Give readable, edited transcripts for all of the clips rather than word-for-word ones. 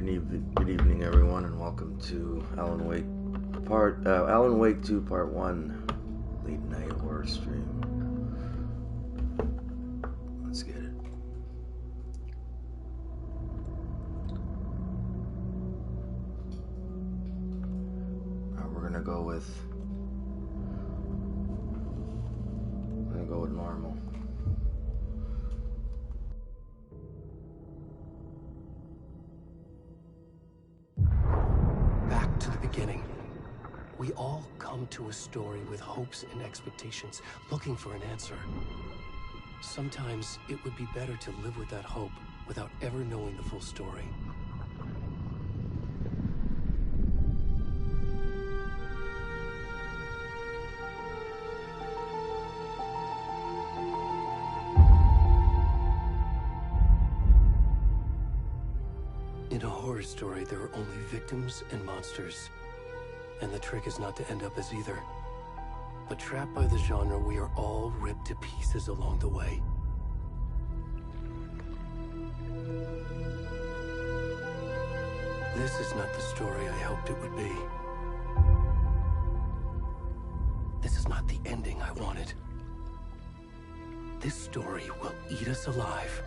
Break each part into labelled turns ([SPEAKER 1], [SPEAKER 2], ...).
[SPEAKER 1] Good evening, everyone, and welcome to Alan Wake Alan Wake 2 Part 1 Late Night Horror Stream. Let's get it. Alright, we're gonna go with normal.
[SPEAKER 2] Back to the beginning. We all come to a story with hopes and expectations, looking for an answer. Sometimes it would be better to live with that hope without ever knowing the full story. In a horror story, there are only victims and monsters. And the trick is not to end up as either. But trapped by the genre, we are all ripped to pieces along the way. This is not the story I hoped it would be. This is not the ending I wanted. This story will eat us alive.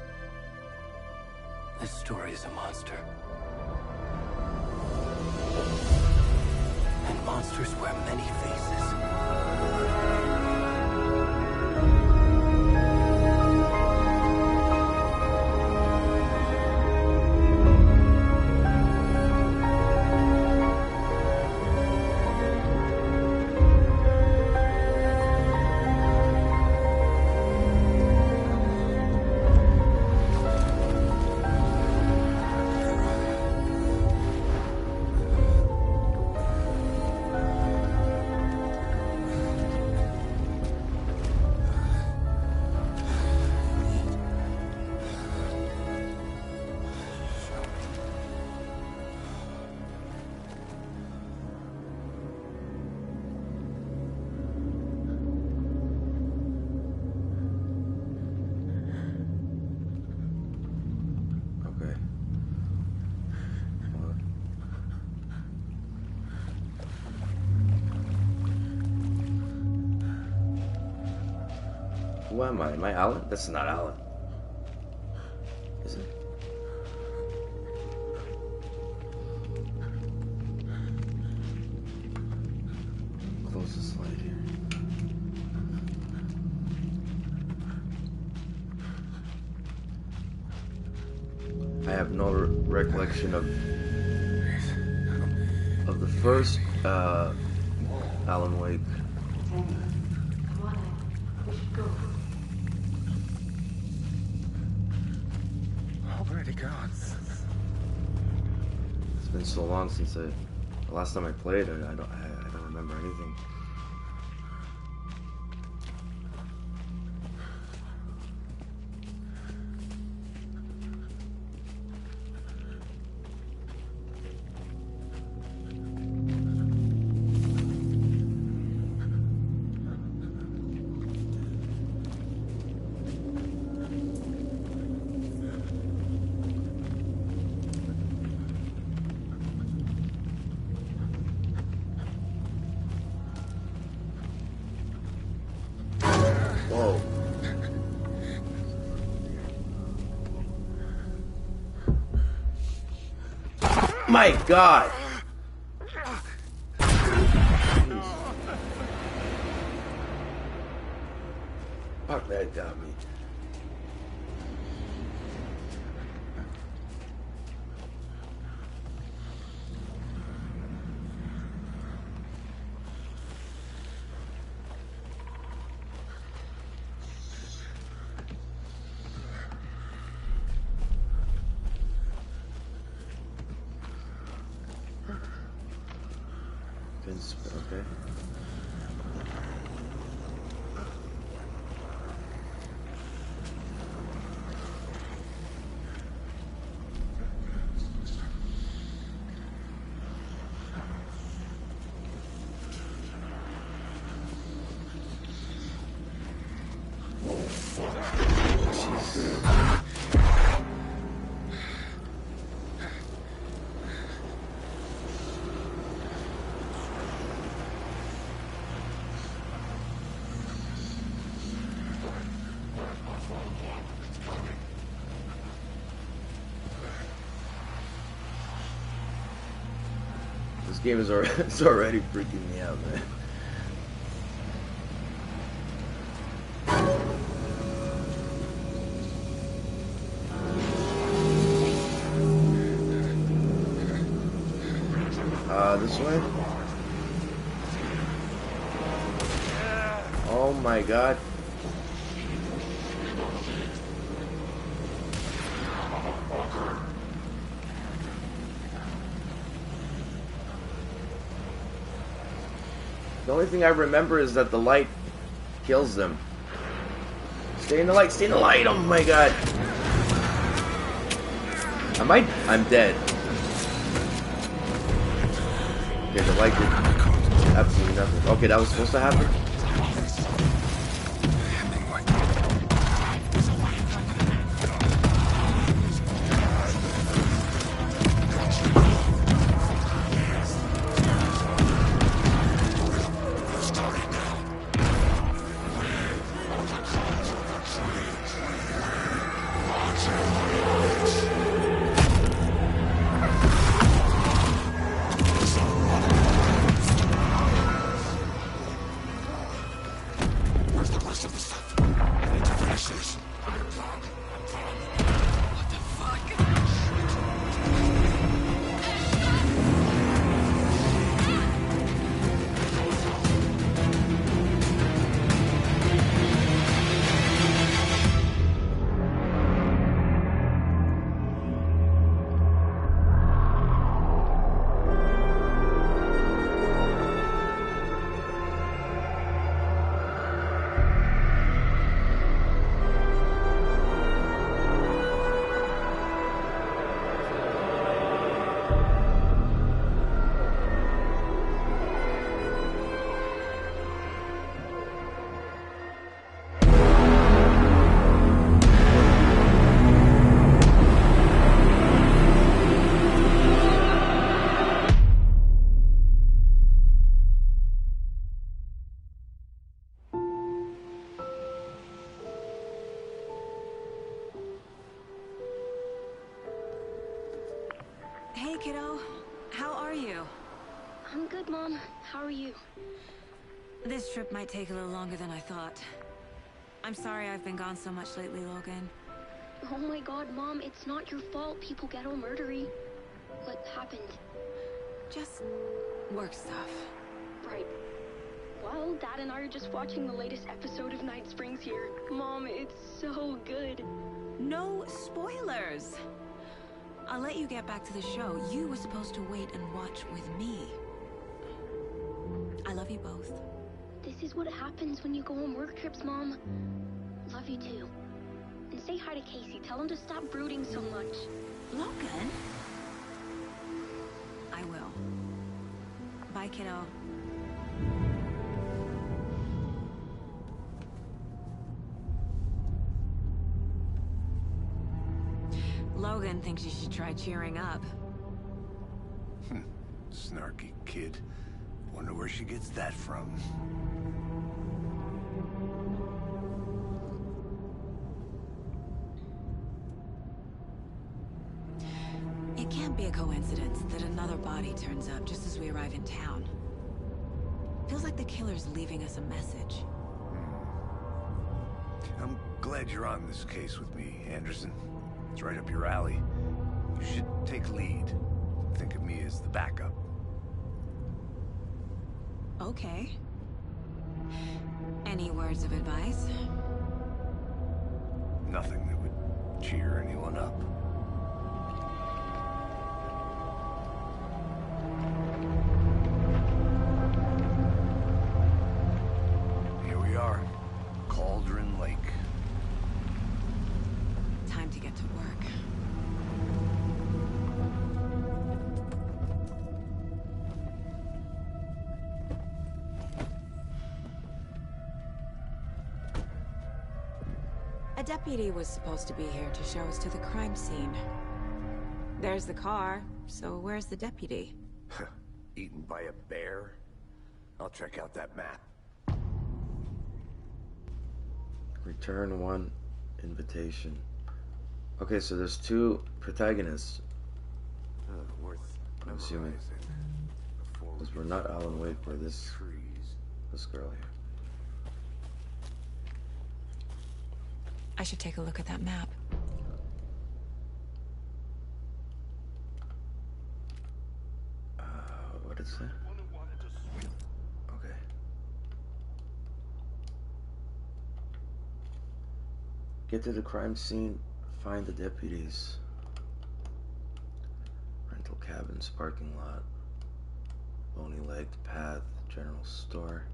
[SPEAKER 2] This story is a monster. And monsters wear many faces.
[SPEAKER 1] Who am I? Am I Alan? This is not Alan. Is it? Close the slide here. I have no recollection of the first Alan Wake. It's been so long since the last time I played it. I don't remember anything. Whoa. My God. Fuck, that got me. Okay. game is already, it's already freaking me out, man. This way? Oh my god. The only thing I remember is that the light kills them. Stay in the light, stay in the light! Oh my god. I'm dead. Okay, the light did absolutely nothing. Okay, that was supposed to happen?
[SPEAKER 3] Hey, kiddo. How are you?
[SPEAKER 4] I'm good, Mom. How are you?
[SPEAKER 3] This trip might take a little longer than I thought. I'm sorry I've been gone so much lately, Logan.
[SPEAKER 4] Oh my god, Mom, it's not your fault people get all murdery. What happened?
[SPEAKER 3] Just work stuff.
[SPEAKER 4] Right. Well, Dad and I are just watching the latest episode of Night Springs here. Mom, it's so good.
[SPEAKER 3] No spoilers! I'll let you get back to the show. You were supposed to wait and watch with me. I love you both.
[SPEAKER 4] This is what happens when you go on work trips, Mom. Love you too. And say hi to Casey. Tell him to stop brooding so much.
[SPEAKER 3] Logan? I will. Bye, kiddo. Logan thinks you should try cheering up.
[SPEAKER 5] Snarky kid. Wonder where she gets that from.
[SPEAKER 3] It can't be a coincidence that another body turns up just as we arrive in town. Feels like the killer's leaving us a message.
[SPEAKER 5] I'm glad you're on this case with me, Anderson. It's right up your alley. You should take lead. Think of me as the backup.
[SPEAKER 3] Okay. Any words of advice?
[SPEAKER 5] Nothing that would cheer anyone up. Here we are. Cauldron Lake.
[SPEAKER 3] Time to get to work. A deputy was supposed to be here to show us to the crime scene. There's the car, so where's the deputy?
[SPEAKER 5] Eaten by a bear? I'll check out that map.
[SPEAKER 1] Return one invitation. Okay, so there's two protagonists.
[SPEAKER 5] Worth
[SPEAKER 1] I'm assuming.
[SPEAKER 5] memorizing
[SPEAKER 1] Because we're not Alan Wake, we're this girl here.
[SPEAKER 3] I should take a look at that map.
[SPEAKER 1] What did it say? Okay. Get to the crime scene, find the deputies. Rental cabins, parking lot. Bony-legged path, general store.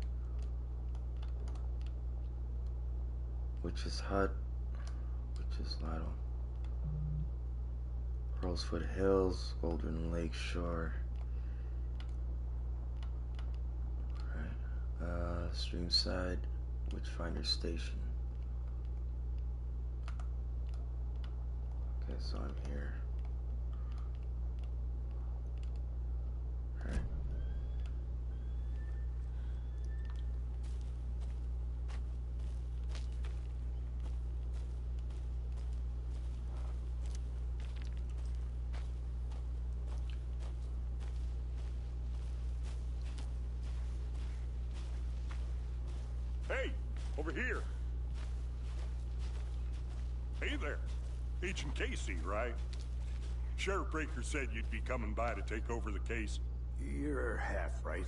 [SPEAKER 1] Witch's Hut. Witch's Ladle. Pearlsfoot Hills, Golden Lake Shore. Alright. Streamside, Witchfinder Station. Okay, so I'm here. Alright.
[SPEAKER 6] Hey, over here. Hey there. Agent Casey, right? Sheriff Breaker said you'd be coming by to take over the case.
[SPEAKER 5] You're half right.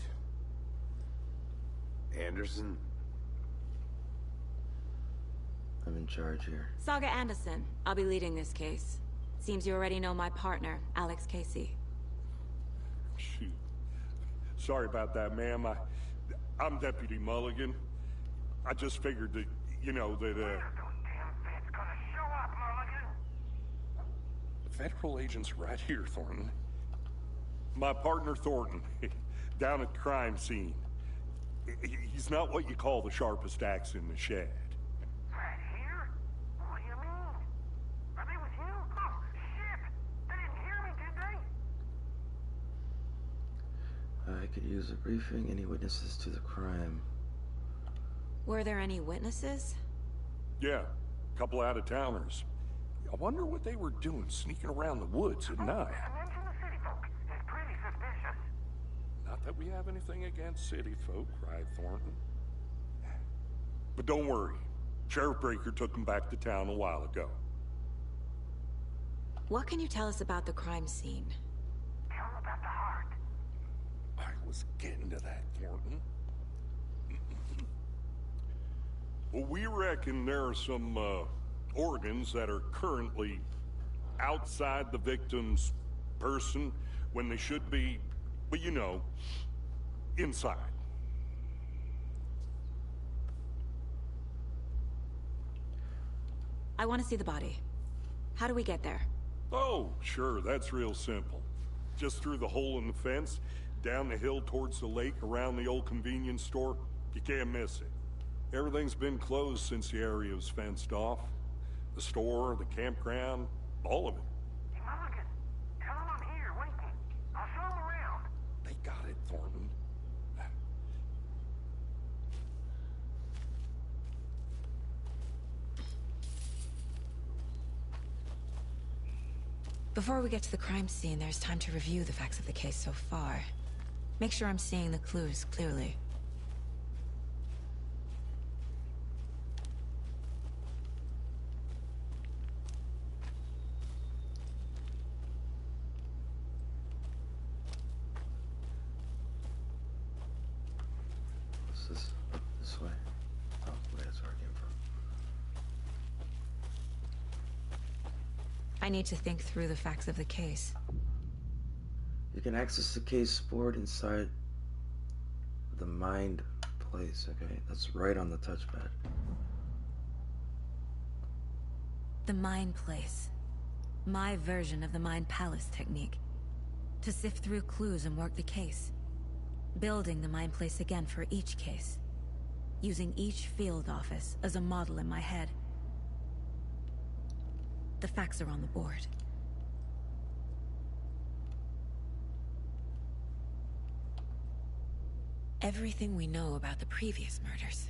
[SPEAKER 5] Anderson?
[SPEAKER 1] I'm in charge here.
[SPEAKER 3] Saga Anderson. I'll be leading this case. Seems you already know my partner, Alex Casey.
[SPEAKER 6] Shoot. Sorry about that, ma'am. I'm Deputy Mulligan. I just figured that, you know, that, Federal agent's right here, Thornton. My partner, Thornton, down at the crime scene. He's not what you call the sharpest axe in the shed.
[SPEAKER 7] Right here? What do you mean? Are they with you? Oh, shit! They didn't hear me, did they?
[SPEAKER 1] I could use a briefing. Any witnesses to the crime?
[SPEAKER 3] Were there any witnesses?
[SPEAKER 6] Yeah, a couple out-of-towners. I wonder what they were doing sneaking around the woods at night.
[SPEAKER 7] Mention the city folk. It's pretty suspicious.
[SPEAKER 6] Not that we have anything against city folk, right, Thornton? But don't worry. Sheriff Breaker took them back to town a while ago.
[SPEAKER 3] What can you tell us about the crime scene?
[SPEAKER 7] Tell them about the heart.
[SPEAKER 6] I was getting to that, Thornton. Well, we reckon there are some, organs that are currently outside the victim's person when they should be, but you know, inside.
[SPEAKER 3] I want to see the body. How do we get there?
[SPEAKER 6] Oh, sure, that's real simple. Just through the hole in the fence, down the hill towards the lake, around the old convenience store. You can't miss it. Everything's been closed since the area was fenced off. The store, the campground, all of it.
[SPEAKER 7] Hey, Mulligan, tell them I'm here, waiting. I'll show them around.
[SPEAKER 6] They got it, Thornton.
[SPEAKER 3] Before we get to the crime scene, there's time to review the facts of the case so far. Make sure I'm seeing the clues clearly.
[SPEAKER 1] What's this? Up this way. Oh, that's where I came from.
[SPEAKER 3] I need to think through the facts of the case.
[SPEAKER 1] You can access the case board inside the Mind place, okay? That's right on the touchpad.
[SPEAKER 3] The Mind Place. My version of the Mind Palace technique. To sift through clues and work the case. Building the Mind Place again for each case. Using each field office as a model in my head. The facts are on the board. Everything we know about the previous murders.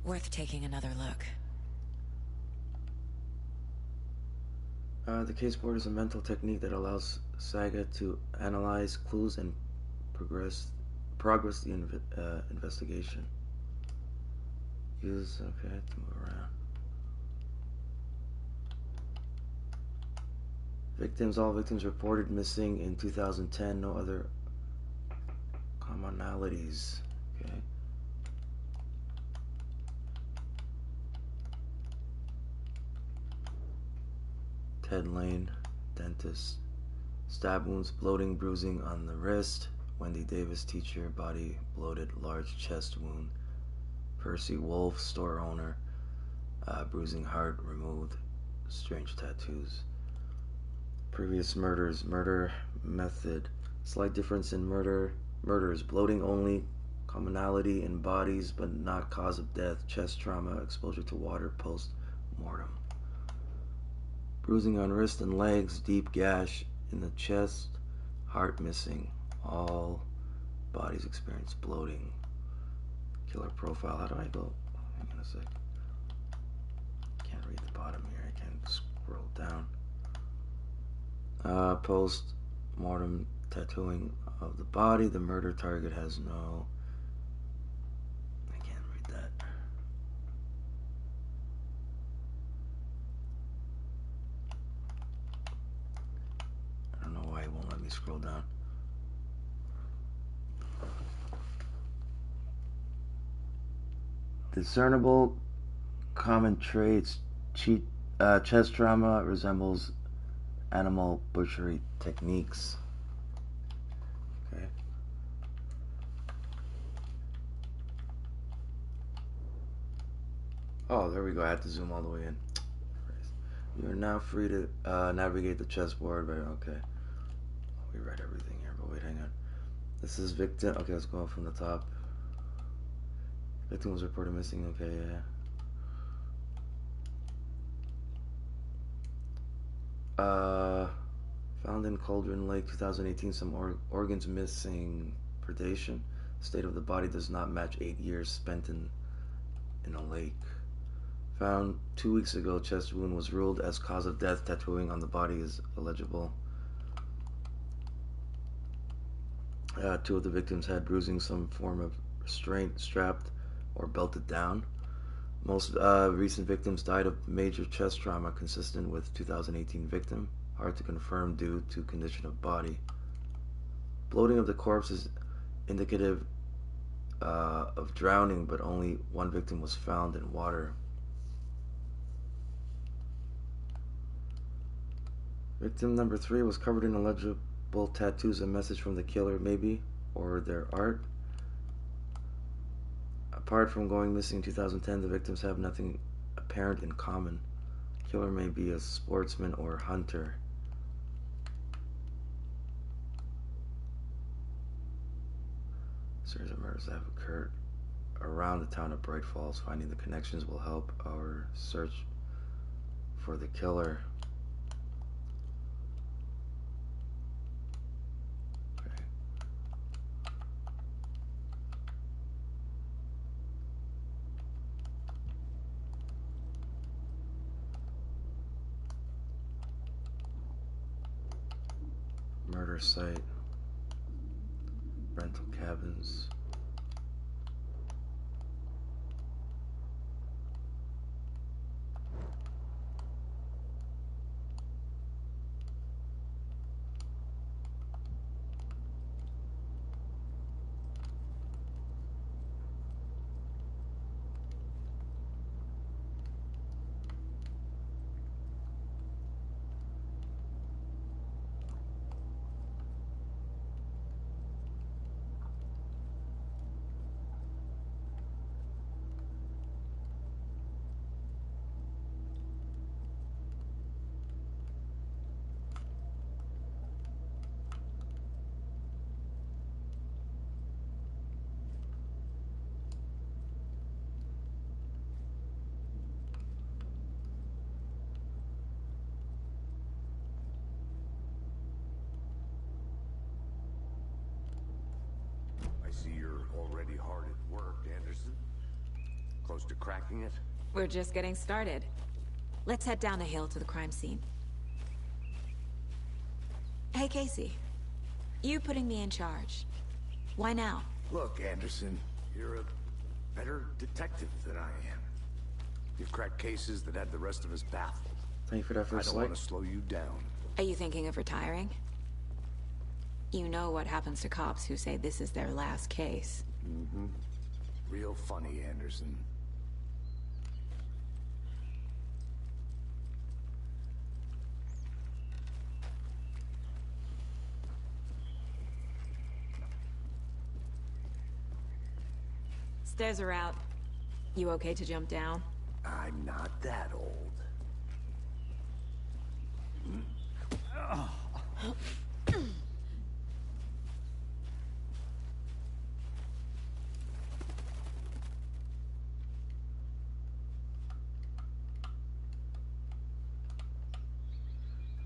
[SPEAKER 3] Worth taking another look.
[SPEAKER 1] The case board is a mental technique that allows Saga to analyze clues and progress the investigation. Use, okay, to move around. Victims, all victims reported missing in 2010. No other commonalities. Okay. Ted Lane, dentist. Stab wounds, bloating, bruising on the wrist. Wendy Davis, teacher, body bloated, large chest wound. Percy Wolf, store owner, bruising heart removed, strange tattoos. Previous murders, murder method, slight difference in murders, bloating only, commonality in bodies but not cause of death, chest trauma, exposure to water post-mortem. Bruising on wrist and legs, deep gash in the chest, heart missing, all bodies experience bloating. Killer profile, how do I go? Hang on a sec. Can't read the bottom here, I can't scroll down. Post-mortem tattooing of the body, the murder target has no... I can't read that. I don't know why it won't let me scroll down. Discernible common traits. Chest trauma resembles animal butchery techniques. Okay. Oh, there we go. I had to zoom all the way in. You are now free to navigate the chessboard. But okay, we read everything here. But wait, hang on. This is victim. Okay, let's go from the top. Victim was reported missing. Okay, yeah. Found in Cauldron Lake, 2018. Some organs missing. Predation. State of the body does not match 8 years spent in a lake. Found 2 weeks ago. Chest wound was ruled as cause of death. Tattooing on the body is illegible. 2 of the victims had bruising, some form of restraint, strapped or belted down. Most recent victims died of major chest trauma consistent with 2018 victim. Hard to confirm due to condition of body. Bloating of the corpse is indicative of drowning, but only 1 victim was found in water. Victim number 3 was covered in illegible tattoos, a message from the killer maybe, or their art. Apart from going missing in 2010, the victims have nothing apparent in common. Killer may be a sportsman or hunter. A series of murders that have occurred around the town of Bright Falls. Finding the connections will help our search for the killer. Murder site, rental cabins.
[SPEAKER 5] I see you're already hard at work, Anderson. Close to cracking it?
[SPEAKER 3] We're just getting started. Let's head down the hill to the crime scene. Hey, Casey. You putting me in charge. Why now?
[SPEAKER 5] Look, Anderson, you're a better detective than I am. You've cracked cases that had the rest of us baffled.
[SPEAKER 1] Thank you for that
[SPEAKER 5] I
[SPEAKER 1] first
[SPEAKER 5] don't
[SPEAKER 1] like.
[SPEAKER 5] want to slow you down.
[SPEAKER 3] Are you thinking of retiring? You know what happens to cops who say this is their last case.
[SPEAKER 5] Mm-hmm. Real funny, Anderson.
[SPEAKER 3] Stairs are out. You okay to jump down?
[SPEAKER 5] I'm not that old.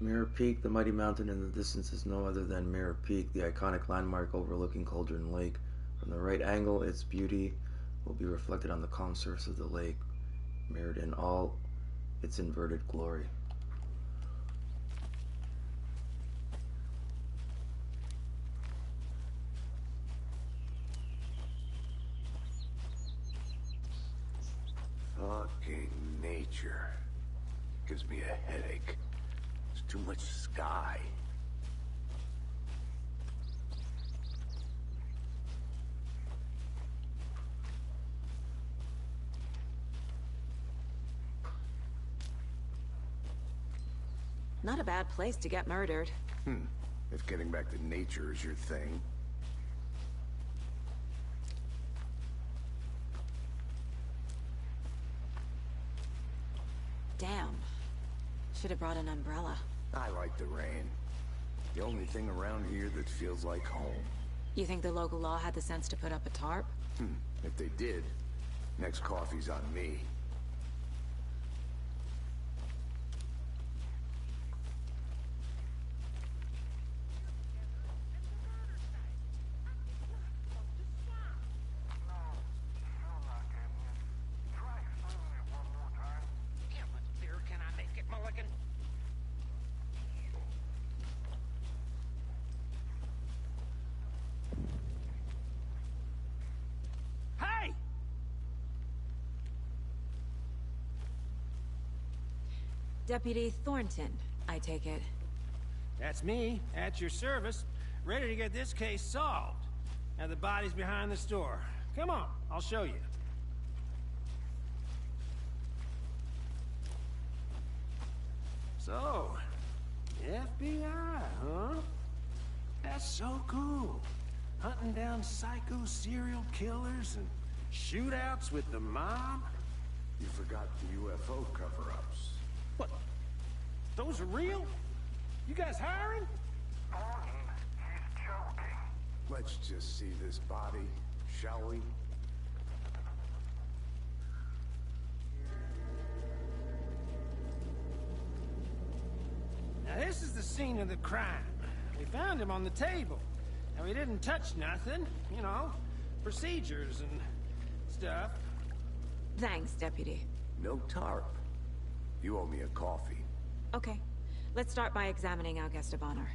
[SPEAKER 1] Mirror Peak, the mighty mountain in the distance, is no other than Mirror Peak, the iconic landmark overlooking Cauldron Lake. From the right angle, its beauty will be reflected on the calm surface of the lake, mirrored in all its inverted glory.
[SPEAKER 5] Fucking nature. Gives me a headache. There's too much sky.
[SPEAKER 3] Not a bad place to get murdered.
[SPEAKER 5] If getting back to nature is your thing.
[SPEAKER 3] Damn. Should have brought an umbrella.
[SPEAKER 5] I like the rain. The only thing around here that feels like home.
[SPEAKER 3] You think the local law had the sense to put up a tarp?
[SPEAKER 5] If they did, next coffee's on me.
[SPEAKER 7] Hey!
[SPEAKER 3] Deputy Thornton, I take it.
[SPEAKER 8] That's me, at your service, ready to get this case solved. Now the body's behind the store. Come on, I'll show you. So, FBI, huh? That's so cool. Hunting down psycho serial killers and shootouts with the mob?
[SPEAKER 5] You forgot the UFO cover-ups.
[SPEAKER 8] What? Those are real? You guys hiring?
[SPEAKER 7] Thornton, he's joking.
[SPEAKER 5] Let's just see this body, shall we?
[SPEAKER 8] Now this is the scene of the crime. We found him on the table. Now he didn't touch nothing, you know, procedures and stuff.
[SPEAKER 3] Thanks, Deputy.
[SPEAKER 5] No tarp. You owe me a coffee.
[SPEAKER 3] Okay. Let's start by examining our guest of honor.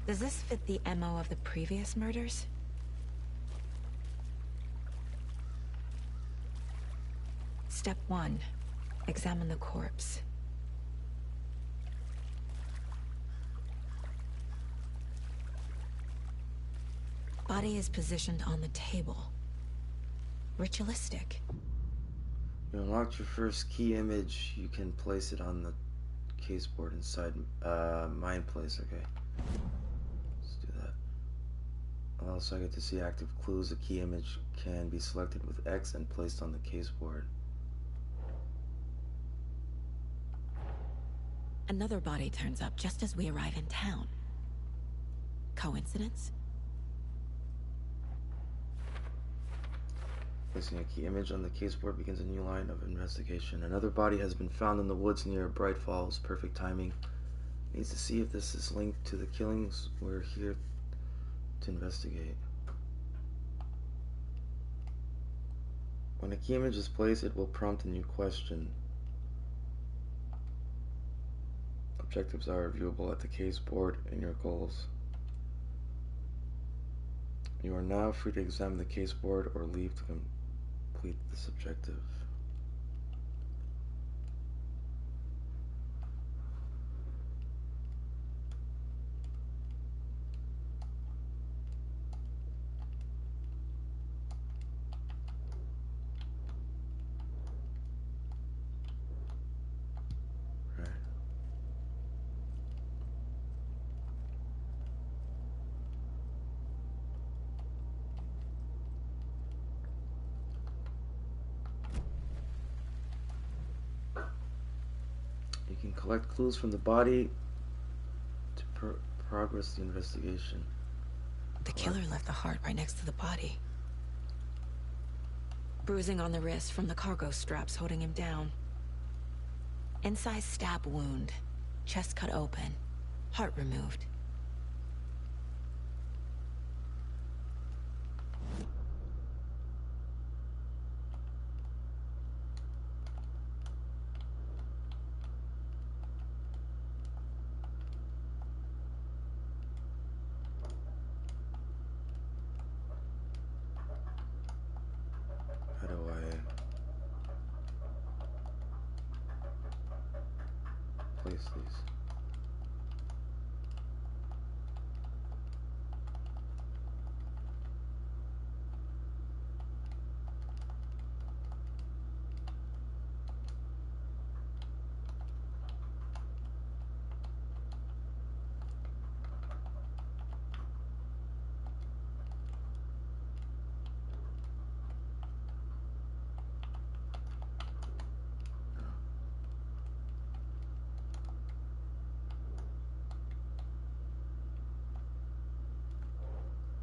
[SPEAKER 3] Does this fit the MO of the previous murders? Step 1. Examine the corpse. Body is positioned on the table. Ritualistic.
[SPEAKER 1] You unlocked your first key image. You can place it on the caseboard inside Mind Place. Okay. Let's do that. Also, I get to see active clues. A key image can be selected with X and placed on the caseboard.
[SPEAKER 3] Another body turns up just as we arrive in town. Coincidence?
[SPEAKER 1] Placing a key image on the caseboard begins a new line of investigation. Another body has been found in the woods near Bright Falls. Perfect timing. Needs to see if this is linked to the killings. We're here to investigate. When a key image is placed, it will prompt a new question. Objectives are viewable at the case board in your goals. You are now free to examine the case board or leave to complete this objective. Right. You can collect clues from the body to progress the investigation.
[SPEAKER 3] The killer left the heart right next to the body. Bruising on the wrist from the cargo straps holding him down. Incised stab wound. Chest cut open. Heart removed.
[SPEAKER 1] How do I place these?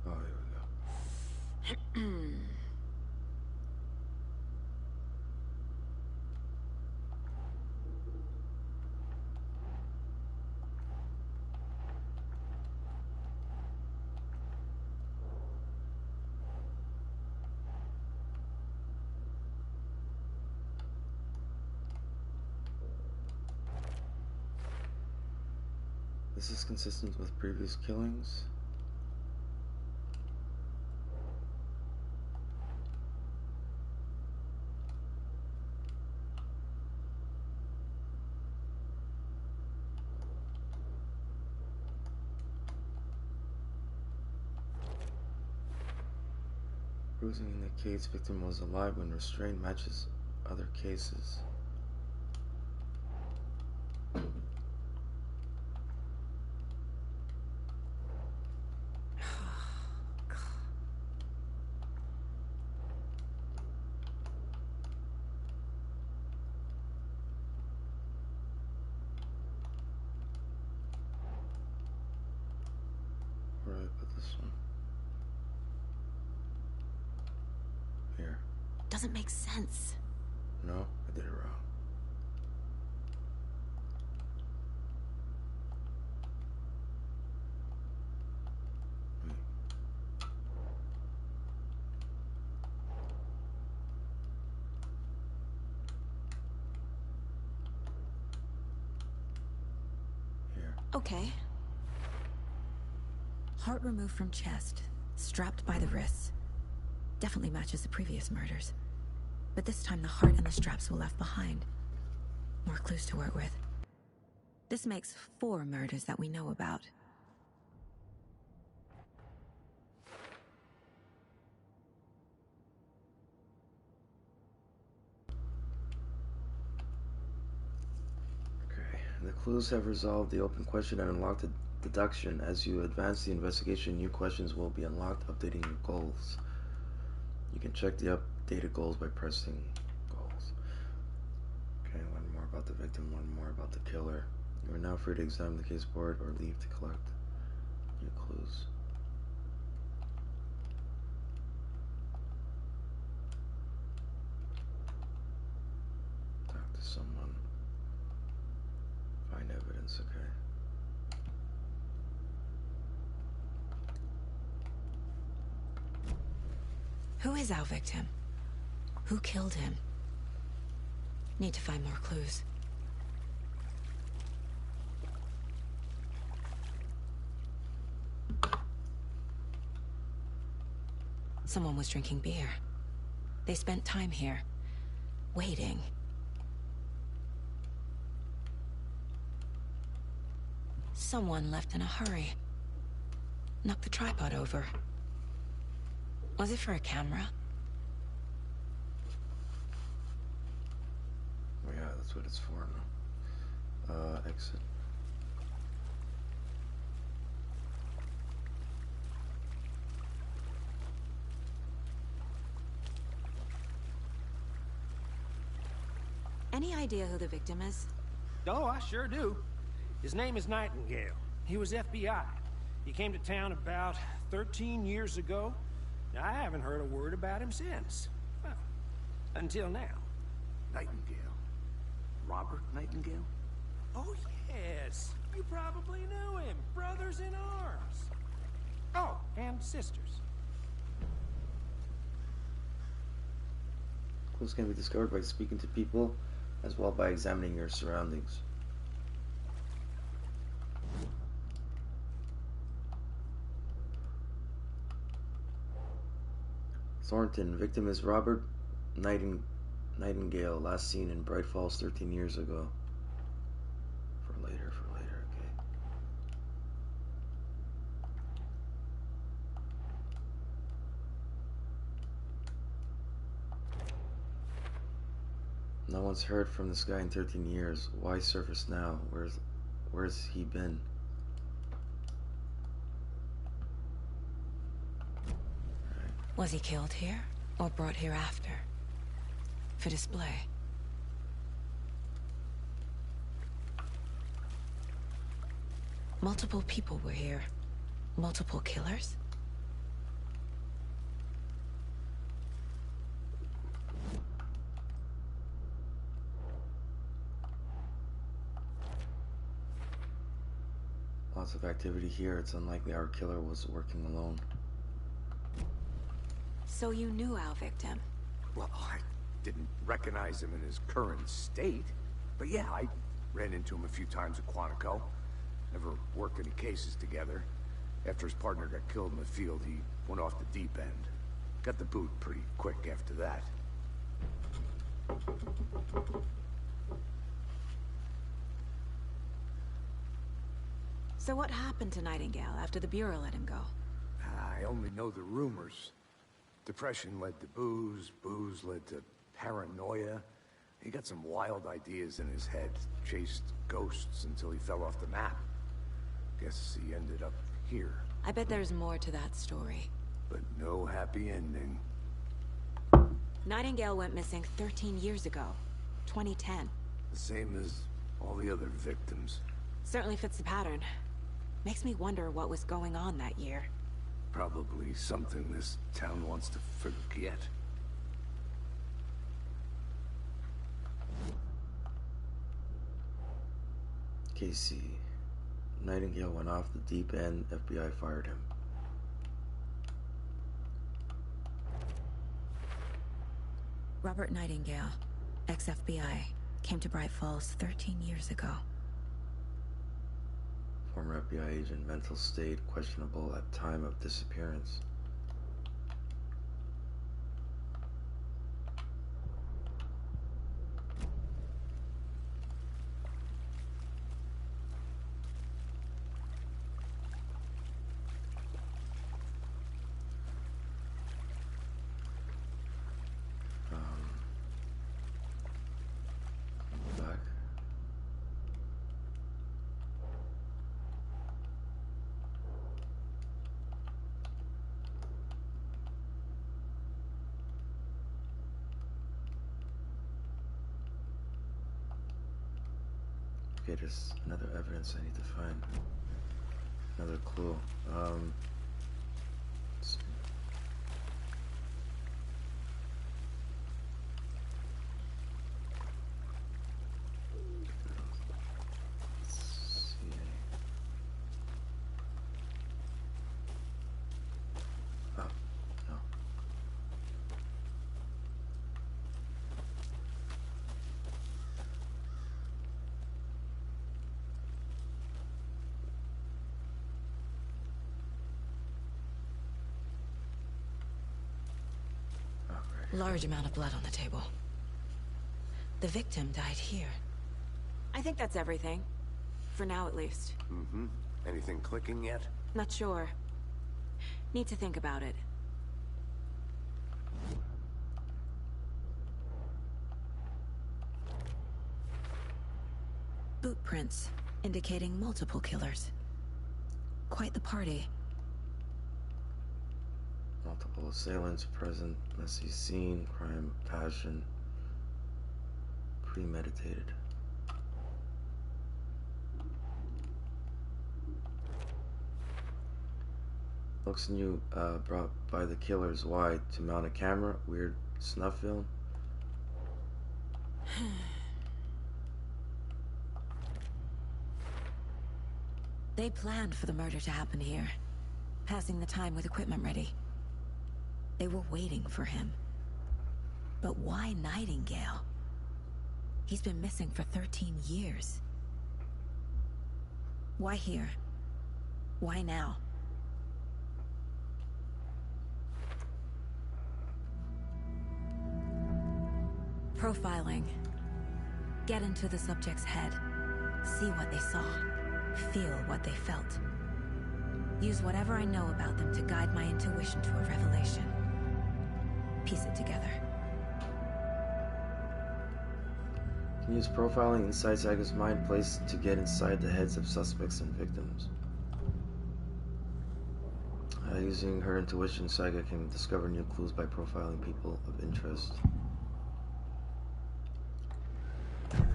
[SPEAKER 1] Oh, here we go. This is consistent with previous killings. Bruising indicates victim was alive when restraint matches other cases. Where do I put this one? Here.
[SPEAKER 3] Doesn't make sense.
[SPEAKER 1] No, I did it wrong. Wait. Here.
[SPEAKER 3] Okay. Heart removed from chest, strapped by the wrists. Definitely matches the previous murders. But this time the heart and the straps were left behind. More clues to work with. This makes 4 murders that we know about.
[SPEAKER 1] Okay. The clues have resolved the open question and unlocked the deduction. As you advance the investigation, new questions will be unlocked, updating your goals. You can check the updated goals by pressing goals. Okay, one more about the victim, one more about the killer. You are now free to examine the case board or leave to collect new clues. Talk to someone. Find evidence, okay.
[SPEAKER 3] Who is our victim? Who killed him? Need to find more clues. Someone was drinking beer. They spent time here, waiting. Someone left in a hurry. Knocked the tripod over. Was it for a camera?
[SPEAKER 1] Oh yeah, that's what it's for. Exit.
[SPEAKER 3] Any idea who the victim is?
[SPEAKER 8] Oh, I sure do. His name is Nightingale. He was FBI. He came to town about 13 years ago. I haven't heard a word about him since. Well, until now.
[SPEAKER 5] Nightingale. Robert Nightingale?
[SPEAKER 8] Oh, yes. You probably knew him. Brothers in arms. Oh, and sisters.
[SPEAKER 1] Clues can be discovered by speaking to people, as well by examining your surroundings. Thornton. Victim is Robert Nightingale, last seen in Bright Falls 13 years ago. For later, okay. No one's heard from this guy in 13 years. Why surface now? Where's he been?
[SPEAKER 3] Was he killed here, or brought here after? For display? Multiple people were here. Multiple killers?
[SPEAKER 1] Lots of activity here. It's unlikely our killer was working alone.
[SPEAKER 3] So you knew our victim?
[SPEAKER 5] Well, I didn't recognize him in his current state. But yeah, I ran into him a few times at Quantico. Never worked any cases together. After his partner got killed in the field, he went off the deep end. Got the boot pretty quick after that.
[SPEAKER 3] So what happened to Nightingale after the Bureau let him go?
[SPEAKER 5] I only know the rumors. Depression led to booze, booze led to paranoia. He got some wild ideas in his head, chased ghosts until he fell off the map. Guess he ended up here.
[SPEAKER 3] I bet there's more to that story.
[SPEAKER 5] But no happy ending.
[SPEAKER 3] Nightingale went missing 13 years ago. 2010.
[SPEAKER 5] The same as all the other victims.
[SPEAKER 3] Certainly fits the pattern. Makes me wonder what was going on that year.
[SPEAKER 5] Probably something this town wants to forget.
[SPEAKER 1] Casey. Nightingale went off the deep end. FBI fired him.
[SPEAKER 3] Robert Nightingale, ex-FBI, came to Bright Falls 13 years ago.
[SPEAKER 1] Former FBI agent, mental state questionable at time of disappearance. Back. Okay, there's another evidence I need to find. Another clue. Let's see. Let's see. Oh, no.
[SPEAKER 3] Large amount of blood on the table. The victim died here. I think that's everything. For now, at least.
[SPEAKER 5] Mm-hmm. Anything clicking yet?
[SPEAKER 3] Not sure. Need to think about it. Boot prints, indicating multiple killers. Quite the party.
[SPEAKER 1] Multiple assailants present, messy scene, crime, passion, premeditated. Looks new, brought by the killers. Why? To mount a camera? Weird snuff film?
[SPEAKER 3] They planned for the murder to happen here. Passing the time with equipment ready. They were waiting for him. But why Nightingale? He's been missing for 13 years. Why here? Why now? Profiling. Get into the subject's head. See what they saw. Feel what they felt. Use whatever I know about them to guide my intuition to a revelation. Piece it together.
[SPEAKER 1] Can use profiling inside Saga's mind placed to get inside the heads of suspects and victims. Using her intuition, Saga can discover new clues by profiling people of interest.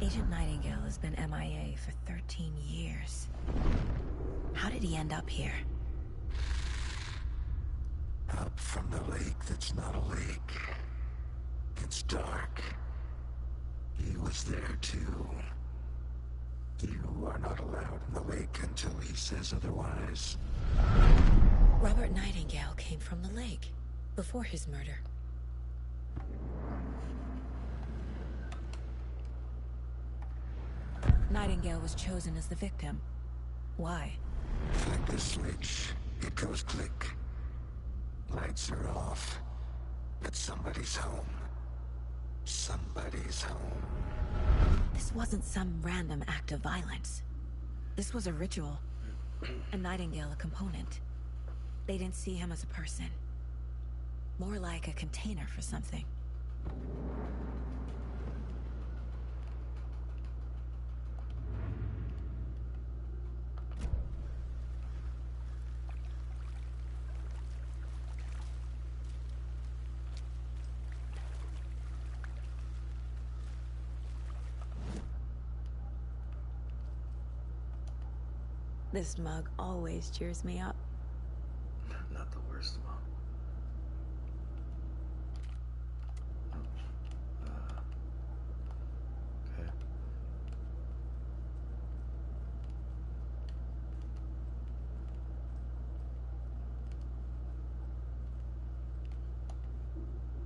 [SPEAKER 3] Agent Nightingale has been MIA for 13 years. How did he end up here?
[SPEAKER 9] Up from the lake that's not a lake. It's dark. He was there too. You are not allowed in the lake until he says otherwise.
[SPEAKER 3] Robert Nightingale came from the lake, before his murder. Nightingale was chosen as the victim. Why?
[SPEAKER 9] Flick the switch, it goes click. Lights are off. But somebody's home. Somebody's home.
[SPEAKER 3] This wasn't some random act of violence. This was a ritual. A Nightingale a component. They didn't see him as a person. More like a container for something. This mug always cheers me up.
[SPEAKER 1] Not the worst, Mom. Okay.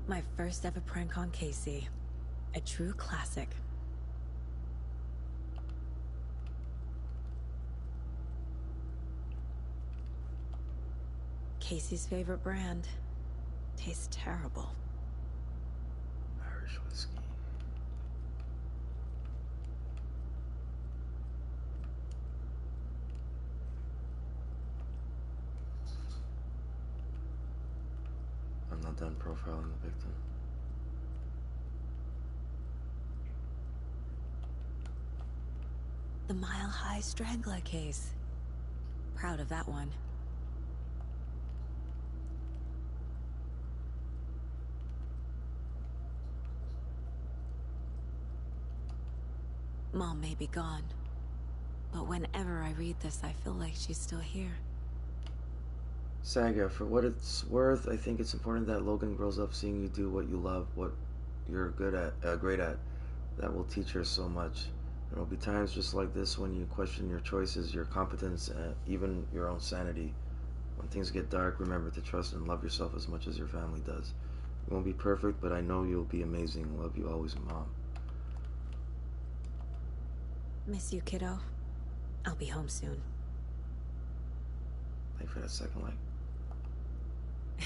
[SPEAKER 3] My first ever prank on Casey. A true classic. Casey's favorite brand. Tastes terrible.
[SPEAKER 1] Irish whiskey. I'm not done profiling the victim.
[SPEAKER 3] The Mile High Strangler case. Proud of that one. Mom may be gone, but whenever I read this, I feel like she's still here.
[SPEAKER 1] Saga, for what it's worth, I think it's important that Logan grows up seeing you do what you love, what you're good at, great at. That will teach her so much. There will be times just like this when you question your choices, your competence, and even your own sanity. When things get dark, remember to trust and love yourself as much as your family does. You won't be perfect, but I know you'll be amazing. Love you always, Mom.
[SPEAKER 3] Miss you, kiddo. I'll be home soon.
[SPEAKER 1] Thank you for that second like.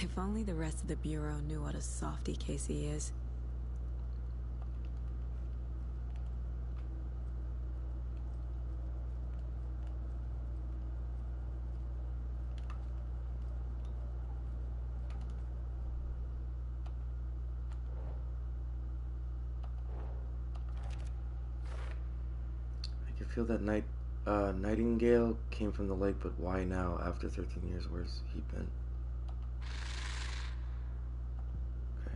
[SPEAKER 3] If only the rest of the Bureau knew what a softy Casey is.
[SPEAKER 1] I can feel that Nightingale came from the lake, but why now? After 13 years, where's he been? Okay.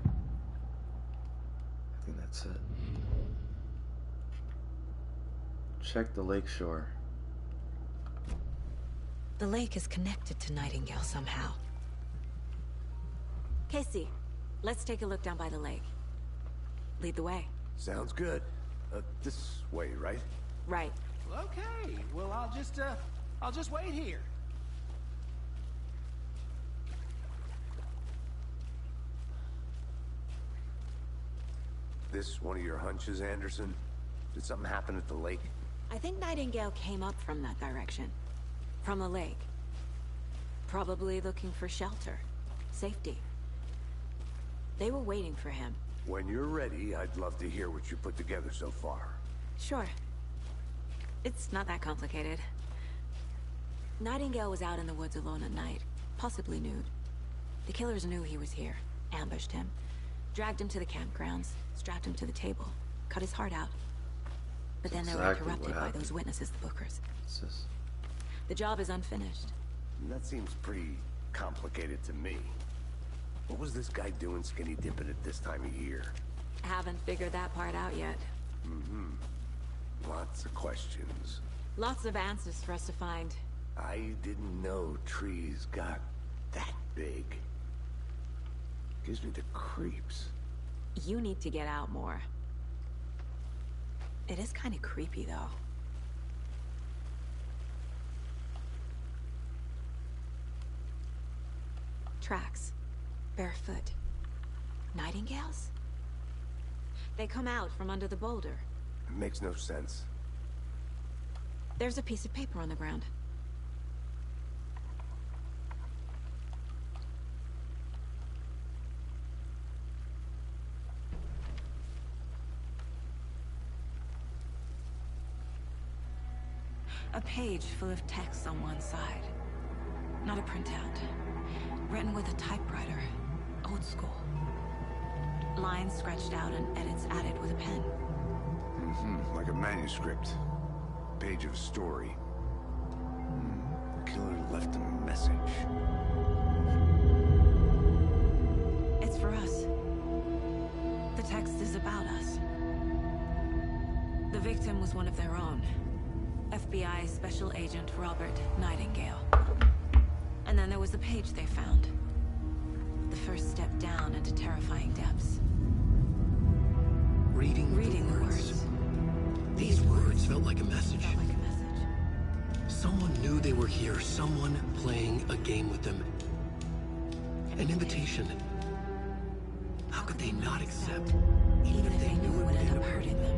[SPEAKER 1] I think that's it. Check the lake shore.
[SPEAKER 3] The lake is connected to Nightingale somehow. Casey, let's take a look down by the lake. Lead the way.
[SPEAKER 5] Sounds good. This way, right?
[SPEAKER 3] Right.
[SPEAKER 8] Okay, well, I'll just wait here.
[SPEAKER 5] This one of your hunches, Anderson? Did something happen at the lake?
[SPEAKER 3] I think Nightingale came up from that direction. From the lake. Probably looking for shelter. Safety. They were waiting for him.
[SPEAKER 5] When you're ready, I'd love to hear what you put together so far.
[SPEAKER 3] Sure. It's not that complicated. Nightingale was out in the woods alone at night, possibly nude. The killers knew he was here, ambushed him, dragged him to the campgrounds, strapped him to the table, cut his heart out. But then they were interrupted by those witnesses, the Bookers. The job is unfinished.
[SPEAKER 5] That seems pretty complicated to me. What was this guy doing skinny dipping at this time of year?
[SPEAKER 3] Haven't figured that part out yet.
[SPEAKER 5] Lots of questions.
[SPEAKER 3] Lots of answers for us to find.
[SPEAKER 5] I didn't know trees got that big. Gives me the creeps.
[SPEAKER 3] You need to get out more. It is kind of creepy, though. Tracks. Barefoot. Nightingales? They come out from under the boulder.
[SPEAKER 5] It makes no sense.
[SPEAKER 3] There's a piece of paper on the ground. A page full of text on one side. Not a printout. Written with a typewriter. Old school. Lines scratched out and edits added with a pen.
[SPEAKER 5] Like a manuscript. Page of story. Killer left a message.
[SPEAKER 3] It's for us. The text is about us. The victim was one of their own. FBI Special Agent Robert Nightingale. And then there was the page they found. The first step down into terrifying depths.
[SPEAKER 2] Reading the words. These words felt like a message. Someone knew they were here. Someone playing a game with them. An invitation. How could they not accept?
[SPEAKER 3] Even if they knew it would end up hurting them.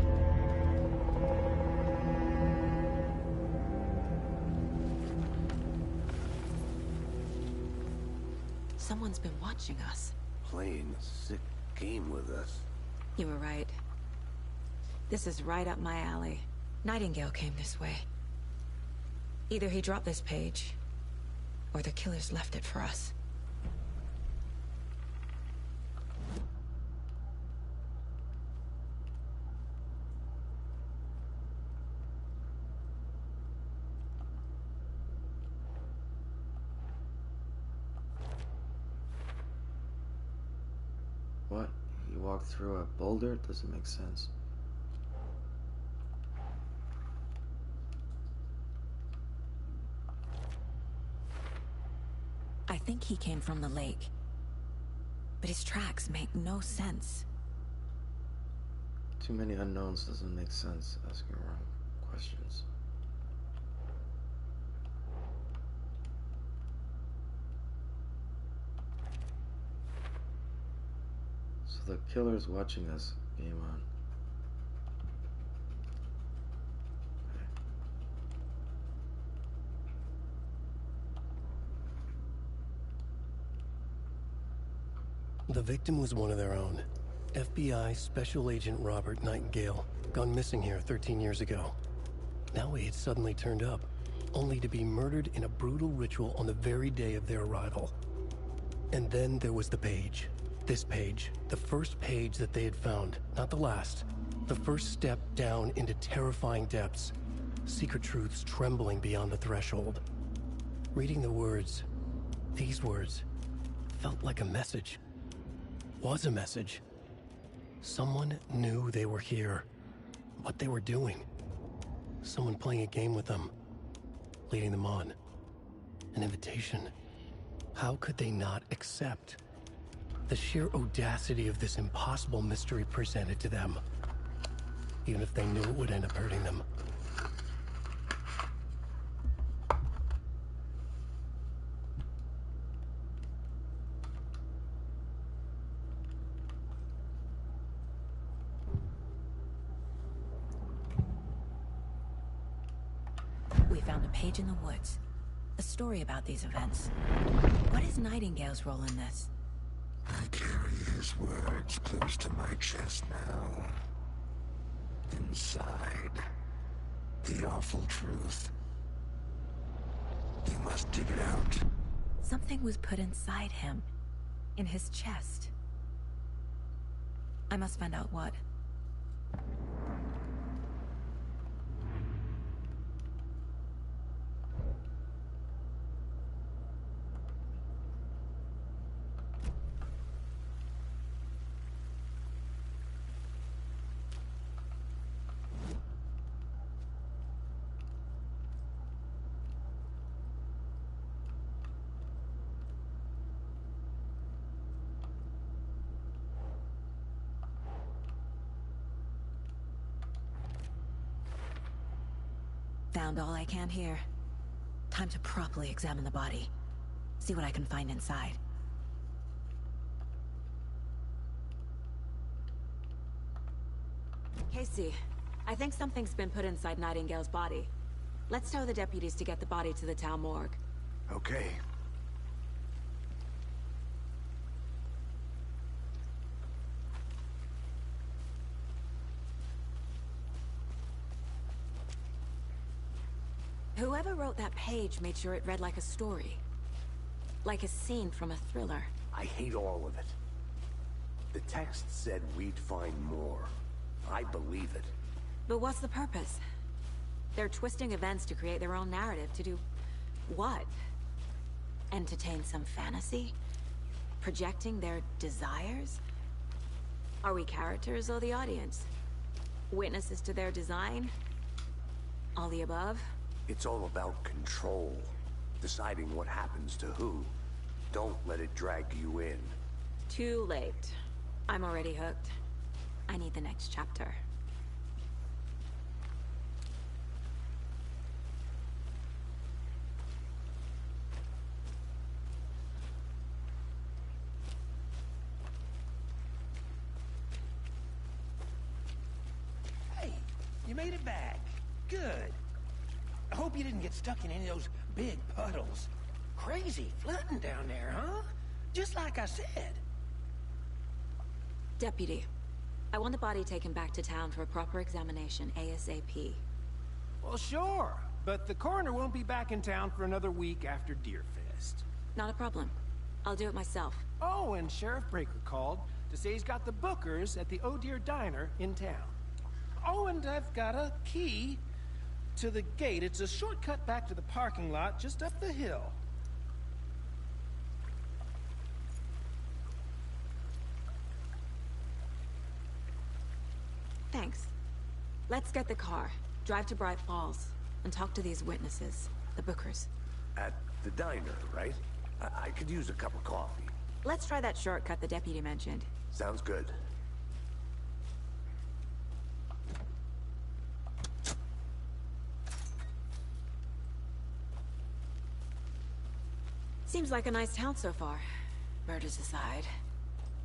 [SPEAKER 3] Someone's been watching us.
[SPEAKER 5] Playing a sick game with us.
[SPEAKER 3] You were right. This is right up my alley. Nightingale came this way. Either he dropped this page, or the killers left it for us.
[SPEAKER 1] What? He walked through a boulder? It doesn't make sense.
[SPEAKER 3] I think he came from the lake. But his tracks make no sense.
[SPEAKER 1] Too many unknowns doesn't make sense. Asking wrong questions. So the killer's watching us. Game on. Okay.
[SPEAKER 2] The victim was one of their own. FBI Special Agent Robert Nightingale, gone missing here 13 years ago. Now he had suddenly turned up, only to be murdered in a brutal ritual on the very day of their arrival. And then there was the page. This page, the first page that they had found, not the last. The first step down into terrifying depths. Secret truths trembling beyond the threshold. Reading the words, these words, felt like a message. Was a message. Someone knew they were here. What they were doing. Someone playing a game with them. Leading them on. An invitation. How could they not accept? The sheer audacity of this impossible mystery presented to them. Even if they knew it would end up hurting them.
[SPEAKER 3] We found a page in the woods. A story about these events. What is Nightingale's role in this?
[SPEAKER 9] I carry his words close to my chest now. Inside, the awful truth. You must dig it out.
[SPEAKER 3] Something was put inside him. In his chest. I must find out what. Found all I can here. Time to properly examine the body. See what I can find inside. Casey, I think something's been put inside Nightingale's body. Let's tell the deputies to get the body to the town morgue.
[SPEAKER 5] Okay.
[SPEAKER 3] Whoever wrote that page made sure it read like a story. Like a scene from a thriller.
[SPEAKER 5] I hate all of it. The text said we'd find more. I believe it.
[SPEAKER 3] But what's the purpose? They're twisting events to create their own narrative. To do what? Entertain some fantasy? Projecting their desires? Are we characters or the audience? Witnesses to their design? All the above?
[SPEAKER 5] It's all about control. Deciding what happens to who. Don't let it drag you in.
[SPEAKER 3] Too late. I'm already hooked. I need the next chapter.
[SPEAKER 8] Hey, you made it back. Good. I hope you didn't get stuck in any of those big puddles. Crazy flooding down there, huh? Just like I said.
[SPEAKER 3] Deputy, I want the body taken back to town for a proper examination, ASAP.
[SPEAKER 8] Well, sure. But the coroner won't be back in town for another week after Deerfest.
[SPEAKER 3] Not a problem. I'll do it myself.
[SPEAKER 8] Oh, and Sheriff Breaker called to say he's got the Bookers at the Oh Dear Diner in town. Oh, and I've got a key to the gate. It's a shortcut back to the parking lot just up the hill.
[SPEAKER 3] Thanks. Let's get the car, drive to Bright Falls, and talk to these witnesses, the Bookers.
[SPEAKER 5] At the diner, right? I could use a cup of coffee.
[SPEAKER 3] Let's try that shortcut the deputy mentioned.
[SPEAKER 5] Sounds good.
[SPEAKER 3] Seems like a nice town so far. Murders aside.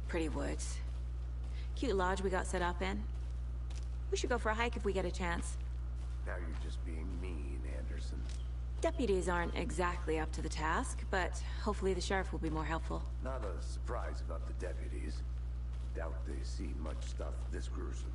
[SPEAKER 3] Pretty woods. Cute lodge we got set up in. We should go for a hike if we get a chance.
[SPEAKER 5] Now you're just being mean, Anderson.
[SPEAKER 3] Deputies aren't exactly up to the task, but hopefully the sheriff will be more helpful.
[SPEAKER 5] Not a surprise about the deputies. Doubt they see much stuff this gruesome.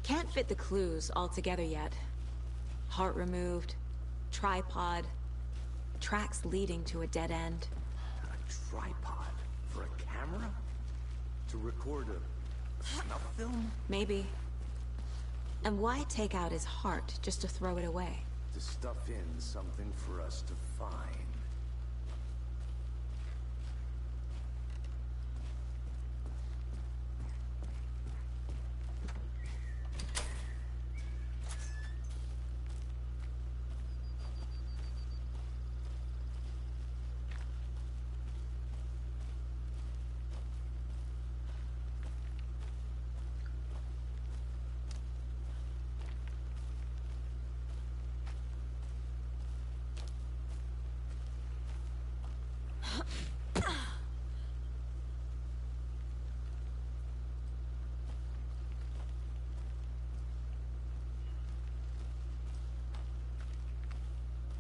[SPEAKER 3] Can't fit the clues all together yet. Heart removed, tripod, tracks leading to a dead end.
[SPEAKER 5] A tripod? For a camera? To record a snuff film?
[SPEAKER 3] Maybe. And why take out his heart just to throw it away?
[SPEAKER 5] To stuff in something for us to find.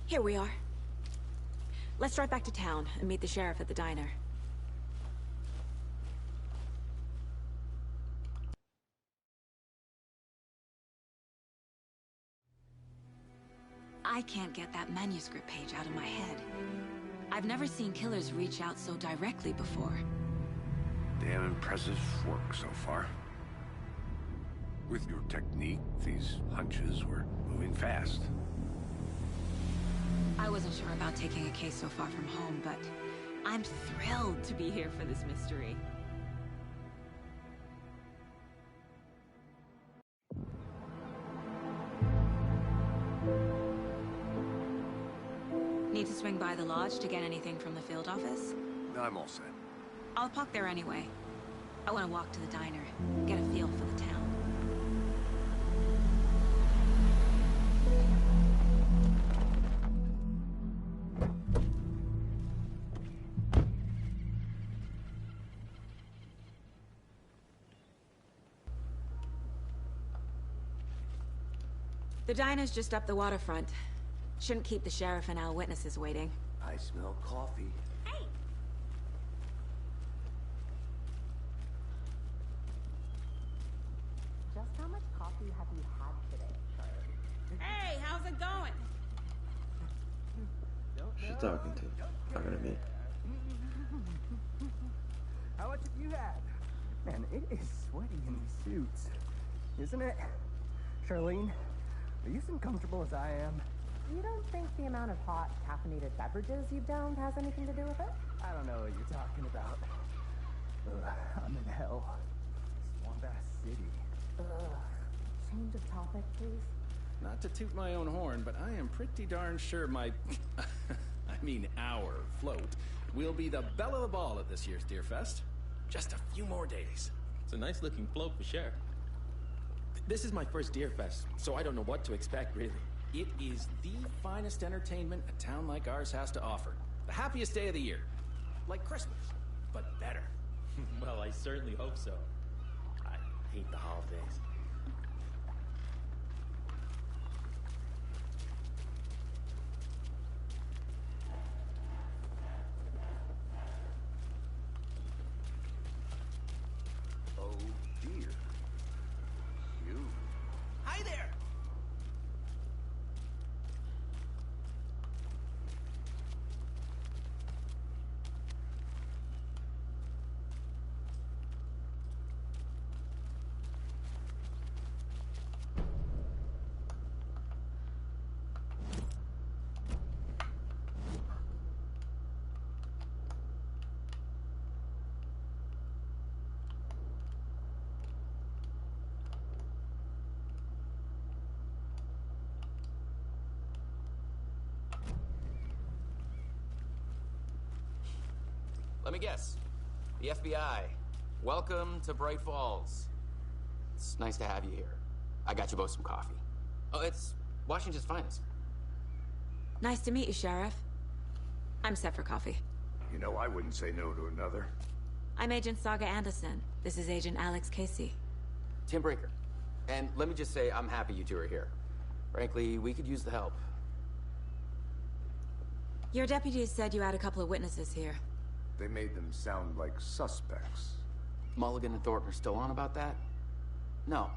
[SPEAKER 3] Here we are. Let's drive back to town and meet the sheriff at the diner. I can't get that manuscript page out of my head. I've never seen killers reach out so directly before.
[SPEAKER 5] Damn impressive work so far. With your technique, these hunches were moving fast.
[SPEAKER 3] I wasn't sure about taking a case so far from home, but I'm thrilled to be here for this mystery. Need to swing by the lodge to get anything from the field office?
[SPEAKER 5] I'm all set.
[SPEAKER 3] I'll park there anyway. I want to walk to the diner, get a feel for the town. The diner's just up the waterfront. Shouldn't keep the sheriff and our witnesses waiting.
[SPEAKER 5] I smell coffee.
[SPEAKER 3] Hey!
[SPEAKER 10] Just how much coffee have you had today, Charlie?
[SPEAKER 11] Hey, how's it going?
[SPEAKER 1] She's talking to. Talking to me.
[SPEAKER 10] How much have you had? Man, it is sweaty in these suits, isn't it? Charlene, are you as uncomfortable as I am?
[SPEAKER 11] You don't think the amount of hot, caffeinated beverages you've downed has anything to do with it?
[SPEAKER 10] I don't know what you're talking about. Ugh, I'm in hell. Swamp ass city.
[SPEAKER 11] Ugh. Change of topic, please.
[SPEAKER 12] Not to toot my own horn, but I am pretty darn sure my... our float will be the belle of the ball at this year's Deer Fest. Just a few more days.
[SPEAKER 13] It's a nice looking float for sure. This is my first Deer Fest, so I don't know what to expect, really.
[SPEAKER 12] It is the finest entertainment a town like ours has to offer. The happiest day of the year. Like Christmas, but better.
[SPEAKER 13] Well, I certainly hope so. I hate the holidays.
[SPEAKER 5] Oh dear. You.
[SPEAKER 12] Hi there!
[SPEAKER 14] Let me guess. The FBI. Welcome to Bright Falls. It's nice to have you here. I got you both some coffee. Oh, it's Washington's finest.
[SPEAKER 3] Nice to meet you, Sheriff. I'm set for coffee.
[SPEAKER 5] You know I wouldn't say no to another.
[SPEAKER 3] I'm Agent Saga Anderson. This is Agent Alex Casey.
[SPEAKER 14] Tim Brinker. And let me just say, I'm happy you two are here. Frankly, we could use the help.
[SPEAKER 3] Your deputies said you had a couple of witnesses here.
[SPEAKER 5] They made them sound like suspects.
[SPEAKER 14] Mulligan and Thornton are still on about that? No,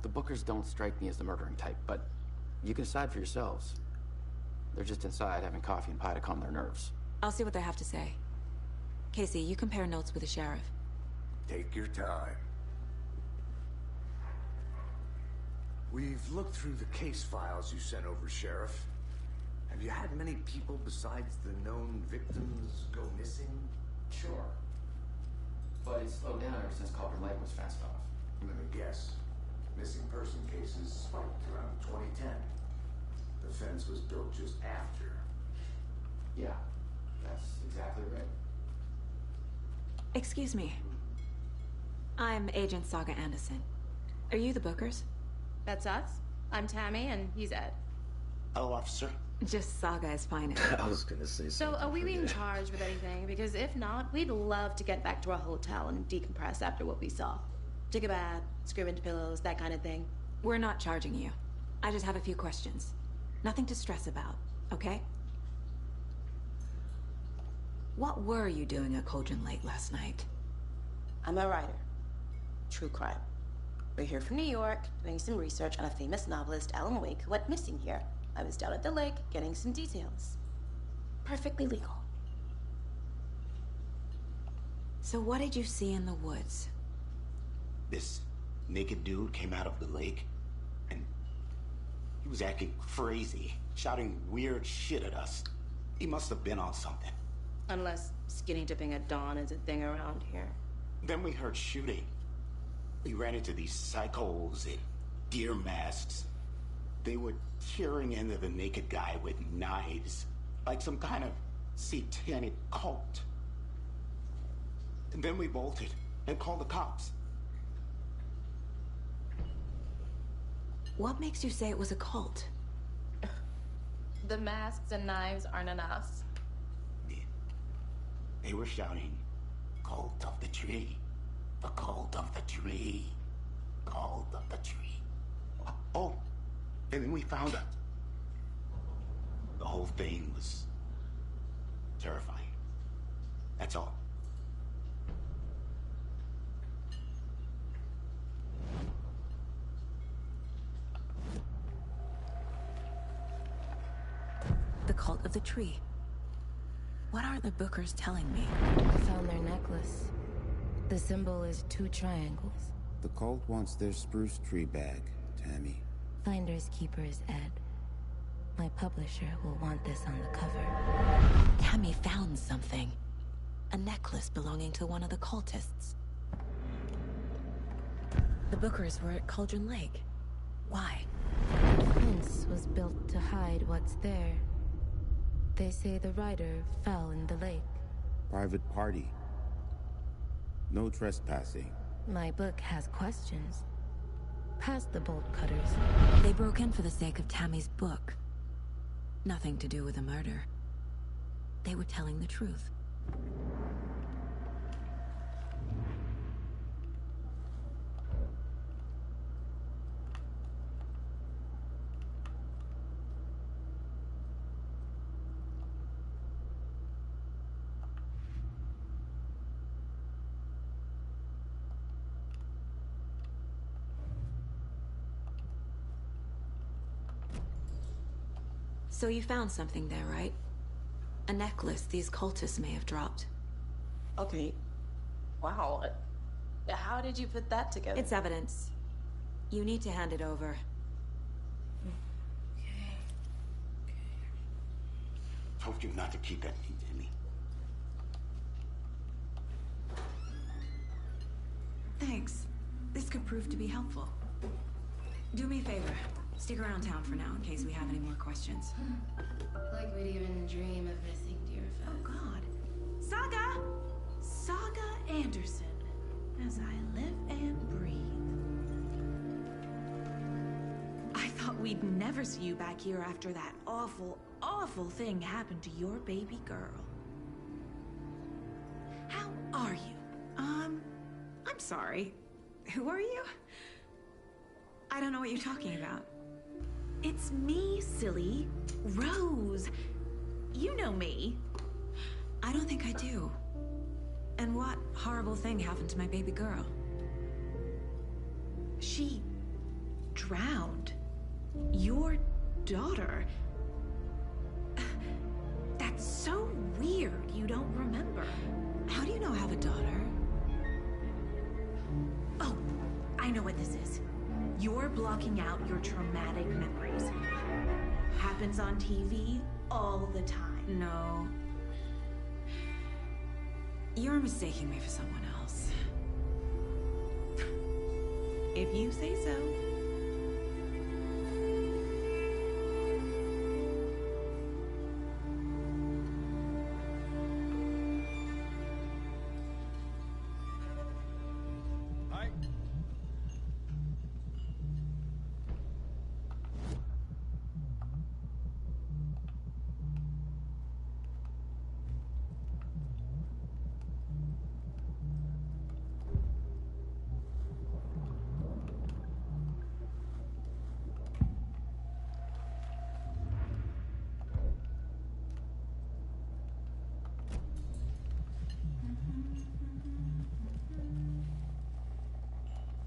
[SPEAKER 14] the Bookers don't strike me as the murdering type, but you can decide for yourselves. They're just inside having coffee and pie to calm their nerves.
[SPEAKER 3] I'll see what they have to say. Casey, you compare notes with the sheriff.
[SPEAKER 5] Take your time. We've looked through the case files you sent over, Sheriff. Have you had many people besides the known victims go missing?
[SPEAKER 14] Sure. But it's slowed down ever since Cauldron Lake was fenced off.
[SPEAKER 5] Let me guess. Missing person cases spiked around 2010. The fence was built just after.
[SPEAKER 14] Yeah, that's exactly right.
[SPEAKER 3] Excuse me. I'm Agent Saga Anderson. Are you the Bookers?
[SPEAKER 15] That's us. I'm Tammy, and he's Ed.
[SPEAKER 16] Hello, officer.
[SPEAKER 3] Just Saga is fine.
[SPEAKER 1] I was gonna say something.
[SPEAKER 15] So, are we being charged with anything? Because if not, we'd love to get back to our hotel and decompress after what we saw. Take a bath, scream into pillows, that kind of thing.
[SPEAKER 3] We're not charging you. I just have a few questions. Nothing to stress about, okay? What were you doing at Cauldron Lake last night?
[SPEAKER 15] I'm a writer. True crime. We're here from New York, doing some research on a famous novelist, Alan Wake, who went missing here. I was down at the lake, getting some details. Perfectly legal.
[SPEAKER 3] So what did you see in the woods?
[SPEAKER 16] This naked dude came out of the lake, and he was acting crazy, shouting weird shit at us. He must have been on something.
[SPEAKER 15] Unless skinny dipping at dawn is a thing around here.
[SPEAKER 16] Then we heard shooting. We ran into these psychos in deer masks. They were tearing into the naked guy with knives, like some kind of satanic cult. And then we bolted and called the cops.
[SPEAKER 3] What makes you say it was a cult?
[SPEAKER 15] The masks and knives aren't enough.
[SPEAKER 16] They were shouting, "Cult of the tree, the cult of the tree, cult of the tree." Oh, and then we found her. The whole thing was terrifying. That's all.
[SPEAKER 3] The cult of the tree. What are the Bookers telling me?
[SPEAKER 17] I found their necklace. The symbol is 2 triangles.
[SPEAKER 18] The cult wants their spruce tree bag, Tammy.
[SPEAKER 17] Finders keepers, Ed. My publisher will want this on the cover.
[SPEAKER 3] Tammy found something. A necklace belonging to one of the cultists. The Bookers were at Cauldron Lake. Why?
[SPEAKER 17] The fence was built to hide what's there. They say the rider fell in the lake.
[SPEAKER 18] Private party. No trespassing.
[SPEAKER 17] My book has questions. Past the bolt cutters.
[SPEAKER 3] They broke in for the sake of Tammy's book. Nothing to do with a murder. They were telling the truth. So you found something there, right? A necklace these cultists may have dropped.
[SPEAKER 15] Okay. Wow. How did you put that together?
[SPEAKER 3] It's evidence. You need to hand it over.
[SPEAKER 16] Told you not to keep that thing to me.
[SPEAKER 3] Thanks. This could prove to be helpful. Do me a favor. Stick around town for now in case we have any more questions.
[SPEAKER 17] Like we'd even dream of missing Deerfest.
[SPEAKER 3] Oh, God. Saga!
[SPEAKER 19] Saga Anderson, as I live and breathe. I thought we'd never see you back here after that awful, awful thing happened to your baby girl. How are you? I'm sorry. Who are you? I don't know what you're talking about. It's me, silly. Rose. You know me.
[SPEAKER 3] I don't think I do. And what horrible thing happened to my baby girl?
[SPEAKER 19] She drowned. Your daughter. That's so weird you don't remember.
[SPEAKER 3] How do you know I have a daughter?
[SPEAKER 19] Oh, I know what this is. You're blocking out your traumatic memories. Happens on TV all the time.
[SPEAKER 3] No. You're mistaking me for someone else.
[SPEAKER 19] If you say so.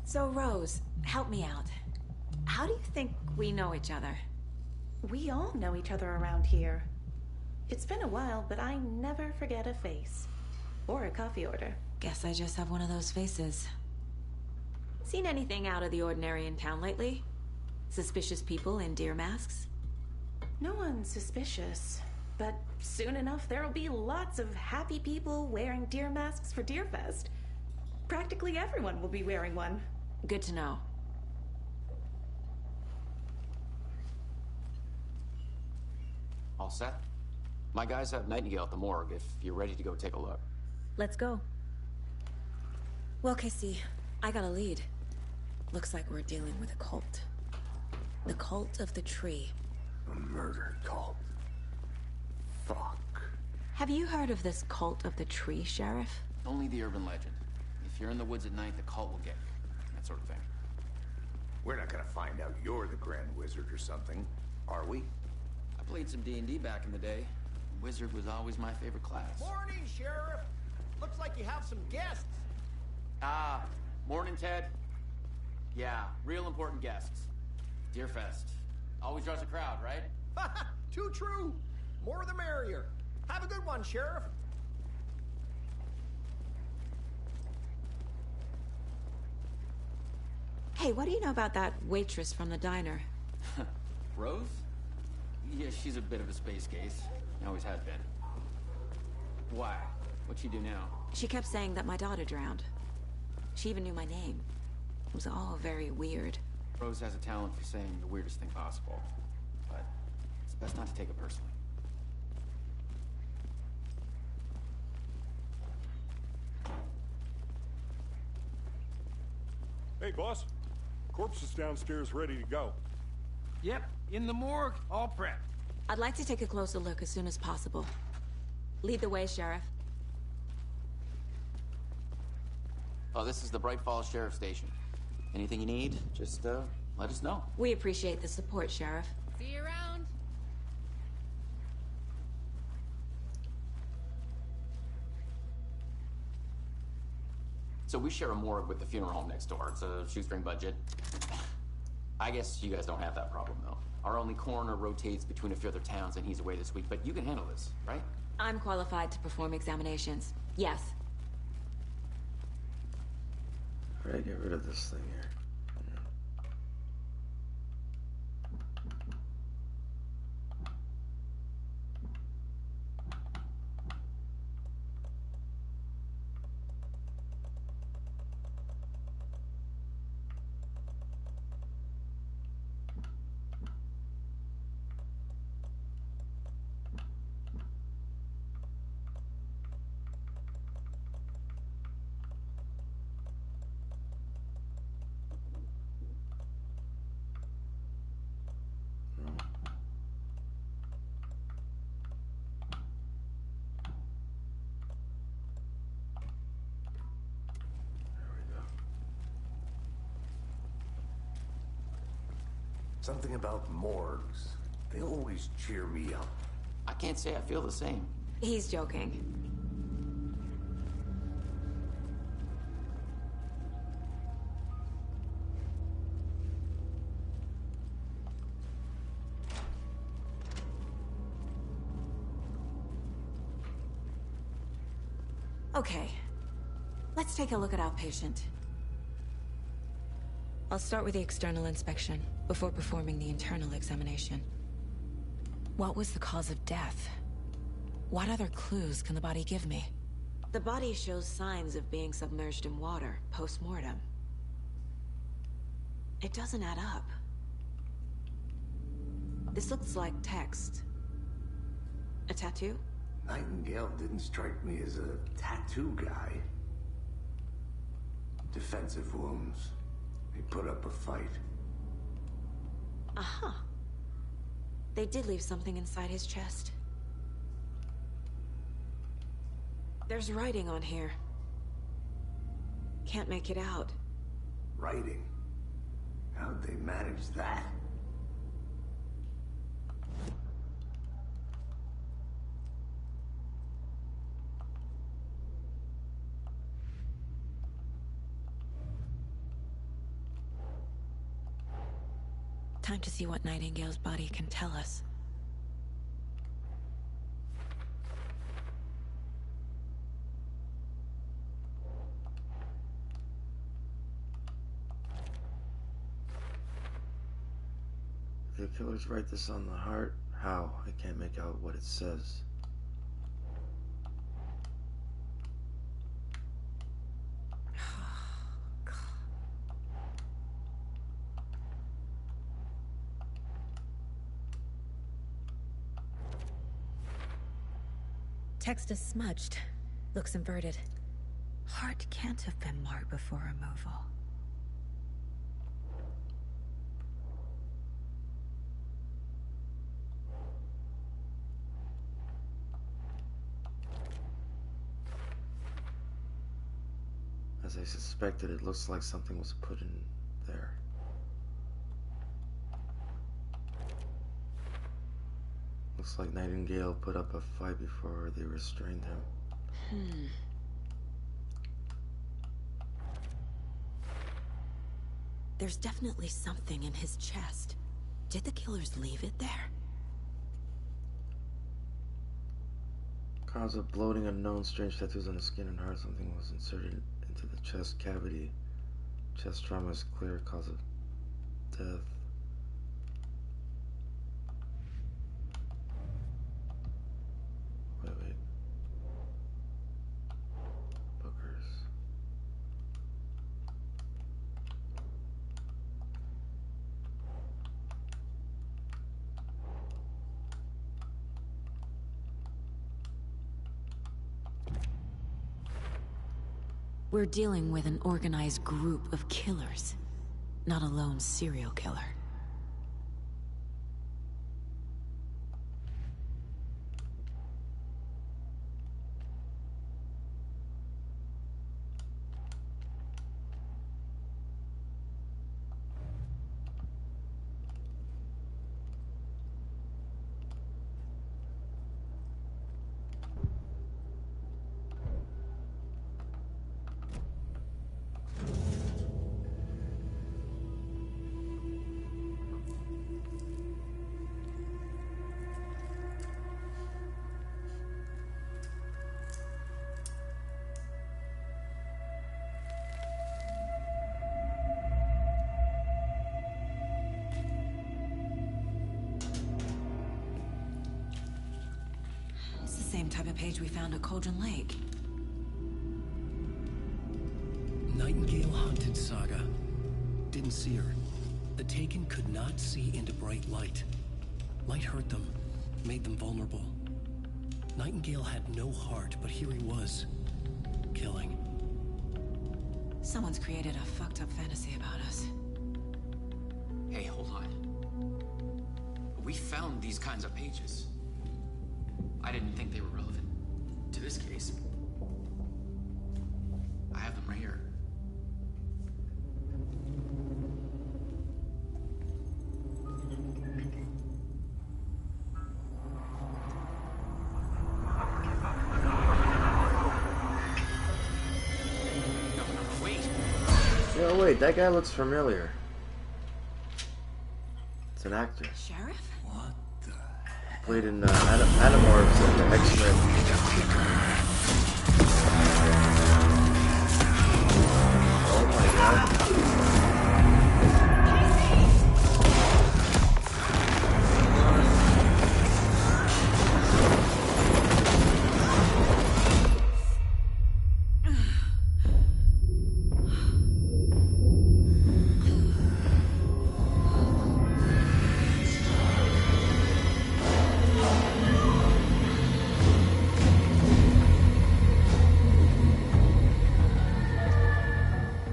[SPEAKER 3] So, Rose, help me out. How do you think we know each other?
[SPEAKER 19] We all know each other around here. It's been a while, but I never forget a face. Or a coffee order.
[SPEAKER 3] Guess I just have one of those faces. Seen anything out of the ordinary in town lately? Suspicious people in deer masks?
[SPEAKER 19] No one's suspicious. But soon enough, there'll be lots of happy people wearing deer masks for Deerfest. Practically everyone will be wearing one.
[SPEAKER 3] Good to know.
[SPEAKER 14] All set? My guys have Nightingale at the morgue if you're ready to go take a look.
[SPEAKER 3] Let's go. Well, Casey, I got a lead. Looks like we're dealing with a cult. The cult of the tree.
[SPEAKER 5] A murder cult. Fuck.
[SPEAKER 3] Have you heard of this cult of the tree, Sheriff?
[SPEAKER 14] Only the urban legend. If you're in the woods at night, the cult will get you. That sort of thing.
[SPEAKER 5] We're not gonna find out you're the Grand Wizard or something, are we?
[SPEAKER 14] I played some D&D back in the day. Wizard was always my favorite class.
[SPEAKER 8] Morning, Sheriff. Looks like you have some guests.
[SPEAKER 14] Ah, morning, Ted. Yeah, real important guests. Deerfest. Always draws a crowd, right?
[SPEAKER 8] Too true. More the merrier. Have a good one, Sheriff.
[SPEAKER 3] Hey, what do you know about that waitress from the diner?
[SPEAKER 14] Rose? Yeah, she's a bit of a space case. Always has been. Why? What'd she do now?
[SPEAKER 3] She kept saying that my daughter drowned. She even knew my name. It was all very weird.
[SPEAKER 14] Rose has a talent for saying the weirdest thing possible. But it's best not to take it personally.
[SPEAKER 6] Hey, boss. Corpse is downstairs ready to go.
[SPEAKER 8] Yep, in the morgue, all prepped.
[SPEAKER 3] I'd like to take a closer look as soon as possible. Lead the way, Sheriff.
[SPEAKER 14] Oh, this is the Bright Falls Sheriff Station. Anything you need, just let us know.
[SPEAKER 3] We appreciate the support, Sheriff.
[SPEAKER 17] See you around.
[SPEAKER 14] So we share a morgue with the funeral home next door. It's a shoestring budget. I guess you guys don't have that problem, though. Our only coroner rotates between a few other towns, and he's away this week. But you can handle this, right?
[SPEAKER 3] I'm qualified to perform examinations. Yes.
[SPEAKER 1] All right, get rid of this thing here.
[SPEAKER 5] Something about morgues. They always cheer me up.
[SPEAKER 14] I can't say I feel the same.
[SPEAKER 3] He's joking. Okay. Let's take a look at outpatient. I'll start with the external inspection, before performing the internal examination. What was the cause of death? What other clues can the body give me? The body shows signs of being submerged in water, post-mortem. It doesn't add up. This looks like text. A tattoo?
[SPEAKER 5] Nightingale didn't strike me as a tattoo guy. Defensive wounds. He put up a fight.
[SPEAKER 3] Uh-huh. They did leave something inside his chest. There's writing on here. Can't make it out.
[SPEAKER 5] Writing? How'd they manage that?
[SPEAKER 3] Time to see what Nightingale's body can tell us.
[SPEAKER 1] The killers write this on the heart? How? I can't make out what it says.
[SPEAKER 3] Text is smudged. Looks inverted. Heart can't have been marked before removal.
[SPEAKER 1] As I suspected, it looks like something was put in there. Looks like Nightingale put up a fight before they restrained him.
[SPEAKER 3] There's definitely something in his chest. Did the killers leave it there?
[SPEAKER 1] Cause of bloating unknown, strange tattoos on the skin and heart. Something was inserted into the chest cavity. Chest trauma is clear cause of death. Wait. Bookers.
[SPEAKER 3] We're dealing with an organized group of killers, not a lone serial killer. Same type of page we found at Cauldron Lake.
[SPEAKER 2] Nightingale hunted Saga. Didn't see her. The Taken could not see into bright light. Light hurt them, made them vulnerable. Nightingale had no heart, but here he was, killing.
[SPEAKER 3] Someone's created a fucked up fantasy about us.
[SPEAKER 14] Hey, hold on. We found these kinds of pages. I didn't think they were relevant to this case. I have them right here.
[SPEAKER 1] Wait, that guy looks familiar. It's an actor.
[SPEAKER 19] Sheriff?
[SPEAKER 16] What the heck?
[SPEAKER 1] Played in Animorphs and the X-Men. Oh my god.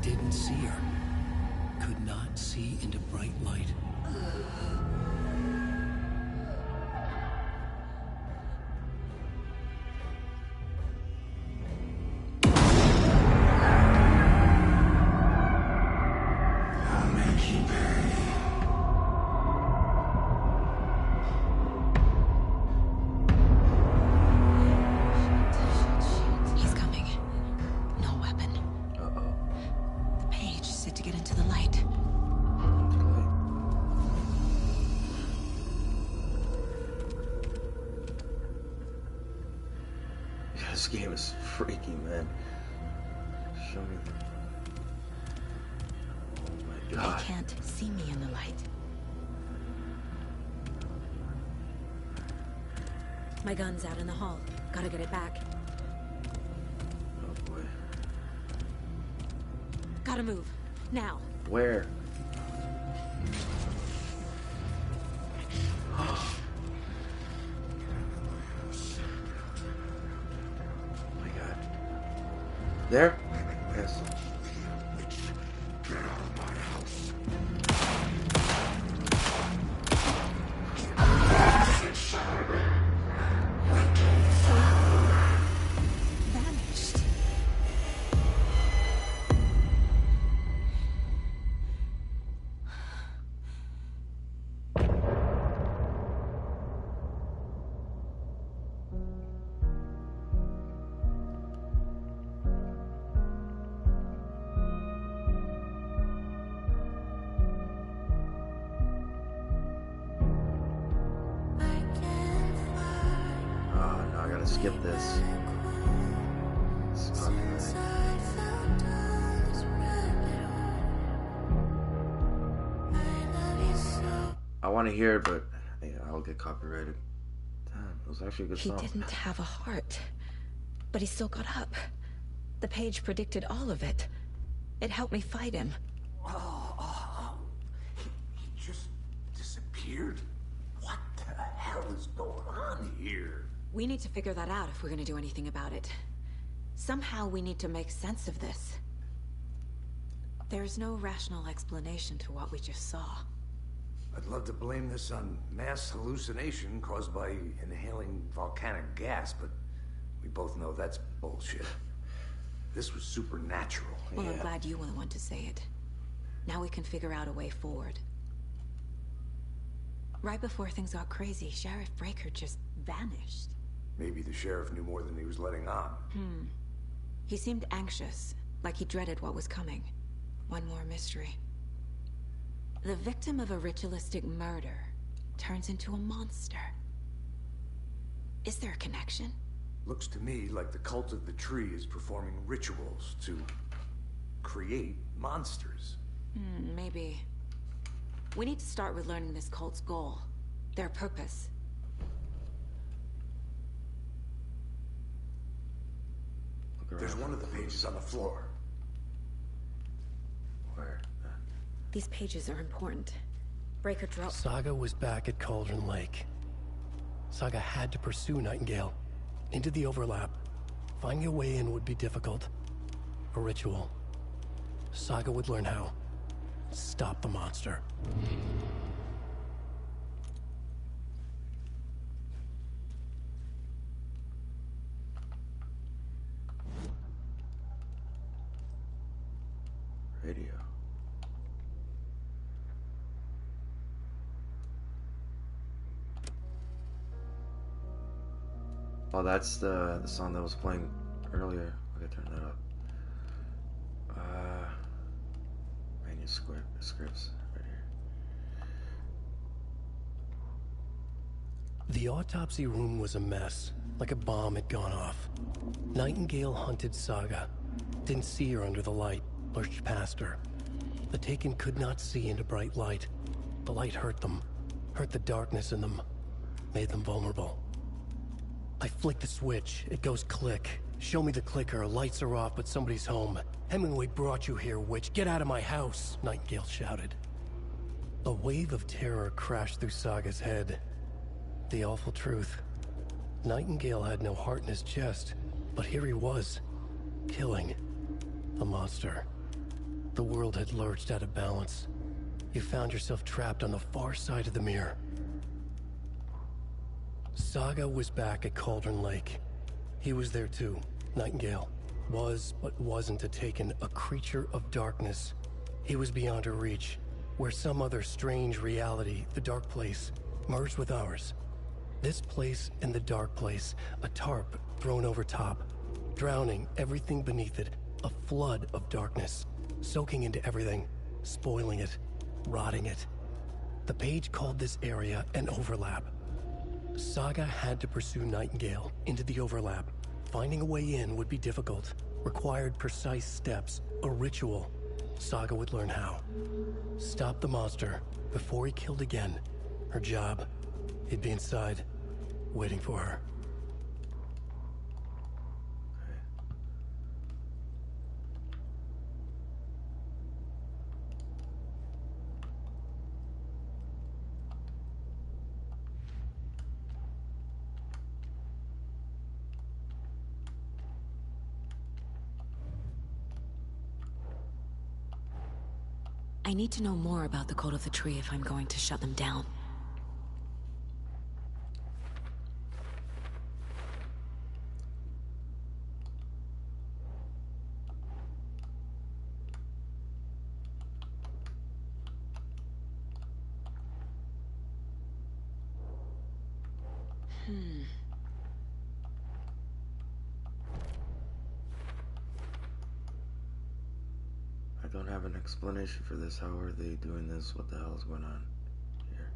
[SPEAKER 2] Didn't see her. Could not see into bright light.
[SPEAKER 9] I'll make you pay.
[SPEAKER 19] He's coming. No weapon.
[SPEAKER 1] Uh-oh.
[SPEAKER 19] The page said to get into the light.
[SPEAKER 1] Yeah, this game is freaky, man. Show me. Oh my god.
[SPEAKER 19] They can't see me in the light.
[SPEAKER 3] My gun's out in the hall. Gotta get it back.
[SPEAKER 1] Oh boy.
[SPEAKER 3] Gotta move. Now.
[SPEAKER 1] Where? There? Yes.
[SPEAKER 9] Get out of my
[SPEAKER 19] Vanished.
[SPEAKER 1] Oh no, I gotta skip this. It's copyrighted. I want to hear it, but yeah, I'll get copyrighted. Damn, it was actually a good
[SPEAKER 3] He
[SPEAKER 1] song.
[SPEAKER 3] didn't have a heart. But he still got up. The page predicted all of it. It helped me fight him.
[SPEAKER 5] He just disappeared? What the hell is going on here?
[SPEAKER 3] We need to figure that out if we're gonna do anything about it. Somehow we need to make sense of this. There's no rational explanation to what we just saw.
[SPEAKER 5] I'd love to blame this on mass hallucination caused by inhaling volcanic gas, but we both know that's bullshit. This was supernatural.
[SPEAKER 3] Well, I'm glad you were the one to say it. Now we can figure out a way forward. Right before things got crazy, Sheriff Breaker just vanished.
[SPEAKER 5] Maybe the sheriff knew more than he was letting on.
[SPEAKER 3] He seemed anxious, like he dreaded what was coming. One more mystery. The victim of a ritualistic murder turns into a monster. Is there a connection?
[SPEAKER 5] Looks to me like the cult of the tree is performing rituals to create monsters.
[SPEAKER 3] Maybe. We need to start with learning this cult's goal. Their purpose.
[SPEAKER 5] There's one of the pages on the floor.
[SPEAKER 1] Where?
[SPEAKER 3] These pages are important. Breaker dropped.
[SPEAKER 2] Saga was back at Cauldron Lake. Saga had to pursue Nightingale. Into the overlap. Finding a way in would be difficult. A ritual. Saga would learn how. Stop the monster.
[SPEAKER 1] Radio. Oh, that's the song that was playing earlier. Okay, turn that up. Manuscripts right here.
[SPEAKER 2] The autopsy room was a mess, like a bomb had gone off. Nightingale hunted Saga. Didn't see her under the light, pushed past her. The Taken could not see into bright light. The light hurt them, hurt the darkness in them, made them vulnerable. I flick the switch, it goes click. Show me the clicker, lights are off, but somebody's home. Hemingway brought you here, witch. Get out of my house, Nightingale shouted. A wave of terror crashed through Saga's head. The awful truth. Nightingale had no heart in his chest, but here he was, killing a monster. The world had lurched out of balance. You found yourself trapped on the far side of the mirror. Saga was back at Cauldron Lake. He was there too, Nightingale. Was, but wasn't a Taken, a creature of darkness. He was beyond her reach, where some other strange reality, the dark place, merged with ours. This place and the dark place, a tarp thrown over top, drowning everything beneath it, a flood of darkness, soaking into everything, spoiling it, rotting it. The page called this area an overlap. Saga had to pursue Nightingale into the overlap. Finding a way in would be difficult, required precise steps, a ritual. Saga would learn how. Stop the monster before he killed again. Her job. He'd be inside, waiting for her.
[SPEAKER 3] I need to know more about the Code of the Tree if I'm going to shut them down.
[SPEAKER 1] I don't have an explanation for this. How are they doing this? What the hell is going on here?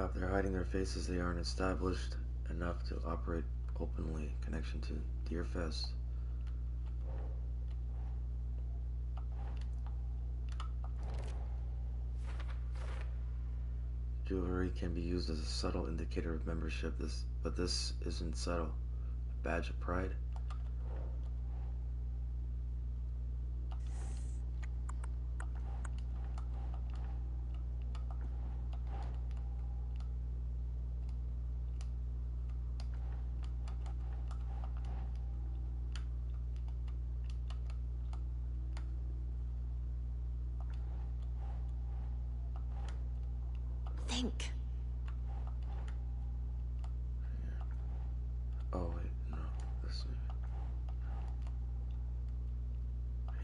[SPEAKER 1] If they're hiding their faces, they aren't established enough to operate openly. Connection to Deerfest. Jewelry can be used as a subtle indicator of membership, but this isn't subtle. A badge of pride?
[SPEAKER 3] Think.
[SPEAKER 1] Oh wait, no. This way.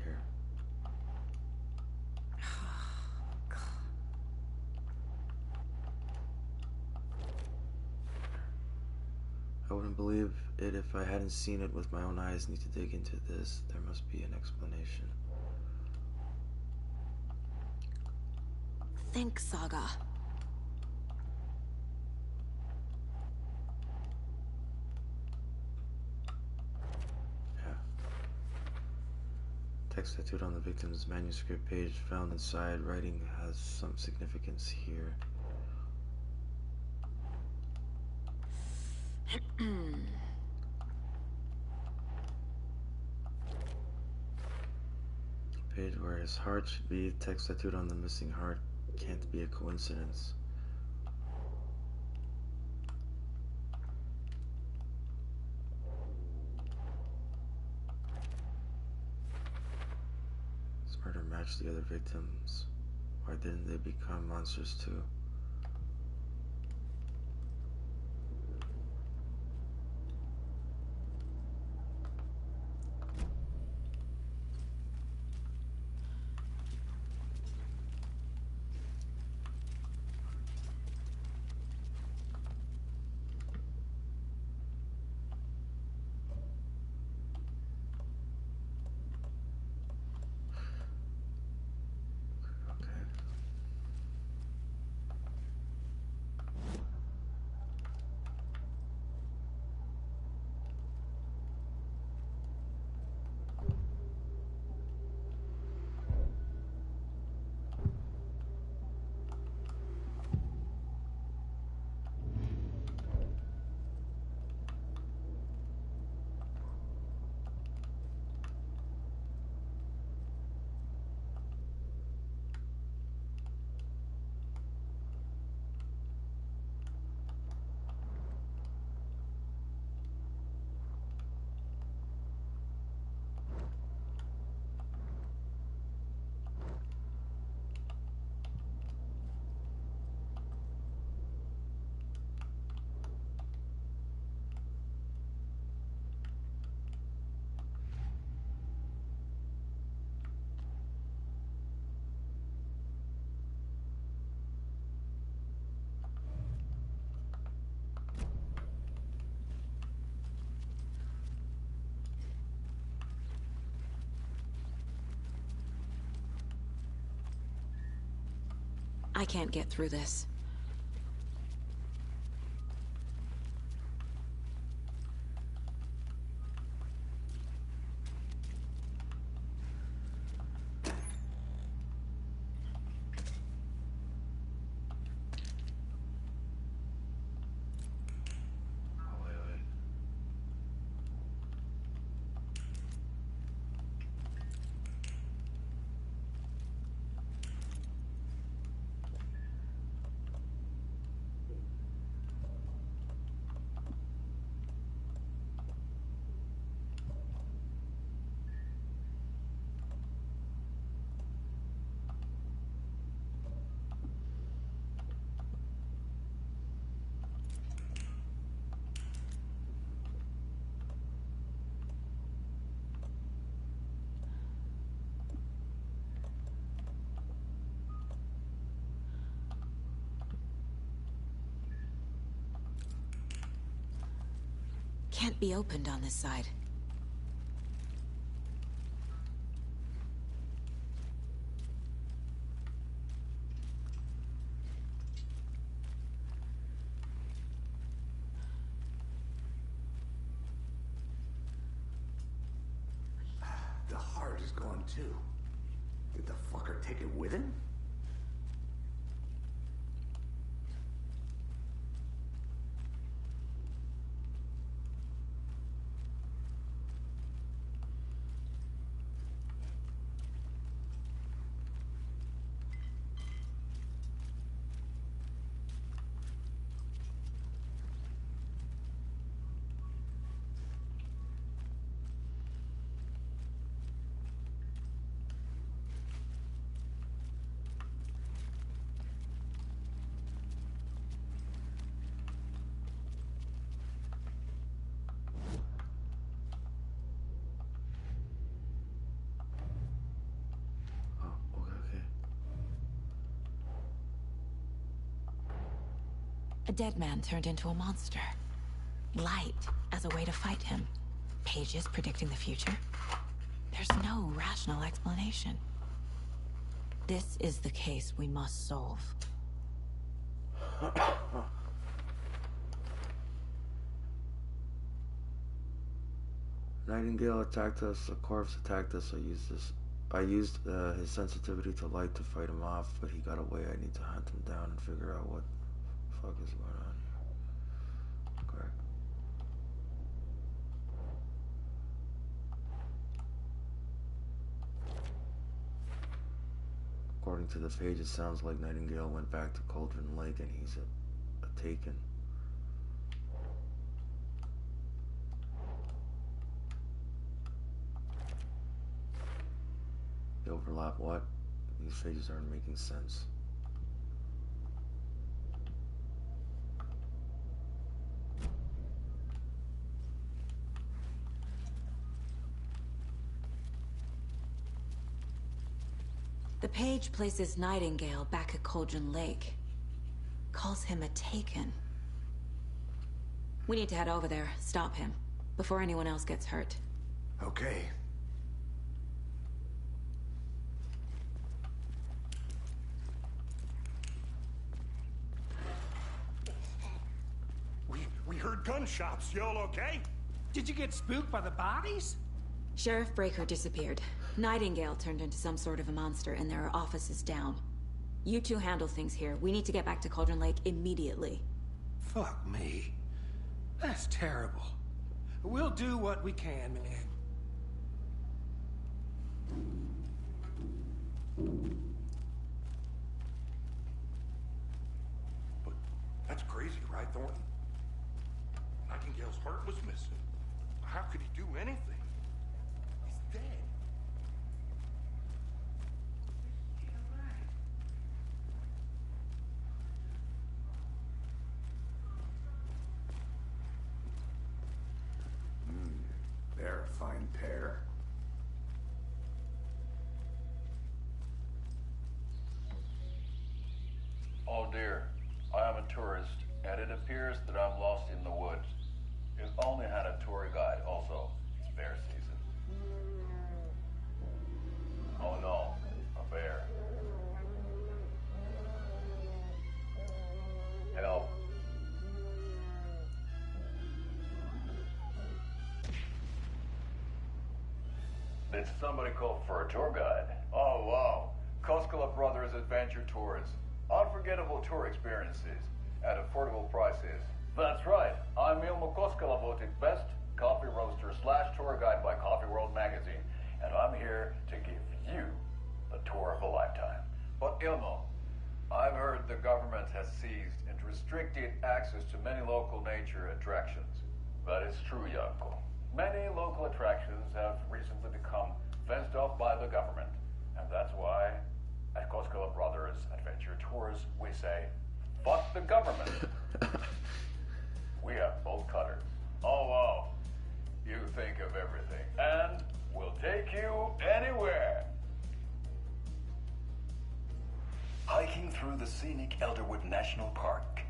[SPEAKER 1] Here. I wouldn't believe it if I hadn't seen it with my own eyes. Need to dig into this. There must be an explanation.
[SPEAKER 3] Think, Saga.
[SPEAKER 1] Text tattooed on the victim's manuscript page found inside. Writing has some significance here. Page where his heart should be. Text tattooed on the missing heart can't be a coincidence. This murder matched the other victims. Why didn't they become monsters too?
[SPEAKER 3] I can't get through this. Can't be opened on this side.
[SPEAKER 5] The heart is gone too. Did the fucker take it with him?
[SPEAKER 3] A dead man turned into a monster. Light as a way to fight him. Pages predicting the future. There's no rational explanation. This is the case we must solve.
[SPEAKER 1] Nightingale attacked us, a corpse attacked us. I used his sensitivity to light to fight him off, but he got away. I need to hunt him down and figure out what the fuck is going on here. Correct. According to the page, it sounds like Nightingale went back to Cauldron Lake and he's a taken. The overlap what? These pages aren't making sense.
[SPEAKER 3] The page places Nightingale back at Cauldron Lake. Calls him a taken. We need to head over there, stop him, before anyone else gets hurt.
[SPEAKER 5] Okay.
[SPEAKER 6] We heard gunshots. Y'all okay?
[SPEAKER 8] Did you get spooked by the bodies?
[SPEAKER 3] Sheriff Breaker disappeared. Nightingale turned into some sort of a monster, and there are offices down. You two handle things here. We need to get back to Cauldron Lake immediately.
[SPEAKER 8] Fuck me. That's terrible. We'll do what we can, man.
[SPEAKER 6] But that's crazy, right, Thornton? Nightingale's heart was missing. How could he do anything? He's dead.
[SPEAKER 5] They're a fine pair.
[SPEAKER 20] Oh dear, I am a tourist, and it appears that I'm lost in the woods. If only had a tour guide also. It's bear season. Oh no, a bear. Did somebody call for a tour guide? Oh, wow. Koskela Brothers Adventure Tours. Unforgettable tour experiences at affordable prices. That's right. I'm Ilmo Koskela, voted best coffee roaster / tour guide by Coffee World magazine. And I'm here to give you the tour of a lifetime. But Ilmo, I've heard the government has seized and restricted access to many local nature attractions. That is true, Yanko. Many local attractions have recently become fenced off by the government. And that's why, at Koskela Brothers Adventure Tours, we say, fuck the government. We have bolt cutters. Oh, wow. You think of everything. And we'll take you anywhere. Hiking through the scenic Elderwood National Park.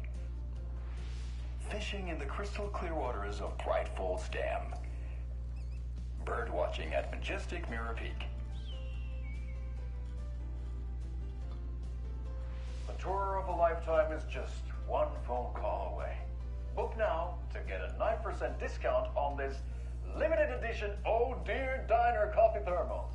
[SPEAKER 20] Fishing in the crystal clear waters of Bright Falls Dam. Bird watching at majestic Mirror Peak. The tour of a lifetime is just one phone call away. Book now to get a 9% discount on this limited edition Oh Dear Diner coffee thermos.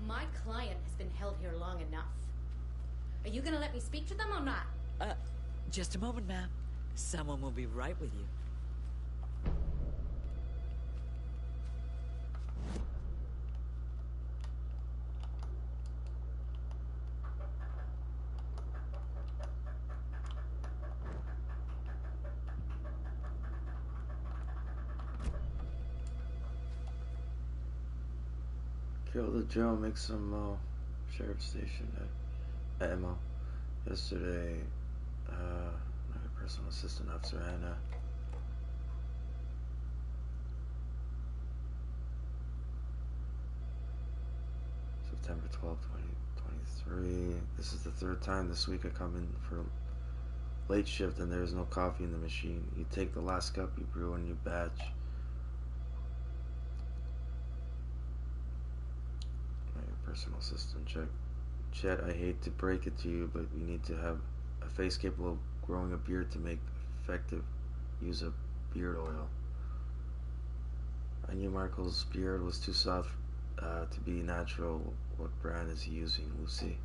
[SPEAKER 21] My client has been held here long enough. Are you gonna let me speak to them or not?
[SPEAKER 22] Just a moment, ma'am. Someone will be right with you.
[SPEAKER 1] Kill the Joe, make some sheriff station at Emma. Yesterday, my personal assistant officer Anna. September 12th, 2023. This is the third time this week I come in for late shift and there is no coffee in the machine. You take the last cup, you brew a new batch. Personal assistant check. Chet, I hate to break it to you, but we need to have a face capable of growing a beard to make effective use of beard oil. I knew Marco's beard was too soft to be natural. What brand is he using, Lucy?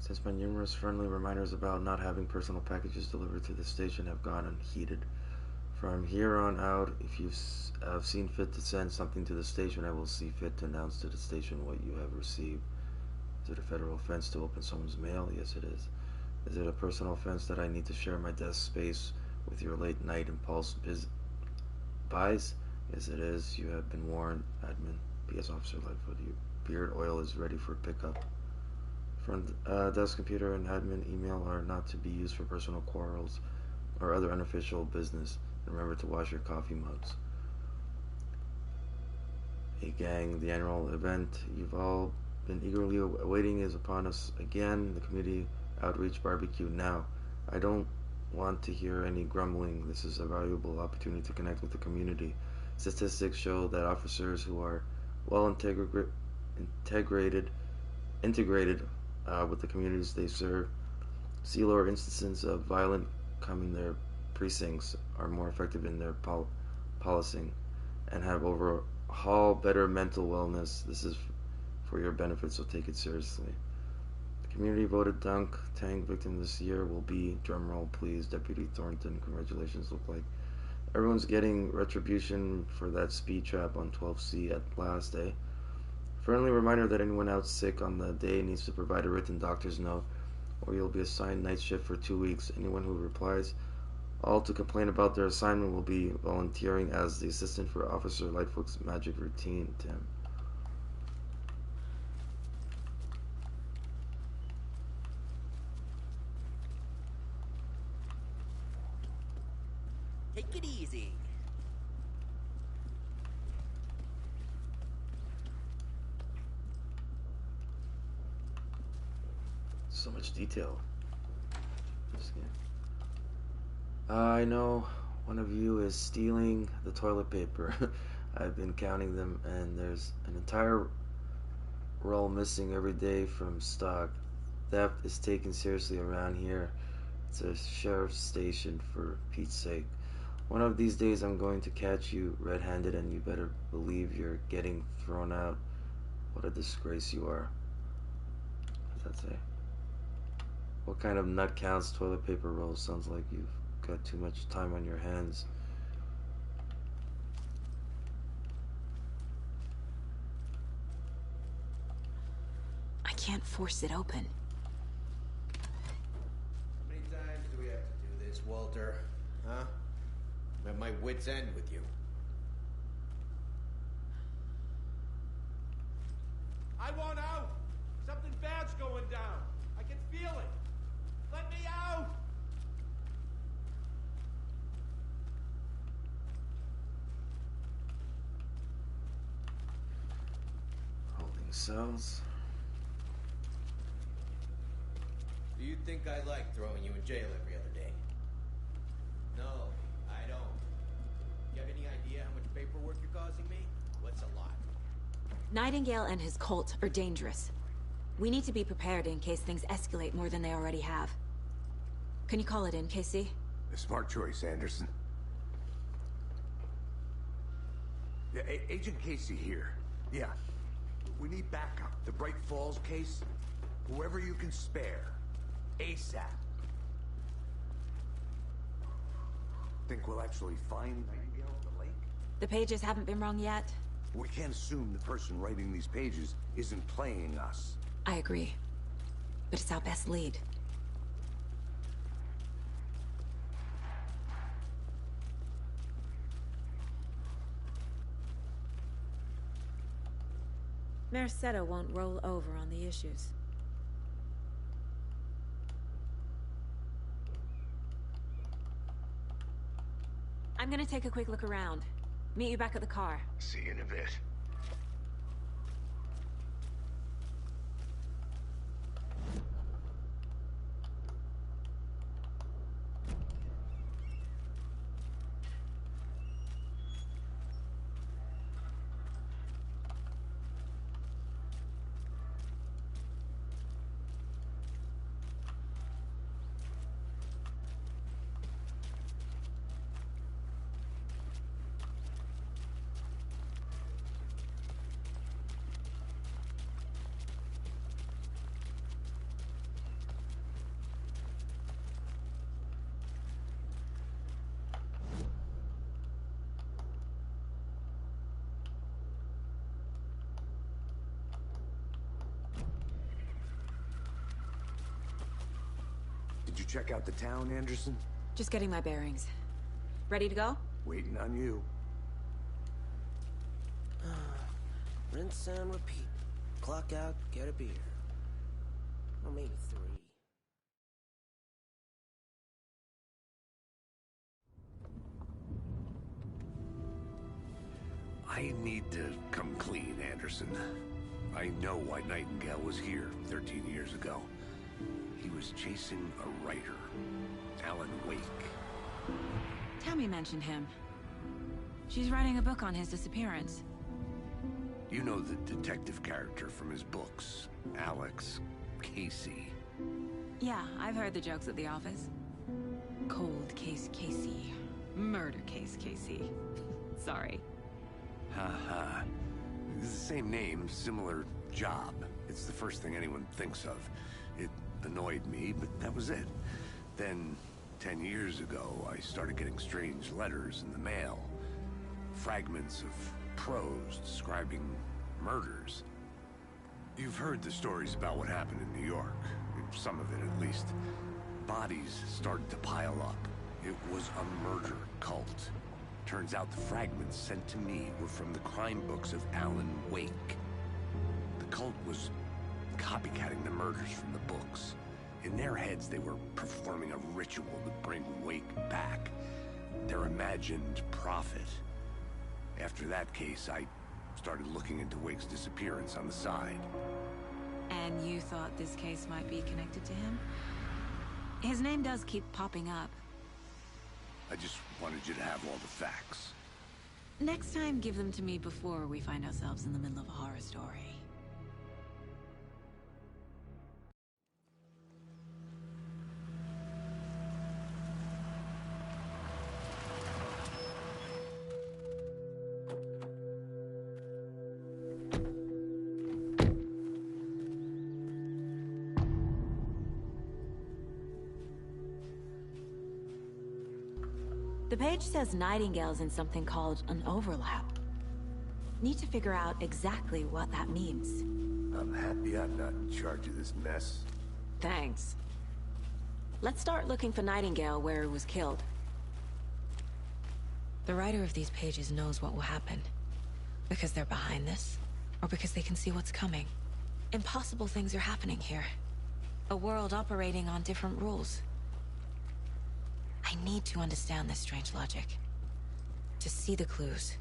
[SPEAKER 1] Since my numerous friendly reminders about not having personal packages delivered to the station have gone unheeded, from here on out, if you have seen fit to send something to the station, I will see fit to announce to the station what you have received. Is it a federal offense to open someone's mail? Yes, it is. Is it a personal offense that I need to share my desk space with your late night impulse buys? Yes, it is. You have been warned, admin. P.S. Officer Lightfoot, your beard oil is ready for pickup. Front desk computer and admin email are not to be used for personal quarrels or other unofficial business. Remember to wash your coffee mugs. Hey gang, the annual event you've all been eagerly awaiting is upon us again. The community outreach barbecue now. I don't want to hear any grumbling. This is a valuable opportunity to connect with the community. Statistics show that officers who are well integrated with the communities they serve see lower instances of violent crime in their precincts, are more effective in their policing, and have overall better mental wellness. This is for your benefit, so take it seriously. The community voted dunk tank victim this year will be, drumroll please, Deputy Thornton. Congratulations. Look like everyone's getting retribution for that speed trap on 12C at last, eh? Friendly reminder that anyone out sick on the day needs to provide a written doctor's note, or you'll be assigned night shift for 2 weeks. Anyone who replies all to complain about their assignment will be volunteering as the assistant for Officer Lightfoot's magic routine, Tim.
[SPEAKER 4] Take it easy.
[SPEAKER 1] So much detail. I know one of you is stealing the toilet paper. I've been counting them, and there's an entire roll missing every day from stock. Theft is taken seriously around here. It's a sheriff's station, for Pete's sake. One of these days I'm going to catch you red-handed, and you better believe you're getting thrown out. What a disgrace you are. What does that say? What kind of nut counts toilet paper rolls? Sounds like you've got too much time on your hands.
[SPEAKER 3] I can't force it open.
[SPEAKER 7] How many times do we have to do this, Walter? Huh? I'm at my wit's end with you. I want out! Something bad's going down. I can feel it. Let me out!
[SPEAKER 1] Holding cells.
[SPEAKER 7] Do you think I like throwing you in jail every other day? No, I don't. You have any idea how much paperwork you're causing me? What's a lot?
[SPEAKER 3] Nightingale and his cult are dangerous. We need to be prepared in case things escalate more than they already have. Can you call it in, Casey?
[SPEAKER 5] A smart choice, Anderson. Yeah, Agent Casey here. Yeah. We need backup. The Bright Falls case. Whoever you can spare. ASAP. Think we'll actually find Nightingale at the lake?
[SPEAKER 3] The pages haven't been wrong yet.
[SPEAKER 5] We can't assume the person writing these pages isn't playing us.
[SPEAKER 3] I agree. But it's our best lead. Merced won't roll over on the issues. I'm gonna take a quick look around. Meet you back at the car.
[SPEAKER 5] See you in a bit. Did you check out the town, Anderson?
[SPEAKER 3] Just getting my bearings. Ready to go?
[SPEAKER 5] Waiting on you.
[SPEAKER 4] Rinse and repeat. Clock out, get a beer. Or maybe 3.
[SPEAKER 5] I need to come clean, Anderson. I know why Nightingale was here 13 years ago. He was chasing a writer, Alan Wake.
[SPEAKER 3] Tammy mentioned him. She's writing a book on his disappearance.
[SPEAKER 5] You know the detective character from his books, Alex, Casey.
[SPEAKER 3] Yeah, I've heard the jokes at the office. Cold case Casey. Murder case Casey. Sorry.
[SPEAKER 5] Ha. It's the same name, similar job. It's the first thing anyone thinks of. It annoyed me, but that was it. Then, 10 years ago, I started getting strange letters in the mail. Fragments of prose describing murders. You've heard the stories about what happened in New York. Some of it, at least. Bodies started to pile up. It was a murder cult. Turns out the fragments sent to me were from the crime books of Alan Wake. The cult was copycatting the murders from the books. In their heads, they were performing a ritual to bring Wake back. Their imagined prophet. After that case, I started looking into Wake's disappearance on the side.
[SPEAKER 3] And you thought this case might be connected to him? His name does keep popping up.
[SPEAKER 5] I just wanted you to have all the facts.
[SPEAKER 3] Next time, give them to me before we find ourselves in the middle of a horror story. The page says Nightingale's in something called an overlap. Need to figure out exactly what that means.
[SPEAKER 5] I'm happy I'm not in charge of this mess.
[SPEAKER 3] Thanks. Let's start looking for Nightingale where he was killed. The writer of these pages knows what will happen. Because they're behind this, or because they can see what's coming. Impossible things are happening here. A world operating on different rules. I need to understand this strange logic. To see the clues.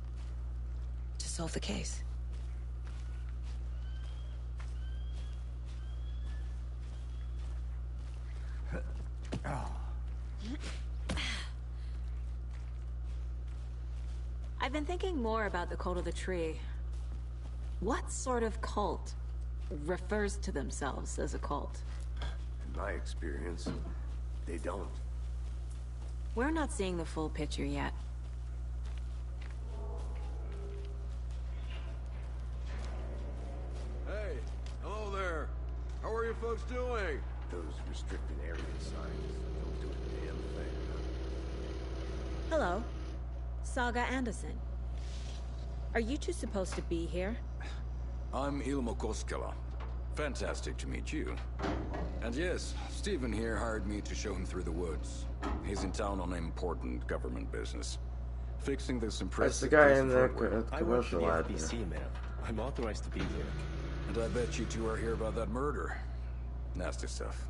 [SPEAKER 3] To solve the case. I've been thinking more about the cult of the tree. What sort of cult refers to themselves as a cult?
[SPEAKER 5] In my experience, they don't.
[SPEAKER 3] We're not seeing the full picture yet.
[SPEAKER 10] Hey, hello there. How are you folks doing?
[SPEAKER 5] Those restricted area signs don't do a damn thing.
[SPEAKER 3] Hello. Saga Anderson. Are you two supposed to be here?
[SPEAKER 10] I'm Ilmo Koskela. Fantastic to meet you. And yes, Stephen here hired me to show him through the woods. He's in town on important government business. Fixing this impressive
[SPEAKER 1] That's the guy
[SPEAKER 10] piece
[SPEAKER 1] in
[SPEAKER 10] of
[SPEAKER 1] the
[SPEAKER 10] hardware.
[SPEAKER 1] commercial ad.
[SPEAKER 11] I work for the FBC, man. I'm authorized to be here.
[SPEAKER 10] And I bet you two are here about that murder. Nasty stuff.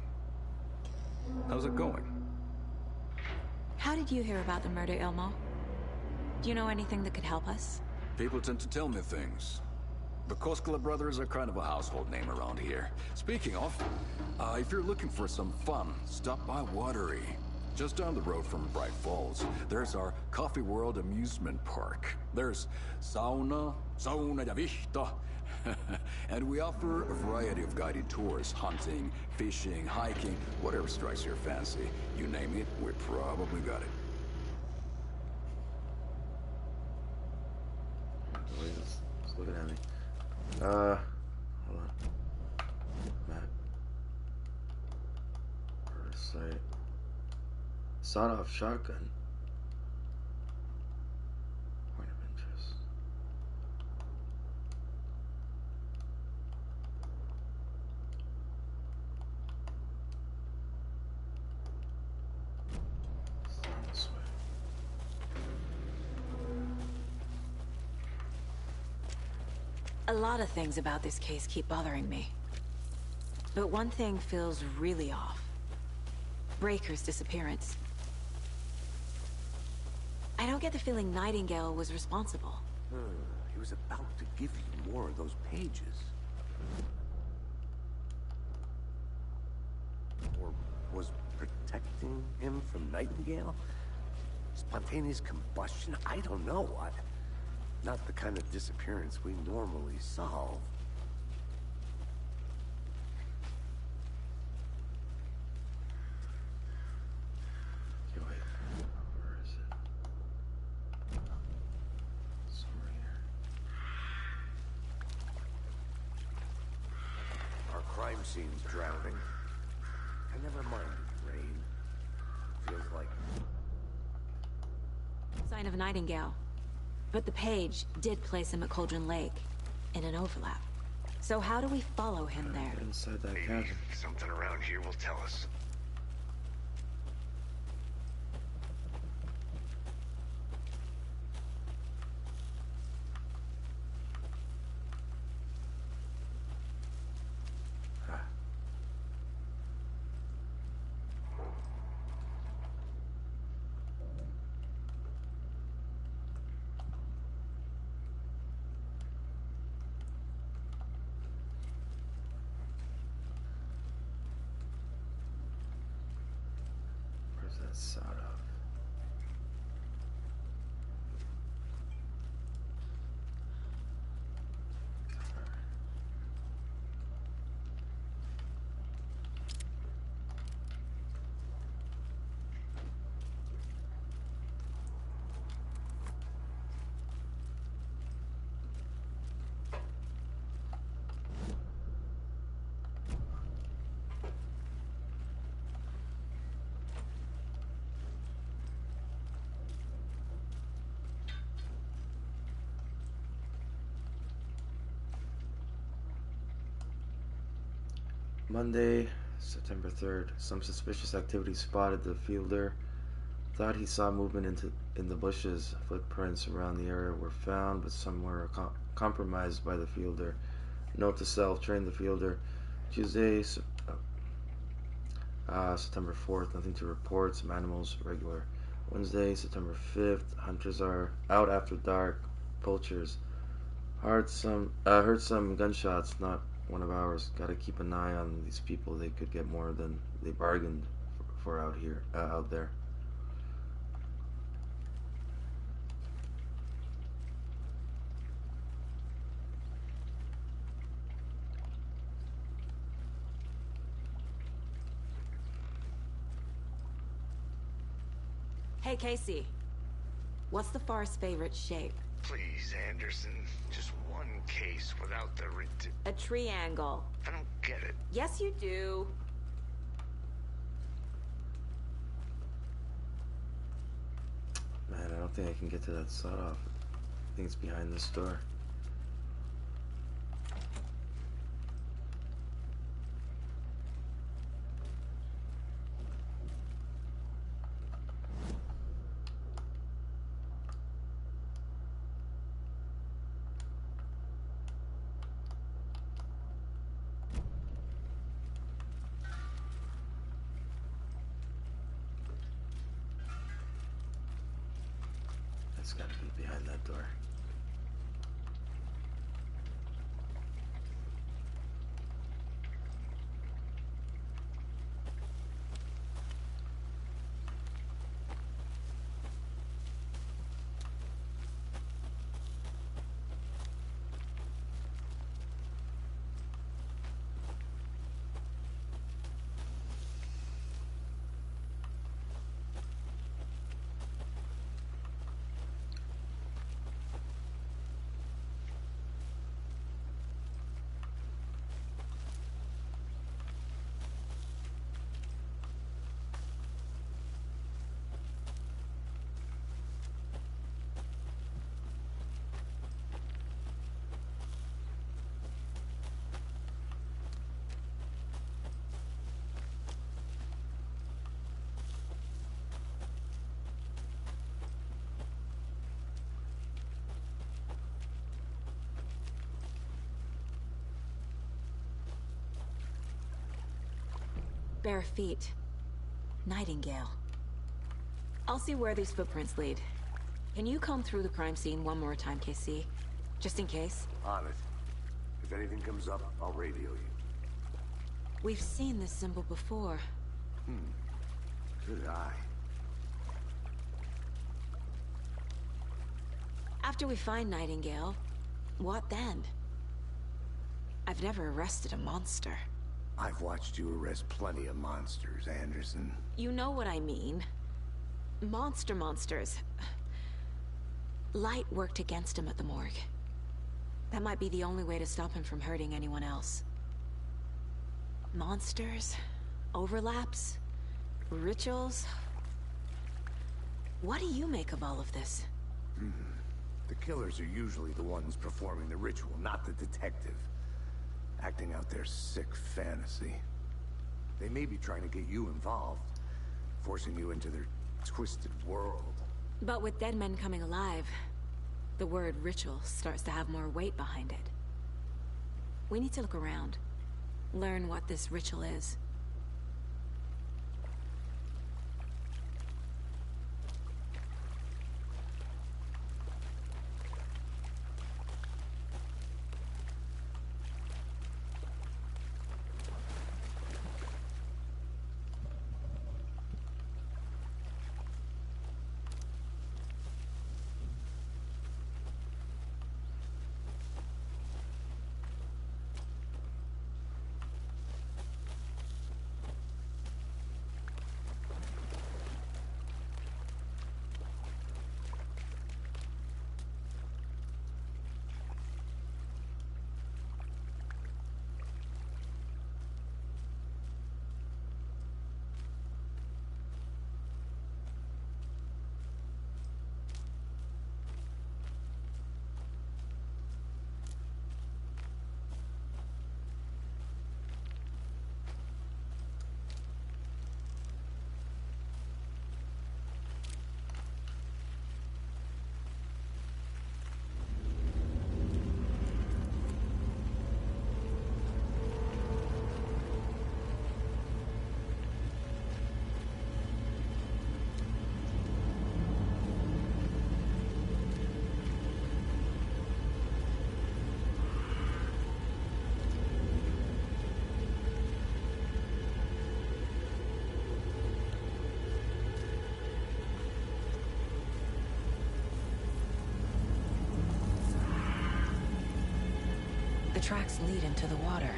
[SPEAKER 10] How's it going?
[SPEAKER 3] How did you hear about the murder, Ilmo? Do you know anything that could help us?
[SPEAKER 10] People tend to tell me things. The Koskela brothers are kind of a household name around here. Speaking of, if you're looking for some fun, stop by Watery. Just down the road from Bright Falls, there's our Coffee World amusement park. There's sauna ja vihta. And we offer a variety of guided tours, hunting, fishing, hiking, whatever strikes your fancy. You name it, we probably got it.
[SPEAKER 1] He's looking at me. Hold on. Map. Site. Sawed-off shotgun. Point of interest. It's down this way.
[SPEAKER 3] A lot of things about this case keep bothering me. But one thing feels really off. Breaker's disappearance. I don't get the feeling Nightingale was responsible.
[SPEAKER 5] He was about to give you more of those pages. Or was protecting him from Nightingale? Spontaneous combustion? I don't know. Not the kind of disappearance we normally solve.
[SPEAKER 1] Okay, wait. Where is it? Somewhere here.
[SPEAKER 5] Our crime scene's drowning. I never minded rain. Feels like...
[SPEAKER 3] Sign of Nightingale. But the page did place him at Cauldron Lake, in an overlap.
[SPEAKER 12] So how do we follow him there?
[SPEAKER 1] Inside that
[SPEAKER 5] Maybe
[SPEAKER 1] cabin.
[SPEAKER 5] something around here will tell us.
[SPEAKER 1] Where's that sound of? Monday, September 3rd. Some suspicious activity spotted. The fielder thought he saw movement in the bushes. Footprints around the area were found, but some were compromised by the fielder. Note to self, train the fielder. Tuesday, September 4th. Nothing to report. Some animals regular. Wednesday, September 5th. Hunters are out after dark. Poachers. Heard some gunshots. Not one of ours. Gotta keep an eye on these people. They could get more than they bargained for out there.
[SPEAKER 12] Hey, Casey. What's the far's favorite shape?
[SPEAKER 5] Please, Anderson, just one case without the
[SPEAKER 12] A triangle.
[SPEAKER 5] I don't get it.
[SPEAKER 12] Yes, you do.
[SPEAKER 1] Man, I don't think I can get to that sawed off. I think it's behind this door. It's gotta be behind that door.
[SPEAKER 12] Bare feet. Nightingale. I'll see where these footprints lead. Can you comb through the crime scene one more time, KC? Just in case?
[SPEAKER 5] On it. If anything comes up, I'll radio you.
[SPEAKER 12] We've seen this symbol before.
[SPEAKER 5] Good eye.
[SPEAKER 12] After we find Nightingale, what then? I've never arrested a monster.
[SPEAKER 5] I've watched you arrest plenty of monsters, Anderson.
[SPEAKER 12] You know what I mean. Monsters. Light worked against him at the morgue. That might be the only way to stop him from hurting anyone else. Monsters, overlaps, rituals. What do you make of all of this?
[SPEAKER 5] The killers are usually the ones performing the ritual, not the detective. acting out their sick fantasy. They may be trying to get you involved, forcing you into their twisted world.
[SPEAKER 12] But with dead men coming alive, the word ritual starts to have more weight behind it. We need to look around, learn what this ritual is. The tracks lead into the water.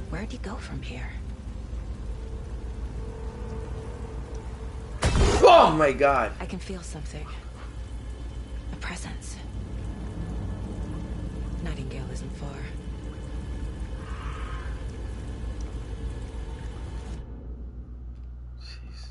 [SPEAKER 12] Where'd he go from here?
[SPEAKER 1] Oh my god!
[SPEAKER 12] I can feel something. A presence. Nightingale isn't far.
[SPEAKER 1] Jeez.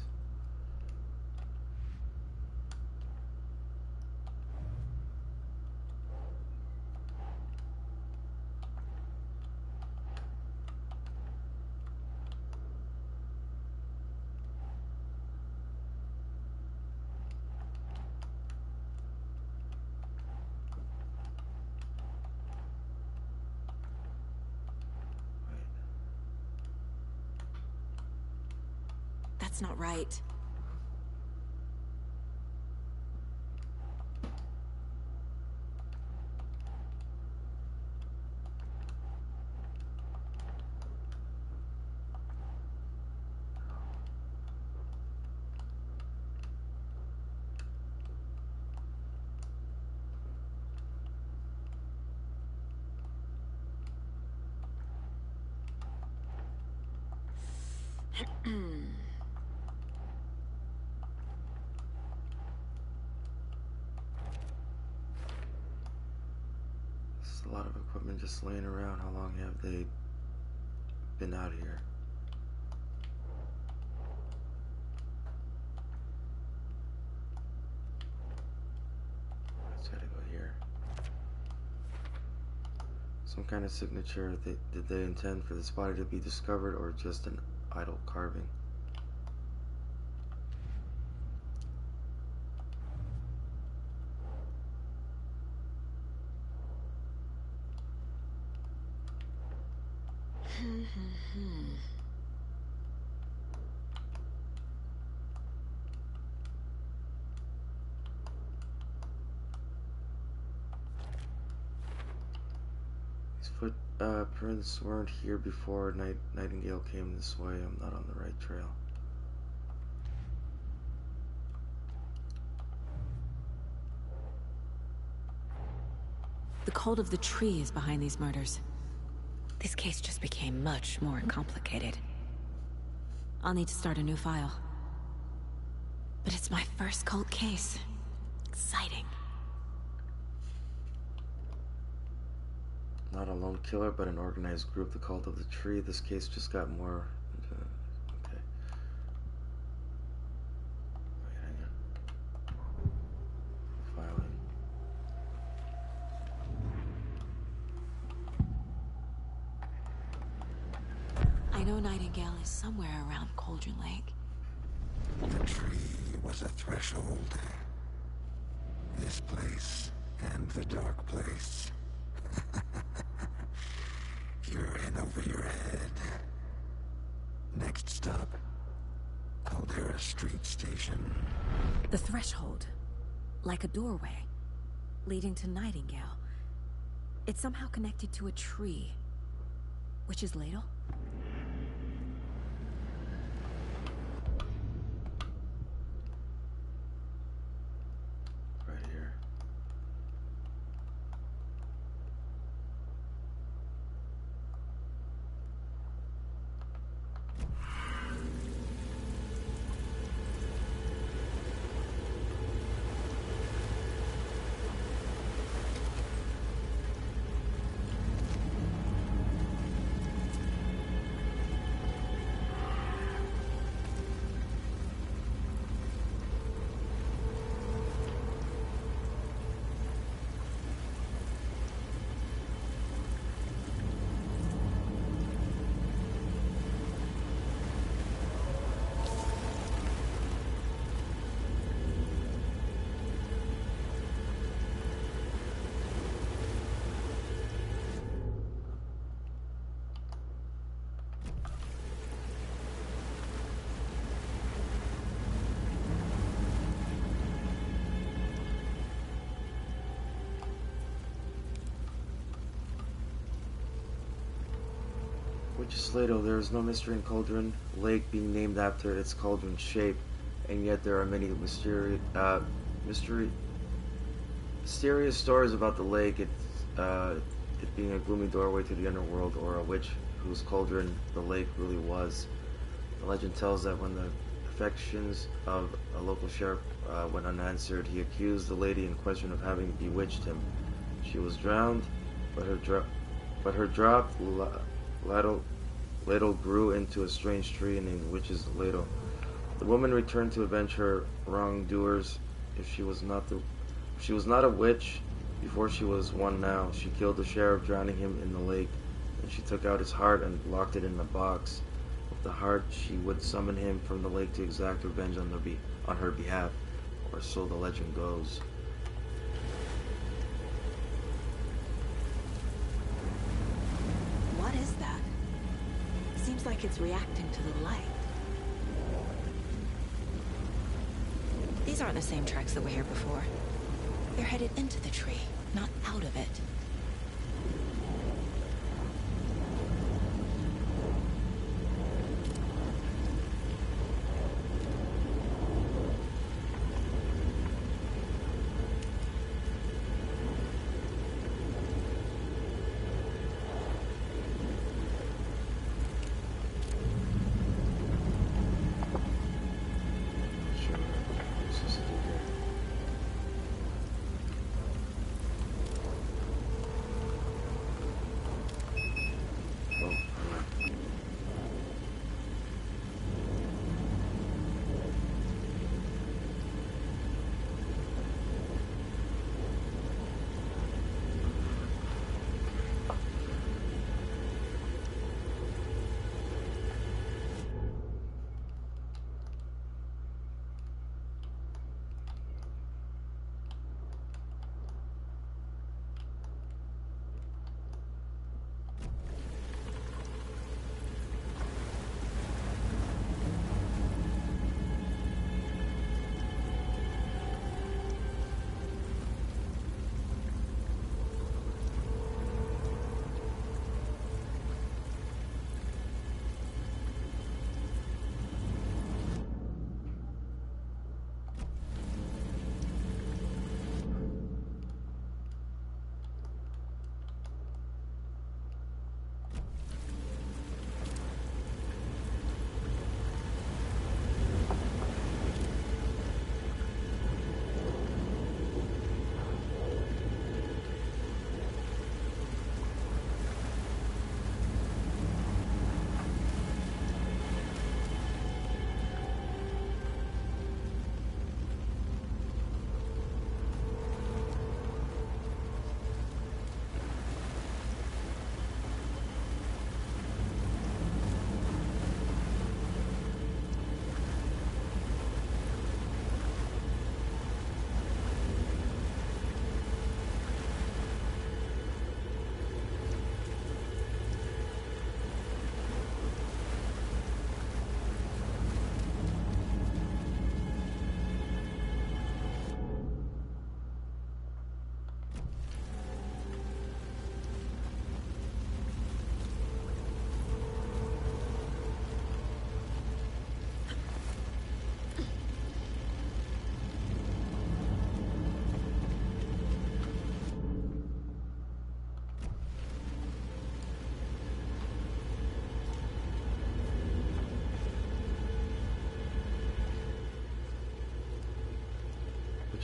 [SPEAKER 12] That's not right.
[SPEAKER 1] There's a lot of equipment just laying around. How long have they been out here? Let's try to go here. Some kind of signature. Did they intend for this body to be discovered or just an idle carving? These footprints weren't here before Nightingale came this way. I'm not on the right trail.
[SPEAKER 12] The cult of the tree is behind these murders. This case just became much more complicated. I'll need to start a new file. But it's my first cult case. Exciting.
[SPEAKER 1] Not a lone killer, but an organized group, the cult of the tree. This case just got more... okay. Wait, hang on. Filing.
[SPEAKER 12] I know Nightingale is somewhere around Cauldron Lake.
[SPEAKER 9] The tree was a threshold. This place and the dark place. You're in over your head. Next stop, Caldera Street Station.
[SPEAKER 3] The threshold. Like a doorway. Leading to Nightingale. It's somehow connected to a tree. Which is Ladle?
[SPEAKER 1] Right here. Which is Slato, there is no mystery in Cauldron Lake being named after its cauldron shape, and yet there are many mysterious stories about the lake, it being a gloomy doorway to the underworld, or a witch whose cauldron the lake really was. The legend tells that when the affections of a local sheriff went unanswered, he accused the lady in question of having bewitched him. She was drowned, but her dropped ladle grew into a strange tree named Witch's Ladle. The woman returned to avenge her wrongdoers. If she was not a witch before, she was one now. She killed the sheriff, drowning him in the lake. Then she took out his heart and locked it in a box. With the heart, she would summon him from the lake to exact revenge on her behalf, or so the legend goes.
[SPEAKER 12] What is that? Seems like it's reacting to the light. These aren't the same tracks that were here before. They're headed into the tree, not out of it.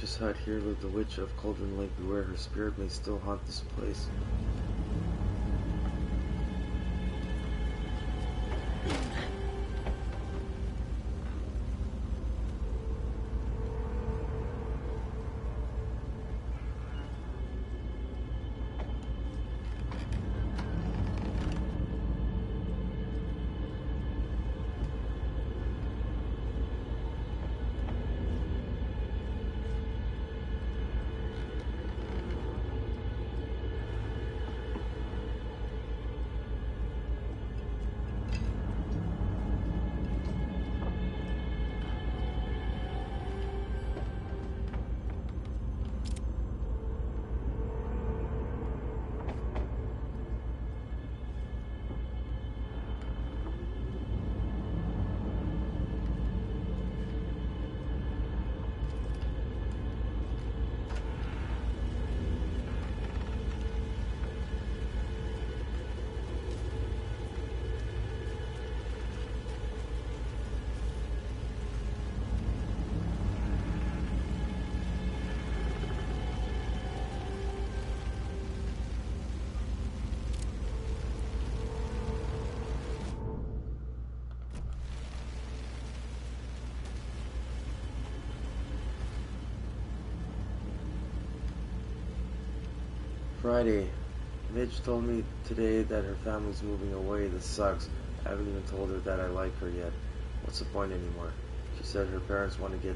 [SPEAKER 1] witch's hut. Here lived the witch of Cauldron Lake. Beware, her spirit may still haunt this place. Friday. Midge told me today that her family's moving away. This sucks. I haven't even told her that I like her yet. What's the point anymore? She said her parents want to get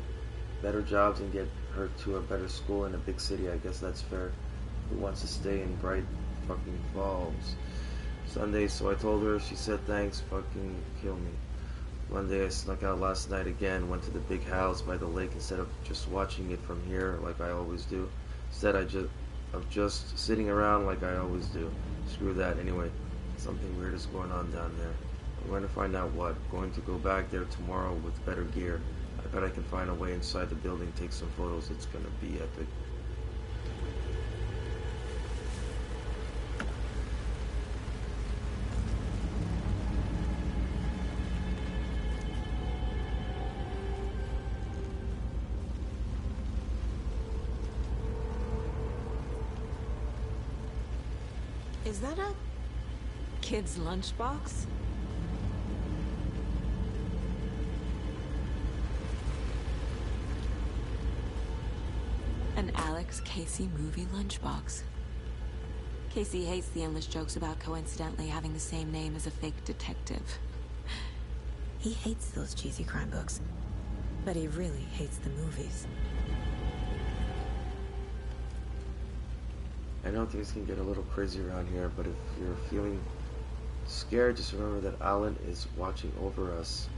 [SPEAKER 1] better jobs and get her to a better school in a big city. I guess that's fair. Who wants to stay in Bright fucking Falls? Sunday, so I told her. She said thanks. Fucking kill me. Monday, I snuck out last night again. Went to the big house by the lake instead of just watching it from here like I always do. Instead, of just sitting around like I always do. Screw that. Anyway, something weird is going on down there. I'm going to find out what. I'm going to go back there tomorrow with better gear. I bet I can find a way inside the building, take some photos. It's going to be epic.
[SPEAKER 12] Is that a kid's lunchbox? An Alex Casey movie lunchbox. Casey hates the endless jokes about coincidentally having the same name as a fake detective. He hates those cheesy crime books, but he really hates the movies.
[SPEAKER 1] I know things can get a little crazy around here, but if you're feeling scared, just remember that Alan is watching over us.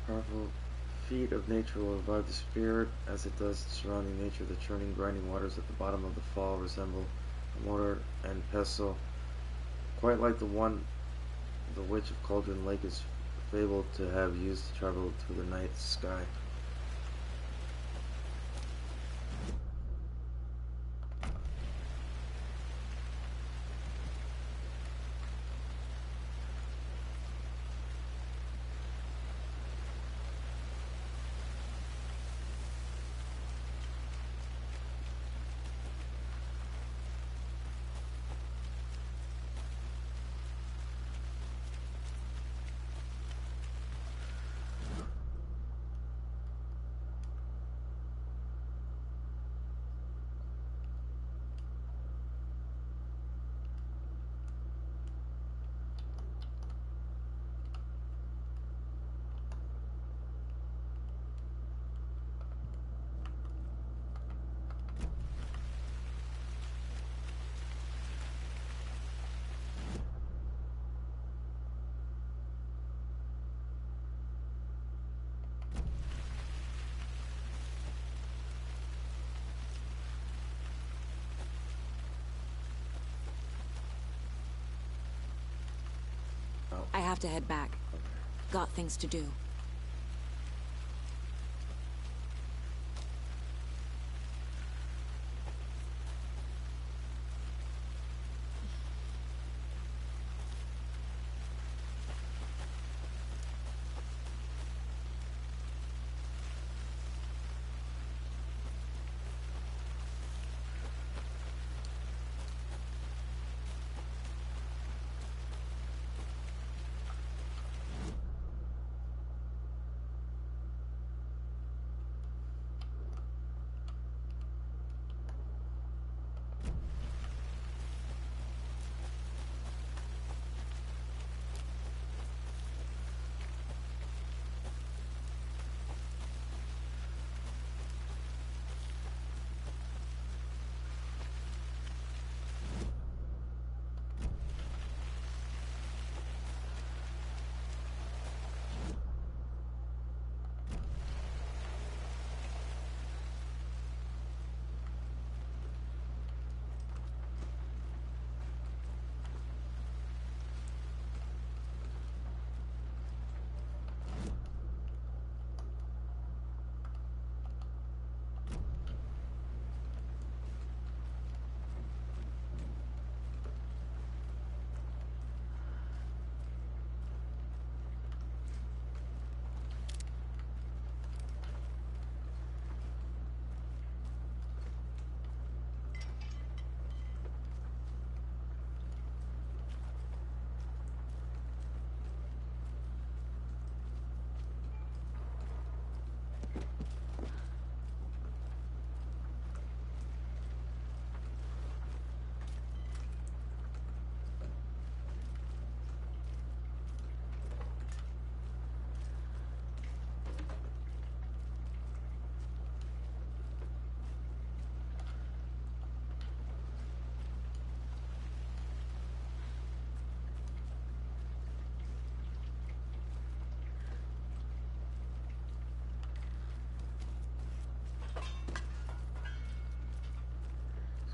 [SPEAKER 1] Powerful feat of nature will revive the spirit, as it does the surrounding nature. The churning, grinding waters at the bottom of the fall resemble a mortar and pestle, quite like the one the Witch of Cauldron Lake is fabled to have used to travel through the night sky.
[SPEAKER 12] I have to head back. Got things to do.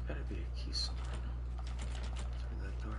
[SPEAKER 1] Gotta be a key somewhere. Through that door.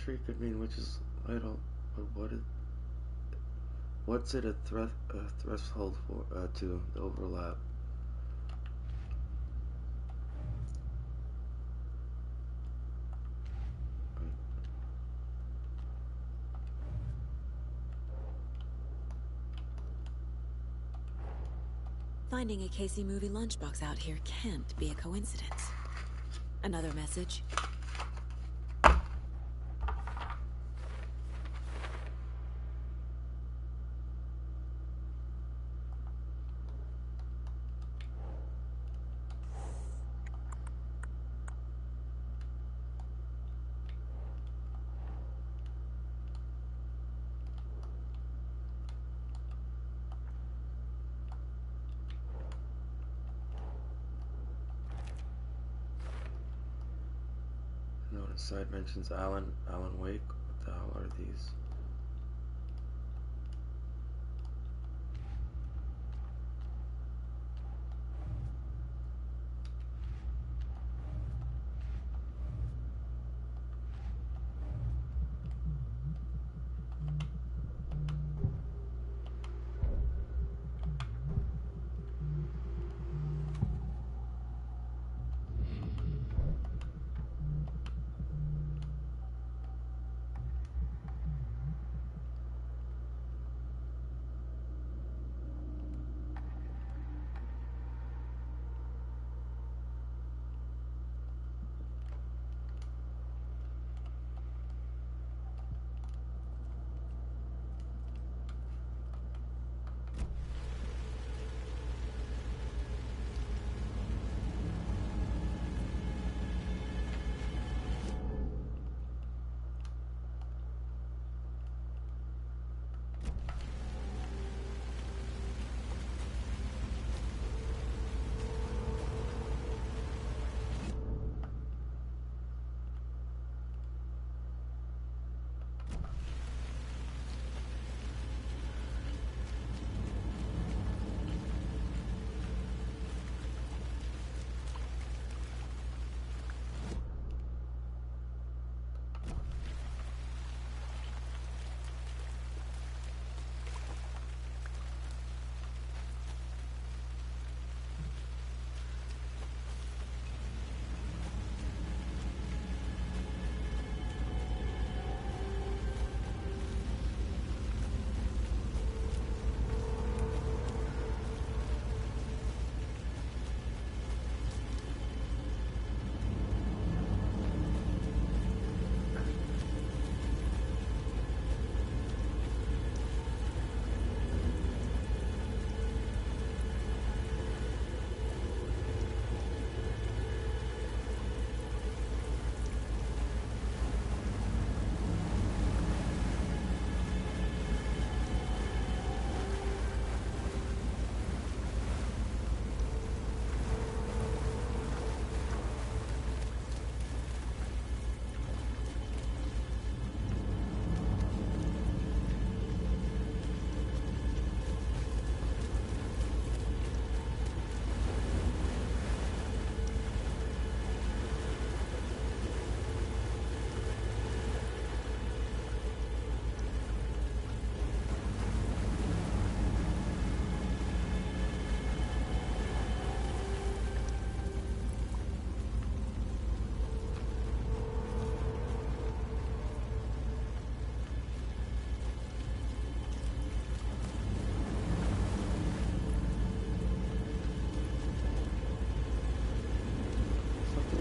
[SPEAKER 1] tree could mean witch's idol, but what's it a threshold for to the overlap?
[SPEAKER 3] Finding a Casey movie lunchbox out here can't be a coincidence. Another message.
[SPEAKER 1] Note inside mentions Alan Wake. What the hell are these?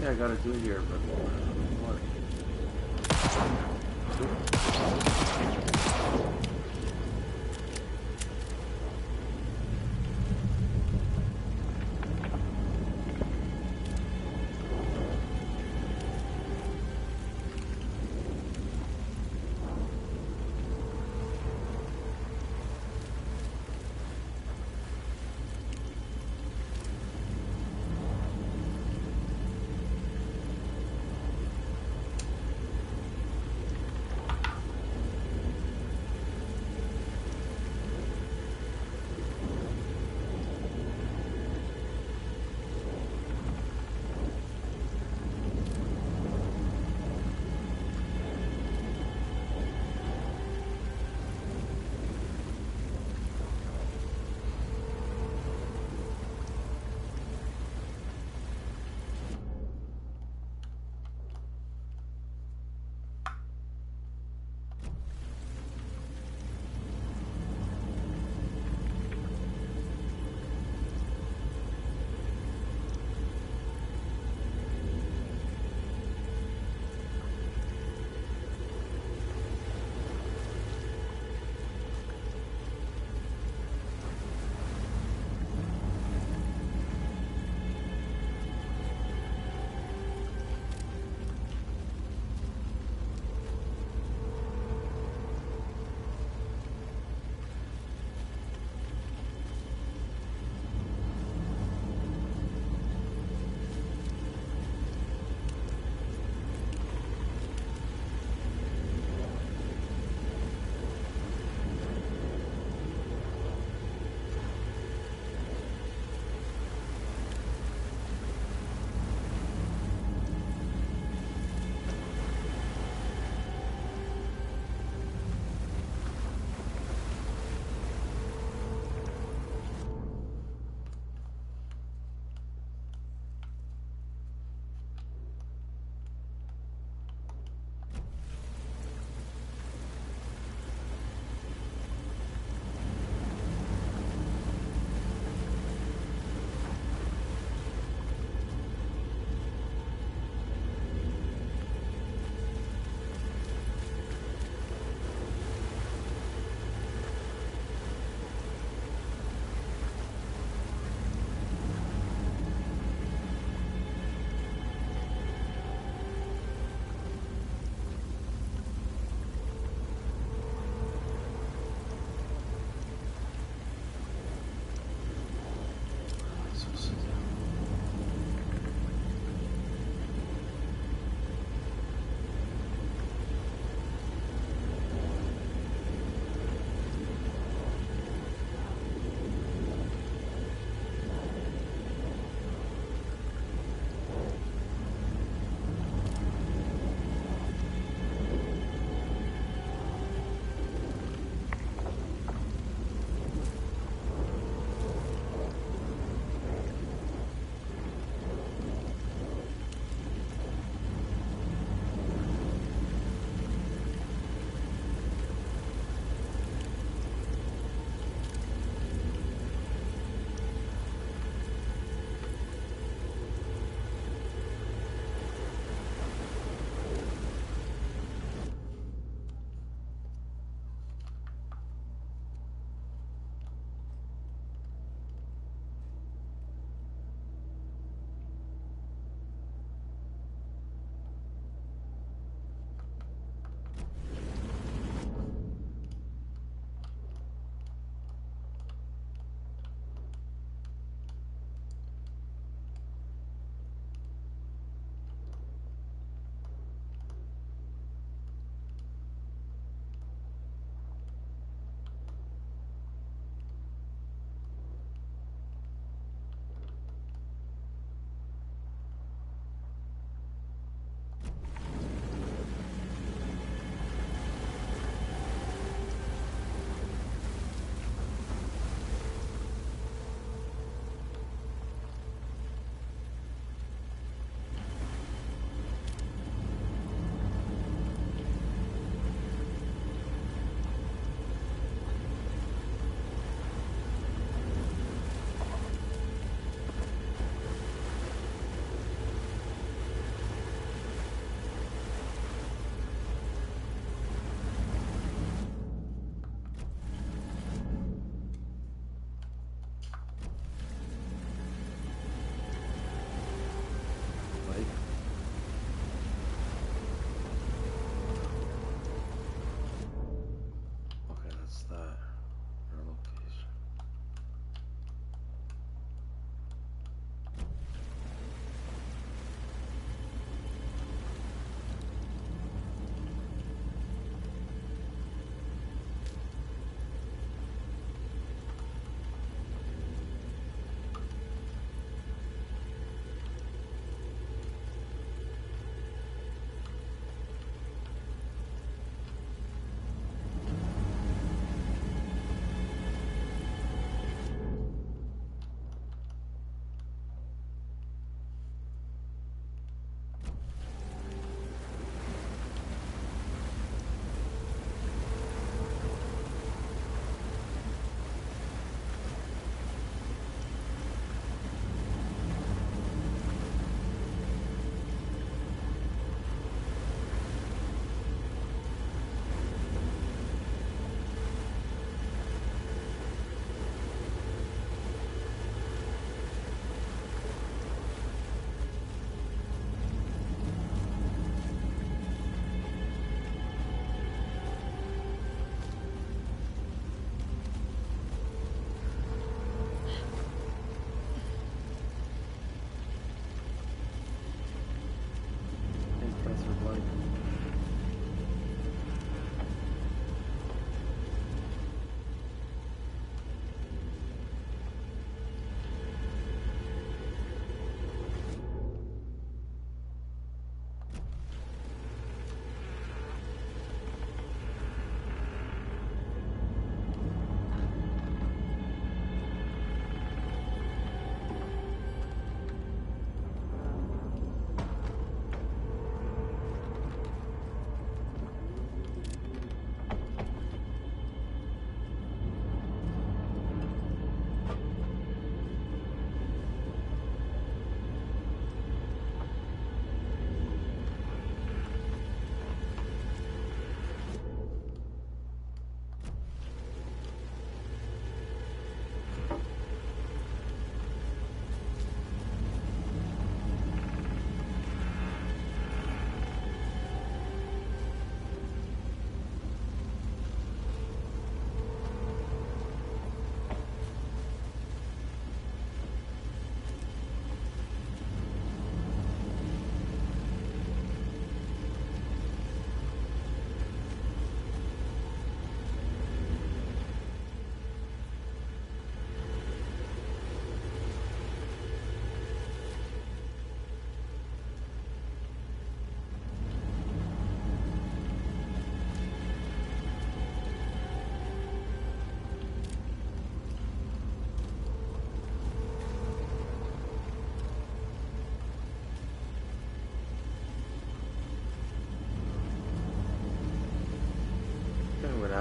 [SPEAKER 1] I gotta do here, but what?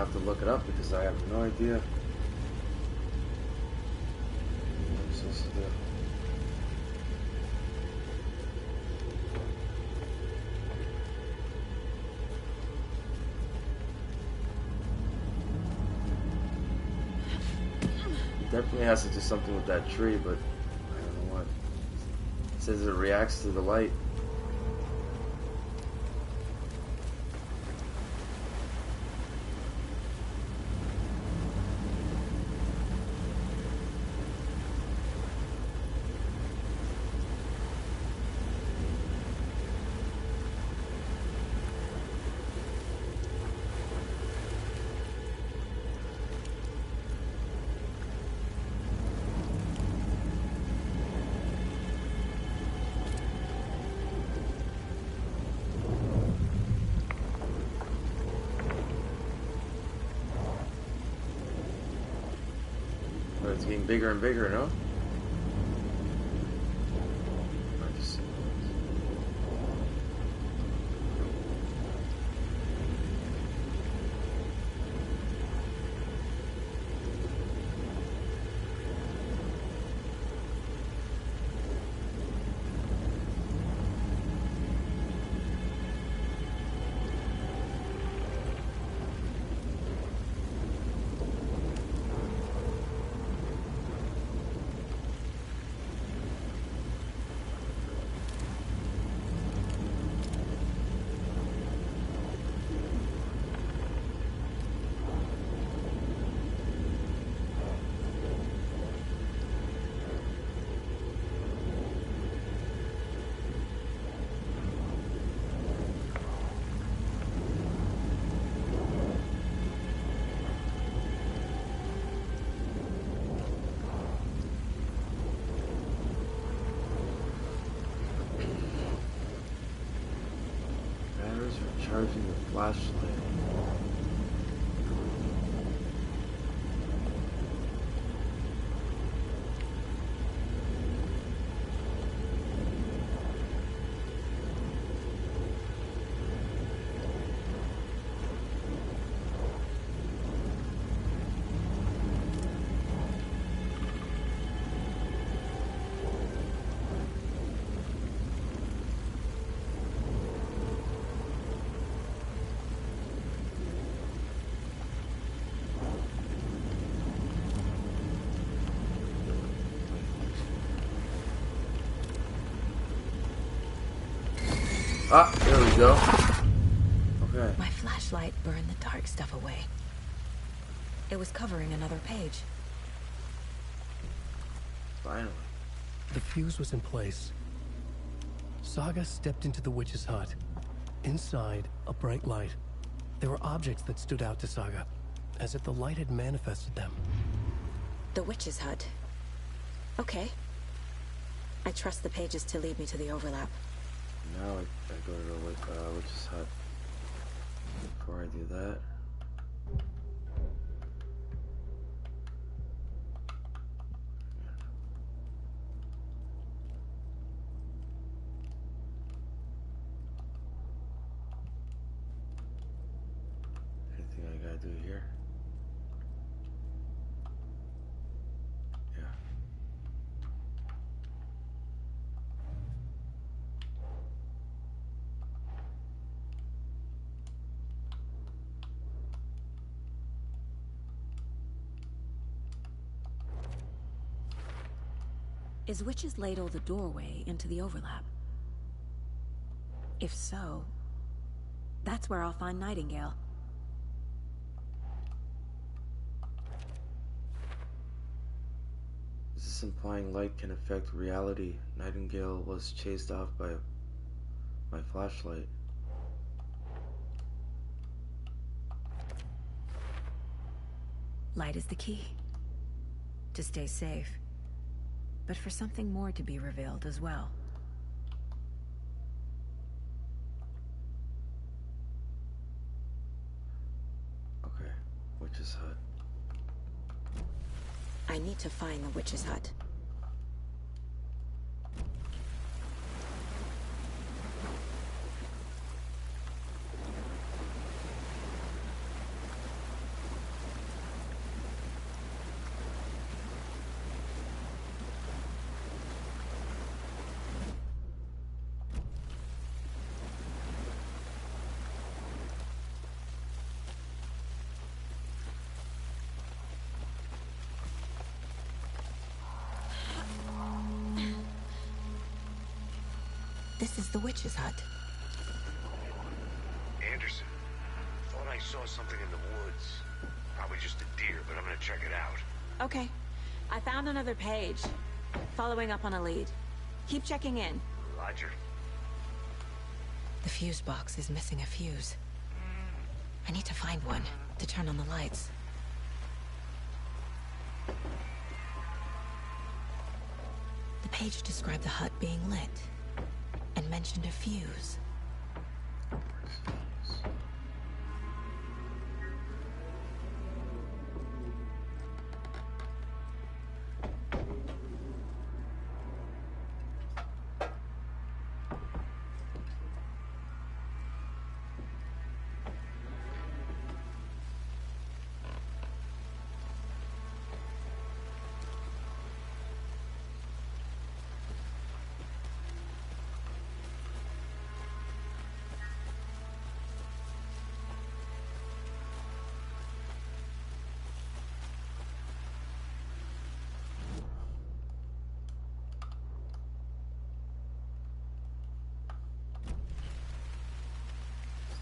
[SPEAKER 1] have to look it up because I have no idea what I'm supposed to do. It definitely has to do something with that tree, but I don't know what. It says it reacts to the light. But it's getting bigger and bigger, no? Charging the flashlight. Ah, there we go. Okay.
[SPEAKER 12] My flashlight burned the dark stuff away. It was covering another page.
[SPEAKER 1] Finally.
[SPEAKER 2] The fuse was in place. Saga stepped into the witch's hut. Inside, a bright light. There were objects that stood out to Saga, as if the light had manifested them.
[SPEAKER 12] The witch's hut. Okay. I trust the pages to lead me to the overlap.
[SPEAKER 1] Now I go to the witch's hut. Before I do that, anything I gotta do here? Yeah.
[SPEAKER 3] Is Witch's Ladle the doorway into the overlap? If so, that's where I'll find Nightingale.
[SPEAKER 1] Is this implying light can affect reality? Nightingale was chased off by my flashlight.
[SPEAKER 3] Light is the key. To stay safe. But for something more to be revealed as well.
[SPEAKER 1] Okay, witch's hut.
[SPEAKER 12] I need to find the witch's hut. This is the witch's hut.
[SPEAKER 13] Anderson, thought I saw something in the woods. Probably just a deer, but I'm gonna check it out.
[SPEAKER 12] Okay. I found another page. Following up on a lead. Keep checking in.
[SPEAKER 13] Roger.
[SPEAKER 12] The fuse box is missing a fuse. I need to find one to turn on the lights. The page described the hut being lit and mentioned a fuse.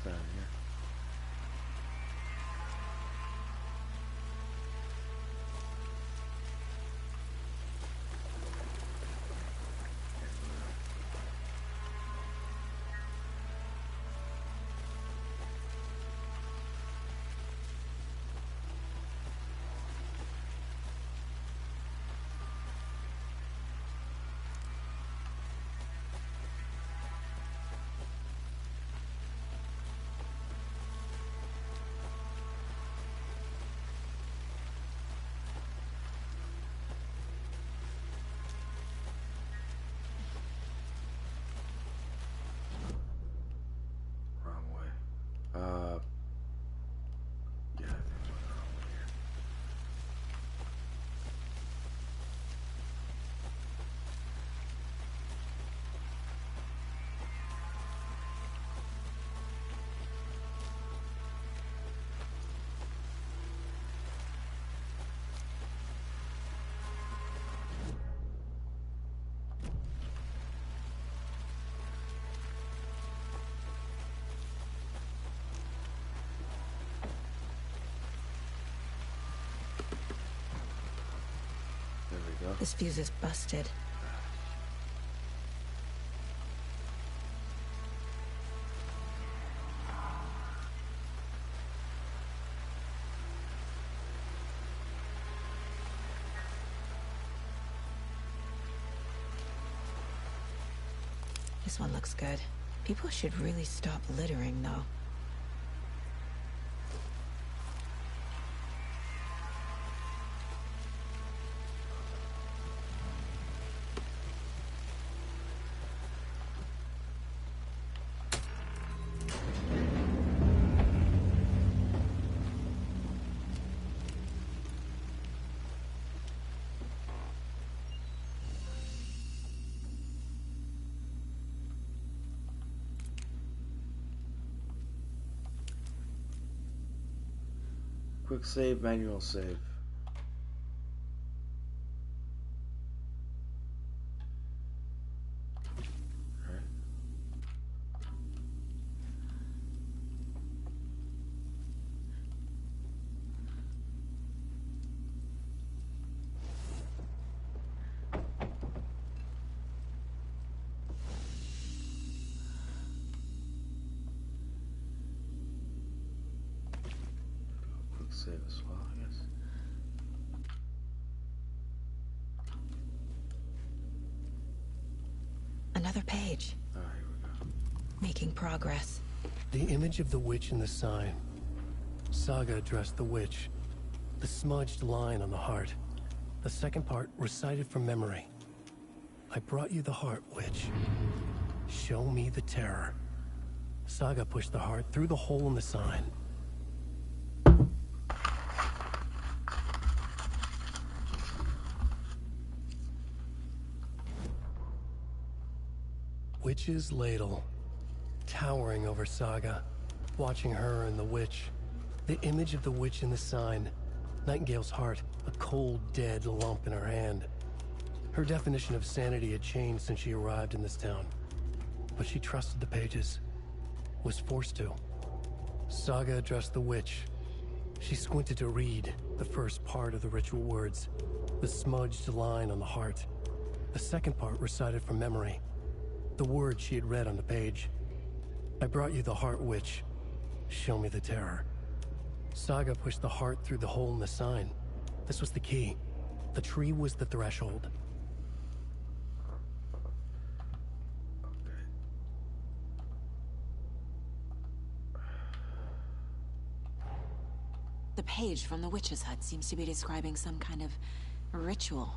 [SPEAKER 1] Down here. Wrong way. Yeah, I think we're wrong way here. There we go.
[SPEAKER 12] This fuse is busted. This one looks good. People should really stop littering, though.
[SPEAKER 1] Quick save, manual save. Alright. Quick save as well, I guess.
[SPEAKER 12] Another page.
[SPEAKER 1] Ah, here we go.
[SPEAKER 12] Making progress.
[SPEAKER 2] The image of the witch in the sign. Saga addressed the witch. The smudged line on the heart. The second part recited from memory. I brought you the heart, witch. Show me the terror. Saga pushed the heart through the hole in the sign. Witch's ladle, towering over Saga, watching her and the witch. The image of the witch in the sign. Nightingale's heart, a cold, dead lump in her hand. Her definition of sanity had changed since she arrived in this town. but she trusted the pages. Was forced to. Saga addressed the witch. She squinted to read the first part of the ritual words, the smudged line on the heart. The second part recited from memory, the words she had read on the page. I brought you the heart, witch. Show me the terror. Saga pushed the heart through the hole in the sign. This was the key. The tree was the threshold.
[SPEAKER 12] The page from the witch's hut seems to be describing some kind of ritual.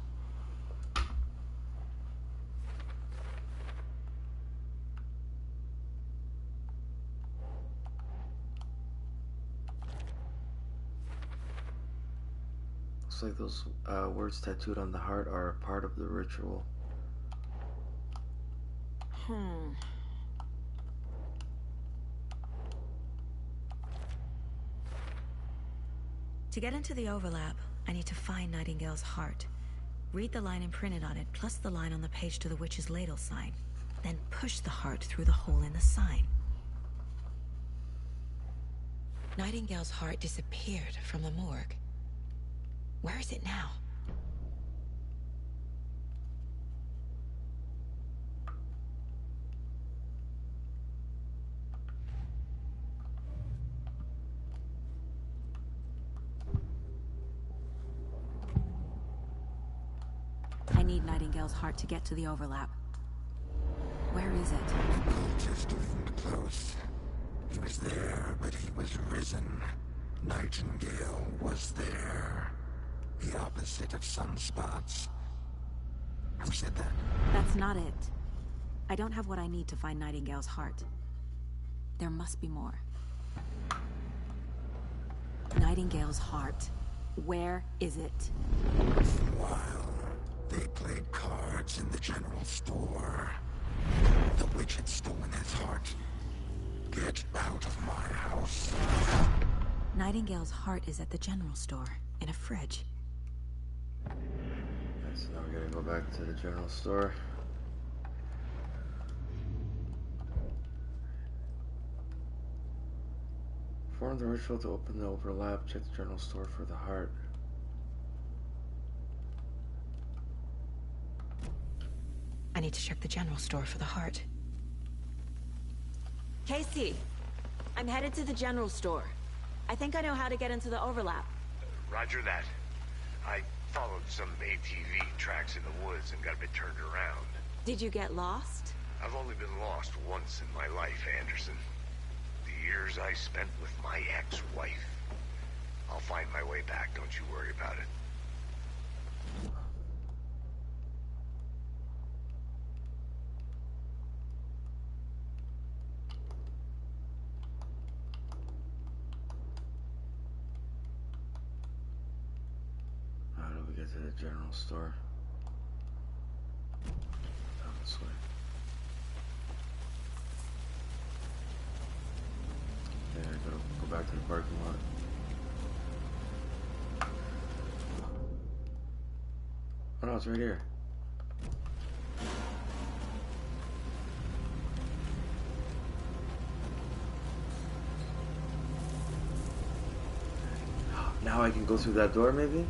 [SPEAKER 1] Looks like those words tattooed on the heart are a part of the ritual.
[SPEAKER 3] To get into the overlap, I need to find Nightingale's heart. Read the line imprinted on it, plus the line on the page to the witch's ladle sign. Then push the heart through the hole in the sign. Nightingale's heart disappeared from the morgue. Where is it now? I need Nightingale's heart to get to the overlap. Where is it?
[SPEAKER 9] Just isn't close. He was there, but he was risen. Nightingale was there. The opposite of sunspots. Who said that?
[SPEAKER 3] That's not it. I don't have what I need to find Nightingale's heart. There must be more. Nightingale's heart. Where is it?
[SPEAKER 9] While they played cards in the general store, the witch had stolen his heart. Get out of my house.
[SPEAKER 3] Nightingale's heart is at the general store, in a fridge.
[SPEAKER 1] So now we're gonna go back to the general store. Perform the ritual to open the overlap. Check the general store for the heart.
[SPEAKER 3] I need to check the general store for the heart.
[SPEAKER 12] Casey, I'm headed to the general store. I think I know how to get into the overlap.
[SPEAKER 13] Roger that. I followed some ATV tracks in the woods and got a bit turned around.
[SPEAKER 12] Did you get lost?
[SPEAKER 13] I've only been lost once in my life, Anderson. The years I spent with my ex-wife. I'll find my way back, don't you worry about it.
[SPEAKER 1] How do we get to the general store? Down this way. Okay, I gotta go back to the parking lot. Oh no, it's right here. Now I can go through that door, maybe?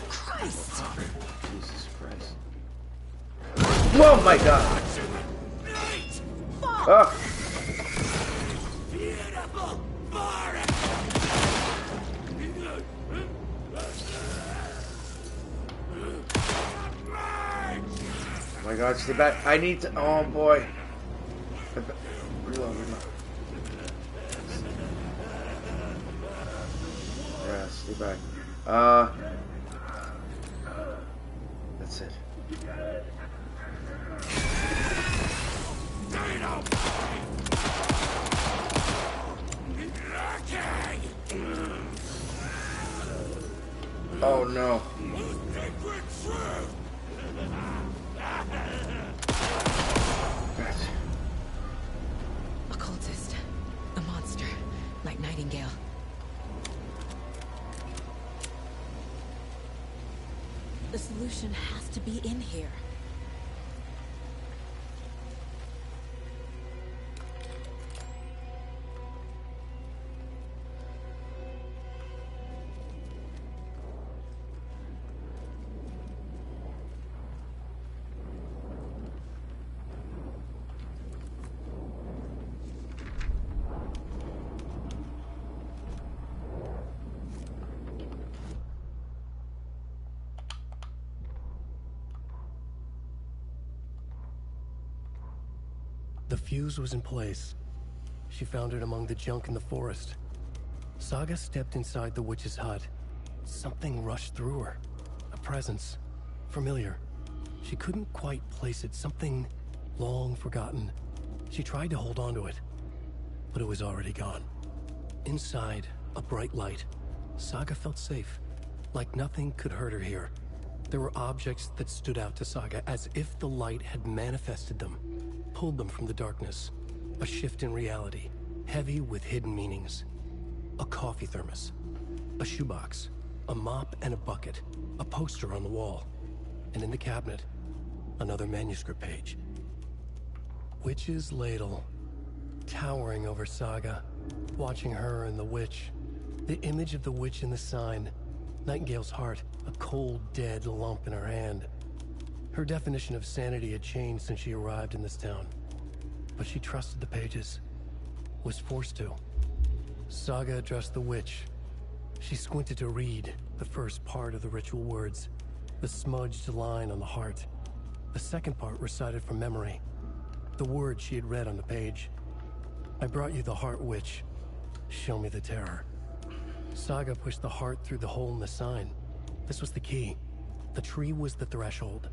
[SPEAKER 12] Christ!
[SPEAKER 1] Jesus Christ. Whoa, my God! Ah! Oh my God, stay back. I need to. Oh boy. Reload, reload. Yeah, stay back. That's it. Oh no.
[SPEAKER 3] Occultist. A monster. Like Nightingale. The solution has to be in here.
[SPEAKER 2] The fuse was in place. She found it among the junk in the forest. Saga stepped inside the witch's hut. Something rushed through her. A presence. Familiar. She couldn't quite place it. Something long forgotten. She tried to hold on to it, but it was already gone. Inside, a bright light. Saga felt safe. Like nothing could hurt her here. There were objects that stood out to Saga as if the light had manifested them. Pulled them from the darkness. A shift in reality, heavy with hidden meanings. A coffee thermos, a shoebox, a mop and a bucket, a poster on the wall, and in the cabinet, another manuscript page. Witch's ladle, towering over Saga, watching her and the witch. The image of the witch in the sign, Nightingale's heart, a cold, dead lump in her hand. Her definition of sanity had changed since she arrived in this town. But she trusted the pages. Was forced to. Saga addressed the witch. She squinted to read the first part of the ritual words. The smudged line on the heart. The second part recited from memory. The words she had read on the page. I brought you the heart, witch. Show me the terror. Saga pushed the heart through the hole in the sign. This was the key. The tree was the threshold.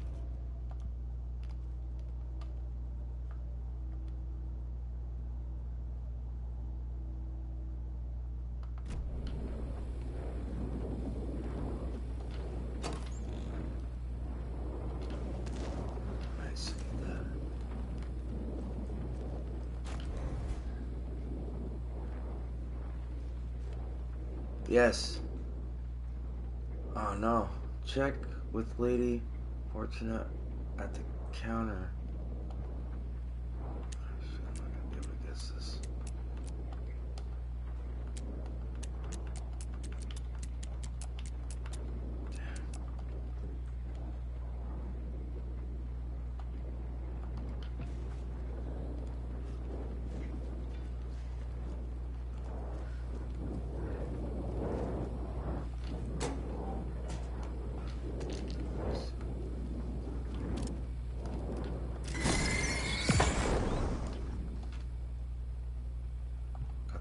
[SPEAKER 1] Yes. Oh no. Check with Lady Fortuna at the counter. I'm not gonna be able to guess this.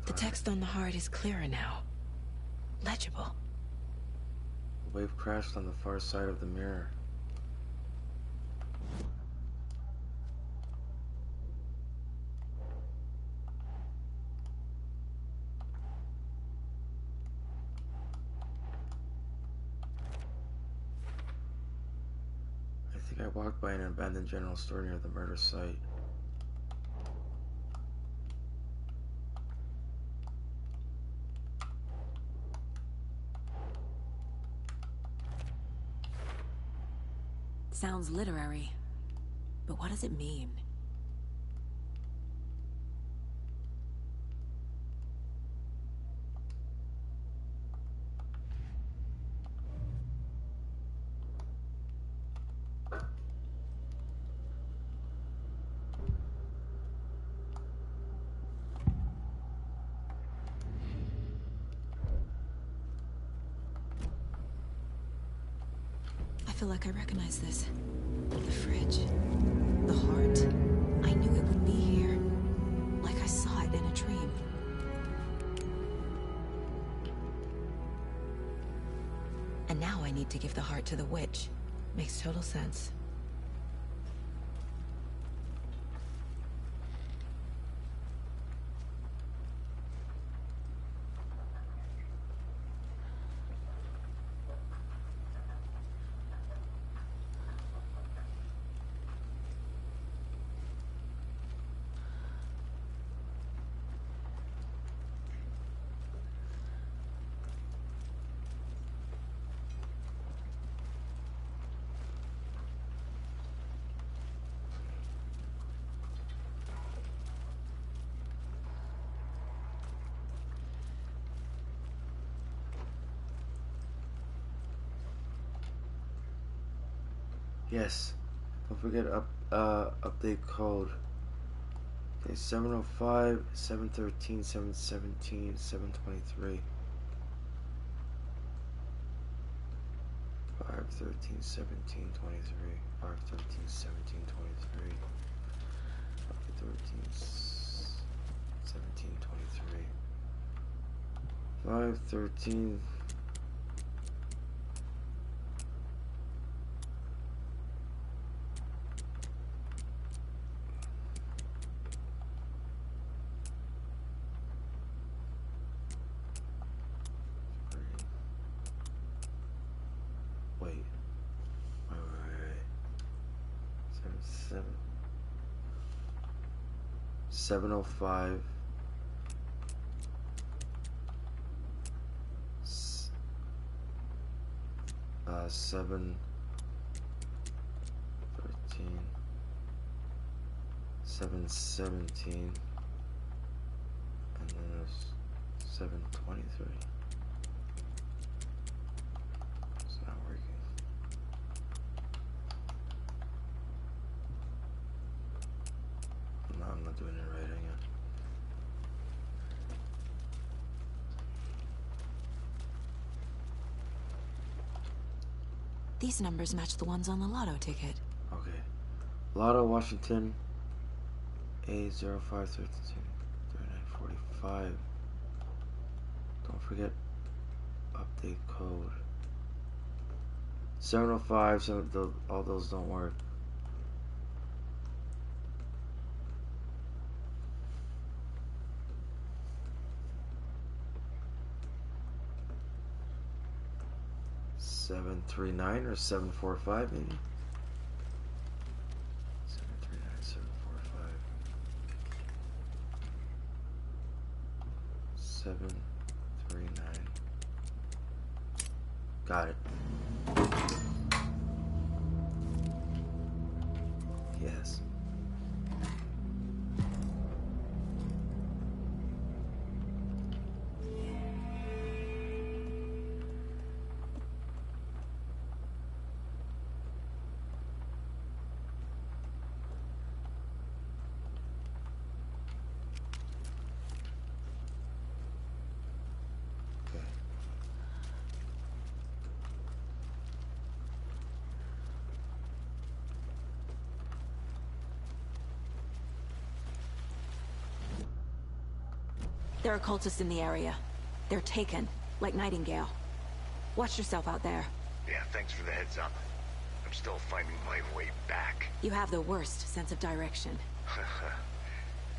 [SPEAKER 12] The text on the heart is clearer now. Legible.
[SPEAKER 1] The wave crashed on the far side of the mirror. I think I walked by an abandoned general store near the murder site.
[SPEAKER 3] Sounds literary, but what does it mean? I feel like I recognize this. The fridge. The heart. I knew it would be here. Like I saw it in a dream. And now I need to give the heart to the witch. Makes total sense.
[SPEAKER 1] Yes. Don't forget update code. Okay, 705, 713, 717, 723. 5, 13, 17, 23. 5, 13, 17, 23. 5, 13, 17, 23. 5, 13. Wait. 705. 7, 13, 7, 17, and then there's 723. It's not working. No, I'm not doing it right again.
[SPEAKER 12] These numbers match the ones on the lotto ticket.
[SPEAKER 1] Okay. Lotto, Washington, A0532 3945. Don't forget update code. 705, all those don't work. Seven 3-9 or 745 maybe? 739, 745. 739. Got it. Yes.
[SPEAKER 12] There are cultists in the area. They're taken, like Nightingale. Watch yourself out there.
[SPEAKER 13] Yeah, thanks for the heads up. I'm still finding my way back.
[SPEAKER 12] You have the worst sense of direction.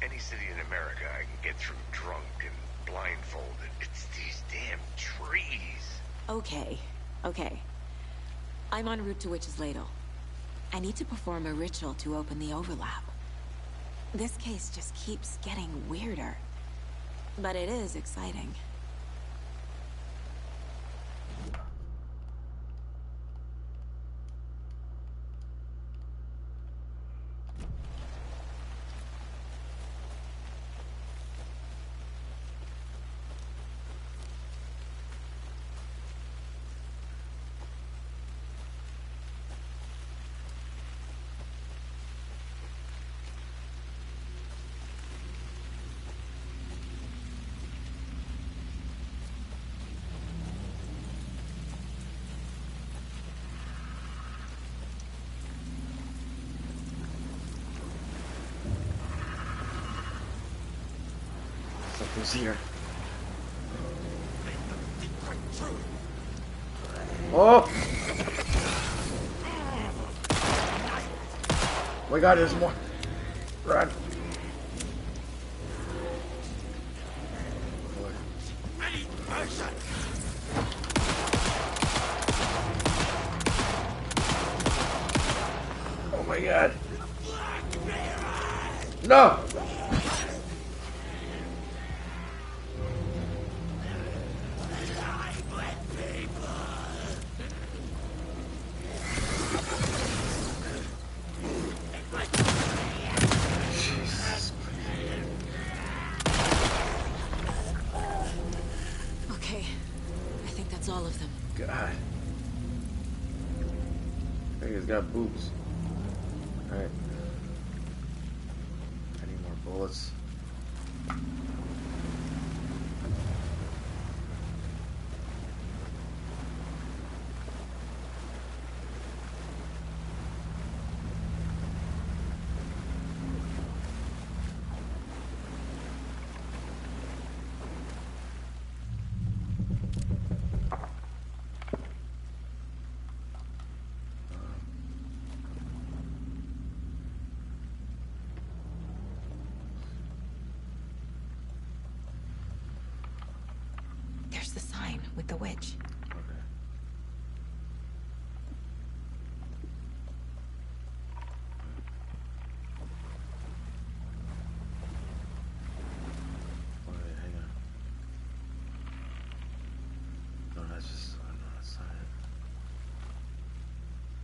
[SPEAKER 13] Any city in America I can get through drunk and blindfolded. It's these damn trees.
[SPEAKER 12] Okay, okay. I'm en route to Witch's Ladle. I need to perform a ritual to open the overlap. This case just keeps getting weirder. But it is exciting.
[SPEAKER 1] Something's here. Oh! Oh my god, there's more. Run. Oh my god. No!
[SPEAKER 12] Okay, I think that's all of them.
[SPEAKER 1] God. Hey, he's got boobs. Alright. I need more bullets.
[SPEAKER 12] There's the sign with the witch.
[SPEAKER 1] Okay. Wait, hang on. No, that's just not a sign.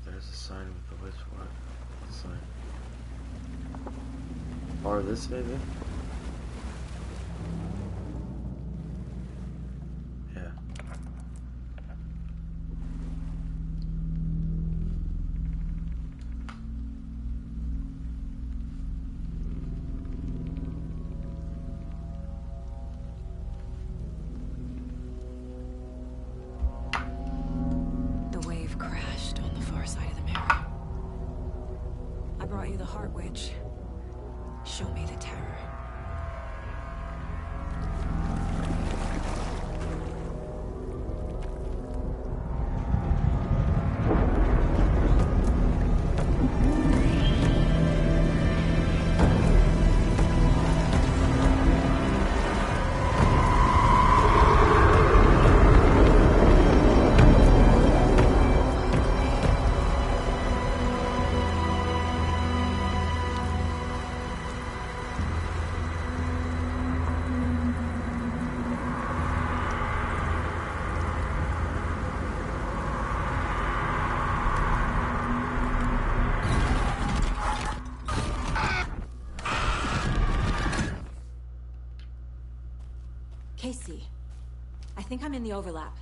[SPEAKER 1] There's a sign with the witch. What sign? Or this, maybe? Yeah.
[SPEAKER 12] The wave crashed on the far side of the mirror. I brought you the Heart Witch. Show me the terror. Casey, I think I'm in the overlap.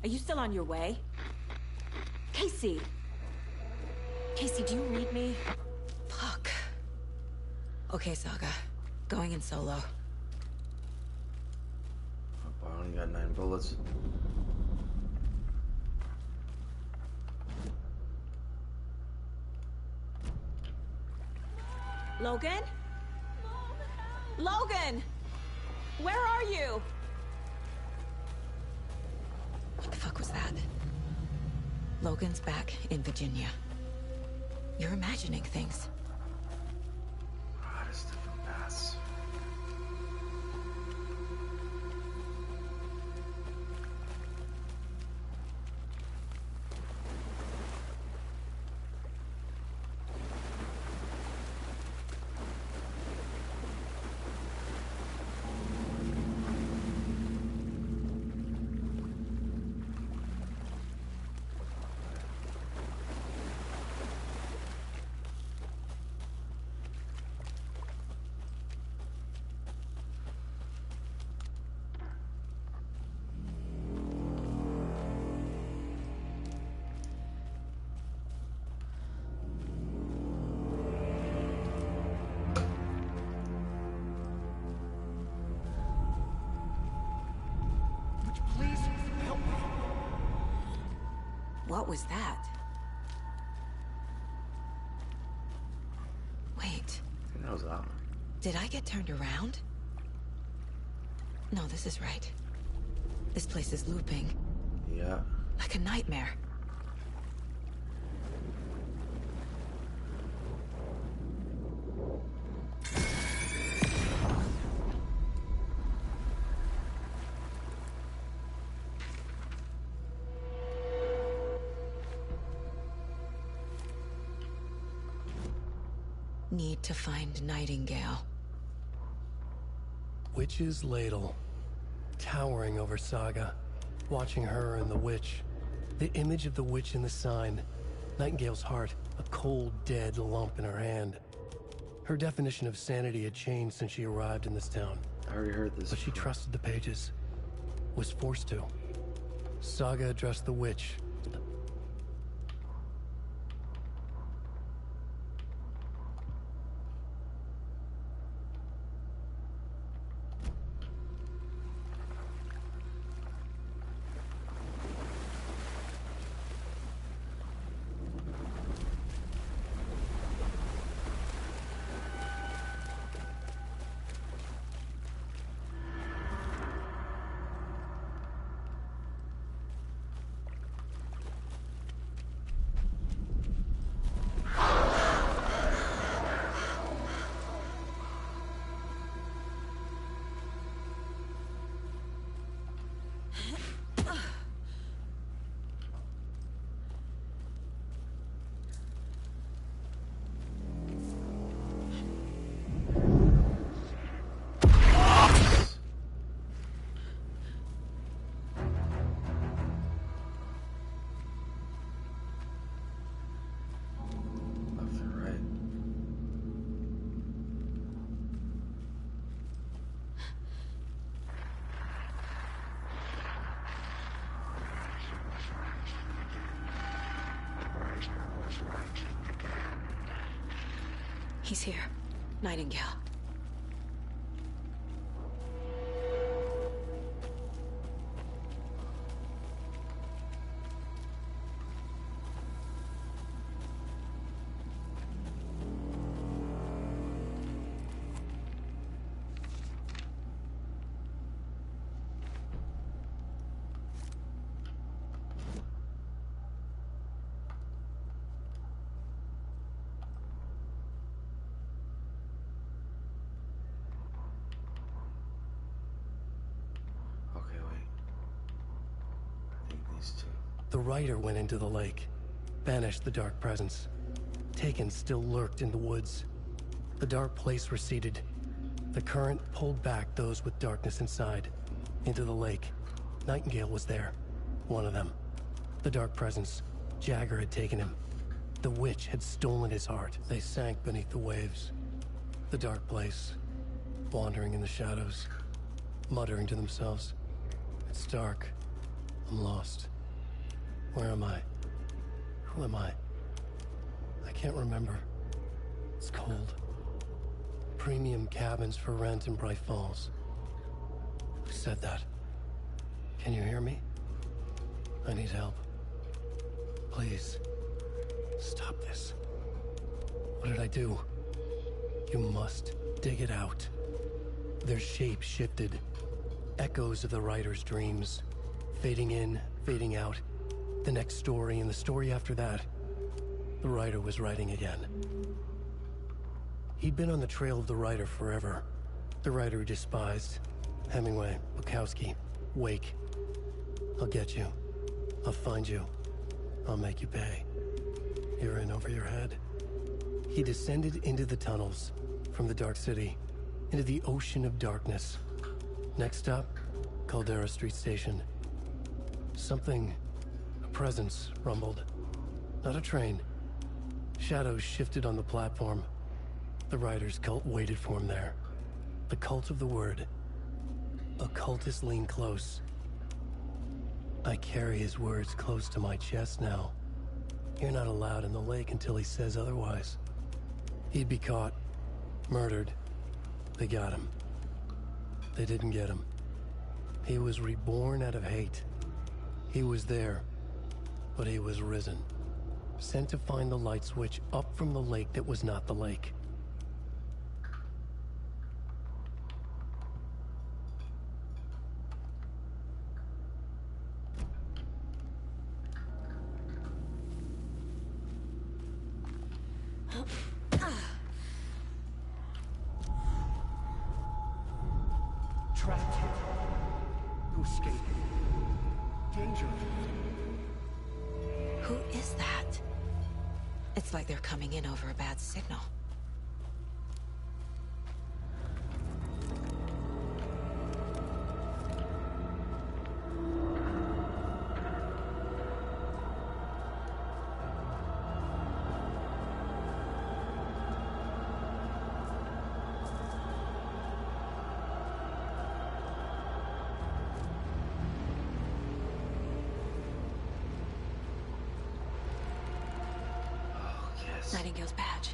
[SPEAKER 12] Are you still on your way? Casey! Casey, do you read me? Fuck. Okay, Saga. Going in solo.
[SPEAKER 1] Oh, I only got 9 bullets.
[SPEAKER 12] Logan? Logan! Where are you? What the fuck was that? Logan's back in Virginia. You're imagining things.
[SPEAKER 1] There's different paths.
[SPEAKER 8] Please help me.
[SPEAKER 12] What was that? Wait.
[SPEAKER 1] That was out.
[SPEAKER 12] Did I get turned around? No, this is right. This place is looping.
[SPEAKER 1] Yeah.
[SPEAKER 12] Like a nightmare. Need to find Nightingale.
[SPEAKER 2] Witch's ladle, towering over Saga, watching her and the witch. The image of the witch in the sign. Nightingale's heart, a cold, dead lump in her hand. Her definition of sanity had changed since she arrived in this town.
[SPEAKER 1] I already heard this.
[SPEAKER 2] But she trusted the pages. Was forced to. Saga addressed the witch.
[SPEAKER 12] He's here. Nightingale.
[SPEAKER 2] The rider went into the lake, banished the dark presence. Taken still lurked in the woods. The dark place receded. The current pulled back those with darkness inside, into the lake. Nightingale was there, one of them. The dark presence, Jagger had taken him. The witch had stolen his heart. They sank beneath the waves. The dark place, wandering in the shadows, muttering to themselves. It's dark. I'm lost. Where am I? Who am I? I can't remember. It's cold. Premium cabins for rent in Bright Falls. Who said that? Can you hear me? I need help. Please. Stop this. What did I do? You must dig it out. Their shape shifted. Echoes of the writer's dreams. Fading in, fading out. The next story and the story after that. The writer was writing again. He'd been on the trail of the writer forever. The writer he despised. Hemingway, Bukowski, Wake. I'll get you. I'll find you. I'll make you pay. You're in over your head. He descended into the tunnels, from the Dark City, into the ocean of darkness. Next stop, Caldera Street Station. Something, a presence, rumbled. Not a train. Shadows shifted on the platform. The writer's cult waited for him there. The cult of the word. Occultists lean close. I carry his words close to my chest now. You're not allowed in the lake until he says otherwise. He'd be caught, murdered. They got him. They didn't get him. He was reborn out of hate. He was there, but he was risen. Sent to find the light switch up from the lake that was not the lake.
[SPEAKER 8] Trapped here. To escape. Danger.
[SPEAKER 12] Who is that? It's like they're coming in over a bad signal. Nightingale's badge.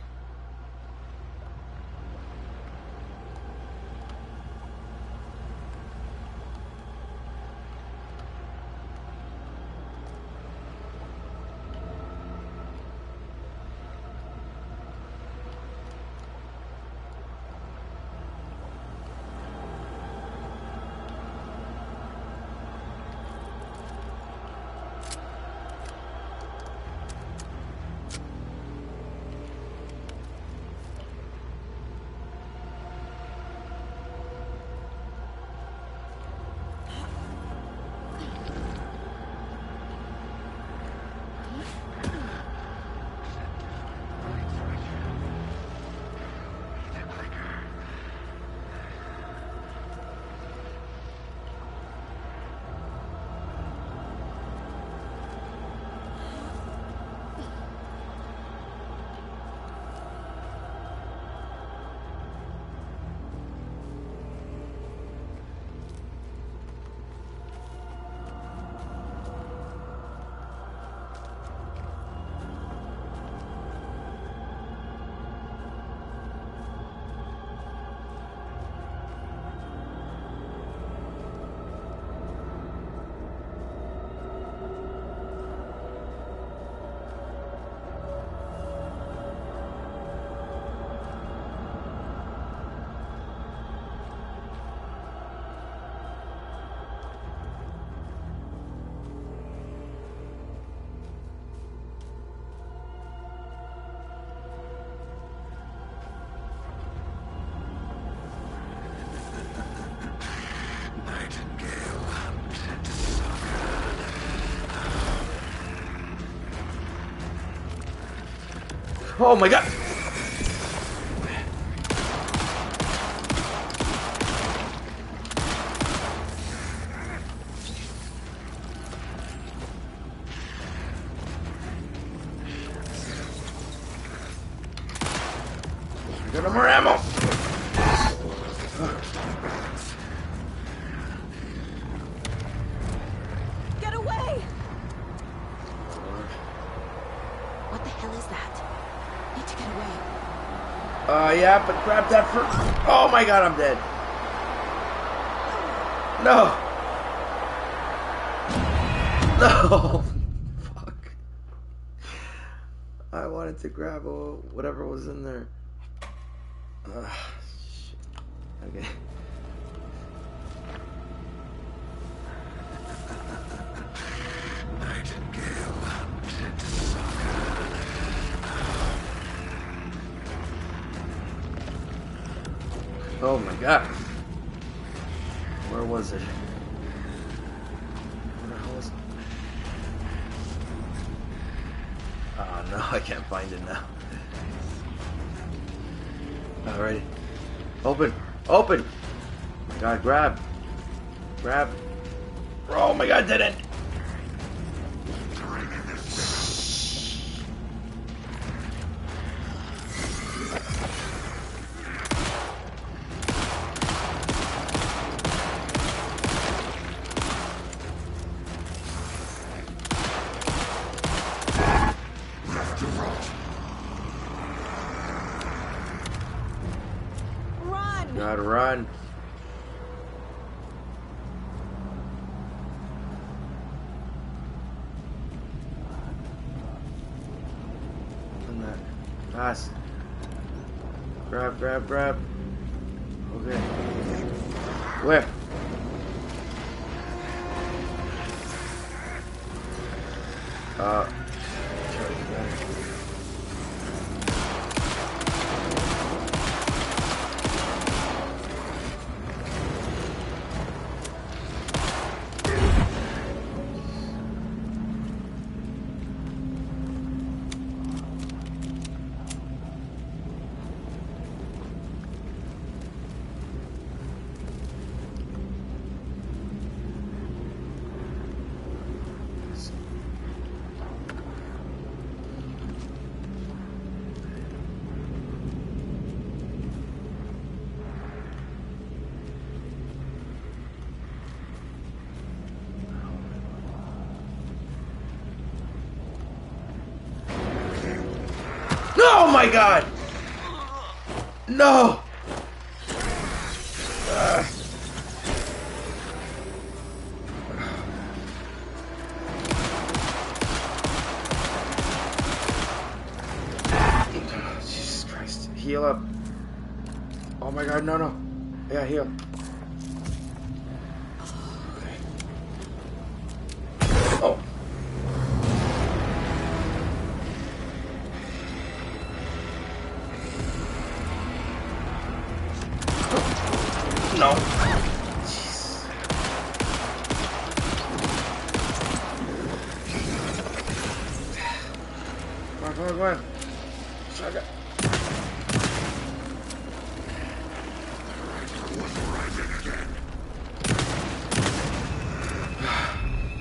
[SPEAKER 1] Oh my god! I got no more ammo!
[SPEAKER 12] Get away! What the hell is that? Need to get away.
[SPEAKER 1] Yeah, but grab that first. Oh my god, I'm dead. No! No! Fuck. I wanted to grab whatever was in there. Shit. Okay. Oh my god. Where was it? Where the hell was it? Oh no, I can't find it now. Alrighty. Open! Open! Oh my god, grab! Grab! Oh my god, didn't! Gotta run. Open that. Pass. Grab, grab, grab. Okay. Where? Oh my god! No! Jesus Christ. Heal up. Oh my god, no, no. Yeah, heal. Okay. Oh. No. Jeez. Come on, come on, come on. Shotgun.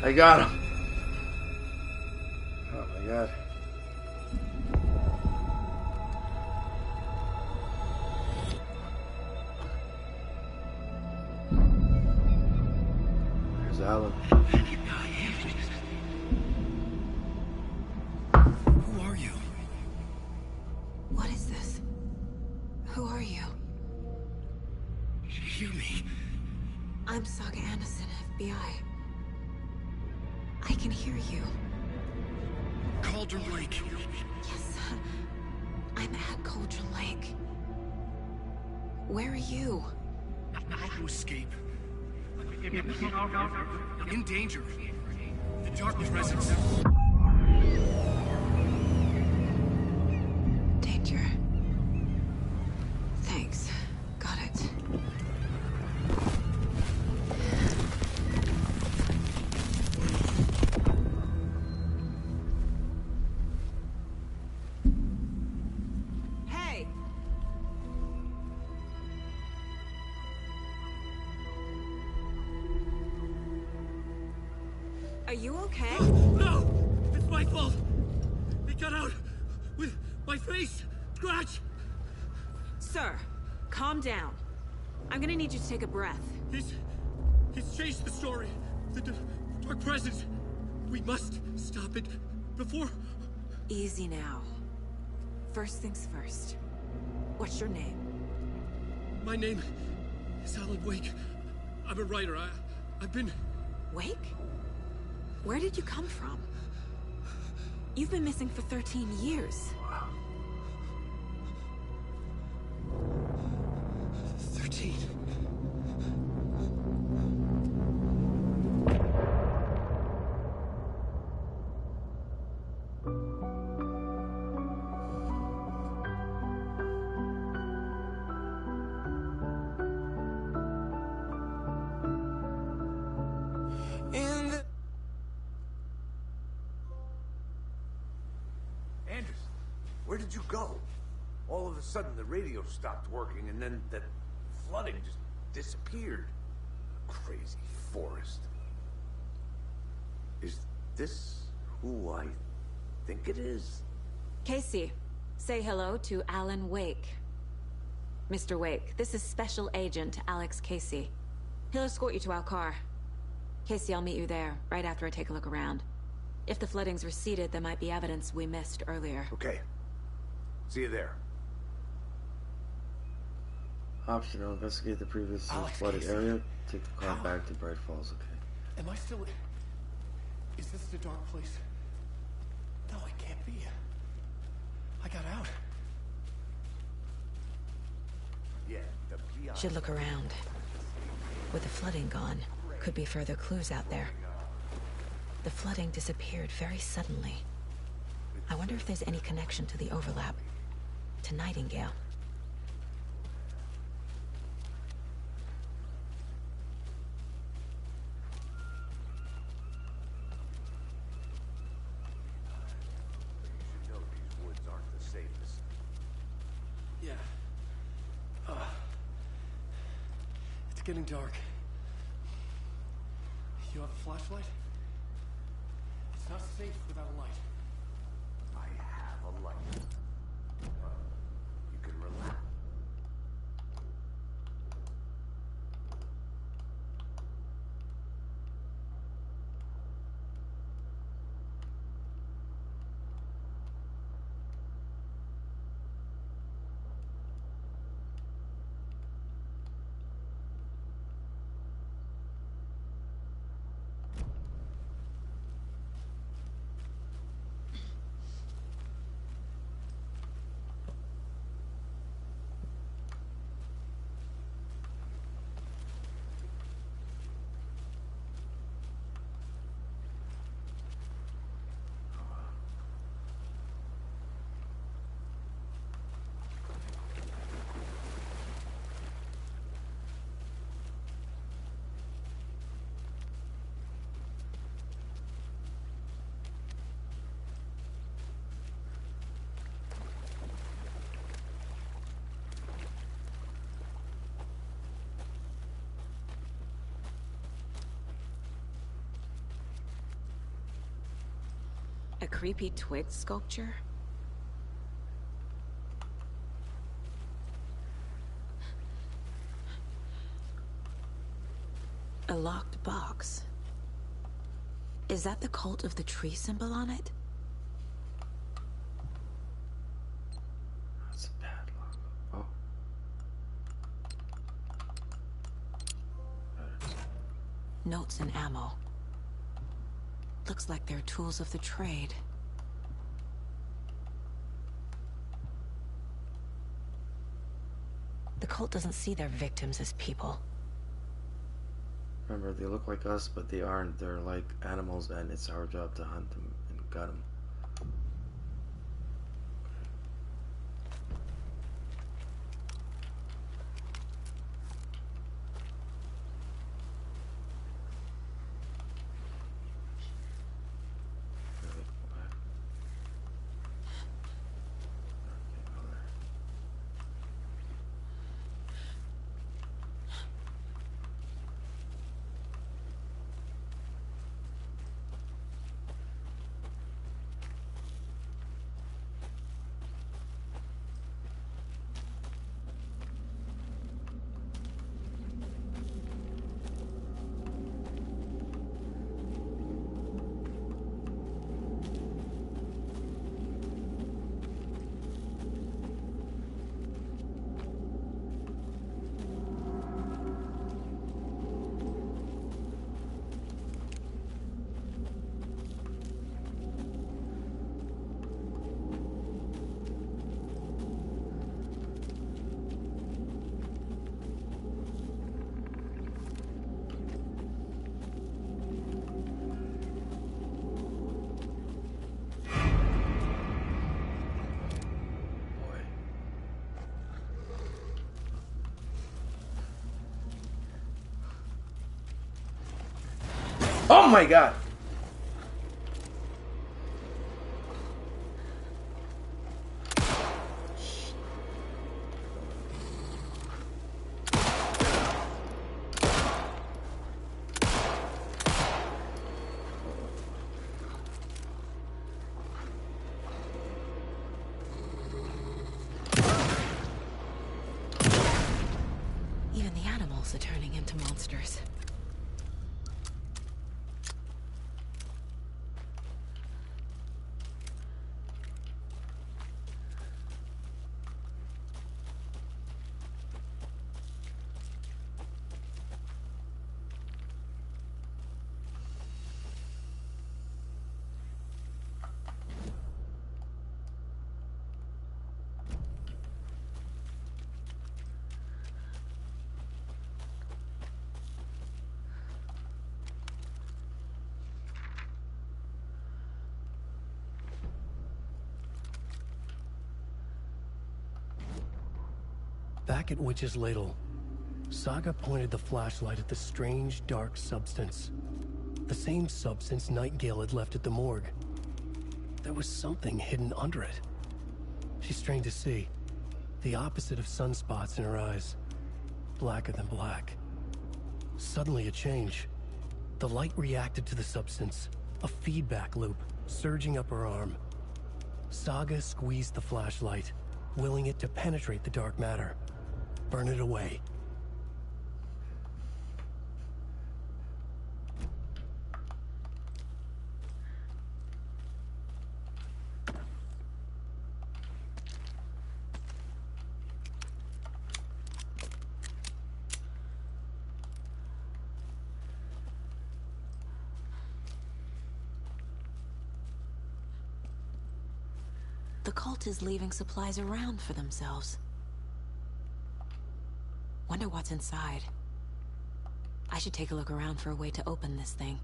[SPEAKER 1] I got him. Oh my god. There's Alan.
[SPEAKER 2] Who are you?
[SPEAKER 12] What is this? Who are you?
[SPEAKER 2] Hear me.
[SPEAKER 12] I'm Saga Anderson, FBI. I can hear you.
[SPEAKER 2] Cauldron Lake.
[SPEAKER 12] Yes, I'm at Cauldron Lake. Where are you?
[SPEAKER 2] I had to escape. In danger. The dark presence.
[SPEAKER 12] Danger. Thanks. Got it. Are you okay?
[SPEAKER 2] No! It's my fault! It got out with my face scratch!
[SPEAKER 12] Sir, calm down. I'm gonna need you to take a breath.
[SPEAKER 2] He's changed the story. The dark presence. We must stop it before...
[SPEAKER 12] Easy now. First things first. What's your name?
[SPEAKER 2] My name is Alan Wake. I'm a writer. I've been...
[SPEAKER 12] Wake? Where did you come from? You've been missing for 13 years.
[SPEAKER 2] 13.
[SPEAKER 5] Anderson, where did you go? All of a sudden the radio stopped working and then that flooding just disappeared. Crazy forest. Is this who I think it is?
[SPEAKER 12] Casey, say hello to Alan Wake. Mr. Wake, this is Special Agent Alex Casey. He'll escort you to our car. Casey, I'll meet you there, right after I take a look around. If the flooding's receded, there might be evidence we missed earlier.
[SPEAKER 5] Okay. See you there.
[SPEAKER 1] Optional, investigate the previously flooded area. Take the car back to Bright Falls, okay.
[SPEAKER 2] Am I still... Is this the dark place? No, it can't be. I got out.
[SPEAKER 5] Yeah, the PI.
[SPEAKER 3] Should look around. With the flooding gone, could be further clues out there. The flooding disappeared very suddenly. I wonder if there's any connection to the overlap. To Nightingale.
[SPEAKER 5] You know these woods aren't the safest.
[SPEAKER 2] Yeah. It's getting dark. You have a flashlight? It's not safe without a light.
[SPEAKER 5] I have a light. You can relax.
[SPEAKER 12] A creepy twig sculpture? A locked box. Is that the cult of the tree symbol on it?
[SPEAKER 1] That's a bad logo. Oh.
[SPEAKER 12] Notes and ammo. Looks like they're tools of the trade. The cult doesn't see their victims as people.
[SPEAKER 1] Remember, they look like us, but they aren't. They're like animals, and it's our job to hunt them and gut them. Oh my god!
[SPEAKER 3] Even the animals are turning into monsters.
[SPEAKER 2] Back at Witch's Ladle, Saga pointed the flashlight at the strange, dark substance. The same substance Nightingale had left at the morgue. There was something hidden under it. She strained to see. The opposite of sunspots in her eyes. Blacker than black. Suddenly a change. The light reacted to the substance. A feedback loop, surging up her arm. Saga squeezed the flashlight, willing it to penetrate the dark matter. Burn it away.
[SPEAKER 3] The cult is leaving supplies around for themselves. Wonder what's inside. I should take a look around for a way to open this thing.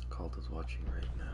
[SPEAKER 1] Cult is watching right now.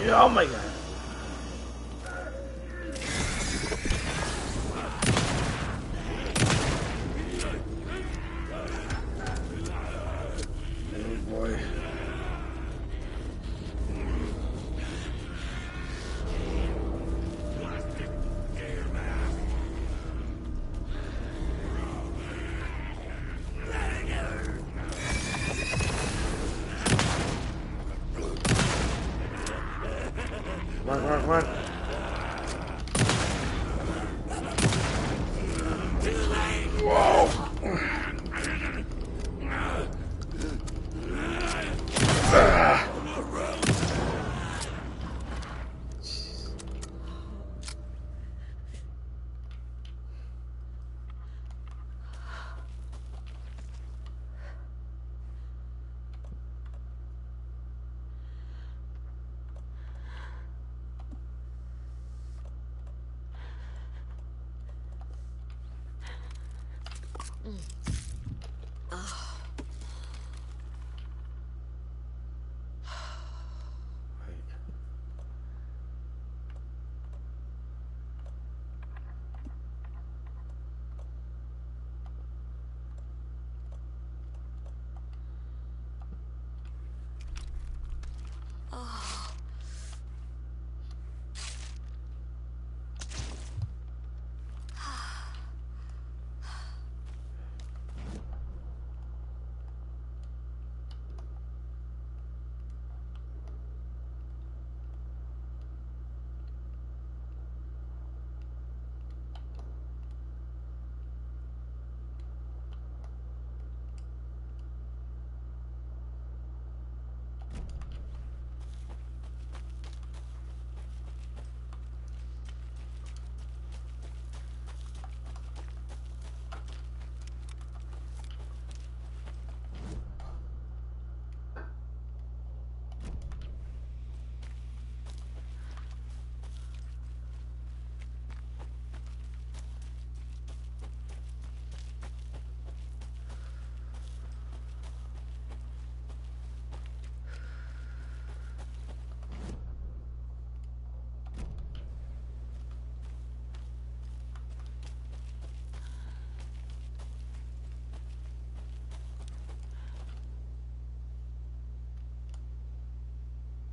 [SPEAKER 1] Oh my god. Oh boy. Come on. Whoa.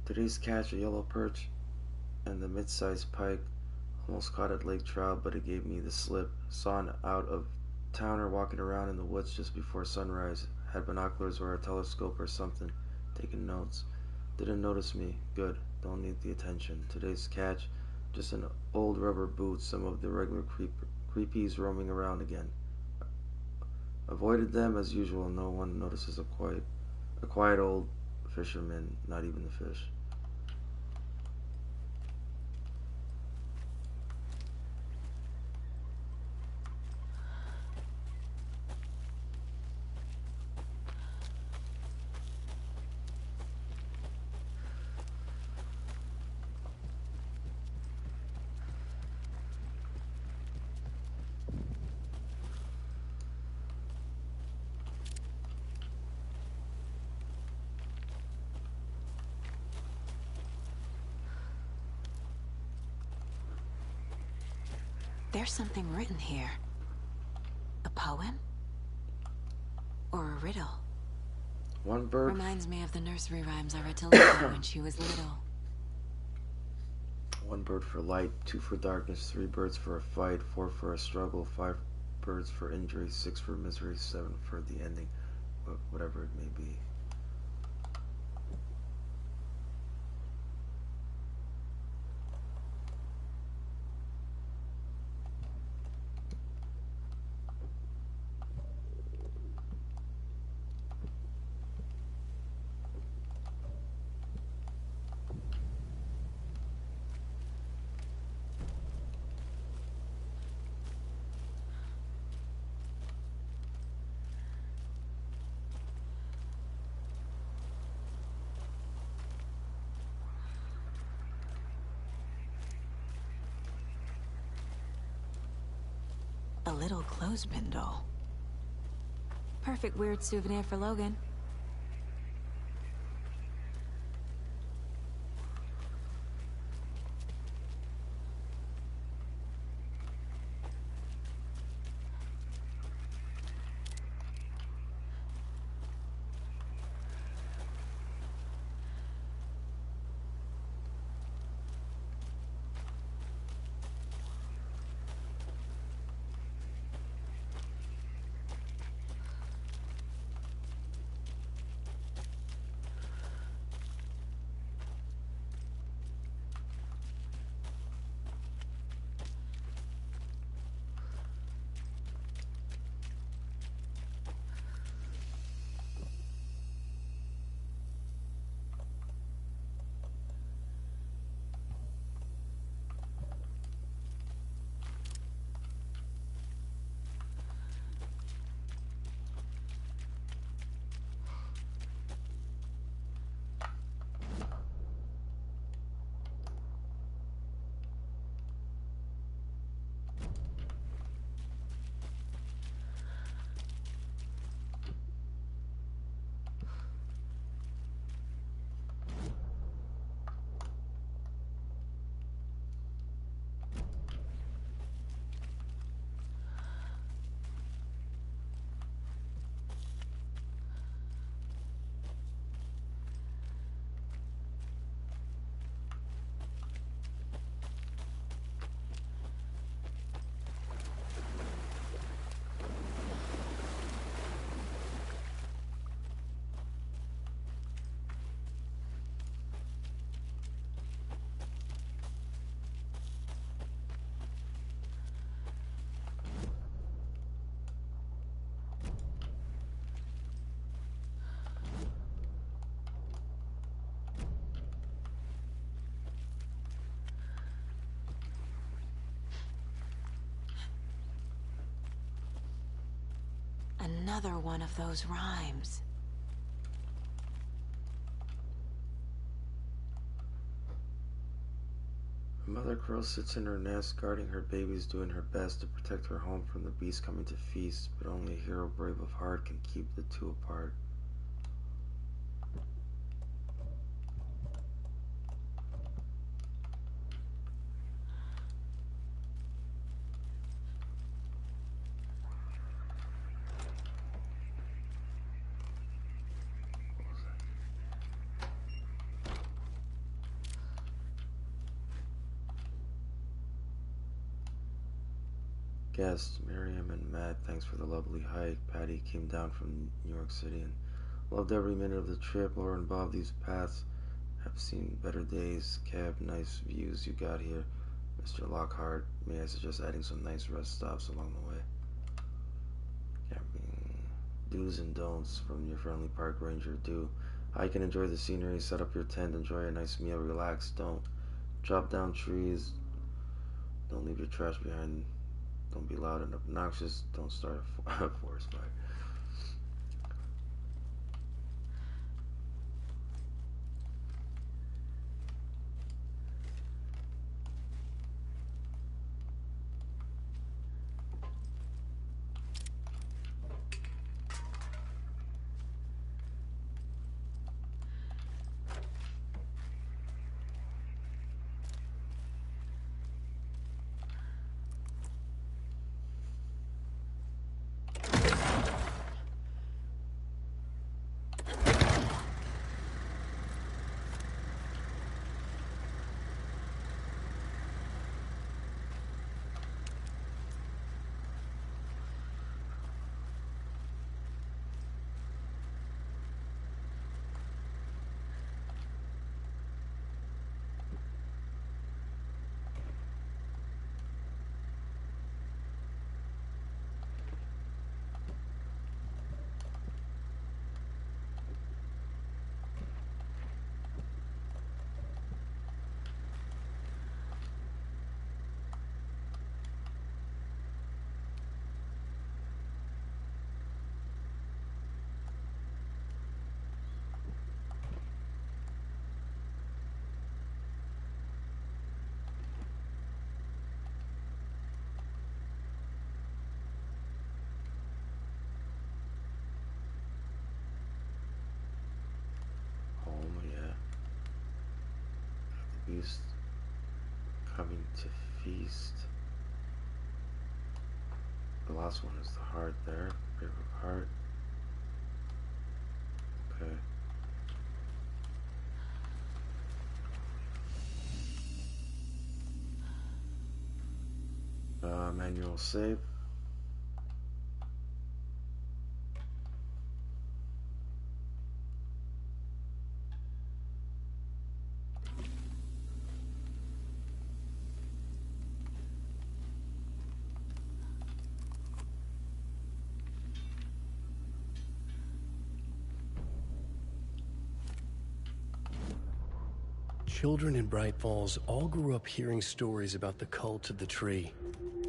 [SPEAKER 1] Today's catch, a yellow perch and the mid-sized pike. Almost caught at lake trout, but it gave me the slip. Saw an out-of-towner walking around in the woods just before sunrise. Had binoculars or a telescope or something. Taking notes. Didn't notice me. Good. Don't need the attention. Today's catch, just an old rubber boot. Some of the regular creepies roaming around again. Avoided them as usual. No one notices a quiet old fisherman. Not even the fish.
[SPEAKER 12] There's something written here. A poem? Or a riddle?
[SPEAKER 1] One bird.
[SPEAKER 12] Reminds me of the nursery rhymes I read to Lisa when she was little.
[SPEAKER 1] 1 bird for light, 2 for darkness, 3 birds for a fight, 4 for a struggle, 5 birds for injury, 6 for misery, 7 for the ending, whatever it may be.
[SPEAKER 12] A little clothespin doll. Perfect weird souvenir for Logan. Another one of those rhymes.
[SPEAKER 1] A mother crow sits in her nest, guarding her babies, doing her best to protect her home from the beast coming to feast, but only a hero brave of heart can keep the two apart. Guests, Miriam and Matt, thanks for the lovely hike. Patty came down from New York City and loved every minute of the trip. Laura and Bob, these paths have seen better days. Cab, nice views you got here. Mr. Lockhart, may I suggest adding some nice rest stops along the way? Camping do's and don'ts from your friendly park ranger. Do hike and enjoy the scenery. Set up your tent, enjoy a nice meal, relax. Don't chop down trees. Don't leave your trash behind. Don't be loud and obnoxious. Don't start a forest fire. Beast coming to feast. The last one is the heart there. Brave of heart. Okay. Manual save.
[SPEAKER 2] Children in Bright Falls all grew up hearing stories about the cult of the tree.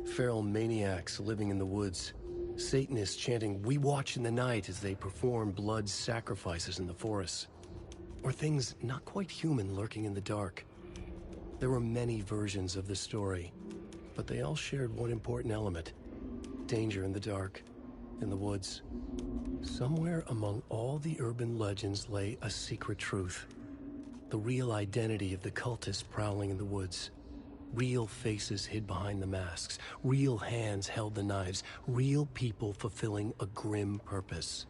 [SPEAKER 2] Feral maniacs living in the woods. Satanists chanting, "We watch in the night," as they perform blood sacrifices in the forests. Or things not quite human lurking in the dark. There were many versions of the story, but they all shared one important element. Danger in the dark, in the woods. Somewhere among all the urban legends lay a secret truth. The real identity of the cultists prowling in the woods. Real faces hid behind the masks. Real hands held the knives. Real people fulfilling a grim purpose.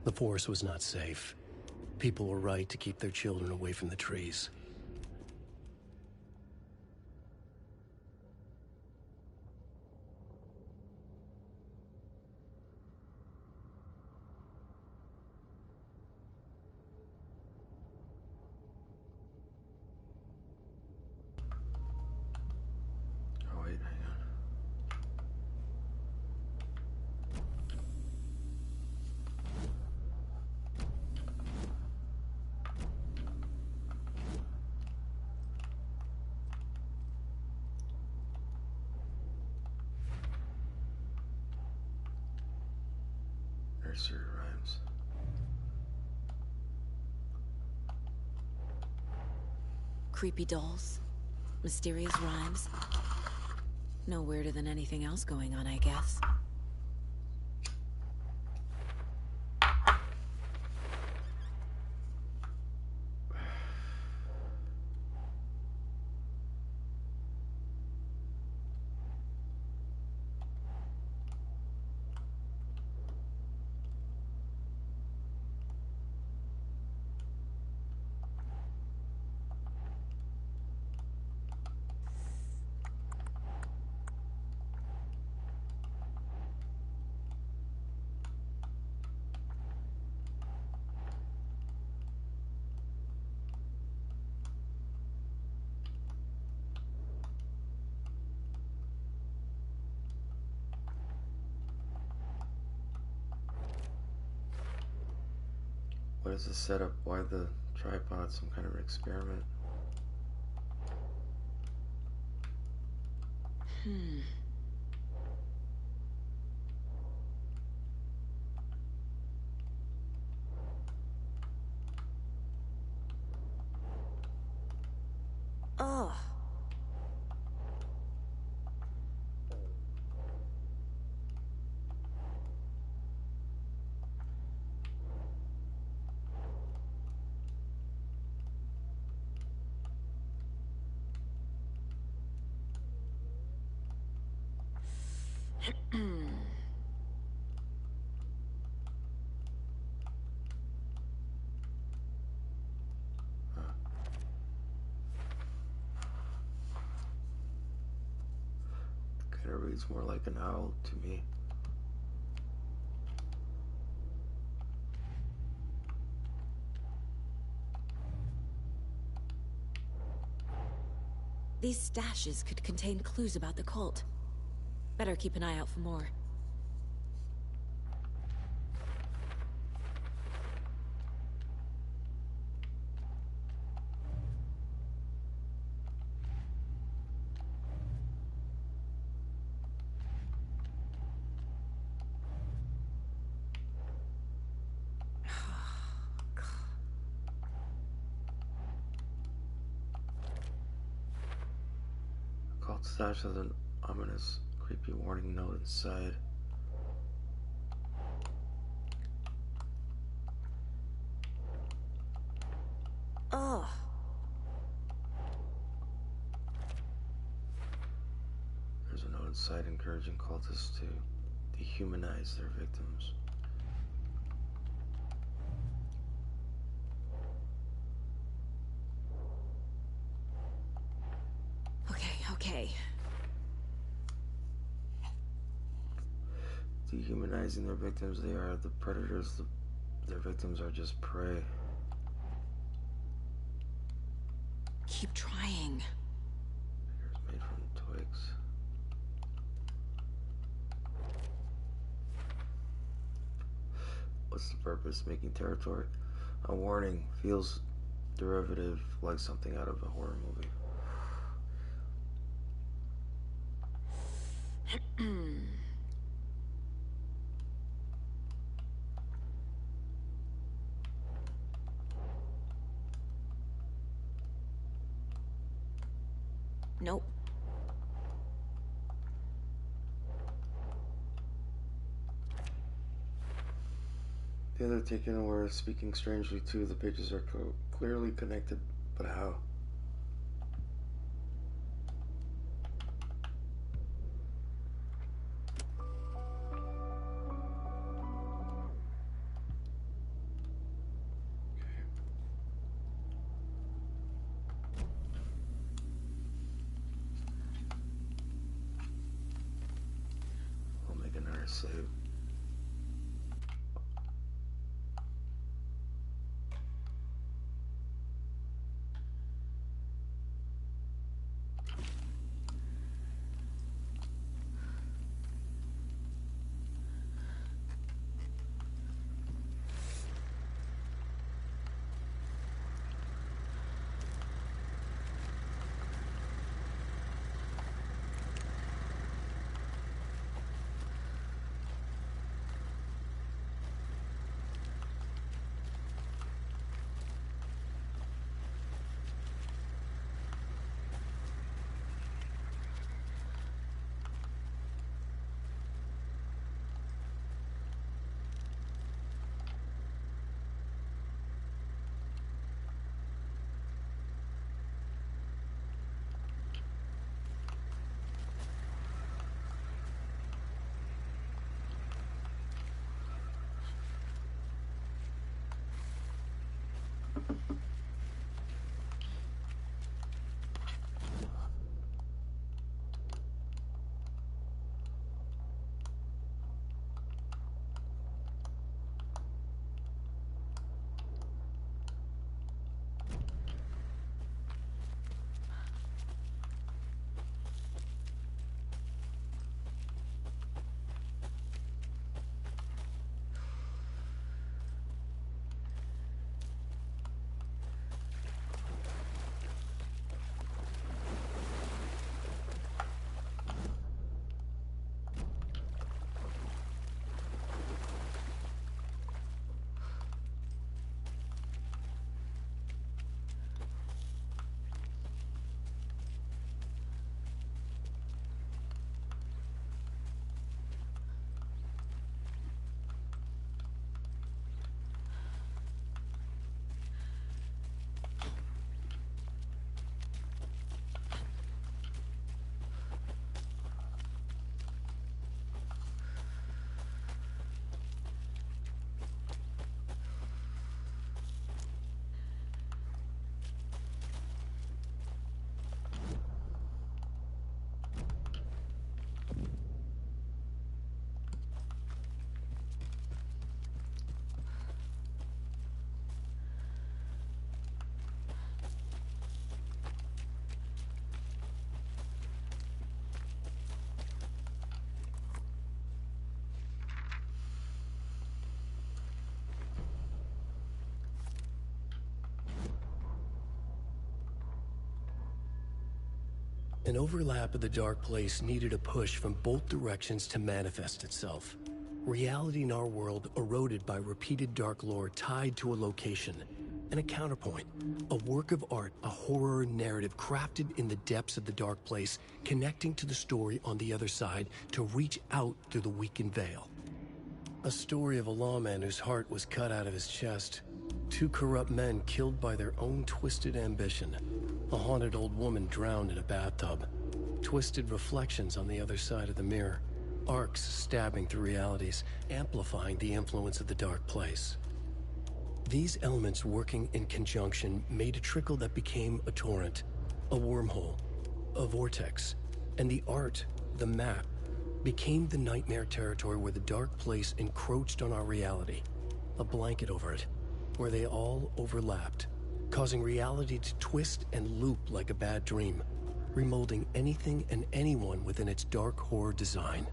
[SPEAKER 2] The forest was not safe. People were right to keep their children away from the trees.
[SPEAKER 3] Creepy dolls. Mysterious rhymes. No weirder than anything else going on, I guess.
[SPEAKER 1] What is the setup? Why the tripod? Some kind of experiment?
[SPEAKER 3] Ugh.
[SPEAKER 1] Kind of reads more like an owl to me.
[SPEAKER 3] These stashes could contain clues about the cult. Better keep an eye out for more.
[SPEAKER 1] Cult stash has an ominous, creepy warning note inside.
[SPEAKER 3] Ugh.
[SPEAKER 1] There's a note inside encouraging cultists to dehumanize their victims.
[SPEAKER 3] Okay.
[SPEAKER 1] Dehumanizing their victims, they are the predators. Their victims are just prey.
[SPEAKER 3] Keep trying.
[SPEAKER 1] Figures made from twigs. What's the purpose? Making territory? A warning. Feels derivative, like something out of a horror movie.
[SPEAKER 3] Nope.
[SPEAKER 1] The other taken were speaking strangely too. The pages are clearly connected, but how? I'll make another save.
[SPEAKER 2] An overlap of the dark place needed a push from both directions to manifest itself. Reality in our world eroded by repeated dark lore tied to a location. And a counterpoint, a work of art, a horror narrative crafted in the depths of the dark place, connecting to the story on the other side to reach out through the weakened veil. A story of a lawman whose heart was cut out of his chest. Two corrupt men killed by their own twisted ambition. A haunted old woman drowned in a bathtub. Twisted reflections on the other side of the mirror. Arcs stabbing through realities, amplifying the influence of the dark place. These elements working in conjunction made a trickle that became a torrent, a wormhole, a vortex, and the art, the map, became the nightmare territory where the dark place encroached on our reality, a blanket over it, where they all overlapped, causing reality to twist and loop like a bad dream, remolding anything and anyone within its dark horror design.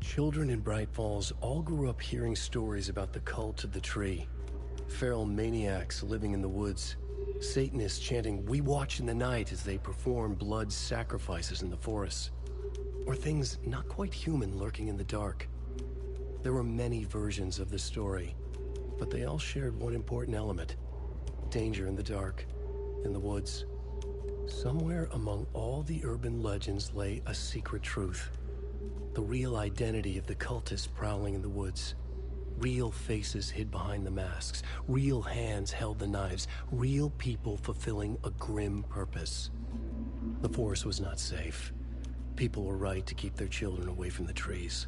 [SPEAKER 2] Children in Bright Falls all grew up hearing stories about the cult of the tree. Feral maniacs living in the woods. Satanists chanting, "We watch in the night," as they perform blood sacrifices in the forests. Or things not quite human lurking in the dark. There were many versions of the story, but they all shared one important element. Danger in the dark, in the woods. Somewhere among all the urban legends lay a secret truth. The real identity of the cultists prowling in the woods. Real faces hid behind the masks. Real hands held the knives. Real people fulfilling a grim purpose. The forest was not safe. People were right to keep their children away from the trees.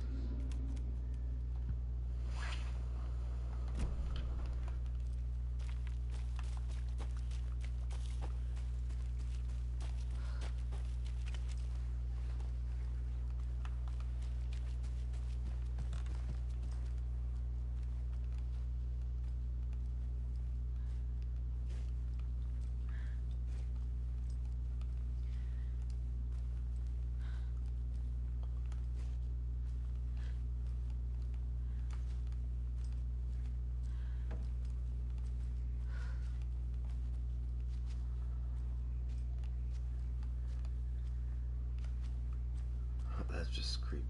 [SPEAKER 1] That's just creepy.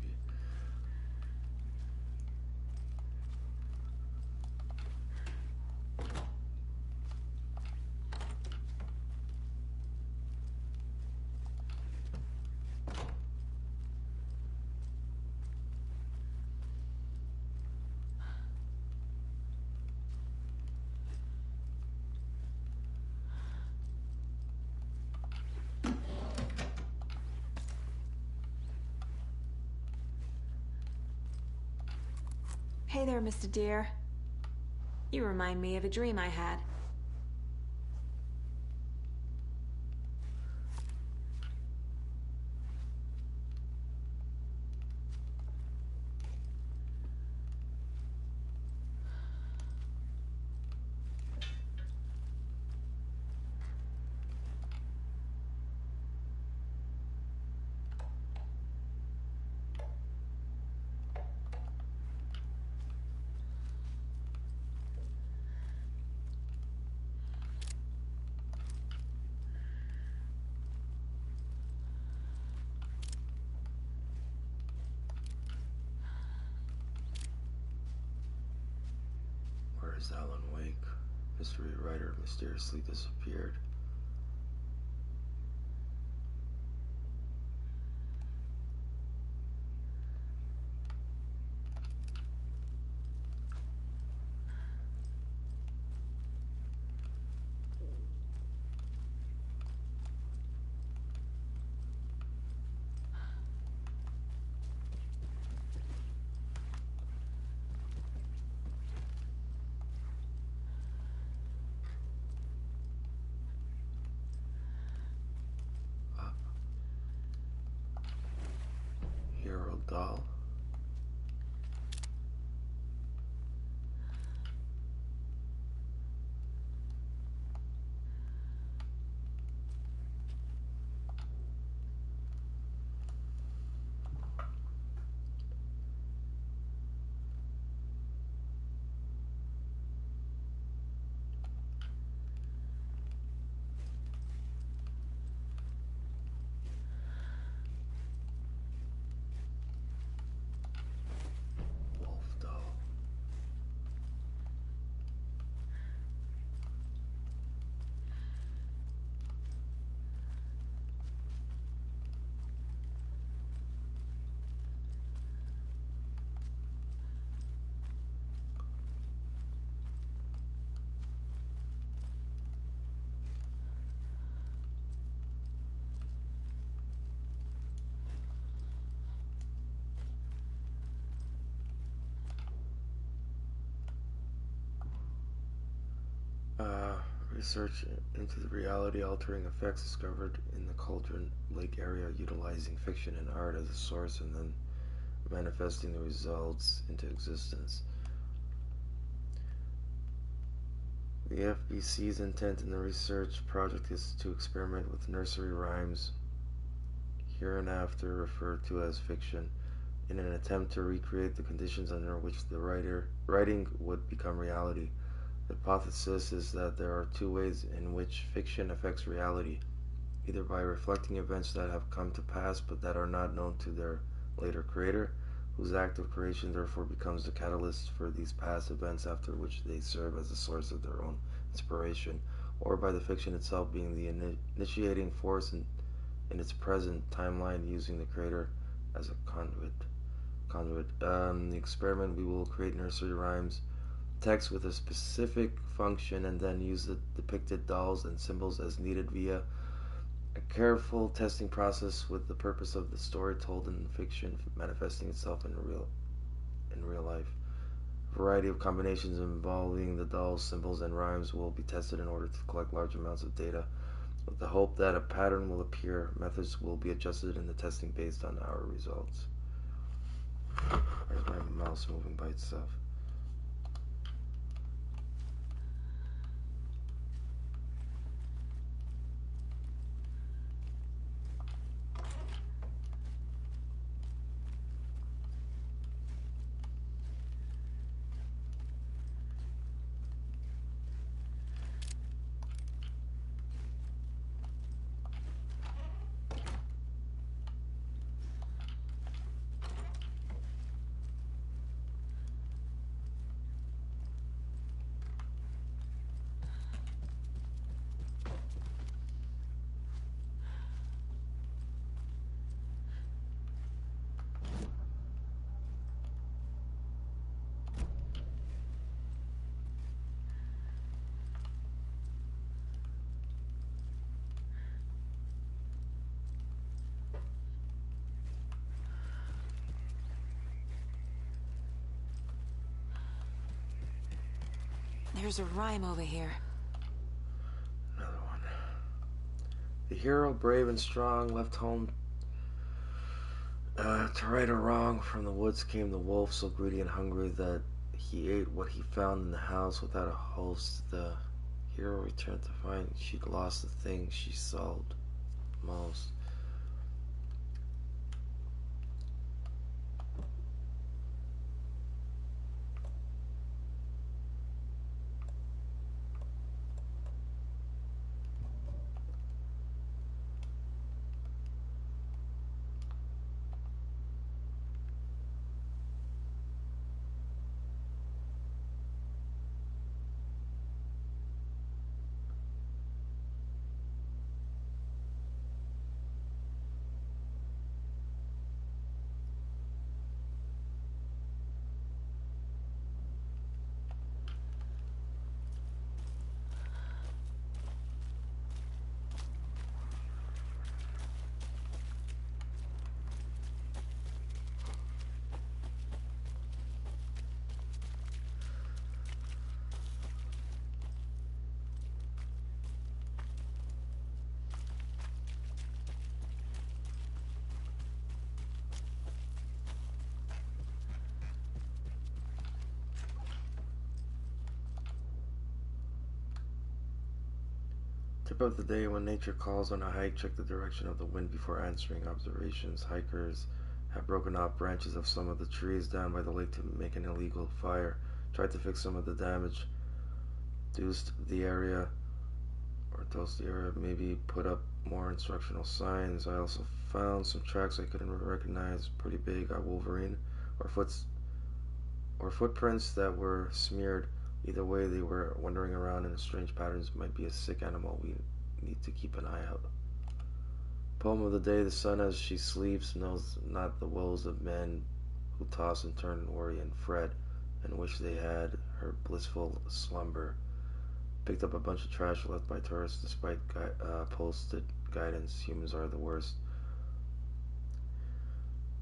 [SPEAKER 12] Hey there, Mr. Deer. You remind me of a dream I had.
[SPEAKER 1] Where is Alan Wake? Mystery writer mysteriously disappeared. Research into the reality-altering effects discovered in the Cauldron Lake area, utilizing fiction and art as a source and then manifesting the results into existence. The FBC's intent in the research project is to experiment with nursery rhymes, hereinafter referred to as fiction, in an attempt to recreate the conditions under which the writing would become reality. The hypothesis is that there are two ways in which fiction affects reality, either by reflecting events that have come to pass but that are not known to their later creator, whose act of creation therefore becomes the catalyst for these past events, after which they serve as a source of their own inspiration, or by the fiction itself being the initiating force in its present timeline, using the creator as a conduit. The experiment, we will create nursery rhymes text with a specific function and then use the depicted dolls and symbols as needed via a careful testing process, with the purpose of the story told in fiction manifesting itself in real life. A variety of combinations involving the dolls, symbols, and rhymes will be tested in order to collect large amounts of data, with the hope that a pattern will appear. Methods will be adjusted in the testing based on our results. Where's my mouse moving by itself?
[SPEAKER 12] There's a rhyme over here.
[SPEAKER 1] Another one. The hero, brave and strong, left home to right a wrong. From the woods came the wolf, so greedy and hungry that he ate what he found in the house without a host. The hero returned to find she'd lost the thing she sought most. Tip of the day: when nature calls on a hike, check the direction of the wind before answering observations. Hikers have broken off branches of some of the trees down by the lake to make an illegal fire. Tried to fix some of the damage, dosed the area, maybe put up more instructional signs. I also found some tracks I couldn't recognize, pretty big, a wolverine, or footprints that were smeared. Either way, they were wandering around in strange patterns. Might be a sick animal. We need to keep an eye out. Poem of the day: the sun as she sleeps knows not the woes of men who toss and turn and worry and fret and wish they had her blissful slumber. Picked up a bunch of trash left by tourists despite posted guidance. Humans are the worst.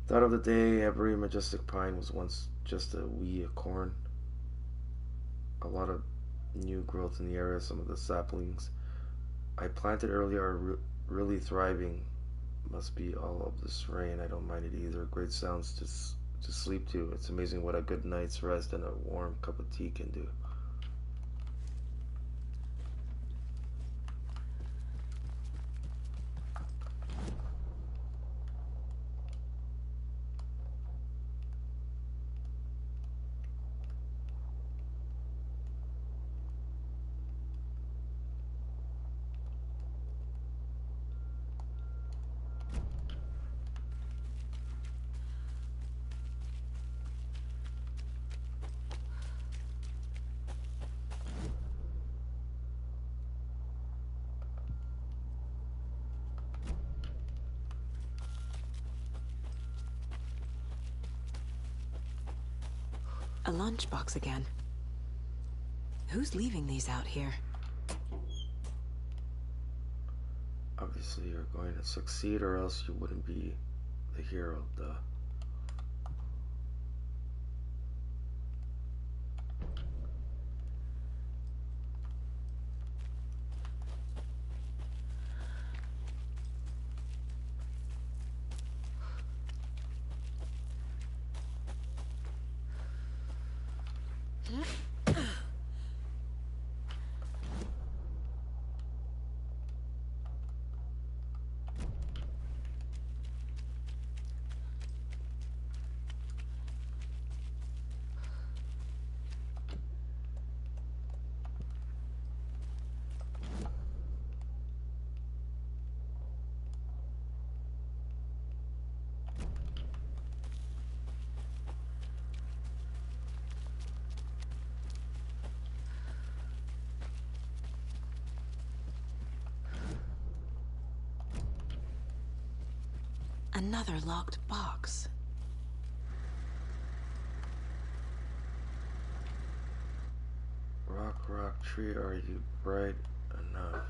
[SPEAKER 1] Thought of the day: every majestic pine was once just a wee acorn. A lot of new growth in the area. Some of the saplings I planted earlier are really thriving. Must be all of this rain. I don't mind it either. Great sounds to sleep to. It's amazing what a good night's rest and a warm cup of tea can do.
[SPEAKER 12] A lunchbox again. Who's leaving these out here?
[SPEAKER 1] Obviously you're going to succeed or else you wouldn't be the hero, duh.
[SPEAKER 12] Another locked box.
[SPEAKER 1] Rock, tree, are you bright enough?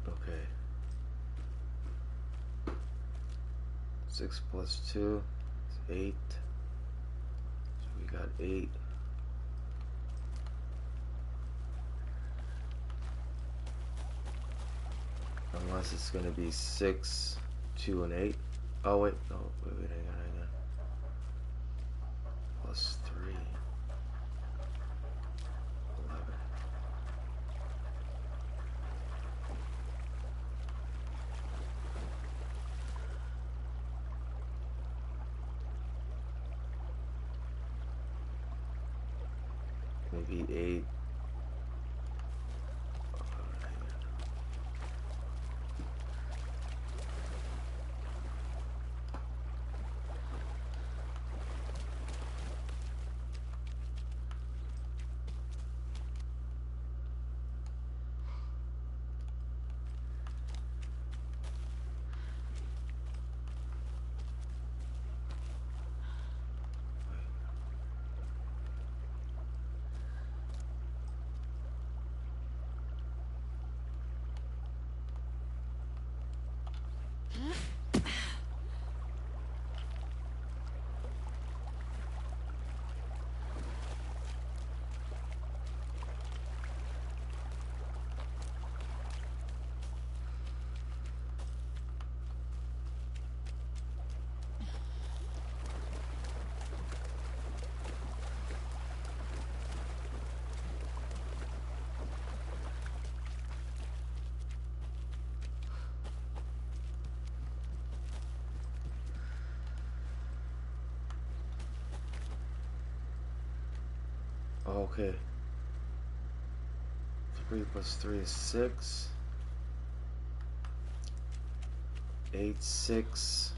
[SPEAKER 1] Okay. 6 plus 2 is 8. So we got 8. Unless it's gonna be 6, 2, and 8. Oh wait, no, wait, hang on. Plus 3. 11. Maybe 8. Okay. 3 plus 3 is 6. 8, 6.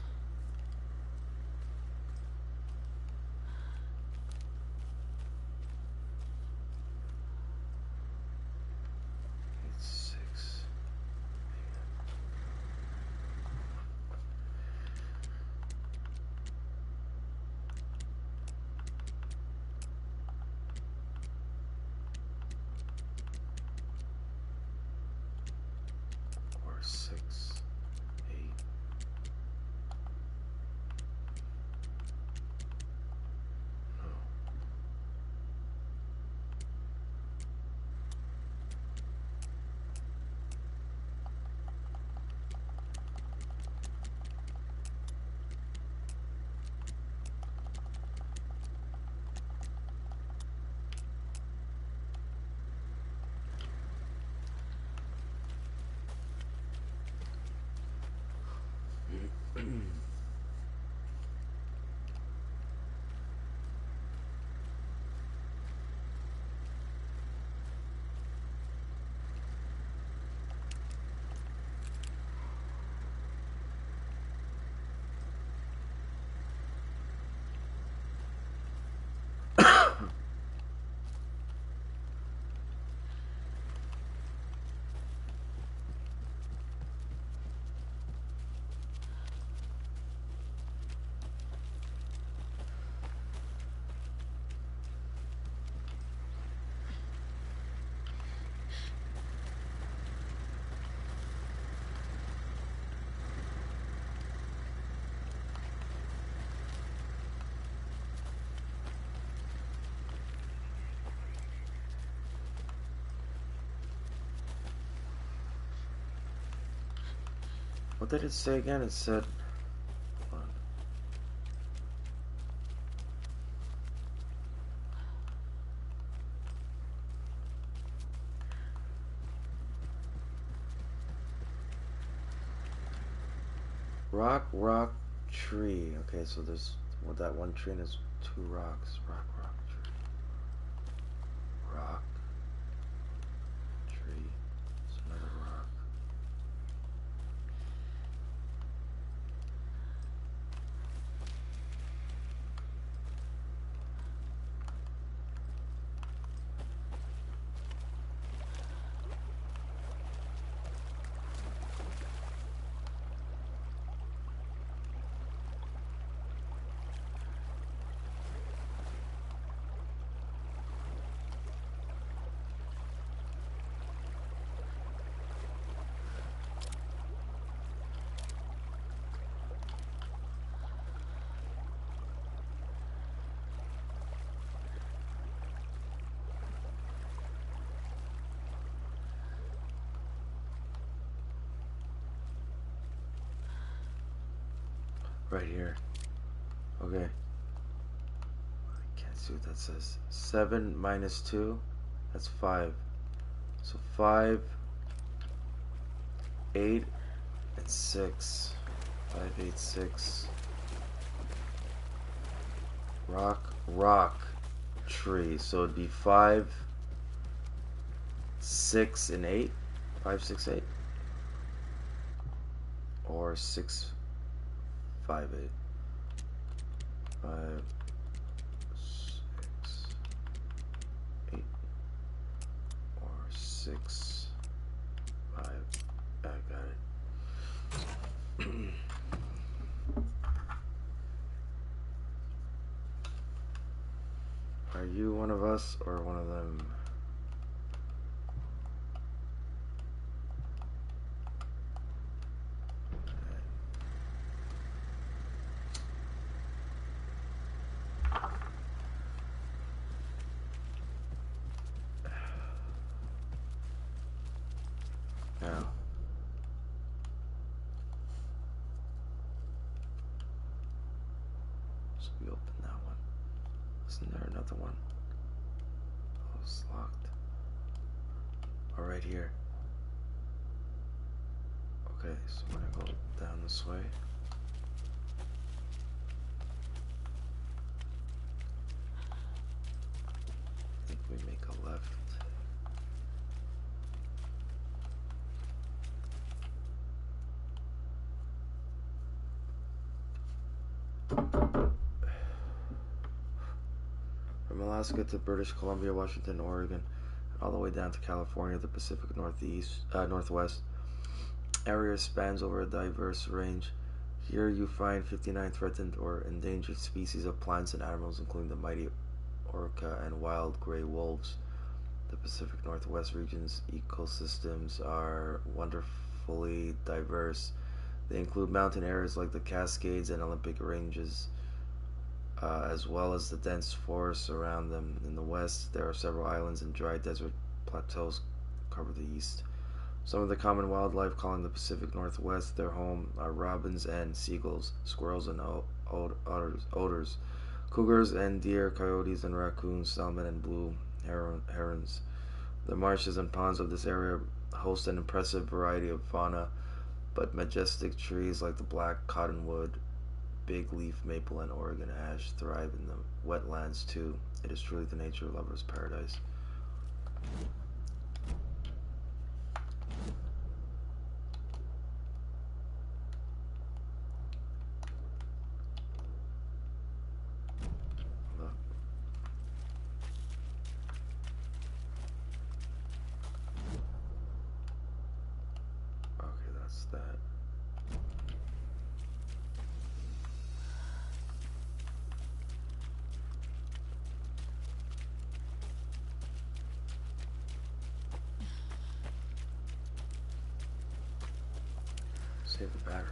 [SPEAKER 1] What did it say again? It said... hold on. Rock, tree. Okay, so there's that one tree and there's two rocks. Rock, tree. Rock, tree. There's another rock. Right here. Okay. I can't see what that says. 7 minus 2. That's 5. So 5, 8, and 6. 5, 8, 6. Rock, tree. So it'd be 5, 6, and 8. 5, 6, 8. Or 6, 5, 8. 5, 6, 8. Or 6, 5. I got it. Are you one of us or one of them? Now. So we open that one. Isn't there another one? Oh, it's locked. Oh, right here. Okay, so I'm gonna go down this way. I think we make a left. From Alaska to British Columbia, Washington, Oregon, all the way down to California, the Pacific Northwest area spans over a diverse range. Here you find 59 threatened or endangered species of plants and animals, including the mighty orca and wild gray wolves. The Pacific Northwest region's ecosystems are wonderfully diverse. They include mountain areas like the Cascades and Olympic Ranges, as well as the dense forests around them. In the west, there are several islands and dry desert plateaus cover the east. Some of the common wildlife calling the Pacific Northwest their home are robins and seagulls, squirrels and otters, cougars and deer, coyotes and raccoons, salmon and blue herons. The marshes and ponds of this area host an impressive variety of fauna, but majestic trees like the black cottonwood, big leaf maple, and Oregon ash thrive in the wetlands too. It is truly the nature lover's paradise. Look. Okay, that's that. Save the battery.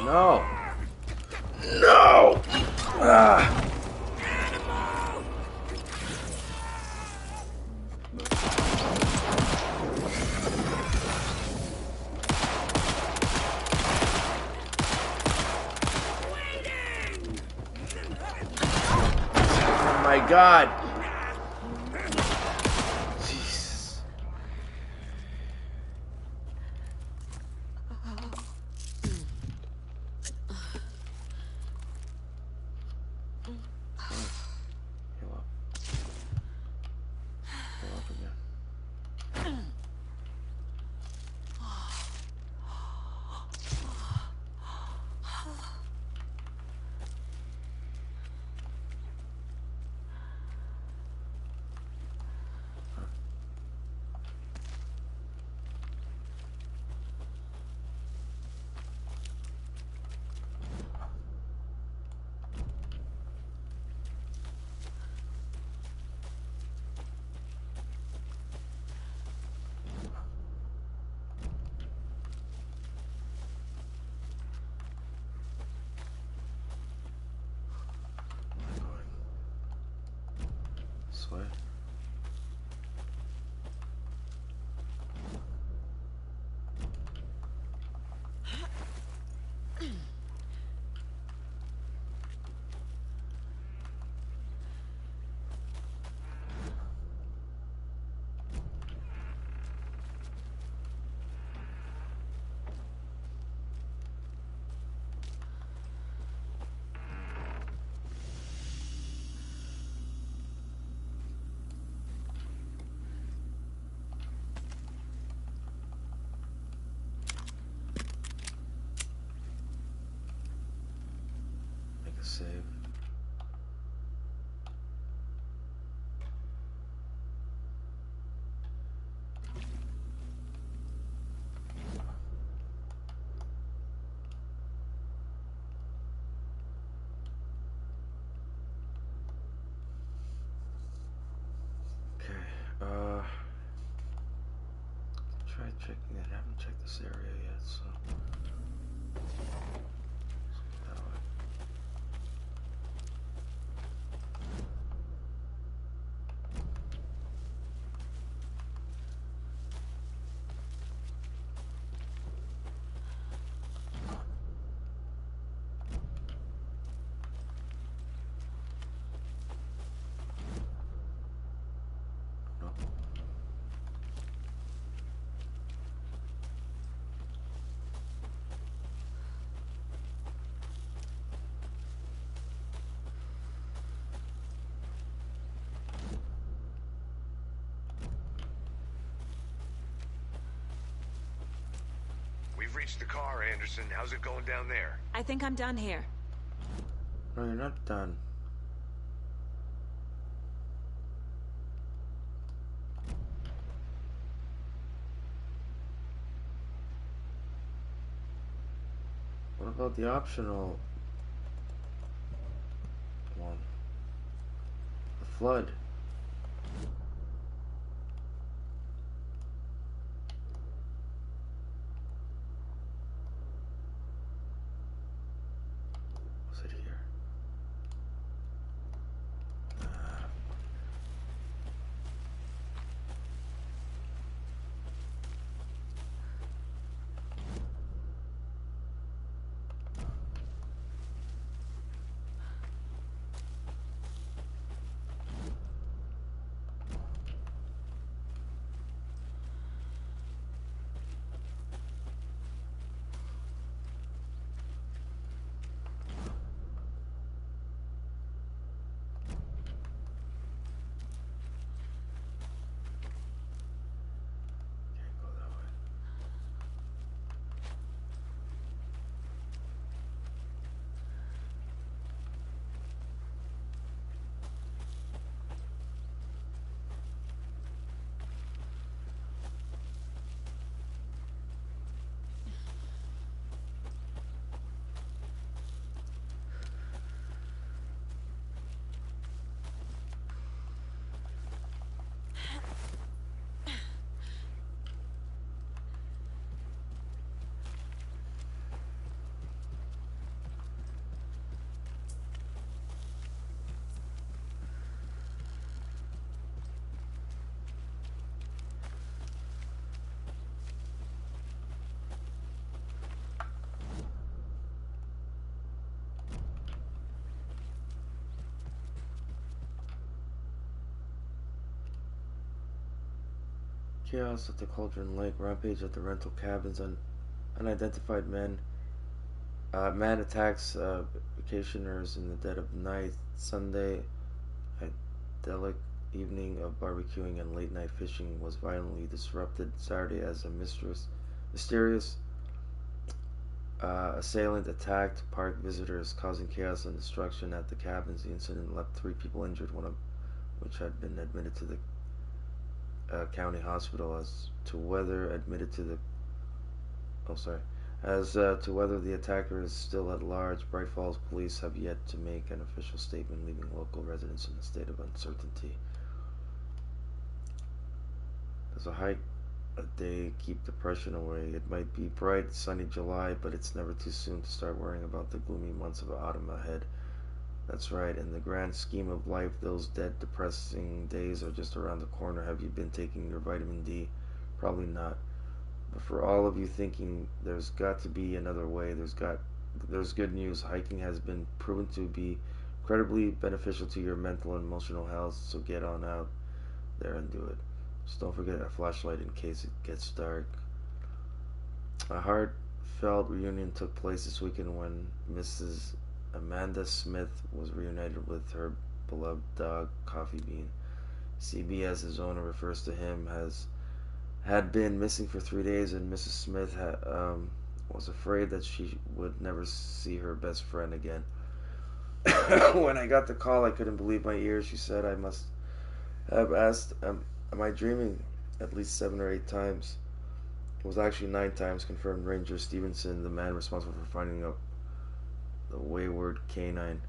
[SPEAKER 1] No. No. Ah. Oh my God. Jesus. Heal up. Heal up again. This way. Make a save. Okay, try checking that. I haven't checked this area yet, so let's go that way. No.
[SPEAKER 13] We've reached the car, Anderson. How's it going down there?
[SPEAKER 12] I think I'm done here.
[SPEAKER 1] No, you're not done. What about the optional one? The flood. Was it here? Chaos at the Cauldron Lake. Rampage at the rental cabins. Unidentified man. Man attacks vacationers in the dead of night. Sunday, idyllic evening of barbecuing and late night fishing was violently disrupted. Saturday, as a mysterious assailant attacked park visitors, causing chaos and destruction at the cabins. The incident left 3 people injured, one of which had been admitted to the county hospital. As to whether the attacker is still at large, Bright Falls police have yet to make an official statement, leaving local residents in a state of uncertainty. As a hike a day, keep depression away. It might be bright, sunny July, but it's never too soon to start worrying about the gloomy months of autumn ahead. That's right, in the grand scheme of life, those dead, depressing days are just around the corner. Have you been taking your vitamin D? Probably not. But for all of you thinking there's got to be another way, there's good news. Hiking has been proven to be incredibly beneficial to your mental and emotional health, so get on out there and do it. Just don't forget a flashlight in case it gets dark. A heartfelt reunion took place this weekend when Mrs. Amanda Smith was reunited with her beloved dog, Coffee Bean. CB, as his owner refers to him, had been missing for 3 days, and Mrs. Smith was afraid that she would never see her best friend again. When I got the call, I couldn't believe my ears. She said, I must have asked, am I dreaming, at least 7 or 8 times. It was actually 9 times, confirmed Ranger Stevenson, the man responsible for finding the wayward canine.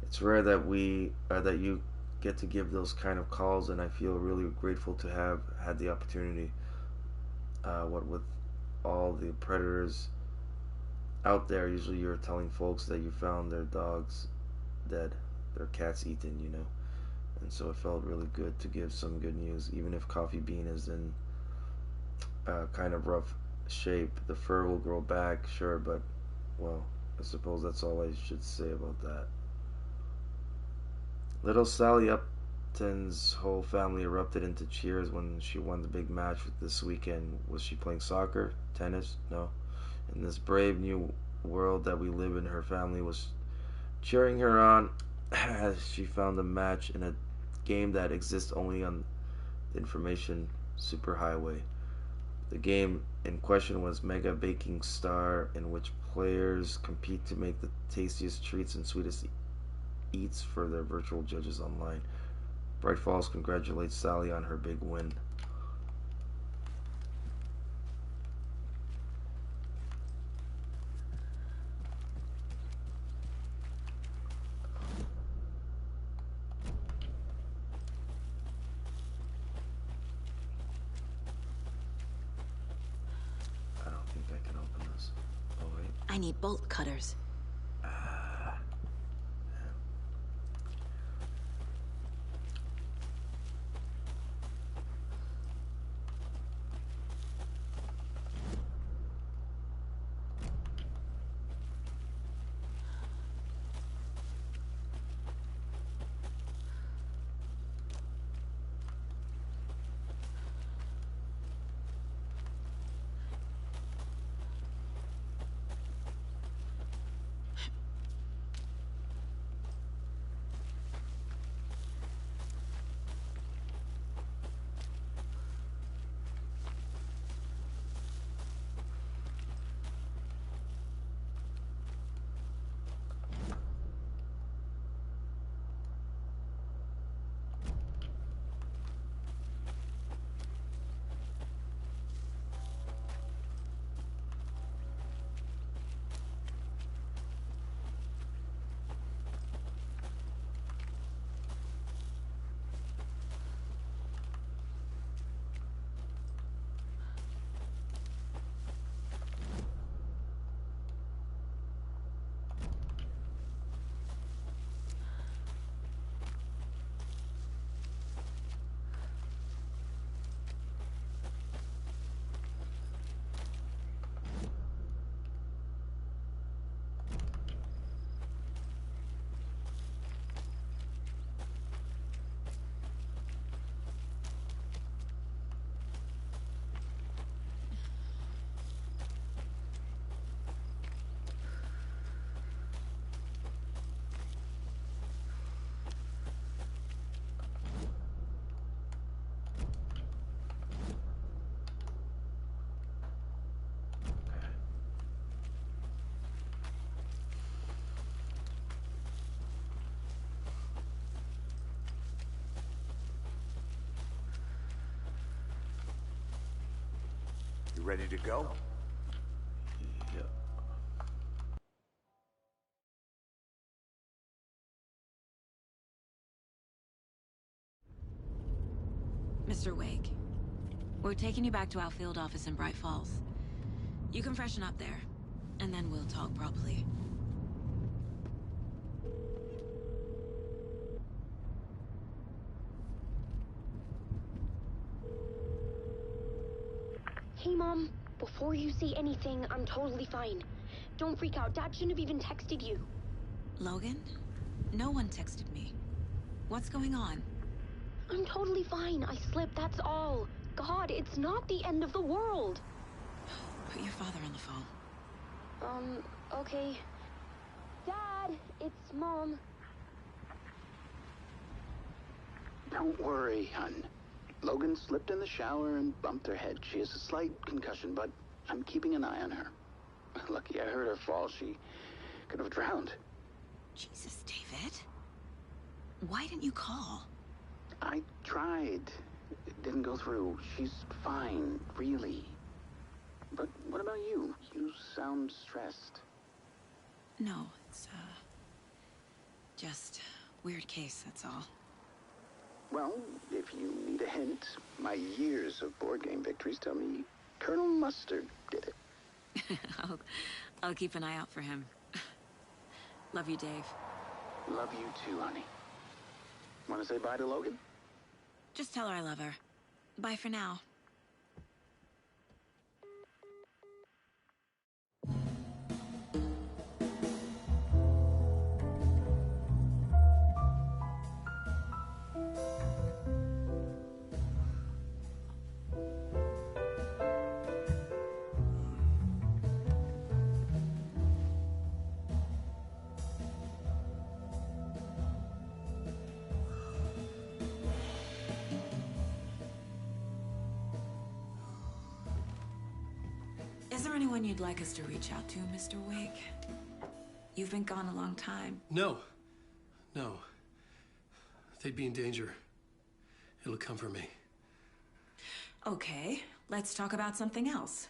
[SPEAKER 1] It's rare that you get to give those kind of calls, and I feel really grateful to have had the opportunity. What with all the predators out there, usually you're telling folks that you found their dogs dead, their cats eaten, and so it felt really good to give some good news, even if Coffee Bean is in kind of rough shape. The fur will grow back, sure, but well, I suppose that's all I should say about that. Little Sally Upton's whole family erupted into cheers when she won the big match this weekend. Was she playing soccer? Tennis? No. In this brave new world that we live in, her family was cheering her on as she found a match in a game that exists only on the information superhighway. The game in question was Mega Baking Star, in which players compete to make the tastiest treats and sweetest eats for their virtual judges online. Bright Falls congratulates Sally on her big win. I don't think I can open this. Oh wait.
[SPEAKER 12] I need bolt cutters.
[SPEAKER 5] You ready to go?
[SPEAKER 1] Yep.
[SPEAKER 12] Mr. Wake, we're taking you back to our field office in Bright Falls. You can freshen up there, and then we'll talk properly.
[SPEAKER 15] Hey, Mom. Before you say anything, I'm totally fine. Don't freak out. Dad shouldn't have even texted you.
[SPEAKER 12] Logan? No one texted me. What's going on?
[SPEAKER 15] I'm totally fine. I slipped, that's all. God, it's not the end of the world.
[SPEAKER 12] Put your father on the phone.
[SPEAKER 15] Okay. Dad, it's Mom.
[SPEAKER 18] Don't worry, hon. Logan slipped in the shower and bumped her head. She has a slight concussion, but I'm keeping an eye on her. Lucky I heard her fall. She could have drowned.
[SPEAKER 12] Jesus, David. Why didn't you call?
[SPEAKER 18] I tried. It didn't go through. She's fine, really. But what about you? You sound stressed.
[SPEAKER 12] No, it's, just weird case, that's all.
[SPEAKER 18] Well, if you need a hint, my years of board game victories tell me Colonel Mustard did it.
[SPEAKER 12] I'll keep an eye out for him. Love you, Dave.
[SPEAKER 18] Love you too, honey. Want to say bye to Logan?
[SPEAKER 12] Just tell her I love her. Bye for now. Is there anyone you'd like us to reach out to, Mr. Wake? You've been gone a long time.
[SPEAKER 2] No. They'd be in danger. It'll come for me.
[SPEAKER 12] Okay, let's talk about something else.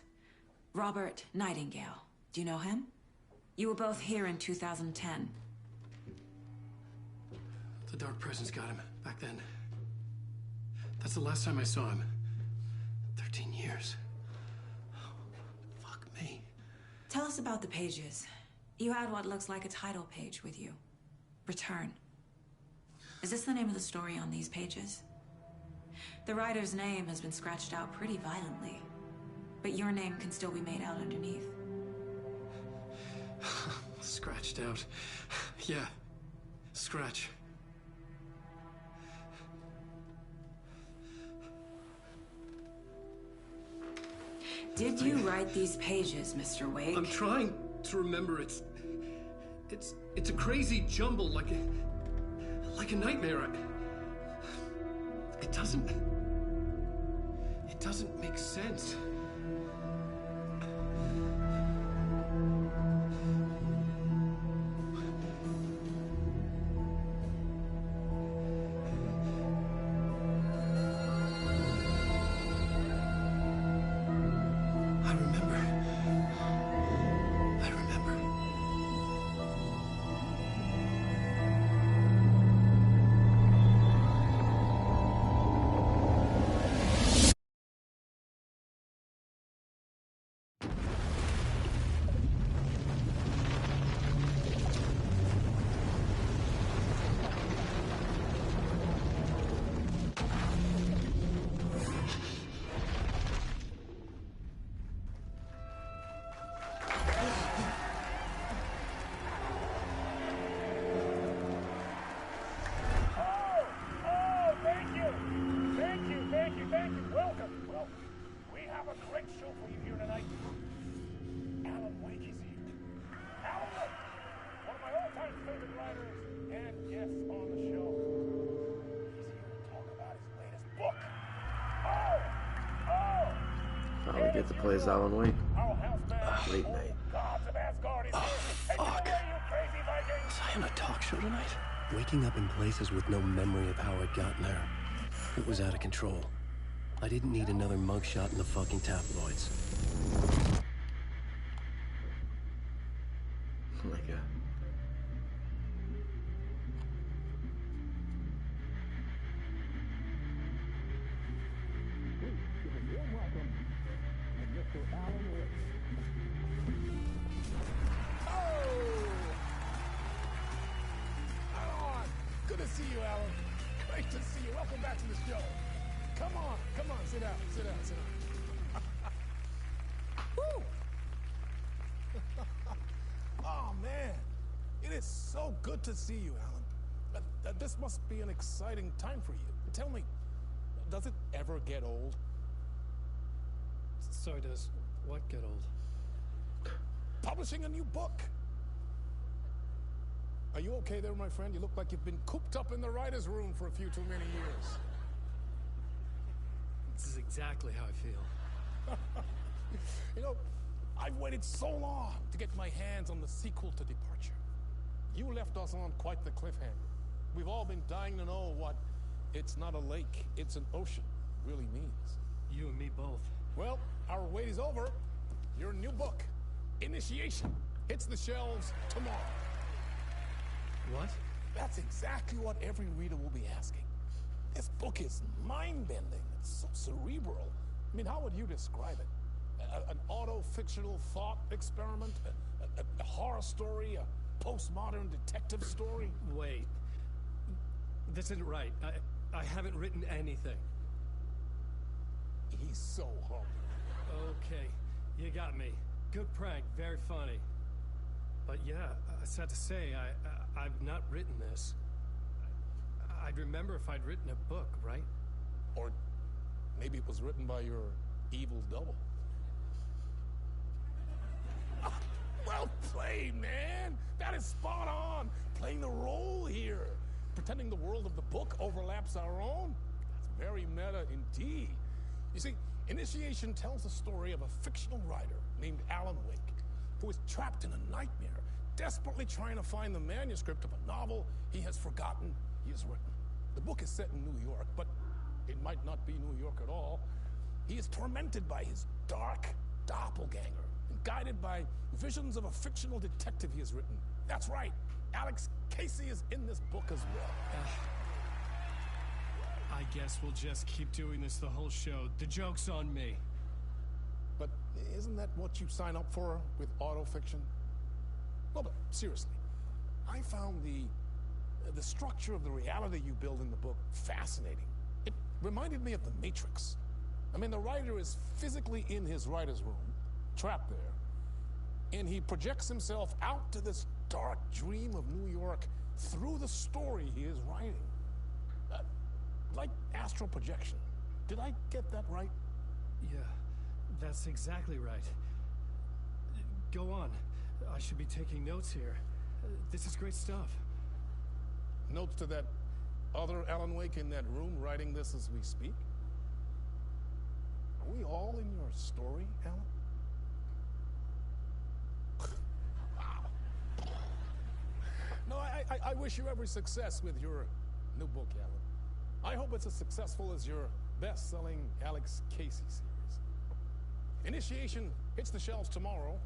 [SPEAKER 12] Robert Nightingale. Do you know him? You were both here in 2010.
[SPEAKER 2] The Dark Presence got him back then. That's the last time I saw him. 13 years. Fuck me.
[SPEAKER 12] Tell us about the pages. You had what looks like a title page with you. Return. Is this the name of the story on these pages? The writer's name has been scratched out pretty violently, but your name can still be made out underneath.
[SPEAKER 2] Scratched out. Yeah. Scratch.
[SPEAKER 12] Did you write these pages, Mr. Wake?
[SPEAKER 2] I'm trying to remember. It's a crazy jumble, like a nightmare. It doesn't make sense.
[SPEAKER 1] Finally get to play as Alan Wake. Late night.
[SPEAKER 2] Fuck. Was I on a talk show tonight? Waking up in places with no memory of how I'd gotten there. It was out of control. I didn't need another mugshot in the fucking tabloids.
[SPEAKER 1] Oh my god.
[SPEAKER 14] Good to see you, Alan. Great to see you. Welcome back to the show. Come on, sit down, sit down, sit down. Woo! Oh, man. It is so good to see you, Alan. This must be an exciting time for you. Tell me, does it ever get old?
[SPEAKER 2] So does what get old?
[SPEAKER 14] Publishing a new book. Are you okay there, my friend? You look like you've been cooped up in the writer's room for a few too many years.
[SPEAKER 2] This is exactly how I feel.
[SPEAKER 14] You know, I've waited so long to get my hands on the sequel to Departure. You left us on quite the cliffhanger. We've all been dying to know what "it's not a lake, it's an ocean" really means.
[SPEAKER 2] You and me both.
[SPEAKER 14] Well, our wait is over. Your new book, Initiation, hits the shelves tomorrow.
[SPEAKER 2] What?
[SPEAKER 14] That's exactly what every reader will be asking. This book is mind-bending. It's so cerebral. I mean, how would you describe it? An auto-fictional thought experiment? A horror story? A postmodern detective story?
[SPEAKER 2] Wait. This isn't right. I haven't written anything.
[SPEAKER 14] He's so humble.
[SPEAKER 2] Okay, you got me. Good prank, very funny. But yeah, sad to say, I've not written this. I'd remember if I'd written a book, right?
[SPEAKER 14] Or maybe it was written by your evil double. Well played, man! That is spot on! Playing the role here. Pretending the world of the book overlaps our own. That's very meta indeed. You see, Initiation tells the story of a fictional writer named Alan Wake, who is trapped in a nightmare, desperately trying to find the manuscript of a novel he has forgotten he has written. The book is set in New York, but it might not be New York at all. He is tormented by his dark doppelganger and guided by visions of a fictional detective he has written. That's right, Alex Casey is in this book as well.
[SPEAKER 2] I guess we'll just keep doing this the whole show. The joke's on me.
[SPEAKER 14] But isn't that what you sign up for with autofiction? Well, but seriously, I found the structure of the reality you build in the book fascinating. It reminded me of The Matrix. I mean, the writer is physically in his writer's room, trapped there, and he projects himself out to this dark dream of New York through the story he is writing. Like astral projection. Did I get that right?
[SPEAKER 2] Yeah, that's exactly right. Go on. I should be taking notes here. This is great stuff.
[SPEAKER 14] Notes to that other Alan Wake in that room writing this as we speak? Are we all in your story, Alan? Wow. No, I wish you every success with your new book, Alan. I hope it's as successful as your best-selling Alex Casey series. Initiation hits the shelves tomorrow.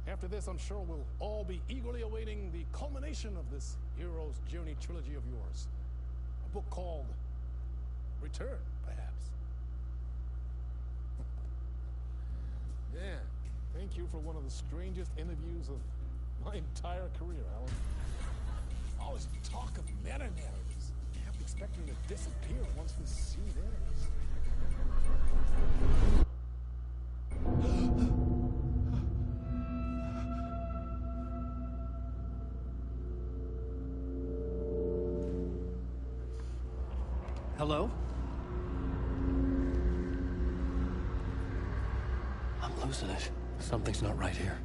[SPEAKER 14] After this, I'm sure we'll all be eagerly awaiting the culmination of this hero's journey trilogy of yours. A book called Return, perhaps. Yeah, thank you for one of the strangest interviews of my entire career, Alan. All this talk of meta-narratives. Kept expecting to disappear once the scene ends.
[SPEAKER 2] Hello? I'm losing it. Something's not right here.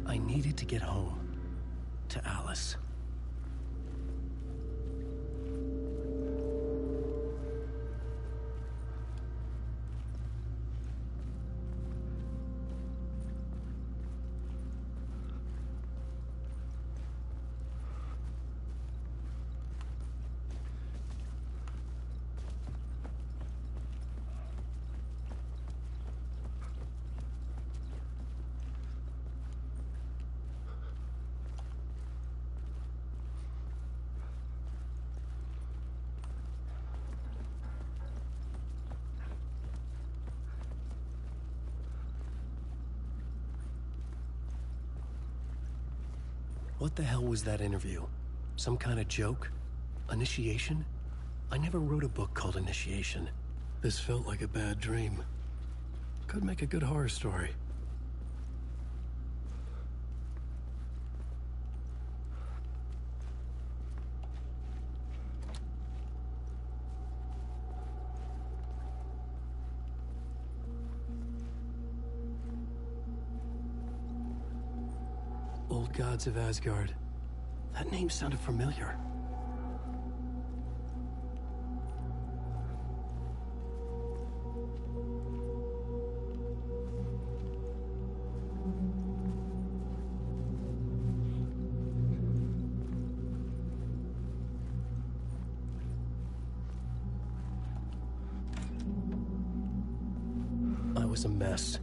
[SPEAKER 2] I needed to get home. To Alice. What the hell was that interview? Some kind of joke? Initiation? I never wrote a book called Initiation. This felt like a bad dream. Could make a good horror story. Old Gods of Asgard. That name sounded familiar. I was a mess.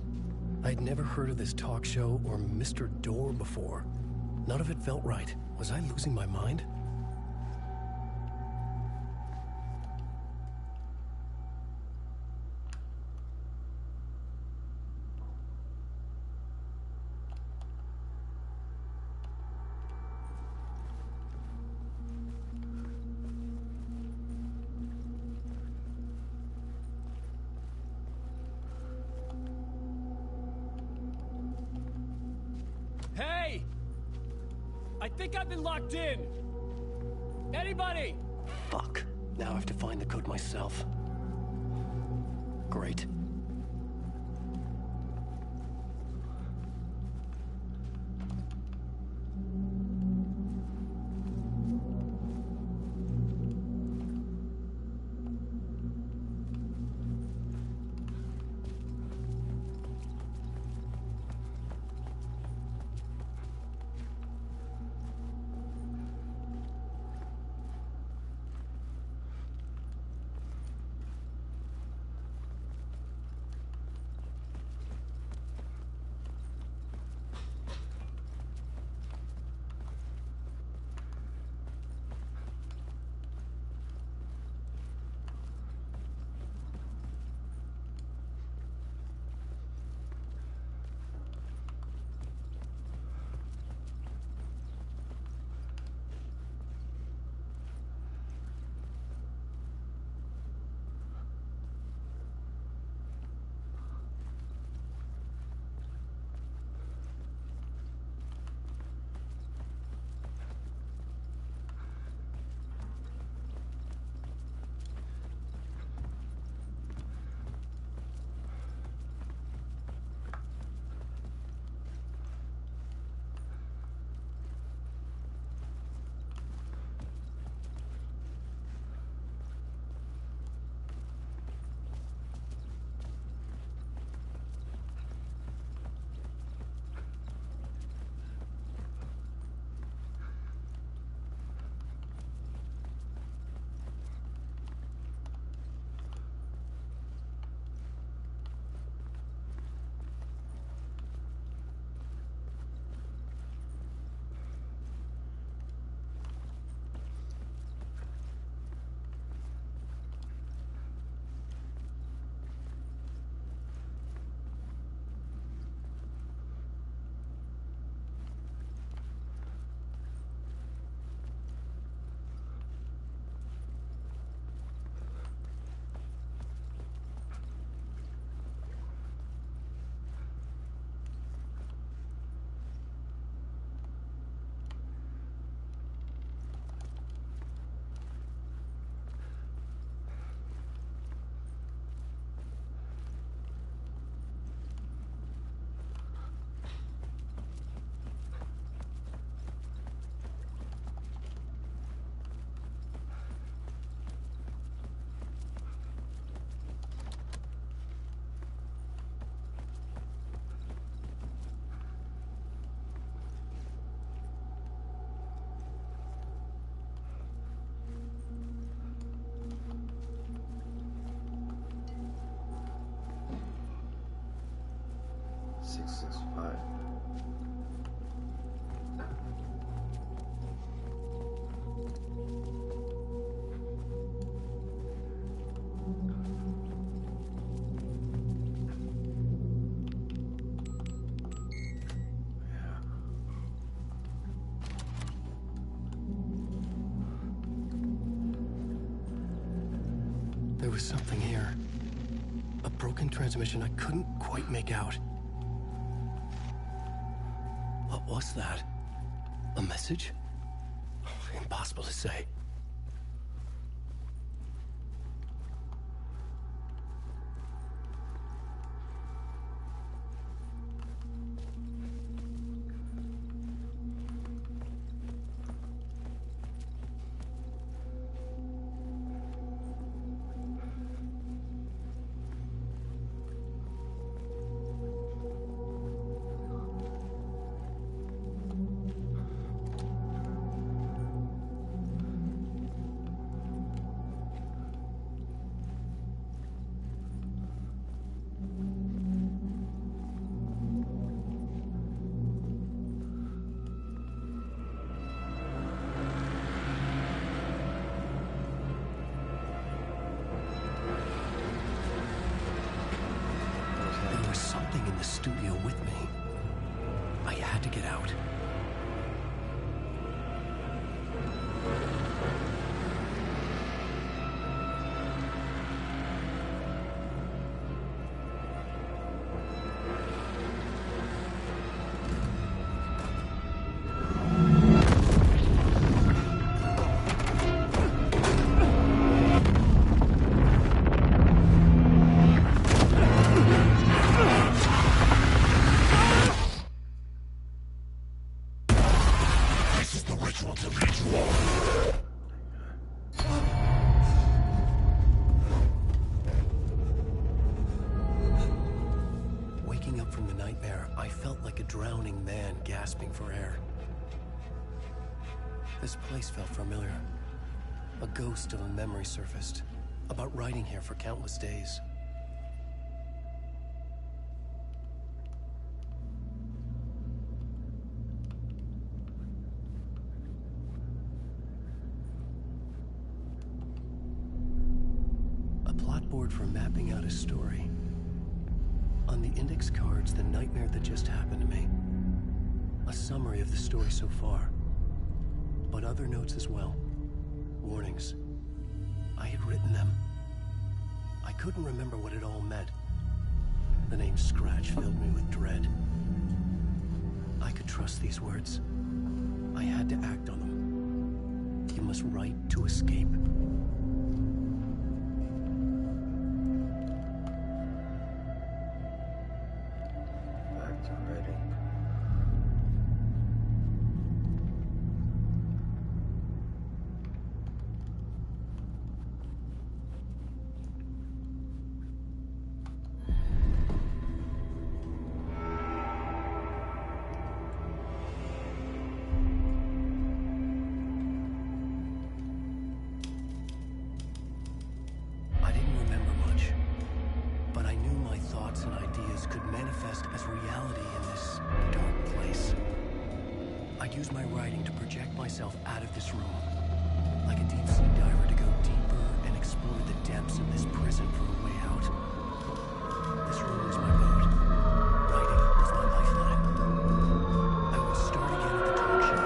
[SPEAKER 2] I'd never heard of this talk show or Mr. Door before. None of it felt right. Was I losing my mind?
[SPEAKER 16] Hey! I think I've been locked in! Anybody?
[SPEAKER 2] Fuck. Now I have to find the code myself. Great. There was something here. A broken transmission I couldn't quite make out. What was that? A message? Impossible to say. There was something in the studio with me. I had to get out. Waking up from the nightmare, I felt like a drowning man gasping for air. This place felt familiar. A ghost of a memory surfaced, about riding here for countless days. A plot board for mapping out a story. On the index cards, the nightmare that just happened to me. A summary of the story so far. But other notes as well. Warnings. I had written them. I couldn't remember what it all meant. The name Scratch filled me with dread. I could trust these words. I had to act on them. You must write to escape.
[SPEAKER 1] Back to writing.
[SPEAKER 2] I didn't remember much, but I knew my thoughts and ideas could manifest as reality in this dark place. I'd use my writing to project myself out of this room, like a deep sea diver to go deeper and explore the depths of this prison for a way out. This room was my boat. Writing was my lifeline. I would start again at the talk show.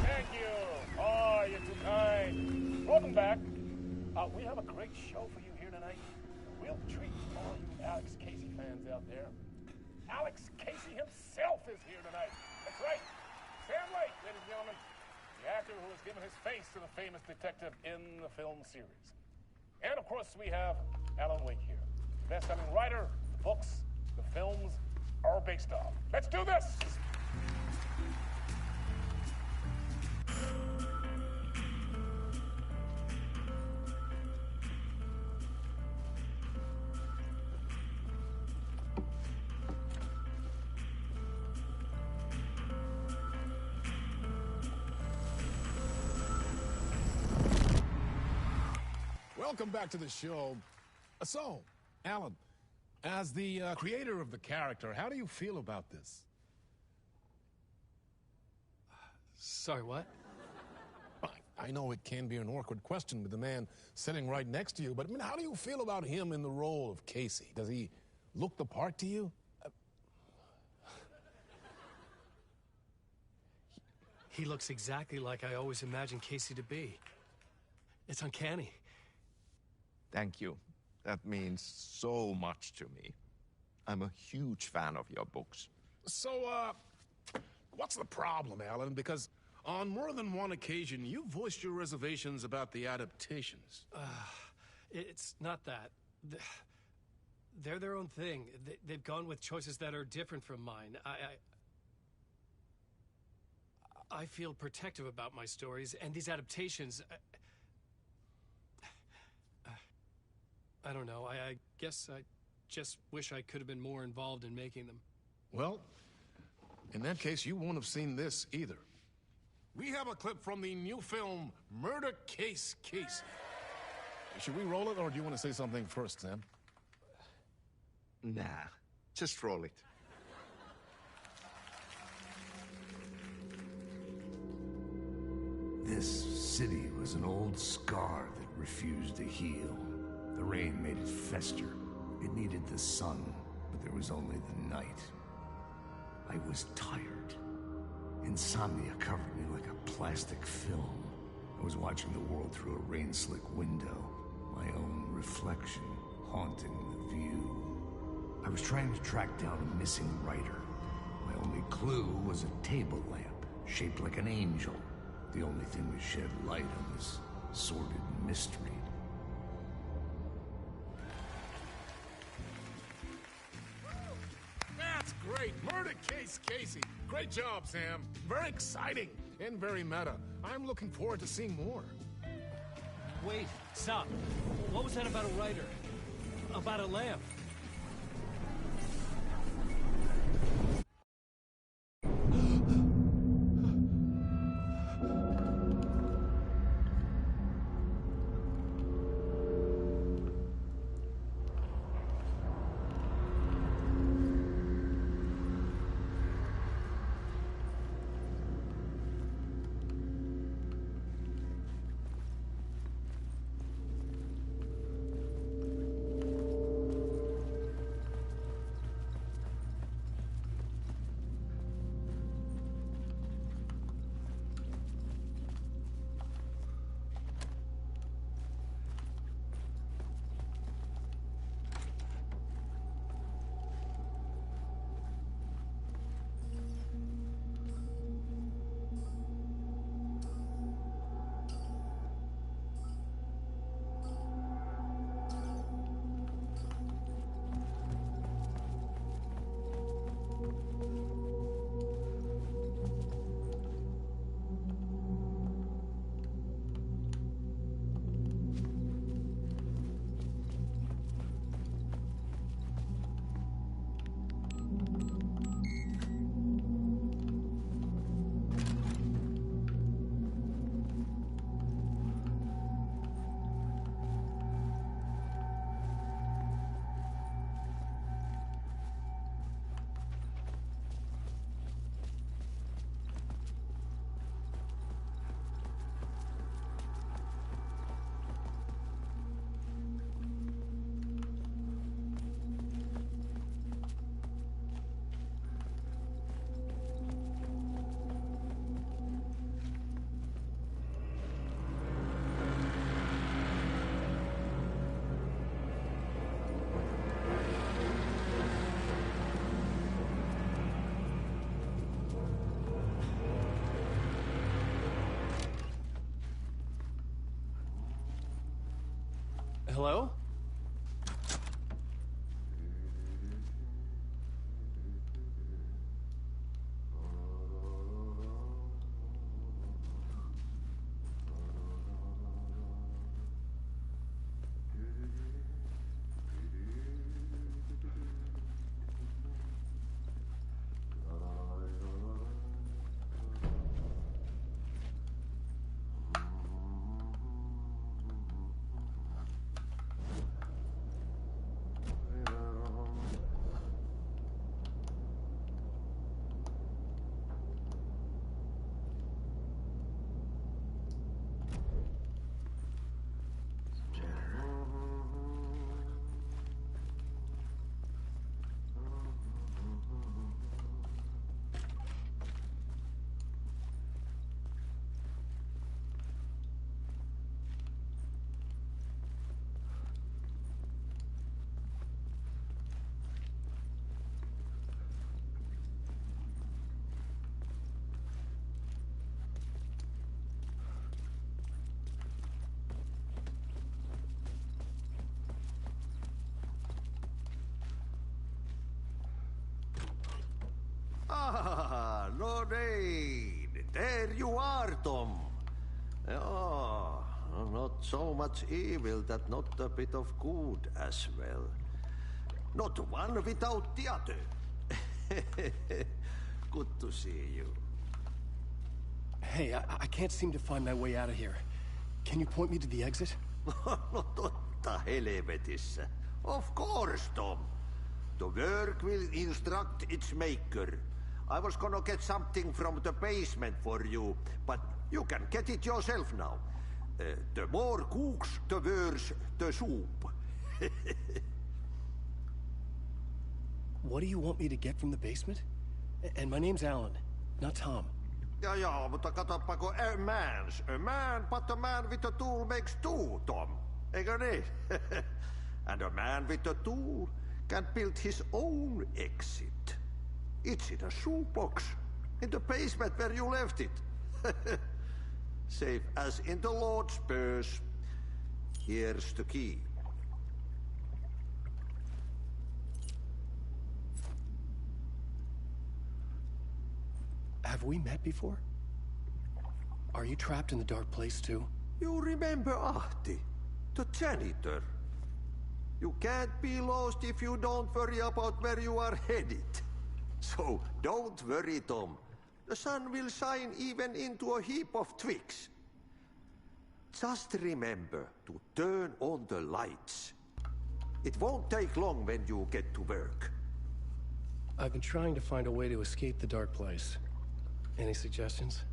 [SPEAKER 14] Thank you. Oh, you're too kind. Welcome back. We have a great show for you here tonight. Real treat for all you Alex Casey fans out there. Alex Casey himself is here tonight. That's right. Sam Lake, ladies and gentlemen. The actor who has given his face to the famous detective in the film series. And of course, we have Alan Wake here. The best-selling writer, the books, the films are based on. Let's do this!
[SPEAKER 17] Welcome back to the show. So, Alan, as the creator of the character, how do you feel about this?
[SPEAKER 16] Sorry, what?
[SPEAKER 17] I know it can be an awkward question with the man sitting right next to you, but I mean, how do you feel about him in the role of Casey? Does he look the part to you?
[SPEAKER 2] He looks exactly like I always imagined Casey to be. It's uncanny.
[SPEAKER 6] Thank you. That means so much to me. I'm a huge fan of your books.
[SPEAKER 17] So, what's the problem, Alan? Because on more than one occasion, you voiced your reservations about the adaptations.
[SPEAKER 2] It's not that. They're their own thing. They've gone with choices that are different from mine. I feel protective about my stories, and these adaptations... I don't know. I guess I just wish I could have been more involved in making them.
[SPEAKER 17] Well, in that case, you won't have seen this either. We have a clip from the new film, Murder Case Casey. Should we roll it, or do you want to say something first, Sam?
[SPEAKER 6] Nah, just roll it.
[SPEAKER 13] This city was an old scar that refused to heal. The rain made it fester. It needed the sun, but there was only the night. I was tired. Insomnia covered me like a plastic film. I was watching the world through a rain-slick window, my own reflection haunting the view. I was trying to track down a missing writer. My only clue was a table lamp, shaped like an angel. The only thing that shed light on this sordid mystery.
[SPEAKER 17] That's great! Murder Case Casey! Great job, Sam. Very exciting and very meta. I'm looking forward to seeing more.
[SPEAKER 2] Wait, stop. What was that about a writer? About a lamp? Hello?
[SPEAKER 19] There you are, Tom. Oh, not so much evil that not a bit of good as well. Not one without the other. Good to see you.
[SPEAKER 2] Hey, I can't seem to find my way out of here. Can you point me to the exit?
[SPEAKER 19] No totta helvetissä. Of course, Tom. The work will instruct its maker. I was gonna get something from the basement for you, but you can get it yourself now. The more cooks, the worse the soup.
[SPEAKER 2] What do you want me to get from the basement? And my name's Alan, not Tom.
[SPEAKER 19] Ja, mutta katsoppa, a man, but a man with a tool makes two, Tom. Eikö niin? And a man with a tool can build his own exit. It's in a shoebox, in the basement where you left it. Safe as in the Lord's purse. Here's the key.
[SPEAKER 2] Have we met before? Are you trapped in the dark place too?
[SPEAKER 19] You remember Ahti, the janitor. You can't be lost if you don't worry about where you are headed. So don't worry, Tom. The sun will shine even into a heap of twigs. Just remember to turn on the lights. It won't take long when you get to work.
[SPEAKER 2] I've been trying to find a way to escape the dark place. Any suggestions?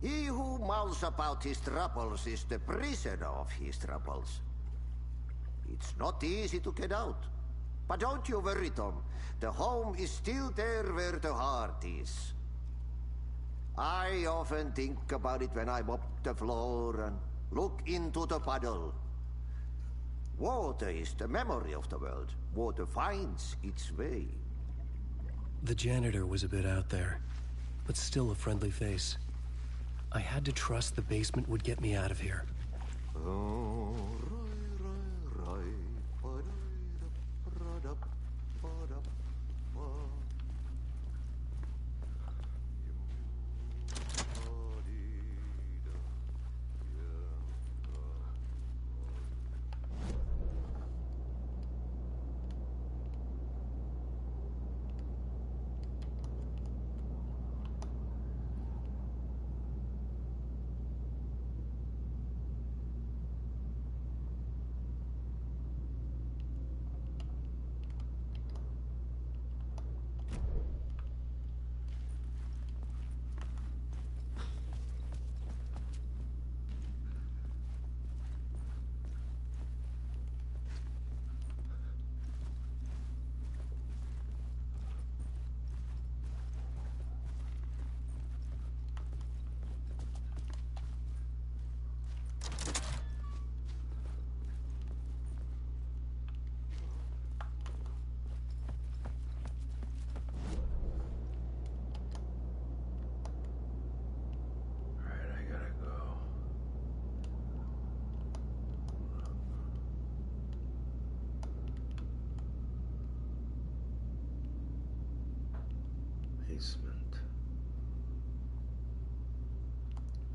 [SPEAKER 19] He who mouths about his troubles is the prisoner of his troubles. It's not easy to get out. But don't you worry, Tom. The home is still there where the heart is. I often think about it when I mop the floor and look into the puddle. Water is the memory of the world. Water finds its way.
[SPEAKER 2] The janitor was a bit out there, but still a friendly face. I had to trust the basement would get me out of here.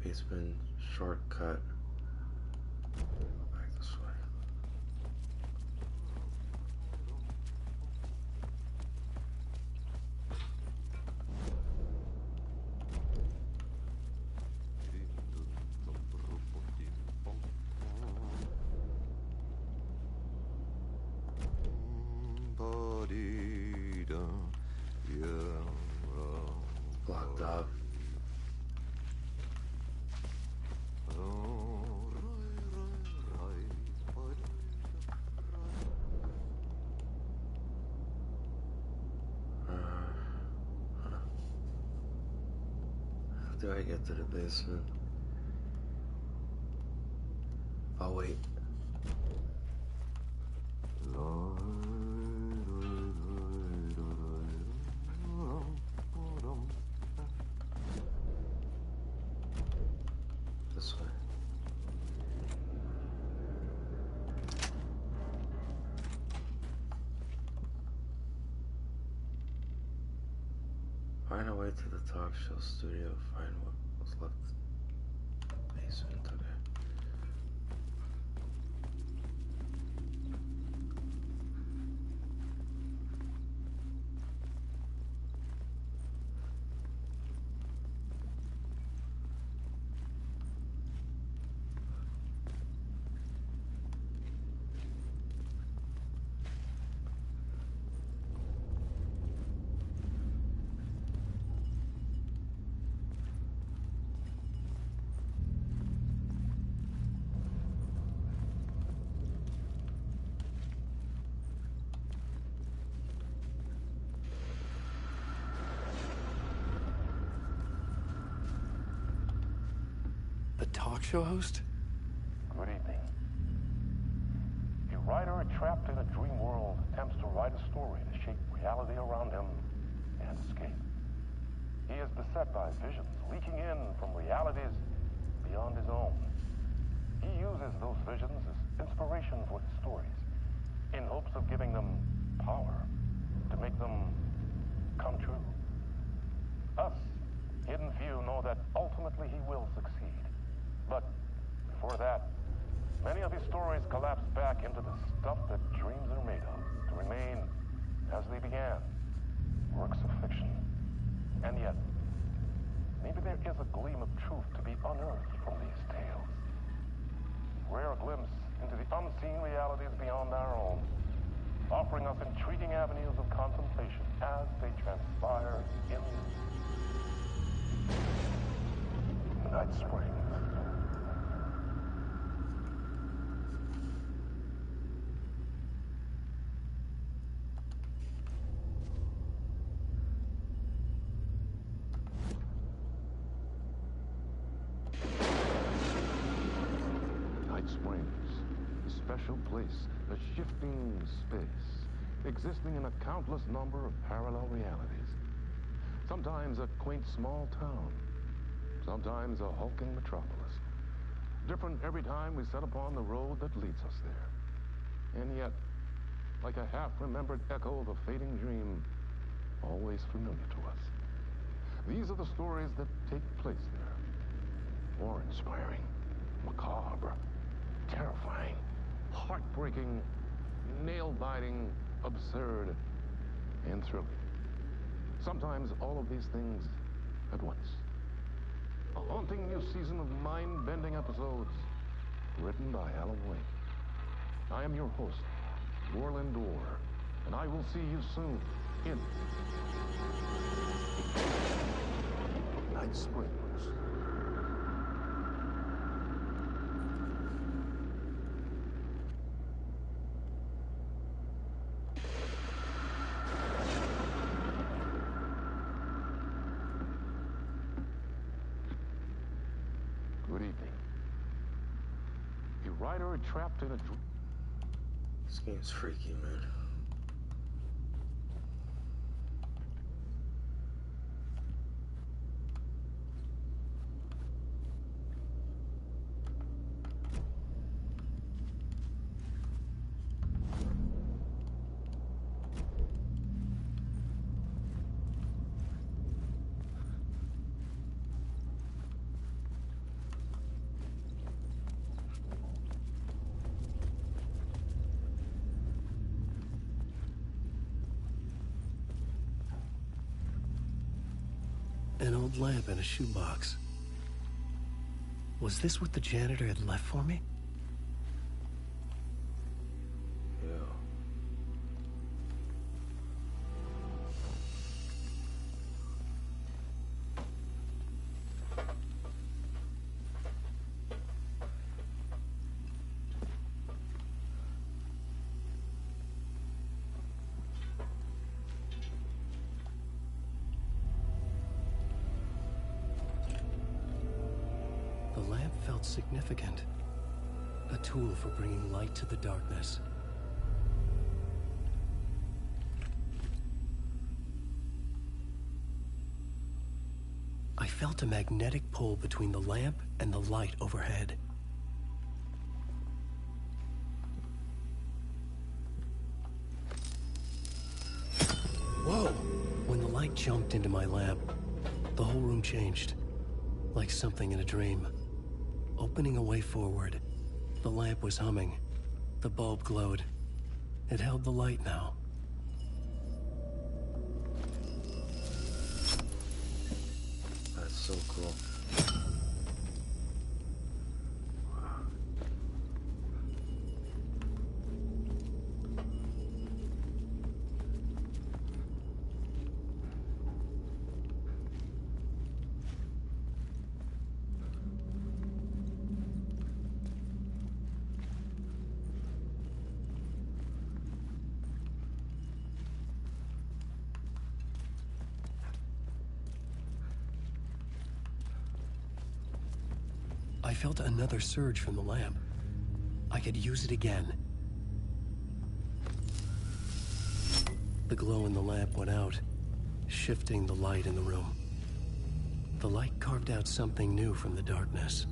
[SPEAKER 1] Basement shortcut. Go back this way. Blocked off. How do I get to the basement? Oh, wait. This way. Find a way to the talk show studio. Find what was left. Basement. Okay.
[SPEAKER 2] The talk show host?
[SPEAKER 20] Good evening. A writer trapped in a dream world attempts to write a story to shape reality around him and escape. He is beset by visions leaking in from realities beyond his own. He uses those visions as inspiration for his stories, in hopes of giving them power to make them come true. Us, hidden few, know that ultimately he will succeed. But before that, many of his stories collapse back into the stuff that dreams are made of, to remain as they began, works of fiction. And yet, maybe there is a gleam of truth to be unearthed from these tales. Rare glimpse into the unseen realities beyond our own, offering us intriguing avenues of contemplation as they transpire in Night Springs.
[SPEAKER 21] Night Springs, a special place, a shifting space, existing in a countless number of parallel realities. Sometimes a quaint small town, sometimes a hulking metropolis. Different every time we set upon the road that leads us there. And yet, like a half-remembered echo of a fading dream, always familiar to us. These are the stories that take place there. Awe-inspiring, macabre, terrifying, heartbreaking, nail-biting, absurd, and thrilling. Sometimes all of these things at once. A haunting new season of mind-bending episodes, written by Alan Wake. I am your host, Warland Orr, and I will see you soon in Night Springs. Good evening. A writer trapped in a dream.
[SPEAKER 1] This game's freaky, man.
[SPEAKER 2] An old lamp in a shoebox. Was this what the janitor had left for me?
[SPEAKER 1] Yeah.
[SPEAKER 2] The lamp felt significant. A tool for bringing light to the darkness. I felt a magnetic pull between the lamp and the light overhead. Whoa! When the light jumped into my lab. The whole room changed, like something in a dream. Opening a way forward, the lamp was humming. The bulb glowed. It held the light now.
[SPEAKER 1] That's so cool.
[SPEAKER 2] I felt another surge from the lamp. I could use it again. The glow in the lamp went out, shifting the light in the room. The light carved out something new from the darkness.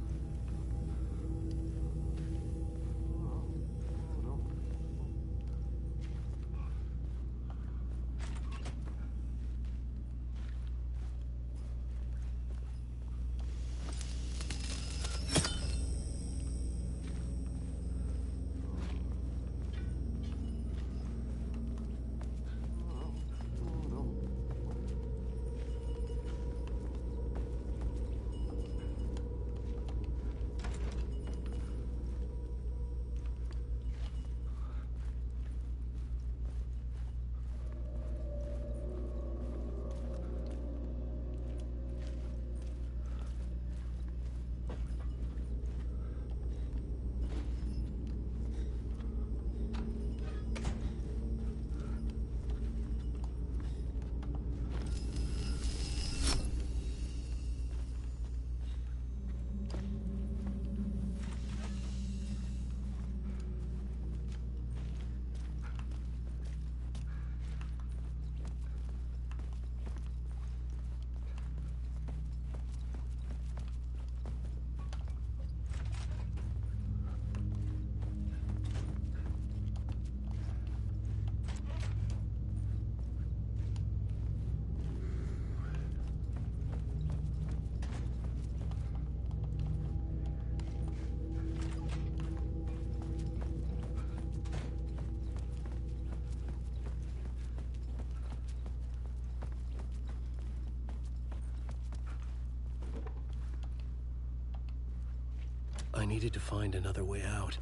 [SPEAKER 2] I needed to find another way out.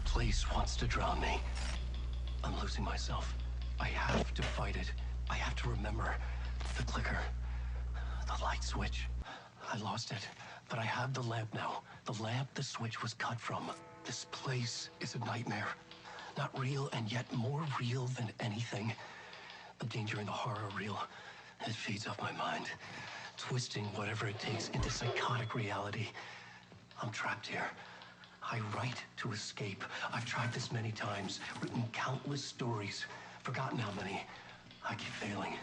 [SPEAKER 2] Place wants to drown me. I'm losing myself. I have to fight it. I have to remember the clicker, the light switch. I lost it, but I have the lamp now. The lamp the switch was cut from. This place is a nightmare. Not real, and yet more real than anything. The danger and the horror real. It feeds off my mind, twisting whatever it takes into psychotic reality. I'm trapped here. I write to escape. I've tried this many times, written countless stories, forgotten how many. I keep failing.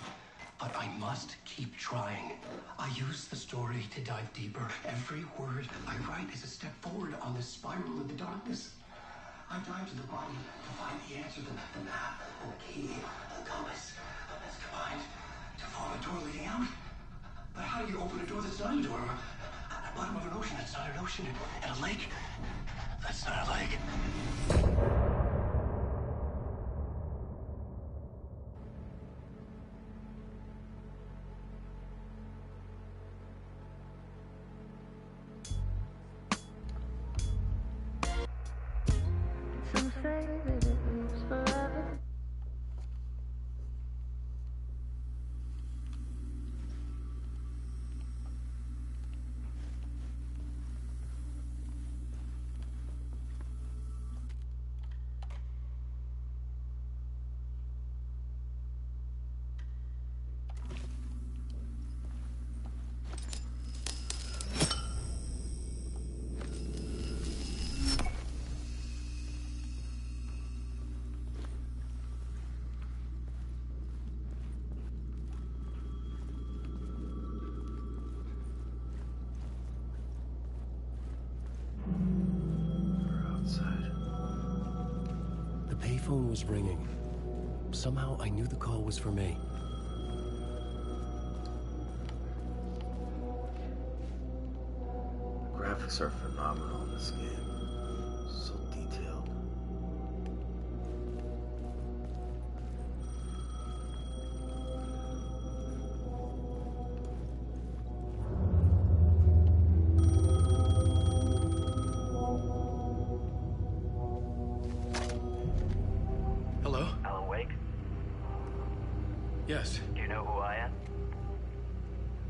[SPEAKER 2] But I must keep trying. I use the story to dive deeper. Every word I write is a step forward on this spiral of the darkness. I dive to the body to find the answer, the map, and the key, the compass, that's combined to form a door leading out. But how do you open a door that's not a door? At the bottom of an ocean that's not an ocean, and a lake that's not a lake.
[SPEAKER 7] Some say that it lives forever.
[SPEAKER 2] The payphone was ringing. Somehow I knew the call was for me.
[SPEAKER 1] Graphics are phenomenal in this game. So detailed.
[SPEAKER 2] Hello?
[SPEAKER 22] Alan Wake?
[SPEAKER 2] Yes.
[SPEAKER 22] Do you know who I am?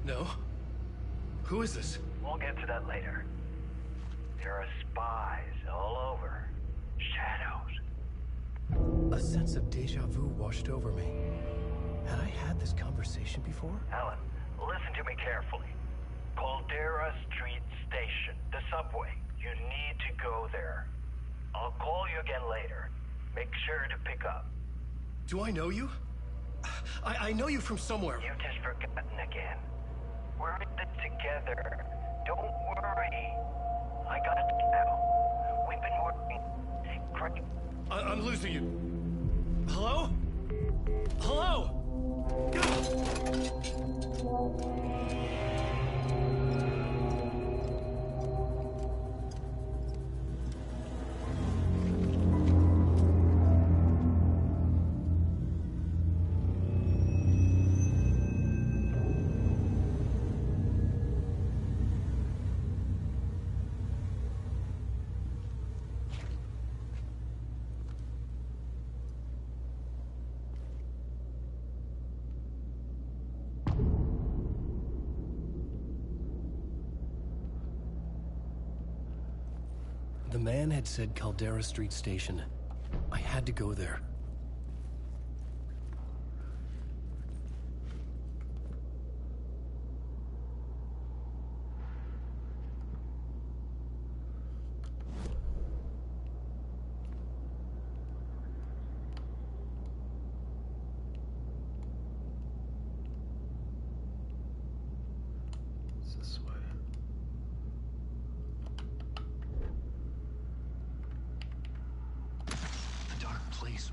[SPEAKER 2] No? Who is this?
[SPEAKER 22] We'll get to that later. There are spies all over. Shadows.
[SPEAKER 2] A sense of deja vu washed over me. Had I had this conversation before?
[SPEAKER 22] Alan, listen to me carefully. Caldera Street Station, the subway. You need to go there. I'll call you again later. Make sure to pick up.
[SPEAKER 2] Do I know you? I know you from somewhere.
[SPEAKER 22] You've just forgotten again. We're in it together. Don't worry. I got it now. We've been working. Great.
[SPEAKER 2] I'm losing you. Hello? Hello? The man had said Caldera Street Station. I had to go there.
[SPEAKER 1] It's this way.
[SPEAKER 2] A dark place.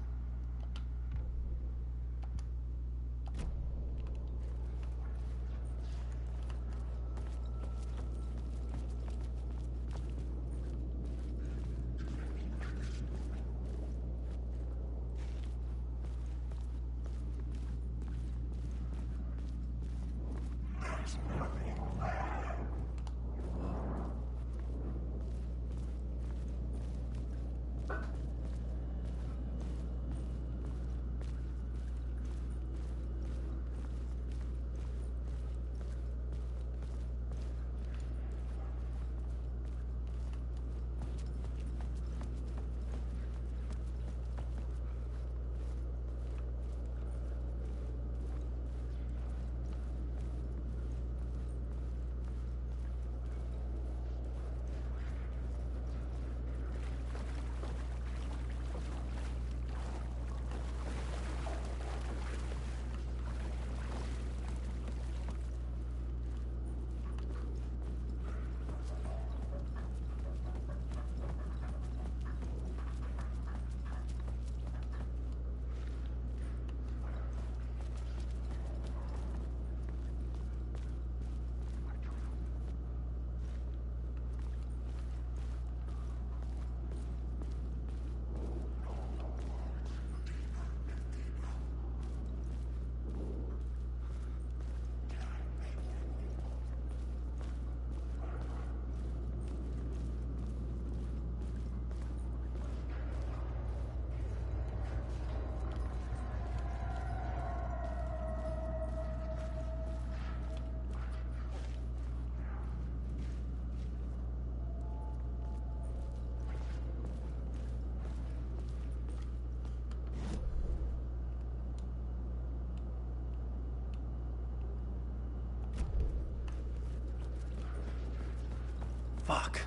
[SPEAKER 2] Fuck.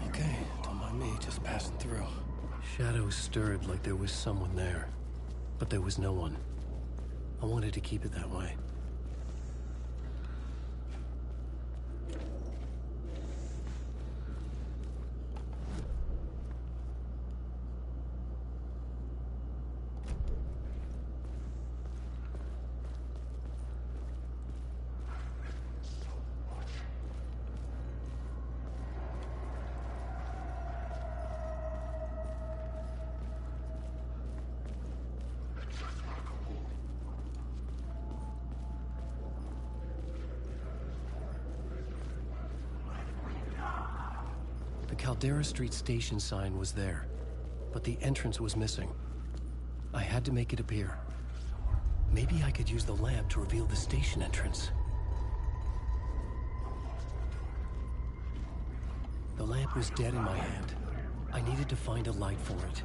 [SPEAKER 2] Okay, don't mind me, just passing through. Shadows stirred like there was someone there, but there was no one. I wanted to keep it that way. The Caldera Street station sign was there, but the entrance was missing. I had to make it appear. Maybe I could use the lamp to reveal the station entrance. The lamp was dead in my hand. I needed to find a light for it.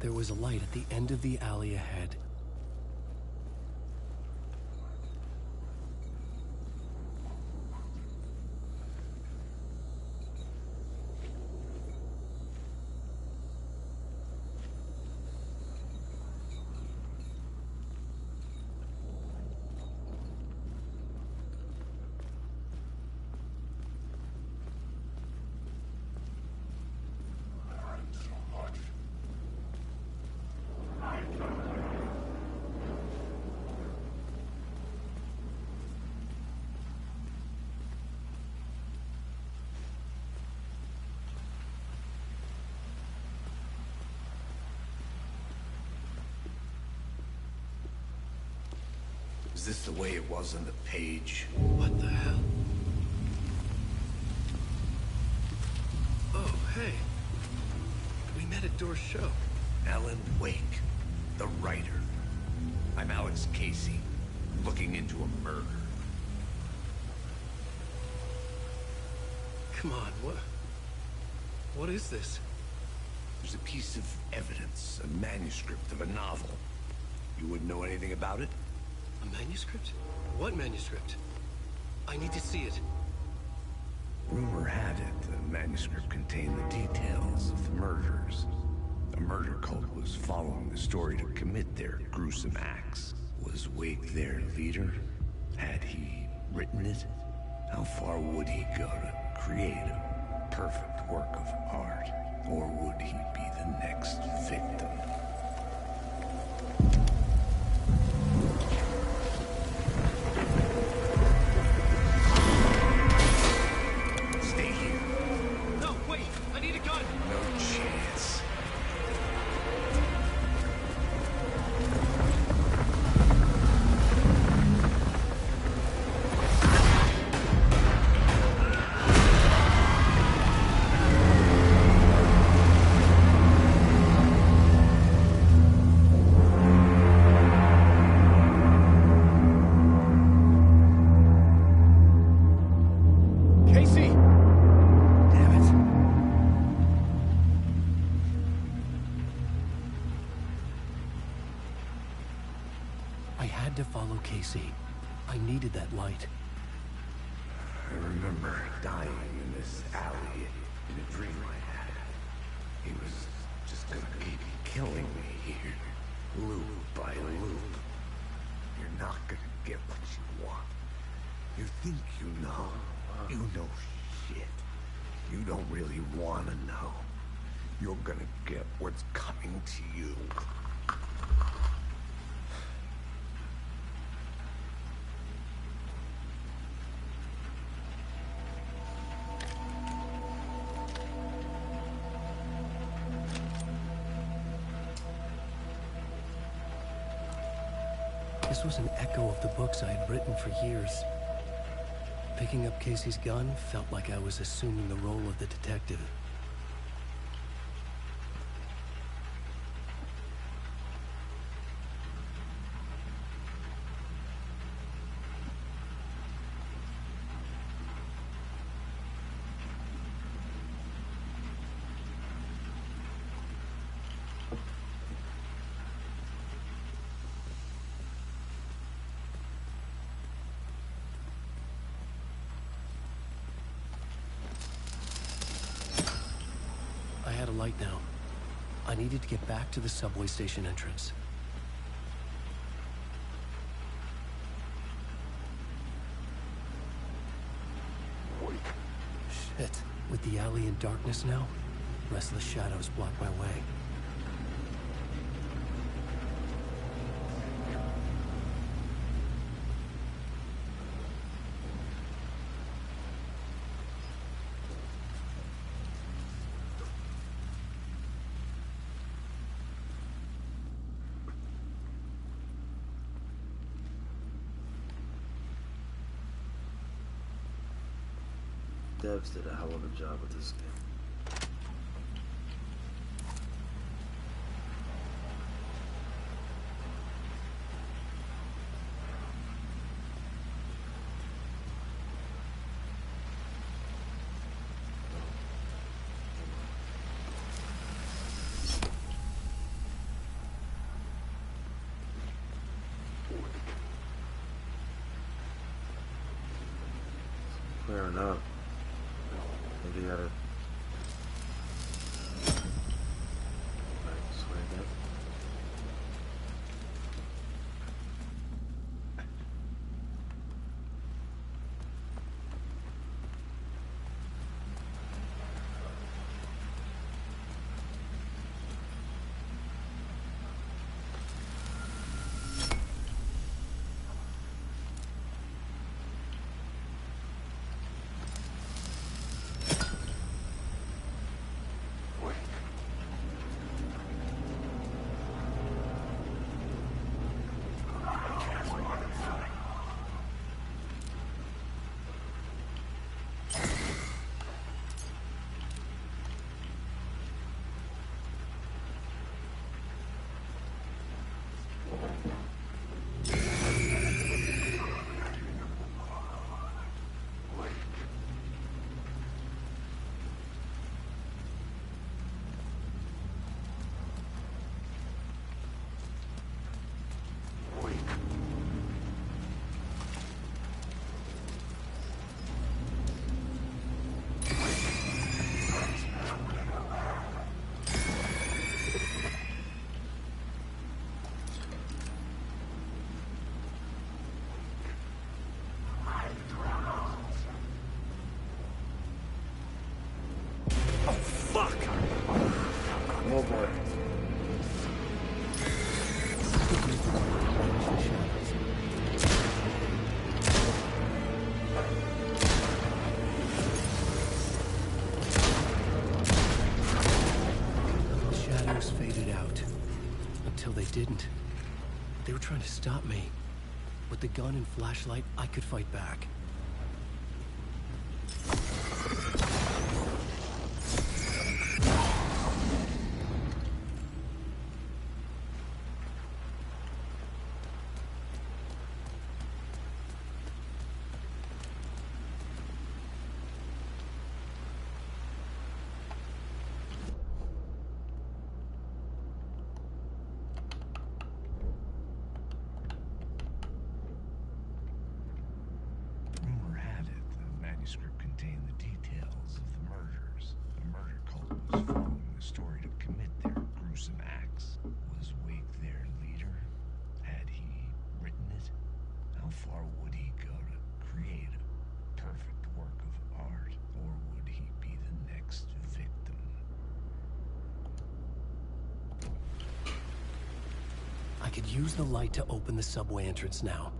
[SPEAKER 2] There was a light at the end of the alley ahead.
[SPEAKER 5] Is this the way it was on the page?
[SPEAKER 2] What the hell? Oh, hey. We met at Door's show.
[SPEAKER 5] Alan Wake, the writer. I'm Alex Casey, looking into a murder.
[SPEAKER 2] Come on, what is this?
[SPEAKER 5] There's a piece of evidence, a manuscript of a novel. You wouldn't know anything about it?
[SPEAKER 2] A manuscript? What manuscript? I need to see it.
[SPEAKER 5] Rumor had it the manuscript contained the details of the murders. A murder cult was following the story to commit their gruesome acts. Was Wake their leader? Had he written it? How far would he go to create a perfect work of art? Or would he be the next victim? Stay here.
[SPEAKER 2] No, wait! I need a gun!
[SPEAKER 5] No chance.
[SPEAKER 2] Casey! Damn it. I had to follow Casey. I needed that light.
[SPEAKER 5] I remember dying in this alley in a dream I had. He was just gonna keep killing me here, loop by loop. You're not gonna get what you want. You think you know. You know shit. You don't really want to know. You're gonna get what's coming to you.
[SPEAKER 2] This was an echo of the books I had written for years. Picking up Casey's gun felt like I was assuming the role of the detective. I had a light now. I needed to get back to the subway station entrance. Shit. With the alley in darkness now, restless shadows block my way.
[SPEAKER 1] Devs did a hell of a job with this game. Clearing up. Maybe you gotta... Right, this way again. Oh boy.
[SPEAKER 2] The shadows faded out. Until they didn't. They were trying to stop me. With the gun and flashlight, I could fight back.
[SPEAKER 13] Rumor had it the manuscript contained the details of the murders. A murder cult was following the story to commit their gruesome acts. Was Wake their leader? Had he written it? How far would he go to create a perfect work of art? Or would he be the next victim?
[SPEAKER 2] I could use the light to open the subway entrance now.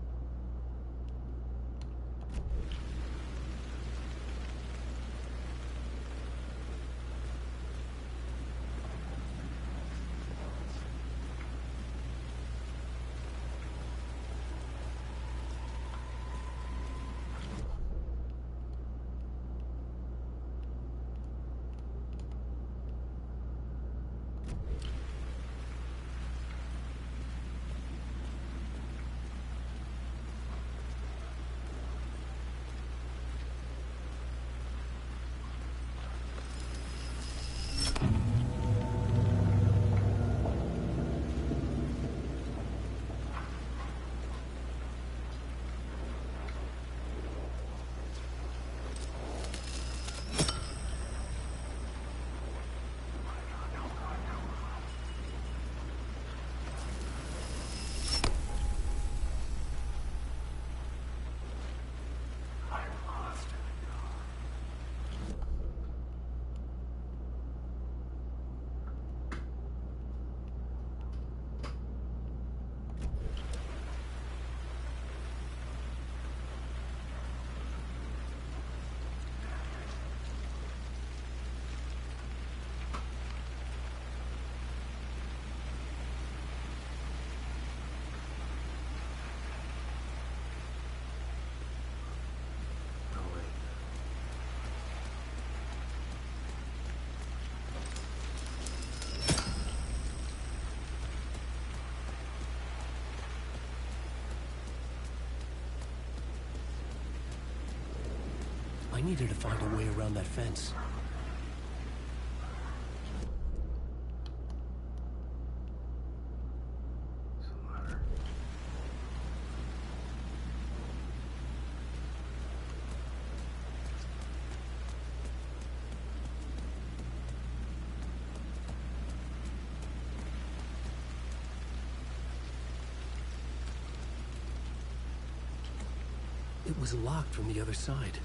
[SPEAKER 2] I needed to find a way around that fence. It was locked from the other side.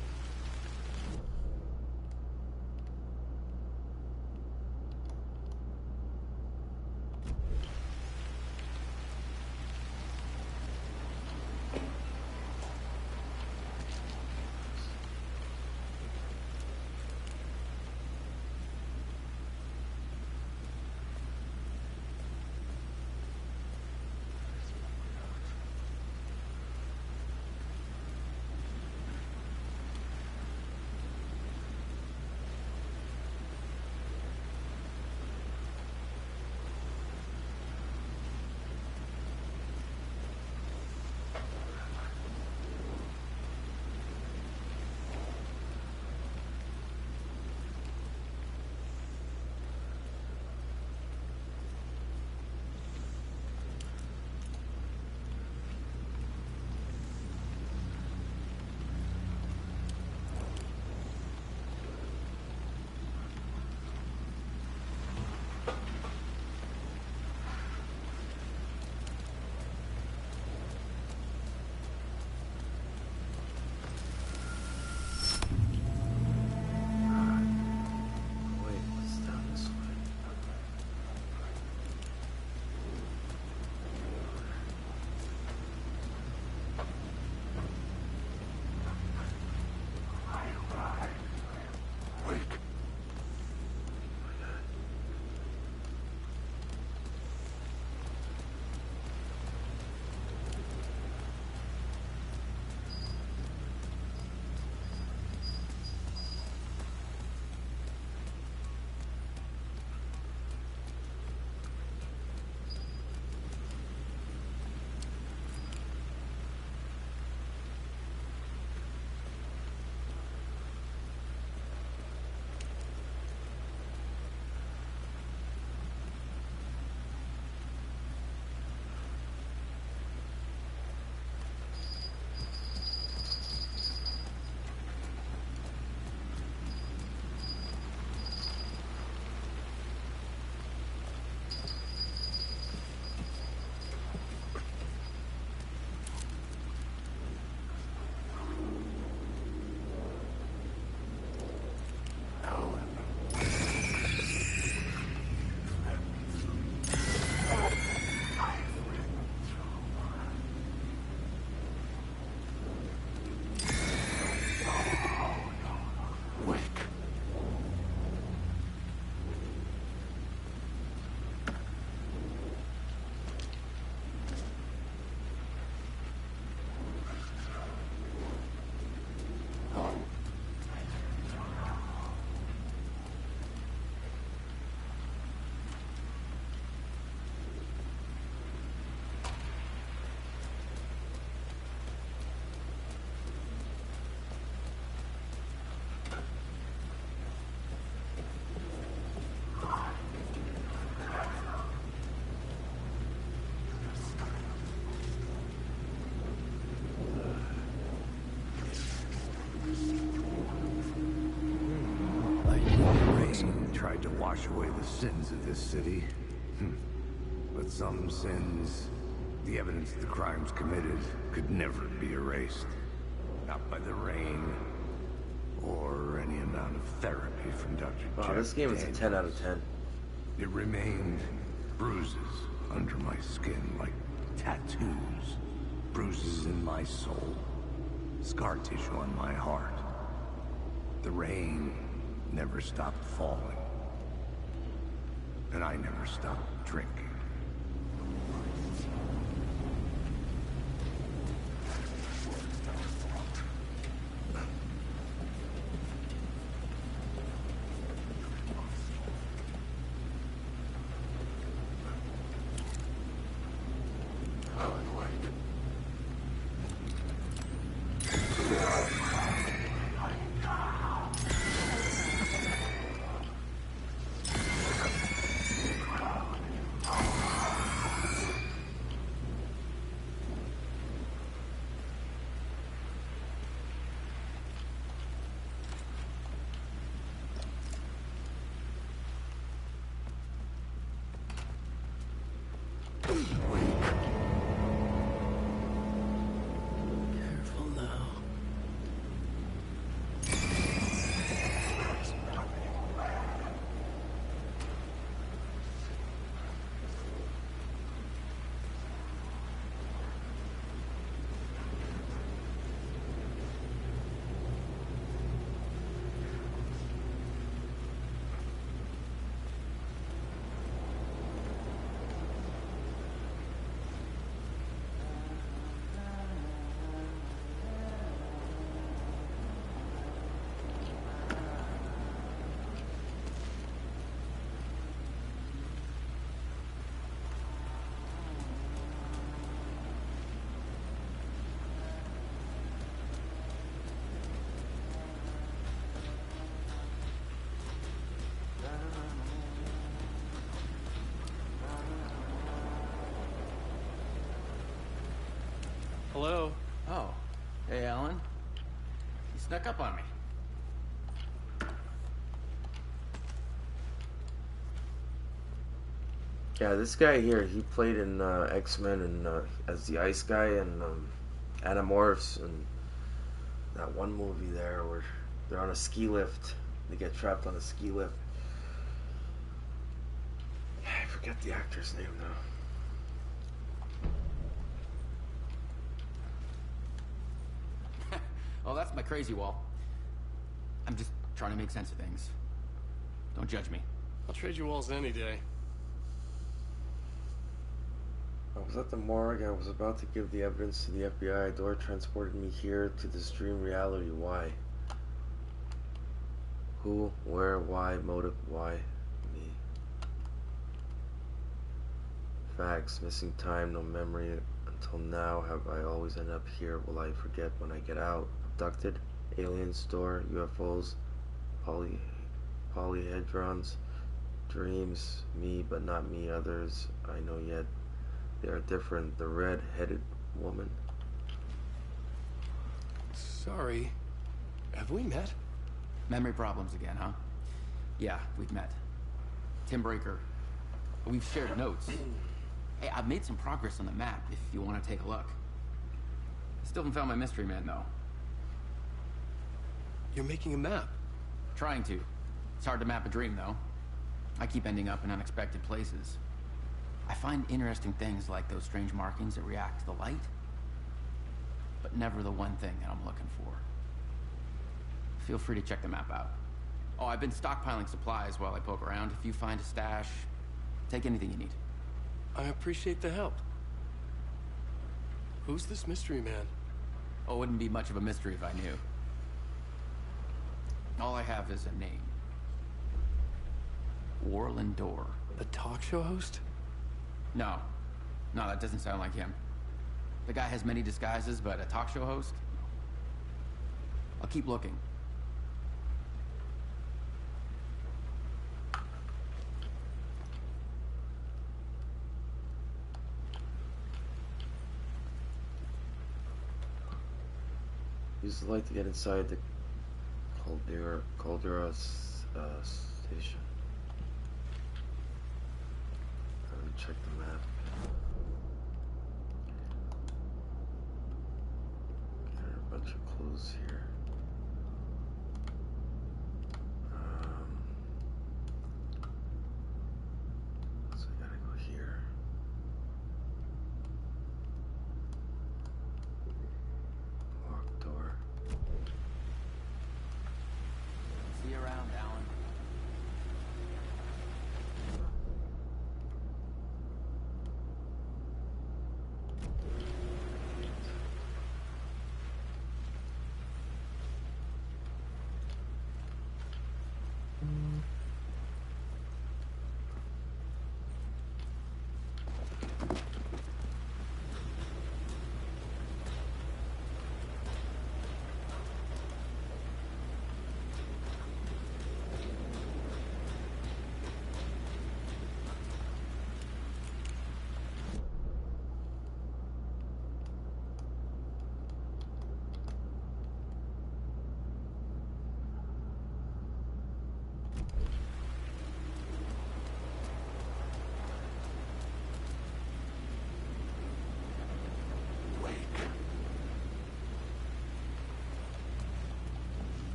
[SPEAKER 5] Tried to wash away the sins of this city. But some sins, the evidence of the crimes committed, could never be erased. Not by the rain, or any amount of therapy from Dr.
[SPEAKER 1] Wow,
[SPEAKER 5] Jeff
[SPEAKER 1] this game is a
[SPEAKER 5] Daniels.
[SPEAKER 1] 10 out of 10.
[SPEAKER 5] It remained bruises under my skin, like tattoos. Bruises in my soul. Scar tissue on my heart. The rain never stopped falling. And I never stopped drinking.
[SPEAKER 4] Hello?
[SPEAKER 11] Oh. Hey, Alan. You snuck up on me.
[SPEAKER 1] Yeah, this guy here, he played in X-Men and as the Ice Guy and Animorphs and that one movie there where they're on a ski lift. They get trapped on a ski lift. I forget the actor's name now.
[SPEAKER 11] Oh, that's my crazy wall. I'm just trying to make sense of things. Don't judge me.
[SPEAKER 4] I'll trade you walls any day.
[SPEAKER 1] I was at the morgue. I was about to give the evidence to the FBI. Dora transported me here to this dream reality. Why? Who, where, why, motive, why, me. Facts, missing time, no memory. Until now, have I always ended up here? Will I forget when I get out? Abducted? Aliens, door, UFOs, polyhedrons, dreams, me but not me, others I know yet. They are different. The red-headed woman.
[SPEAKER 4] Sorry. Have we met?
[SPEAKER 11] Memory problems again, huh? Yeah, we've met. Tim Breaker. We've shared notes. Hey, I've made some progress on the map if you want to take a look. Still haven't found my mystery man, though.
[SPEAKER 4] You're making a map?
[SPEAKER 11] Trying to. It's hard to map a dream, though. I keep ending up in unexpected places. I find interesting things like those strange markings that react to the light, but never the one thing that I'm looking for. Feel free to check the map out. Oh, I've been stockpiling supplies while I poke around. If you find a stash, take anything you need.
[SPEAKER 4] I appreciate the help. Who's this mystery man?
[SPEAKER 11] Oh, it wouldn't be much of a mystery if I knew. All I have is a name. Warland Dorr.
[SPEAKER 4] The talk show host?
[SPEAKER 11] No. No, that doesn't sound like him. The guy has many disguises, but a talk show host? I'll keep looking.
[SPEAKER 1] Use the light to get inside the Caldera station. Let me check the map. There are a bunch of clues here. So I gotta go here. Locked door.
[SPEAKER 11] See you around, Alan.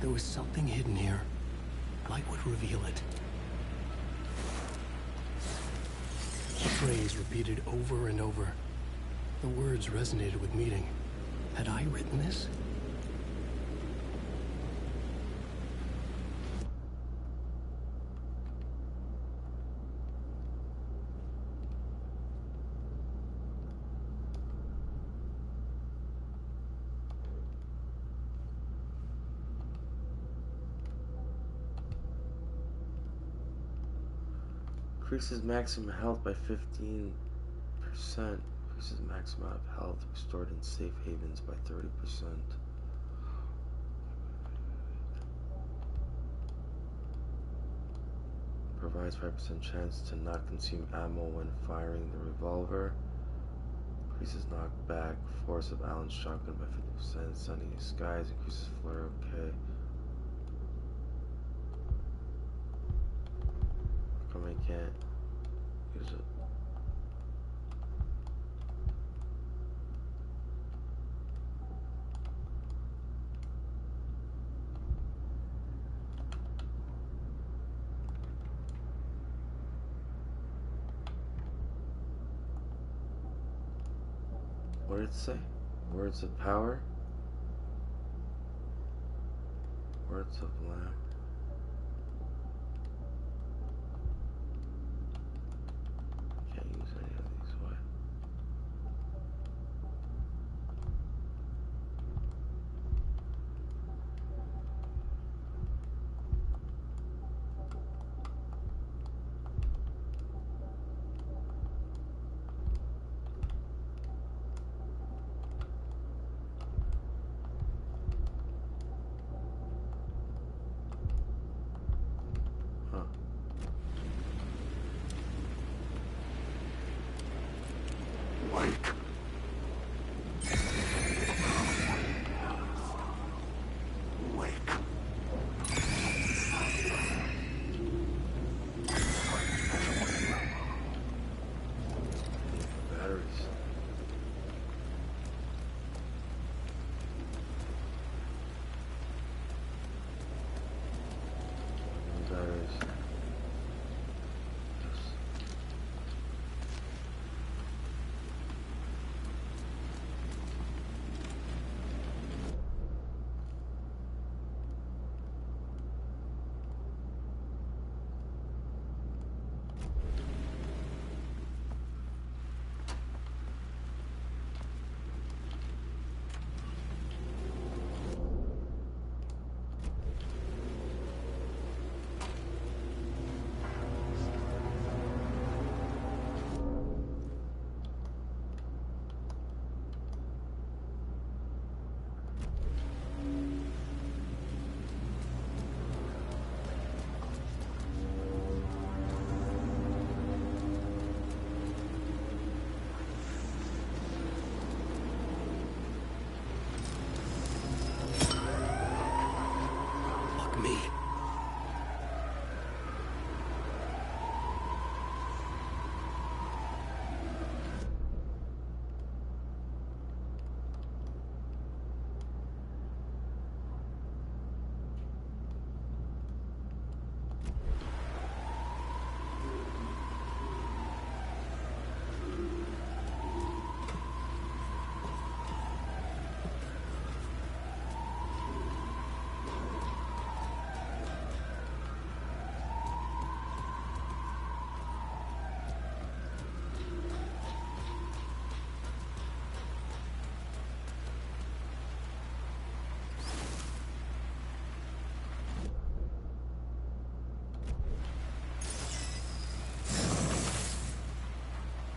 [SPEAKER 2] There was something hidden here. Light would reveal it. The phrase repeated over and over. The words resonated with meaning. Had I written this?
[SPEAKER 1] Increases maximum health by 15%. Increases maximum amount of health restored in safe havens by 30%. Provides 5% chance to not consume ammo when firing the revolver. increases knockback. Force of Allen's shotgun by 50%. Sunny skies increases flare. Okay. How come I can't use it? What did it say? Words of power? Words of lamp. Can't use any of these. What?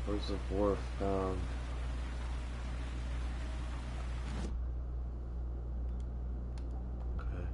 [SPEAKER 1] Words of war found. Okay.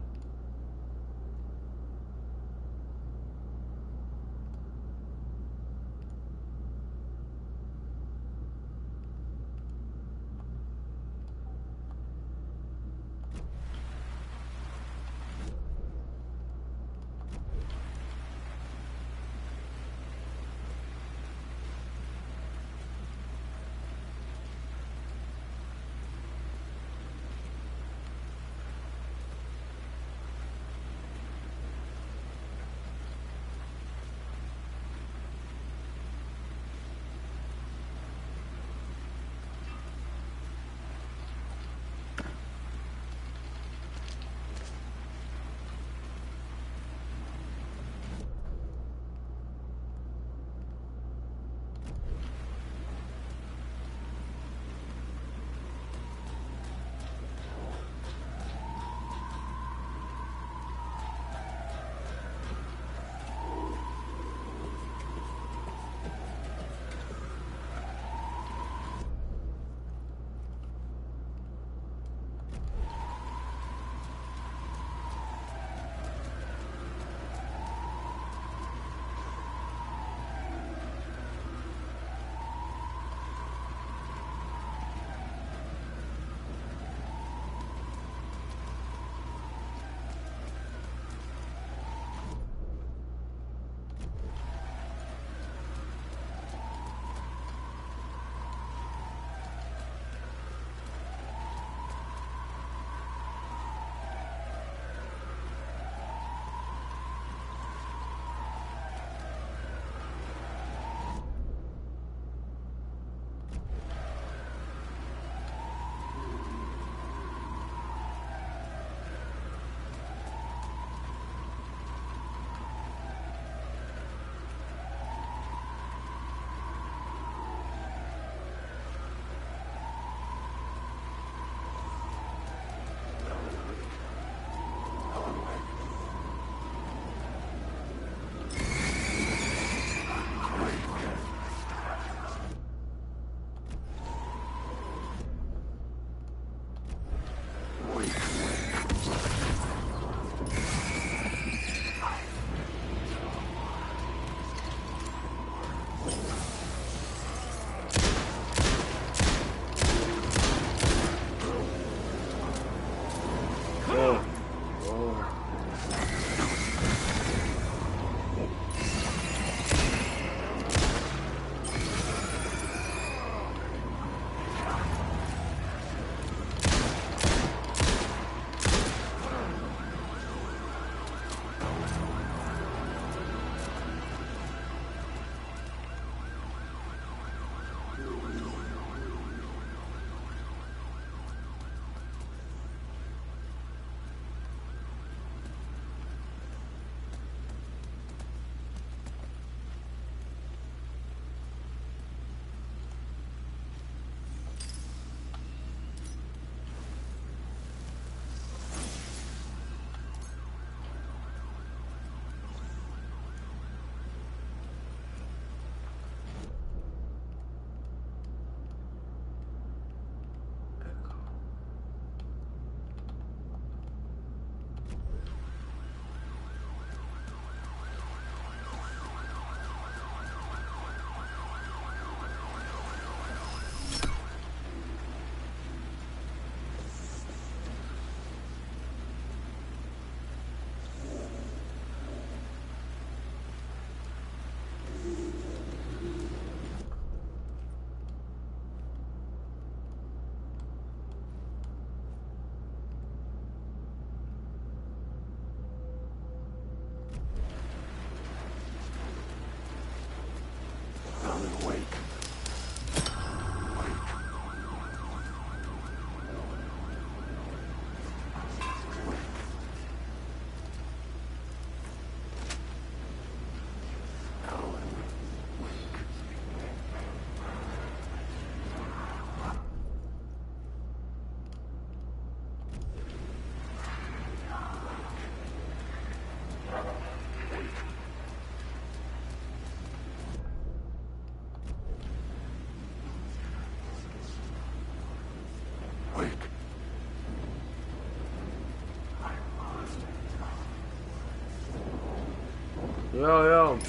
[SPEAKER 1] Yo.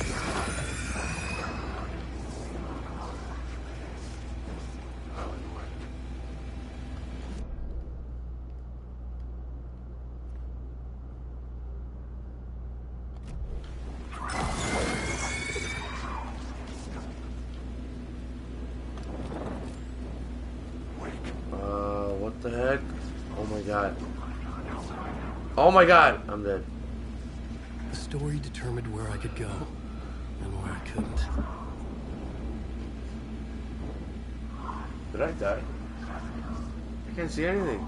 [SPEAKER 1] What the heck? Oh my god. Oh my god, I'm dead.
[SPEAKER 2] The story determined where I could go, and where I couldn't.
[SPEAKER 1] Did I die? I can't see anything.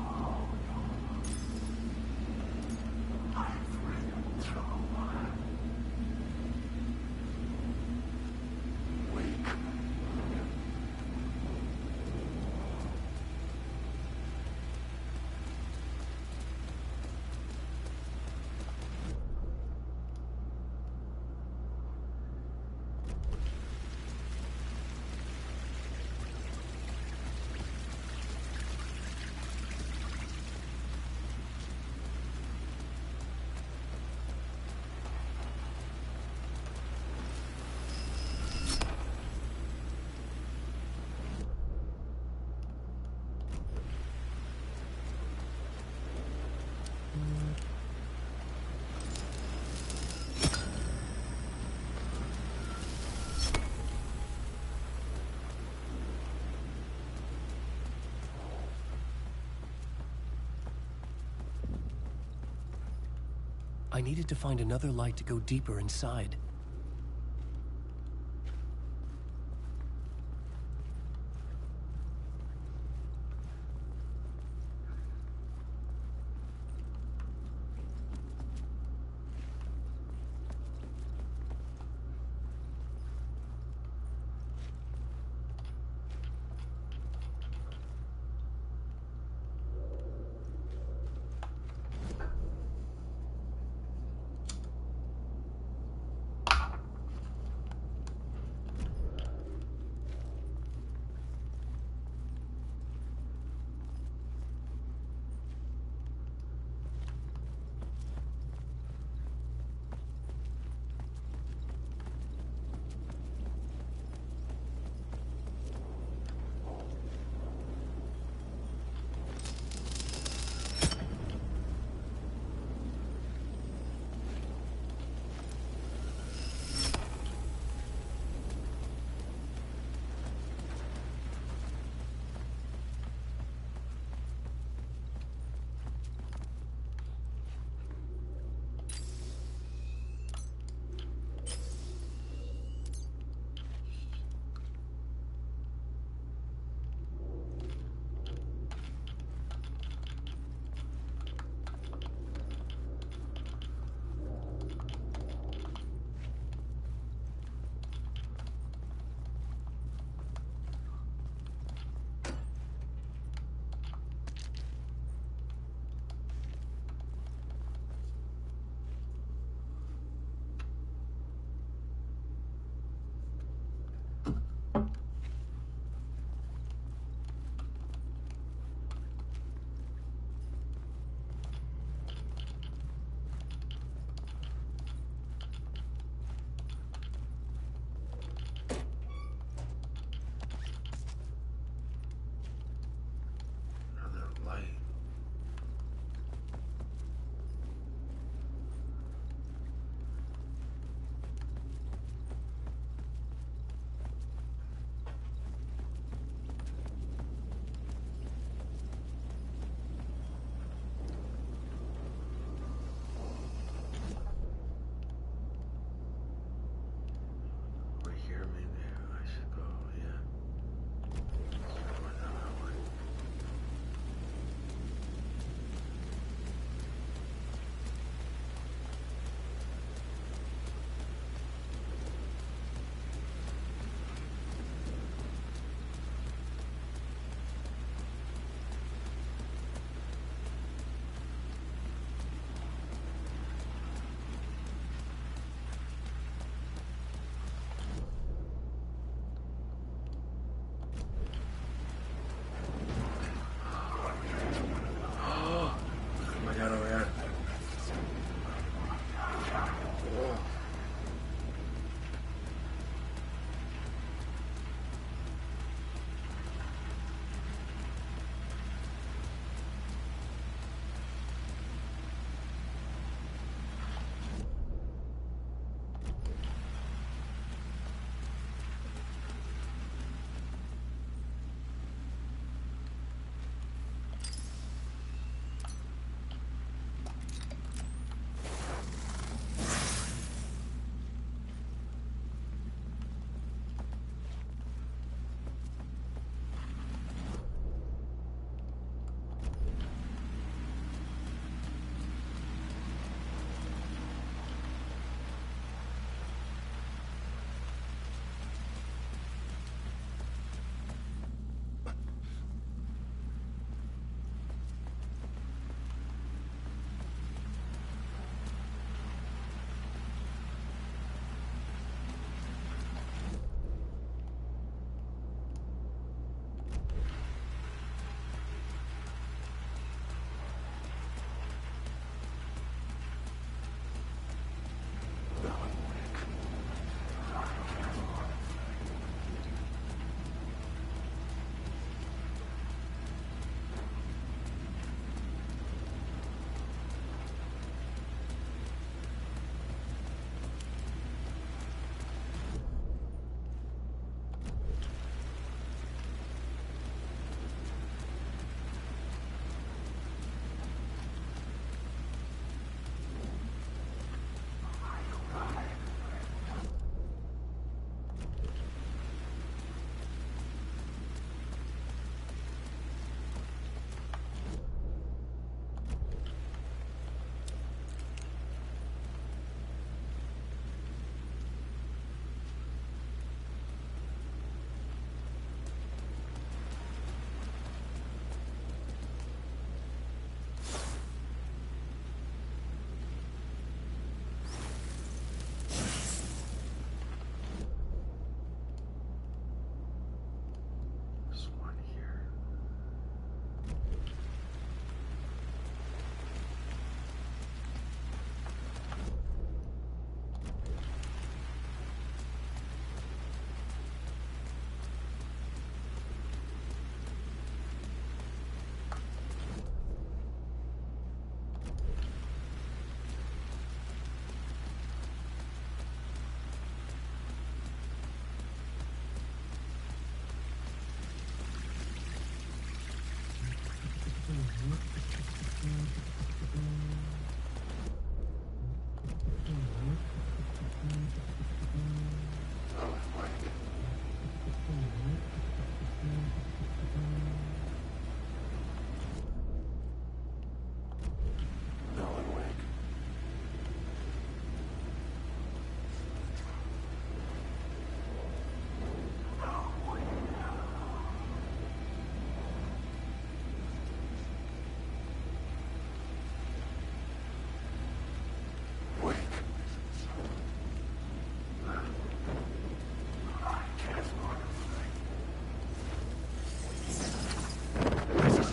[SPEAKER 2] I needed to find another light to go deeper inside.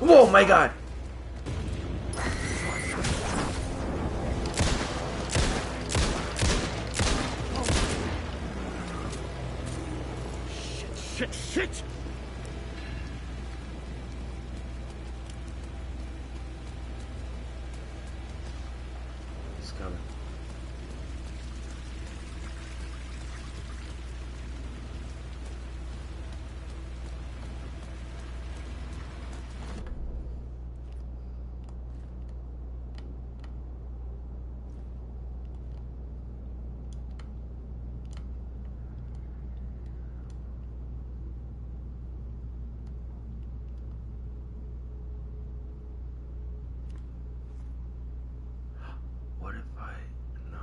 [SPEAKER 1] Oh my god!
[SPEAKER 14] Shit!
[SPEAKER 1] It's coming. What if I... No.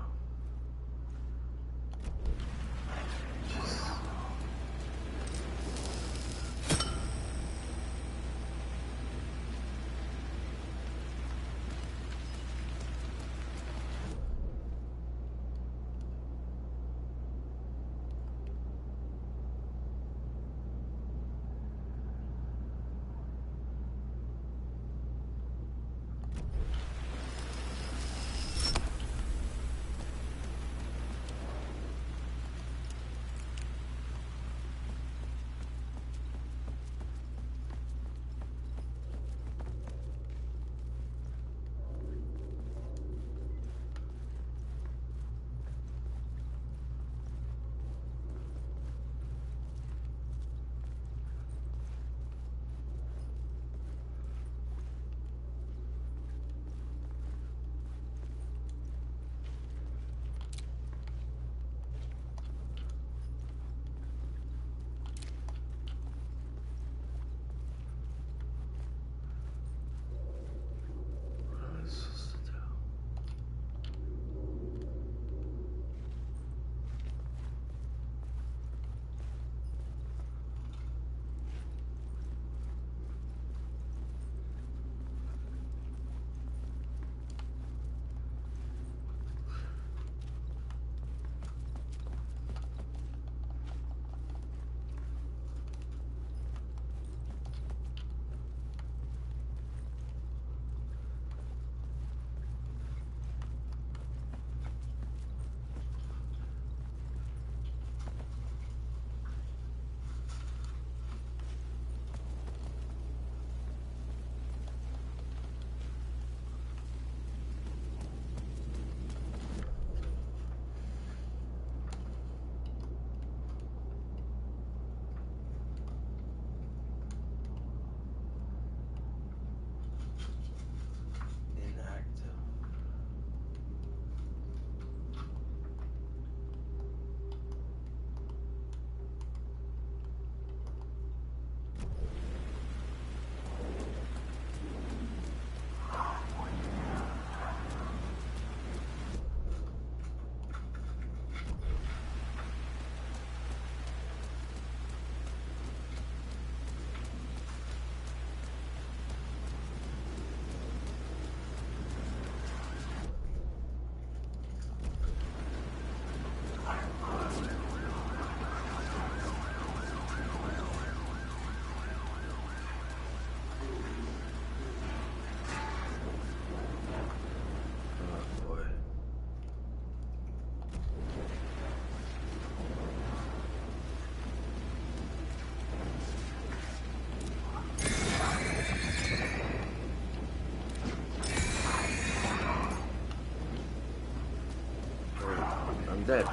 [SPEAKER 1] I'm dead.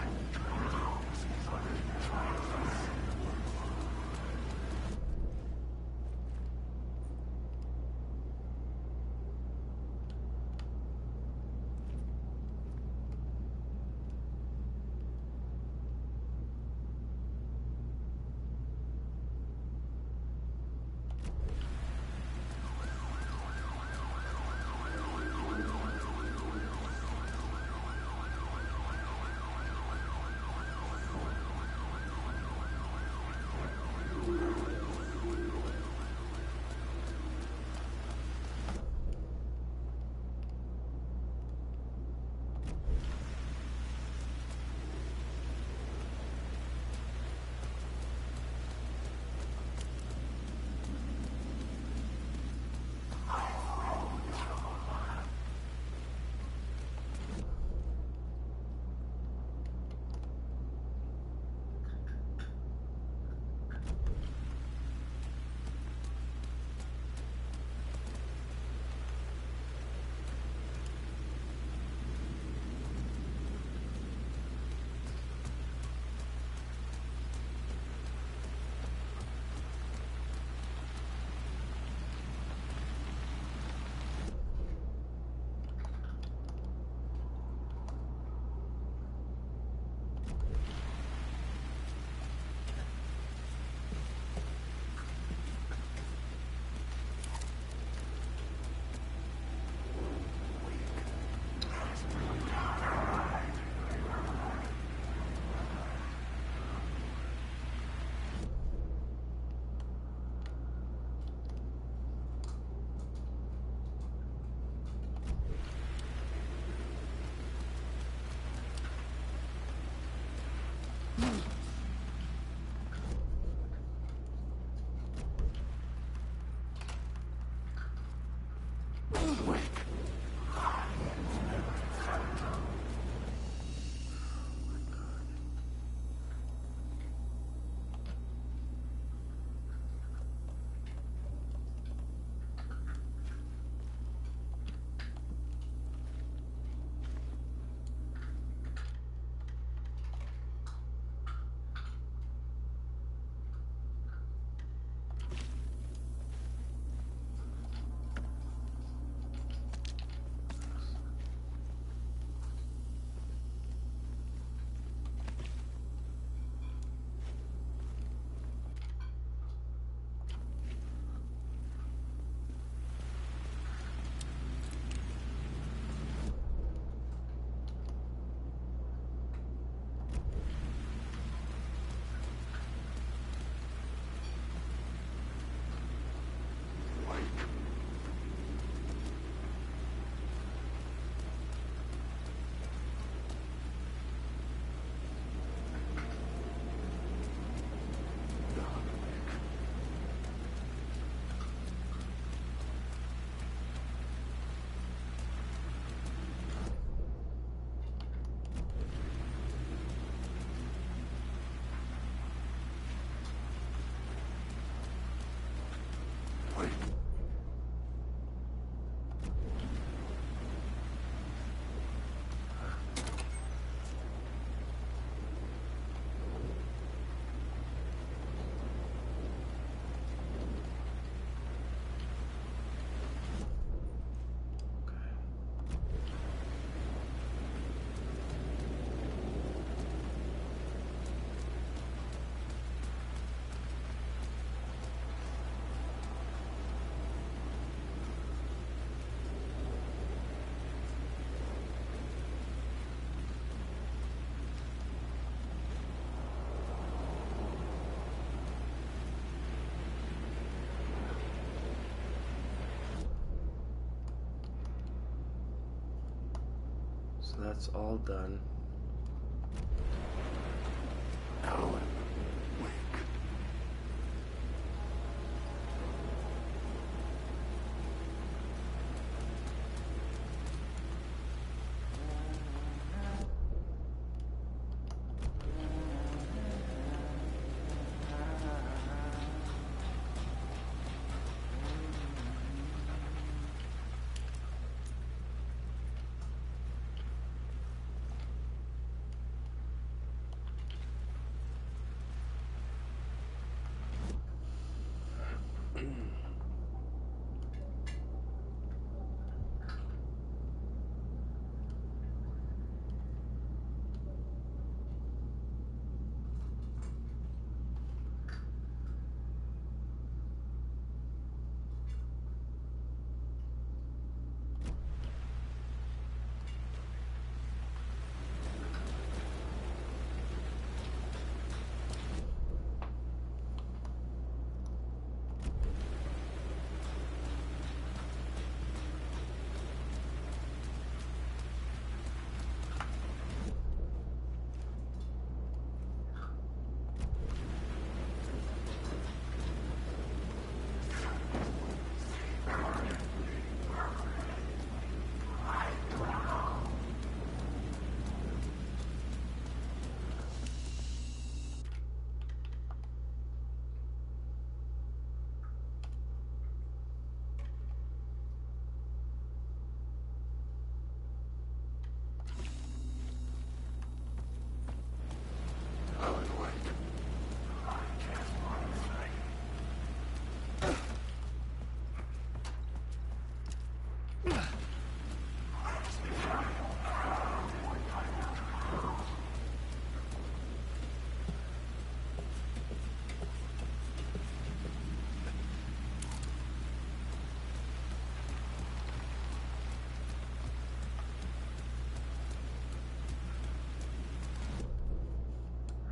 [SPEAKER 1] So that's all done.
[SPEAKER 14] Alan Wake.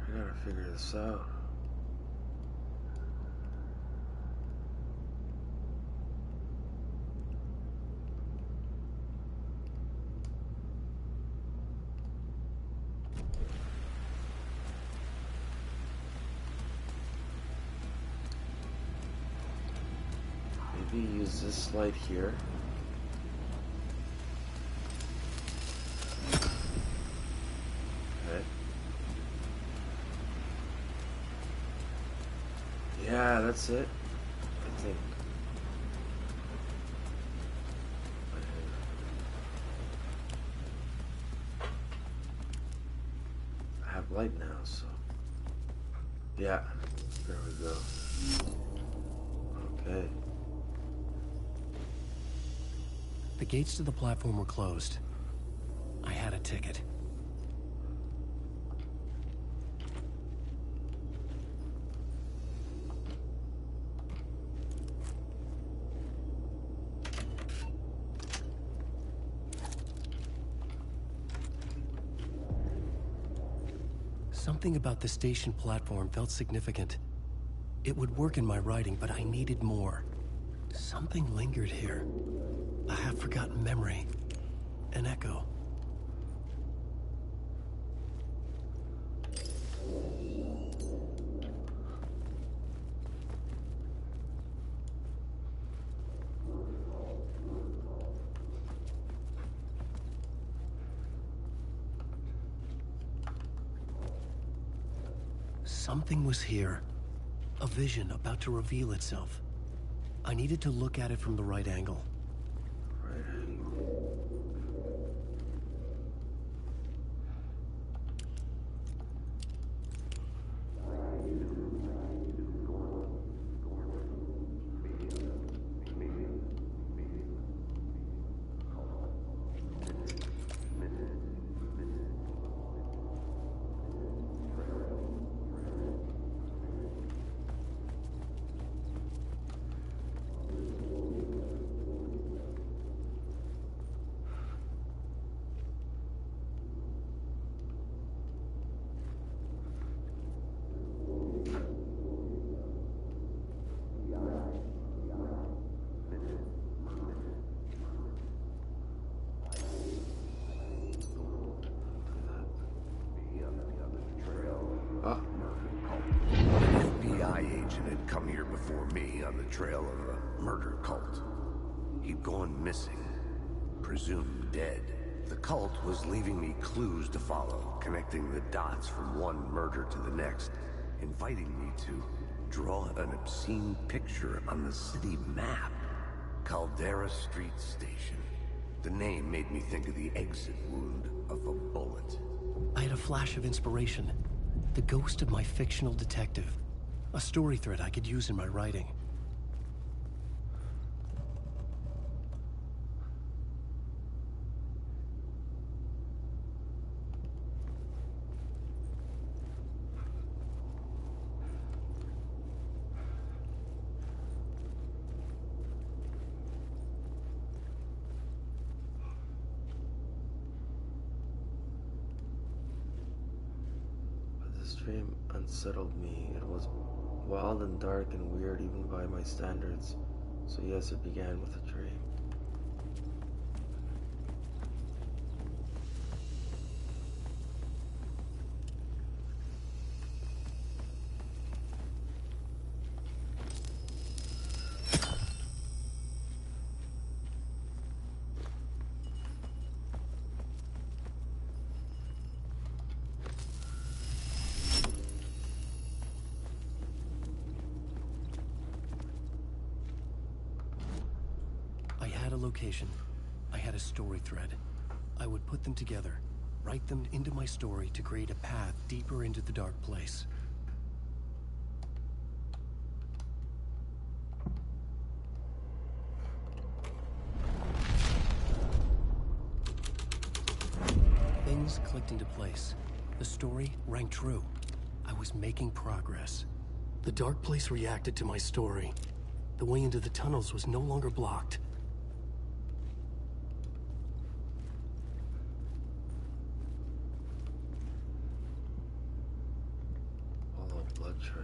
[SPEAKER 1] I gotta figure this out. Maybe use this light here. Okay. Yeah, that's it. I think. I have light now, so. Yeah, there we go. Okay.
[SPEAKER 2] The gates to the platform were closed. I had a ticket. Something about the station platform felt significant. It would work in my writing, but I needed more. Something lingered here. A half-forgotten memory. An echo. Something was here. A vision about to reveal itself. I needed to look at it from the right angle.
[SPEAKER 1] Right angle.
[SPEAKER 5] before me on the trail of a murder cult. He'd gone missing, presumed dead. The cult was leaving me clues to follow, connecting the dots from one murder to the next, inviting me to draw an obscene picture on the city map. Caldera Street Station. The name made me think of the exit wound of a bullet.
[SPEAKER 2] I had a flash of inspiration. The ghost of my fictional detective. A story thread I could use in my writing.
[SPEAKER 1] This dream unsettled me. It was wild and dark and weird even by my standards. So yes, it began with a dream.
[SPEAKER 2] I had a location. I had a story thread. I would put them together, write them into my story to create a path deeper into the dark place. Things clicked into place. The story rang true. I was making progress. The dark place reacted to my story. The way into the tunnels was no longer blocked.
[SPEAKER 1] Follow a blood trail.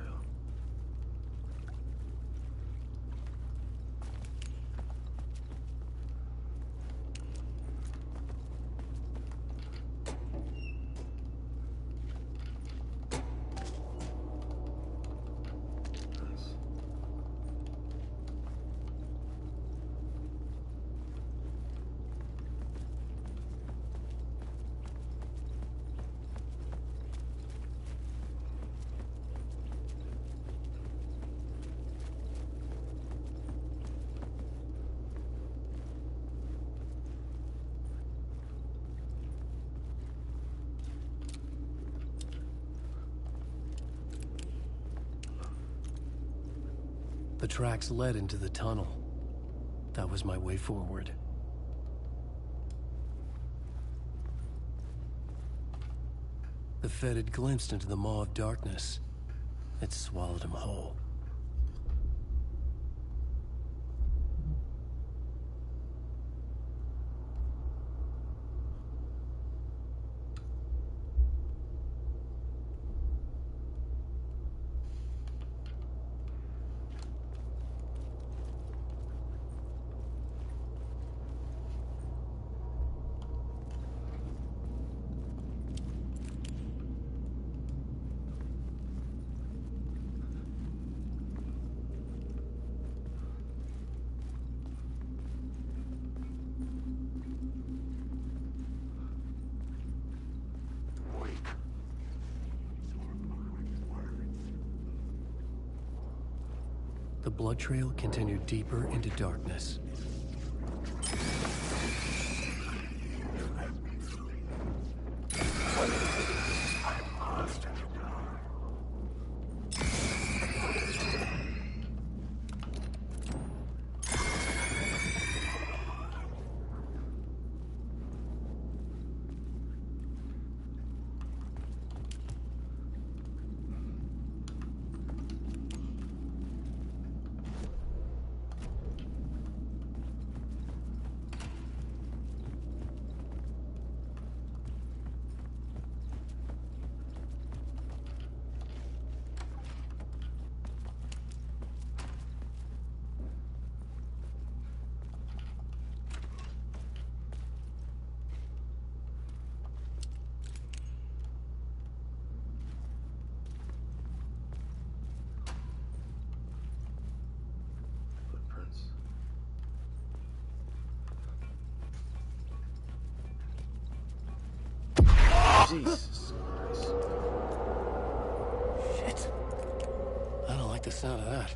[SPEAKER 1] Nice.
[SPEAKER 2] The tracks led into the tunnel. That was my way forward. The Fed had glimpsed into the maw of darkness. It swallowed him whole. The blood trail continued deeper into darkness.
[SPEAKER 1] Jesus Christ.
[SPEAKER 2] Shit. I don't like the sound of that.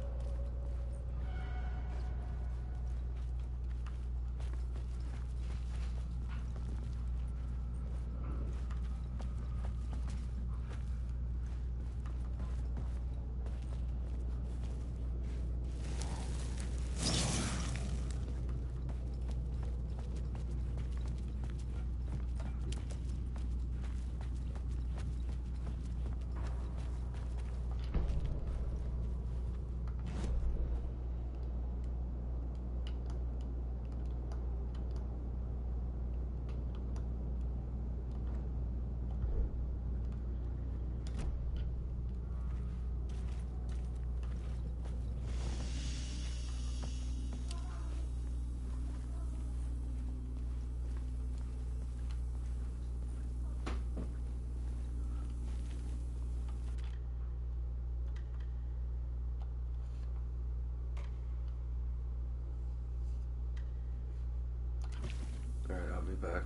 [SPEAKER 1] Alright, I'll be back.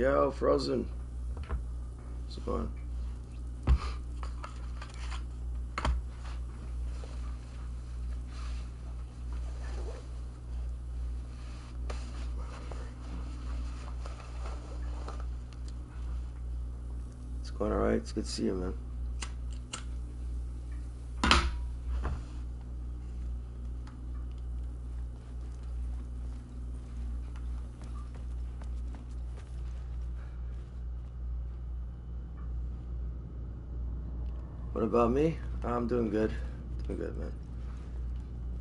[SPEAKER 1] Yo, Frozen. What's going on? It's going alright. It's good to see you, man. What about me? I'm doing good. Doing good, man.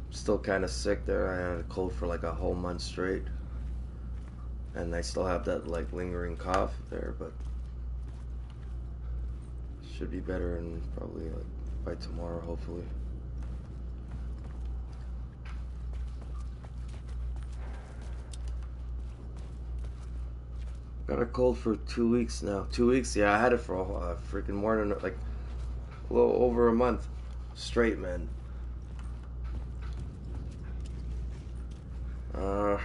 [SPEAKER 1] Still kind of sick there. I had a cold for like a whole month straight. And I still have that like lingering cough there, but should be better in probably like by tomorrow, hopefully. Got a cold for 2 weeks now. 2 weeks? Yeah, I had it for a freaking more than like a little over a month straight, man. Hang on,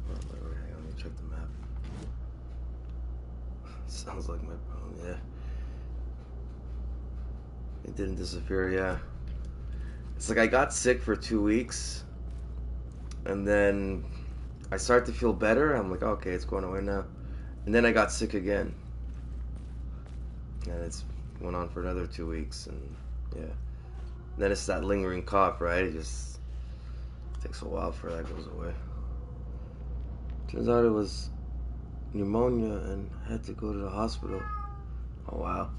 [SPEAKER 1] let me check the map. Sounds like my phone, yeah. It didn't disappear, yeah. It's like I got sick for 2 weeks, and then I started to feel better. I'm like, okay, it's going away now. And then I got sick again. And it's went on for another 2 weeks, and yeah. Then it's that lingering cough, right? It just takes a while for that goes away. Turns out it was pneumonia and had to go to the hospital. Oh wow.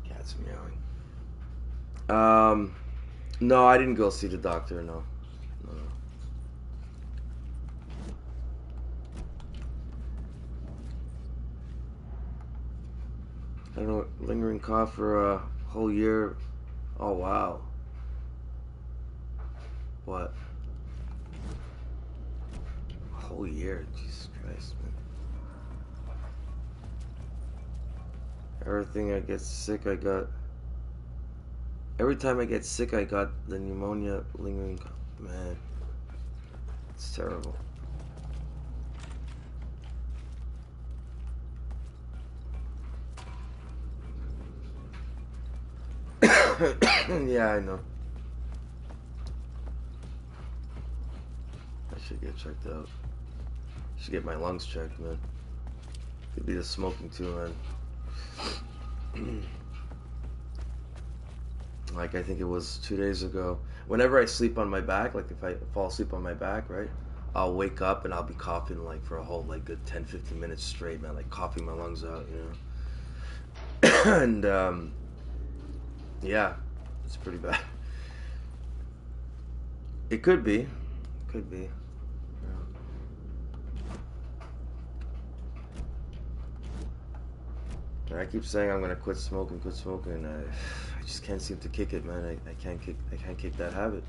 [SPEAKER 1] Cat's meowing. No, I didn't go see the doctor, no. No. I don't know, lingering cough for a whole year. Oh wow. What? A whole year, Jesus Christ, man. Everything I get sick, I got. Every time I get sick, I got the pneumonia lingering. Man, it's terrible. Yeah, I know. I should get checked out. Should get my lungs checked, man. Could be the smoking too, man. Like, I think it was 2 days ago. Whenever I sleep on my back, like if I fall asleep on my back, right? I'll wake up and I'll be coughing like for a whole like good 10-15 minutes straight, man. Like coughing my lungs out, you know? And, yeah, it's pretty bad. It could be. Could be. I keep saying I'm gonna quit smoking, and I just can't seem to kick it, man. I can't kick that habit.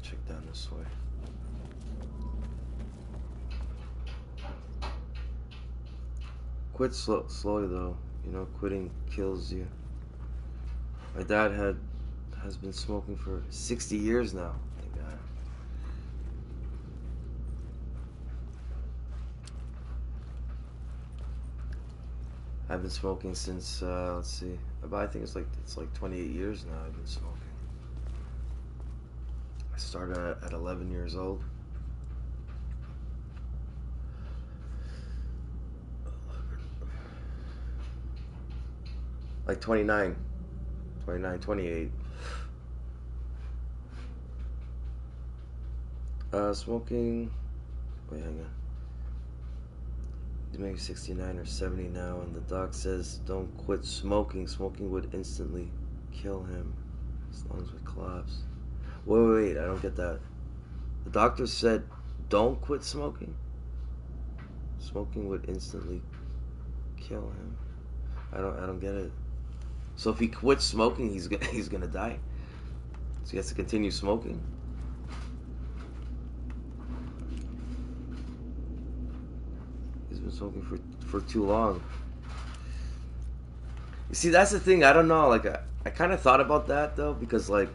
[SPEAKER 1] Check down this way. Quit slowly though. You know, quitting kills you. My dad has been smoking for 60 years now. Thank God. I've been smoking since let's see, but I think it's like 28 years now. I've been smoking. I started at 11 years old. Like 29, 28. Smoking. Wait, hang on. He's maybe 69 or 70 now, and the doc says don't quit smoking. Smoking would instantly kill him. His lungs would collapse. Wait, I don't get that. The doctor said don't quit smoking? Smoking would instantly kill him. I don't get it. So if he quits smoking, he's gonna die. So he has to continue smoking. He's been smoking for too long. See, that's the thing. I don't know. Like, I kind of thought about that though, because like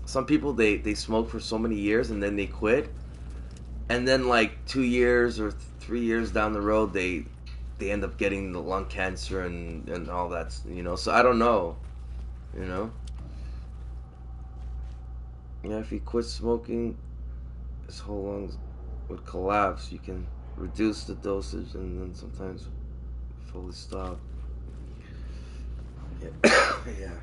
[SPEAKER 1] some people they smoke for so many years and then they quit, and then like 2 years or 3 years down the road they end up getting the lung cancer and all that. You know. So I don't know. You know. Yeah, if you quit smoking, his whole lungs would collapse. You can reduce the dosage and then sometimes fully stop. Yeah. Yeah.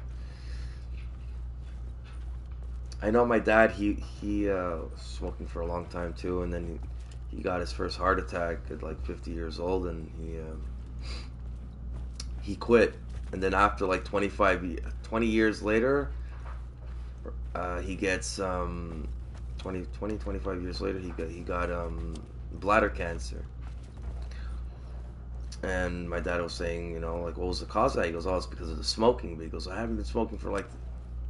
[SPEAKER 1] I know my dad. He was smoking for a long time too, and then he got his first heart attack at like 50 years old, and he quit. And then after like 20 years later, he gets 25 years later, he got bladder cancer. And my dad was saying, you know, like, what was the cause of that? He goes, oh, it's because of the smoking. But he goes, I haven't been smoking for like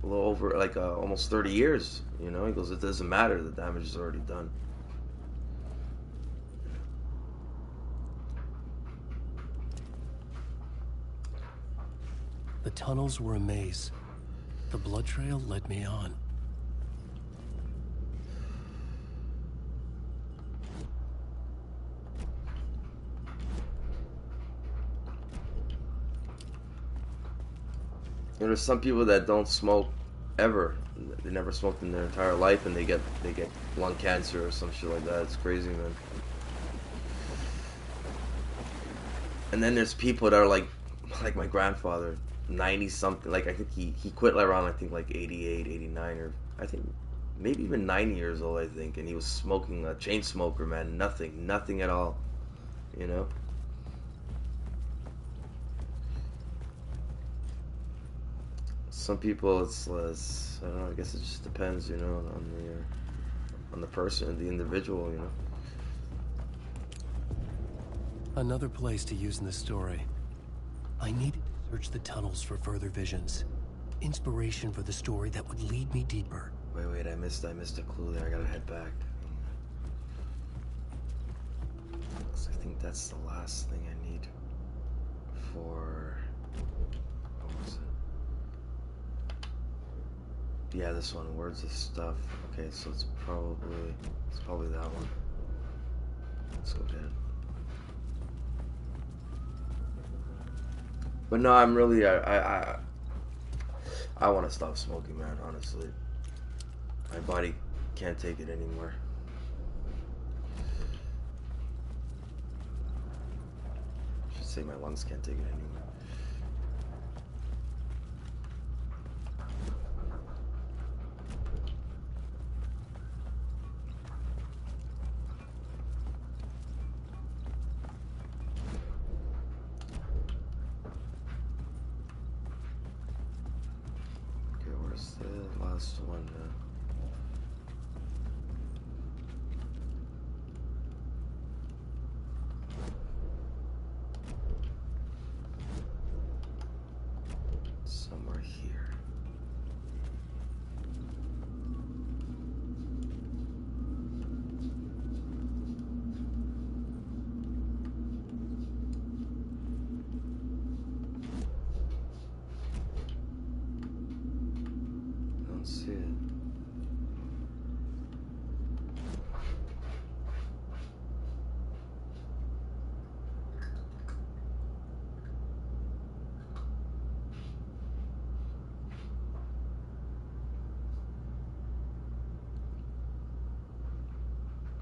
[SPEAKER 1] a little over, like almost 30 years. You know, he goes, it doesn't matter. The damage is already done.
[SPEAKER 2] The tunnels were a maze. The blood trail led me on.
[SPEAKER 1] There's some people that don't smoke ever. They never smoked in their entire life, and they get lung cancer or some shit like that. It's crazy, man. And then there's people that are like my grandfather, 90 something. Like, I think he quit around, I think, like 88, 89, or I think maybe even 90 years old, I think. And he was smoking, a chain smoker, man. Nothing at all, you know. Some people, it's less. I don't know. I guess it just depends, you know, on the person, the individual, you know.
[SPEAKER 2] Another place to use in this story. I needed to search the tunnels for further visions. Inspiration for the story that would lead me deeper.
[SPEAKER 1] Wait, I missed a clue there. I gotta head back. I think that's the last thing I need for... What was it? Yeah, this one. Words of stuff. Okay, so it's probably that one. Let's go get it. But no, I'm really I want to stop smoking, man. Honestly, my body can't take it anymore. I should say my lungs can't take it anymore. The last one. Somewhere here. I don't see it.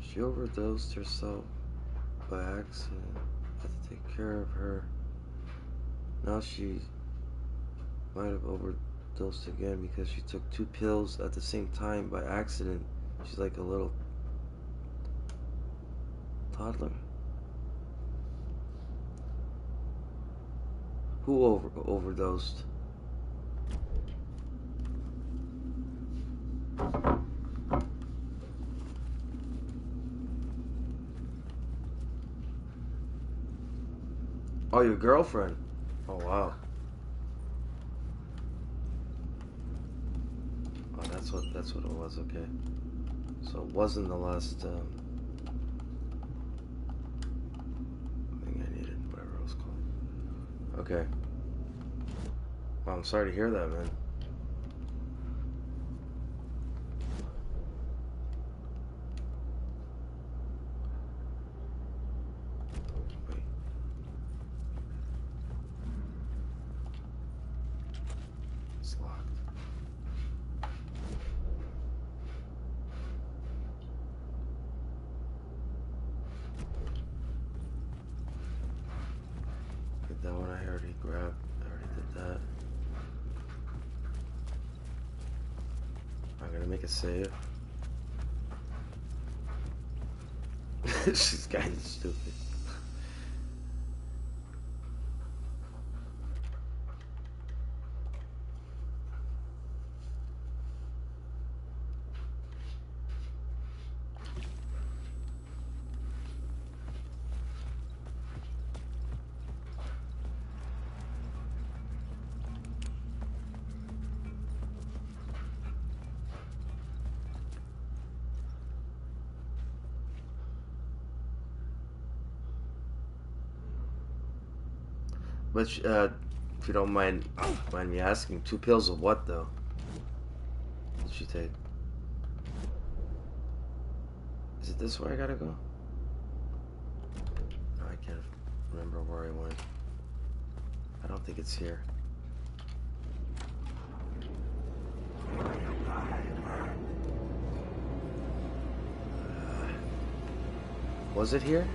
[SPEAKER 1] She overdosed herself by accident. I had to take care of her. Now she might have overdosed again because she took 2 pills at the same time by accident. She's like a little toddler. Who overdosed? Oh, your girlfriend. Oh, wow. Oh, that's what it was. Okay. So it wasn't the last thing I needed, whatever it was called. Okay. Well, I'm sorry to hear that, man. Wait. It's locked. Okay, that one I already grabbed. I already did that. I'm gonna make a save. She's kind of stupid. But if you don't mind me asking, 2 pills of what though? Did she take? Is it this way I gotta go? No, I can't remember where I went. I don't think it's here. Was it here?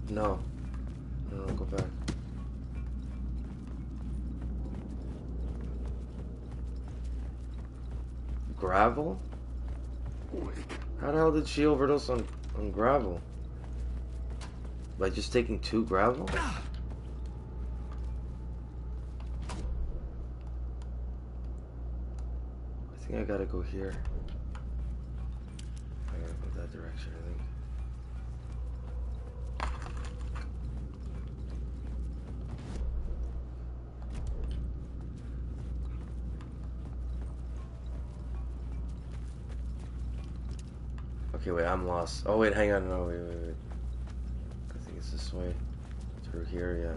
[SPEAKER 1] No. No, go back. Gravel? How the hell did she overdose on gravel? By just taking 2 gravel? I think I gotta go here. I gotta go that direction, I think. Okay, wait, I'm lost. Oh, wait, hang on. No, wait. I think it's this way. Through here, yeah.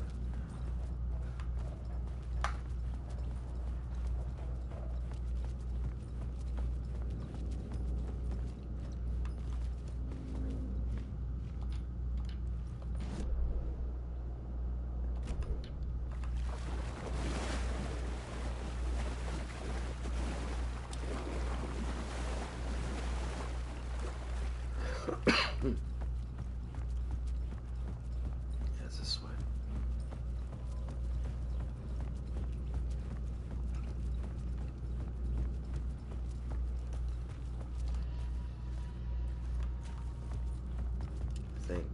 [SPEAKER 1] Yeah, it's this way. I think.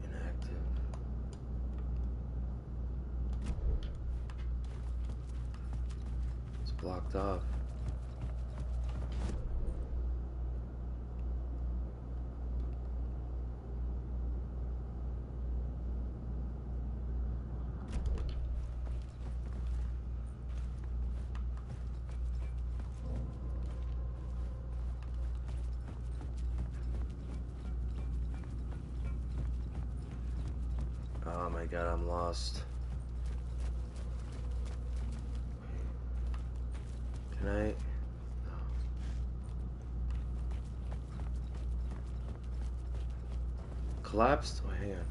[SPEAKER 1] Inactive. It's blocked off. Oh my god, I'm lost. Can I? No. Collapsed? Oh, hang on.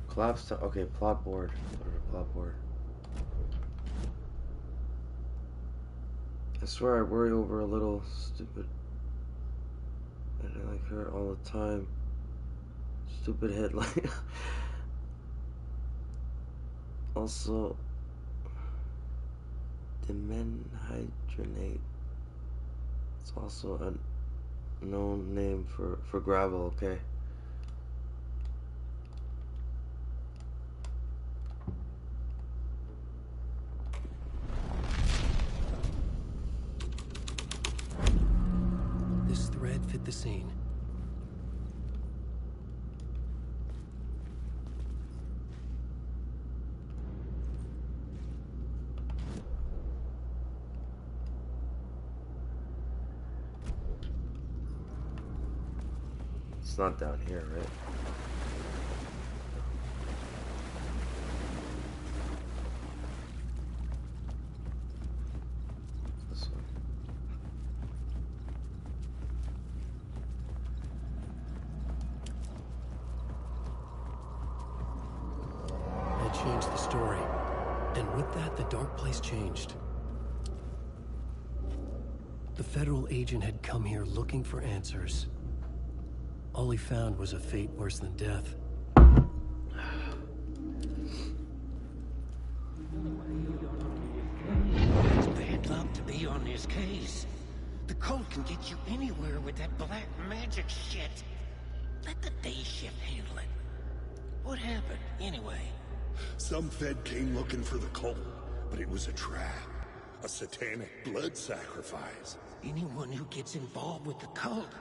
[SPEAKER 1] Collapsed. Okay, plot board. Go to plot board. I swear I worry over a little stupid. And I like her all the time. Stupid headline. Also, dimenhydrinate. It's also a known name for gravel, okay?
[SPEAKER 2] This thread fit the scene.
[SPEAKER 1] It's not down here, right? This way.
[SPEAKER 2] It changed the story. And with that, the dark place changed. The federal agent had come here looking for answers. All he found was a fate worse than death.
[SPEAKER 9] It's bad luck to be on this case. The cult can get you anywhere with that black magic shit. Let the day shift handle it. What happened, anyway?
[SPEAKER 10] Some Fed came looking for the cult, but it was a trap. A satanic blood sacrifice.
[SPEAKER 9] Anyone who gets involved with the cult,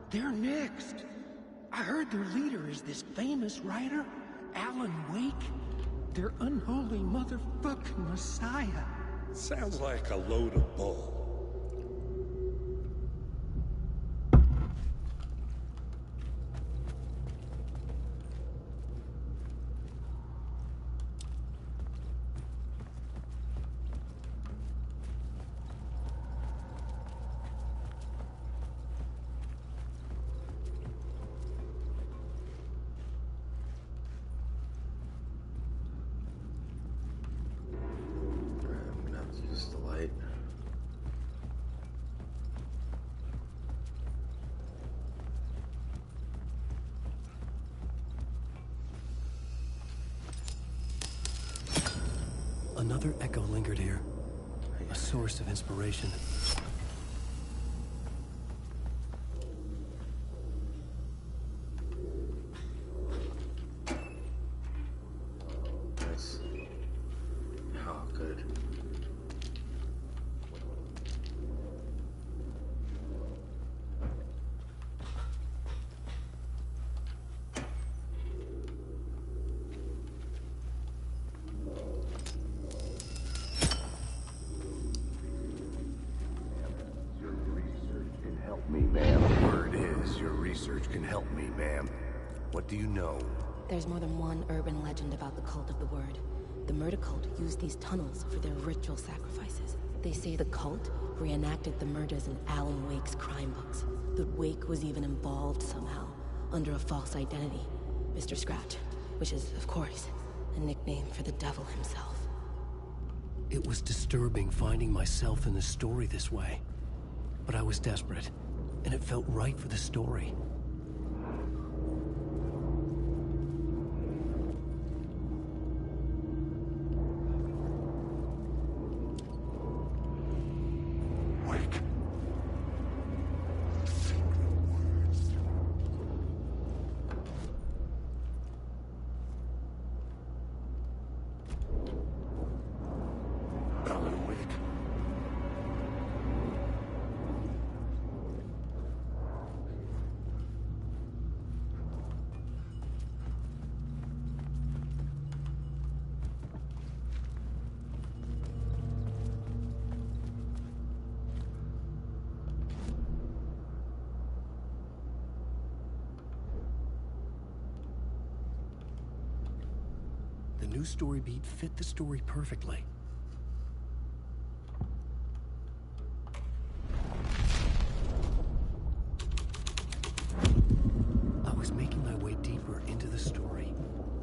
[SPEAKER 9] they're next. I heard their leader is this famous writer, Alan Wake. Their unholy motherfucking messiah.
[SPEAKER 10] Sounds like a load of bull.
[SPEAKER 1] Use the light.
[SPEAKER 2] Another echo lingered here. A source of inspiration.
[SPEAKER 1] Nice. Oh, good.
[SPEAKER 5] Me, ma'am. Word is, your research can help me, ma'am. What do you know?
[SPEAKER 12] There's more than one urban legend about the Cult of the Word. The murder cult used these tunnels for their ritual sacrifices. They say the cult reenacted the murders in Alan Wake's crime books. That Wake was even involved somehow, under a false identity. Mr. Scratch, which is, of course, a nickname for the devil himself.
[SPEAKER 2] It was disturbing finding myself in the story this way. But I was desperate, and it felt right for the story. The new story beat fit the story perfectly. I was making my way deeper into the story.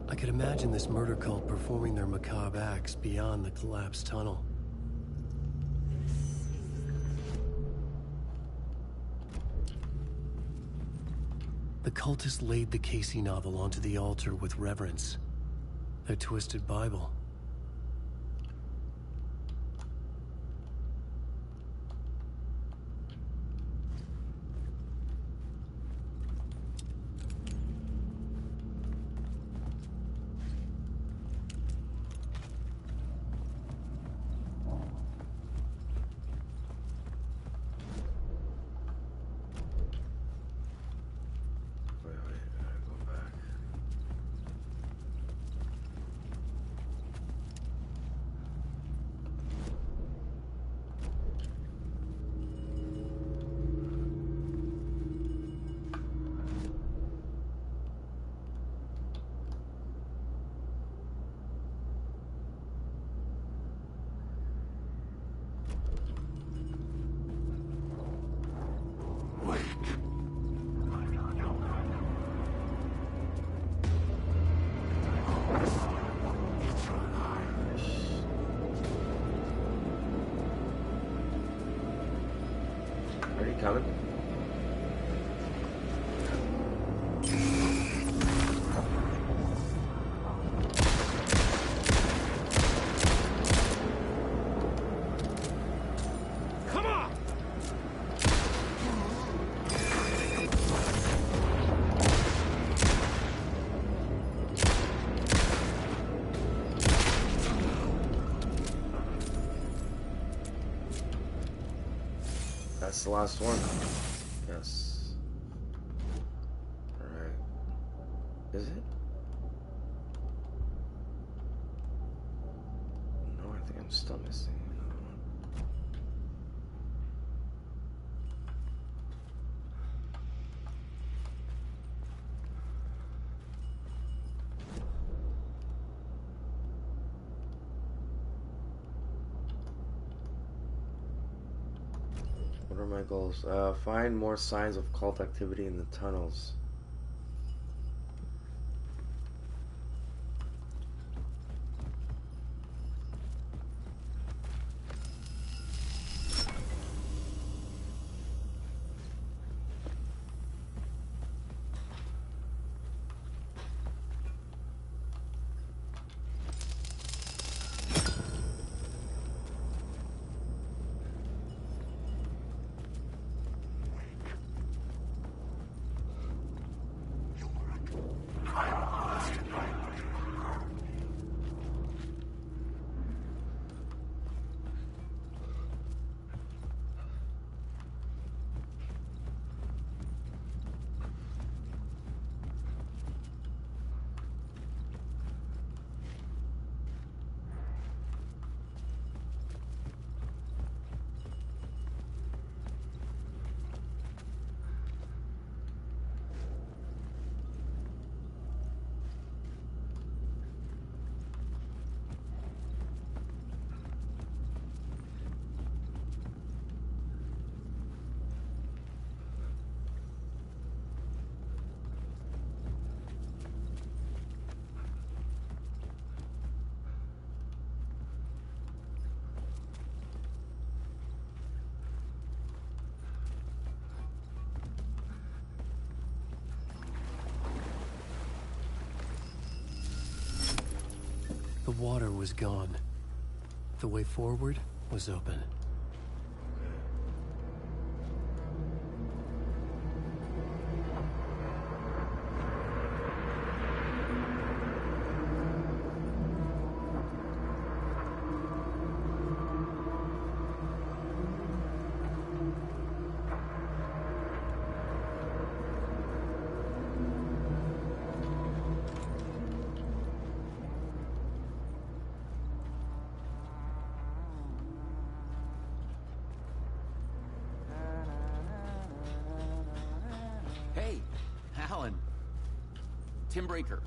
[SPEAKER 2] I could imagine this murder cult performing their macabre acts beyond the collapsed tunnel. The cultists laid the Casey novel onto the altar with reverence. Their twisted Bible.
[SPEAKER 1] coming?
[SPEAKER 14] Come on!
[SPEAKER 1] That's the last one. Yes. Alright. Is it? No, I think I'm still missing another one. What are my goals? Find more signs of cult activity in the tunnels.
[SPEAKER 2] The water was gone. The way forward was open.
[SPEAKER 11] Hey, Alan. Tim Breaker.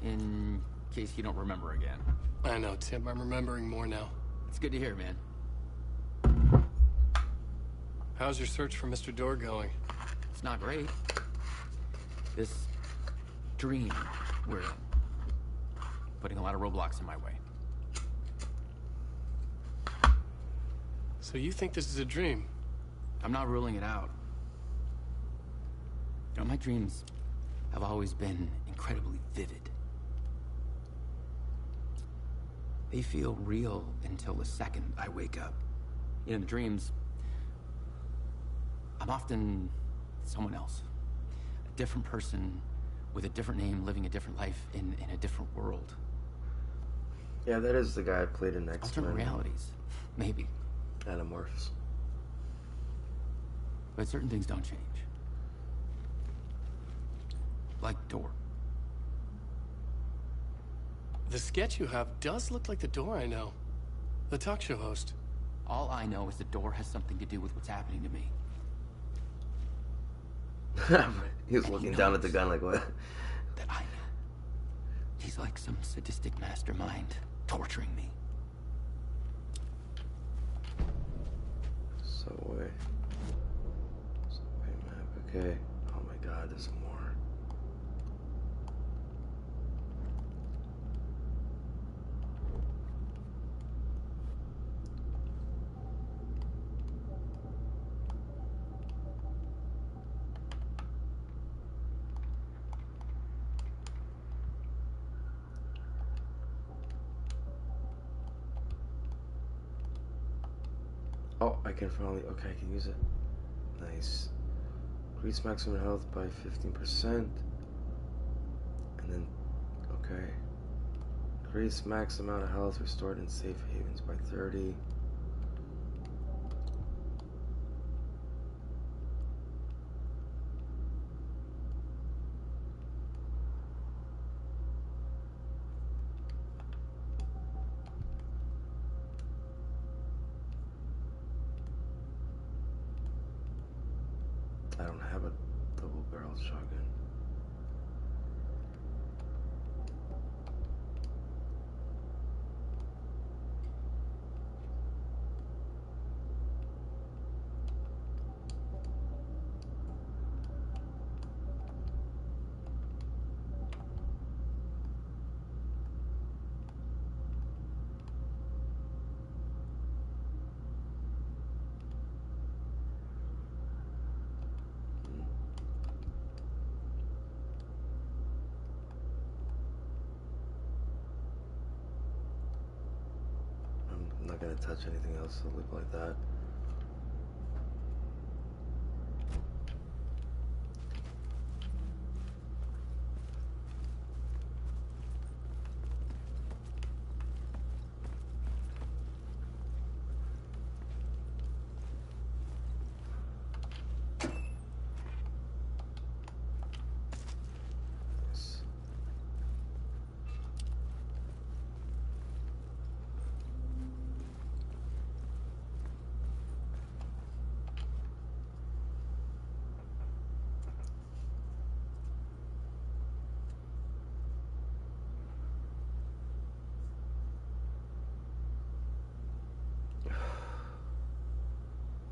[SPEAKER 11] In case you don't remember again.
[SPEAKER 4] I know, Tim. I'm remembering more now.
[SPEAKER 11] It's good to hear, man.
[SPEAKER 4] How's your search for Mr. Door going?
[SPEAKER 11] It's not great. This dream we're in. Putting a lot of roadblocks in my way.
[SPEAKER 4] So you think this is a dream?
[SPEAKER 11] I'm not ruling it out. You know, my dreams have always been incredibly vivid. They feel real until the second I wake up. You know, in the dreams, I'm often someone else. A different person with a different name, living a different life in a different world.
[SPEAKER 1] Yeah, that is the guy I played in X-Men.
[SPEAKER 11] Alternate realities, maybe.
[SPEAKER 1] Animorphs.
[SPEAKER 11] But certain things don't change. Like Door.
[SPEAKER 4] The sketch you have does look like the Door I know. The talk show host.
[SPEAKER 11] All I know is the Door has something to do with what's happening to me.
[SPEAKER 1] He was looking down at the gun like, what?
[SPEAKER 11] That I know. He's like some sadistic mastermind torturing me.
[SPEAKER 1] Subway map, okay. Oh my god, there's more. Oh, I can finally... Okay, I can use it. Nice. Increase maximum health by 15%. And then... Okay. Increase max amount of health restored in safe havens by 30. I don't have a double-barreled shotgun. I'm not gonna touch anything else that look like that.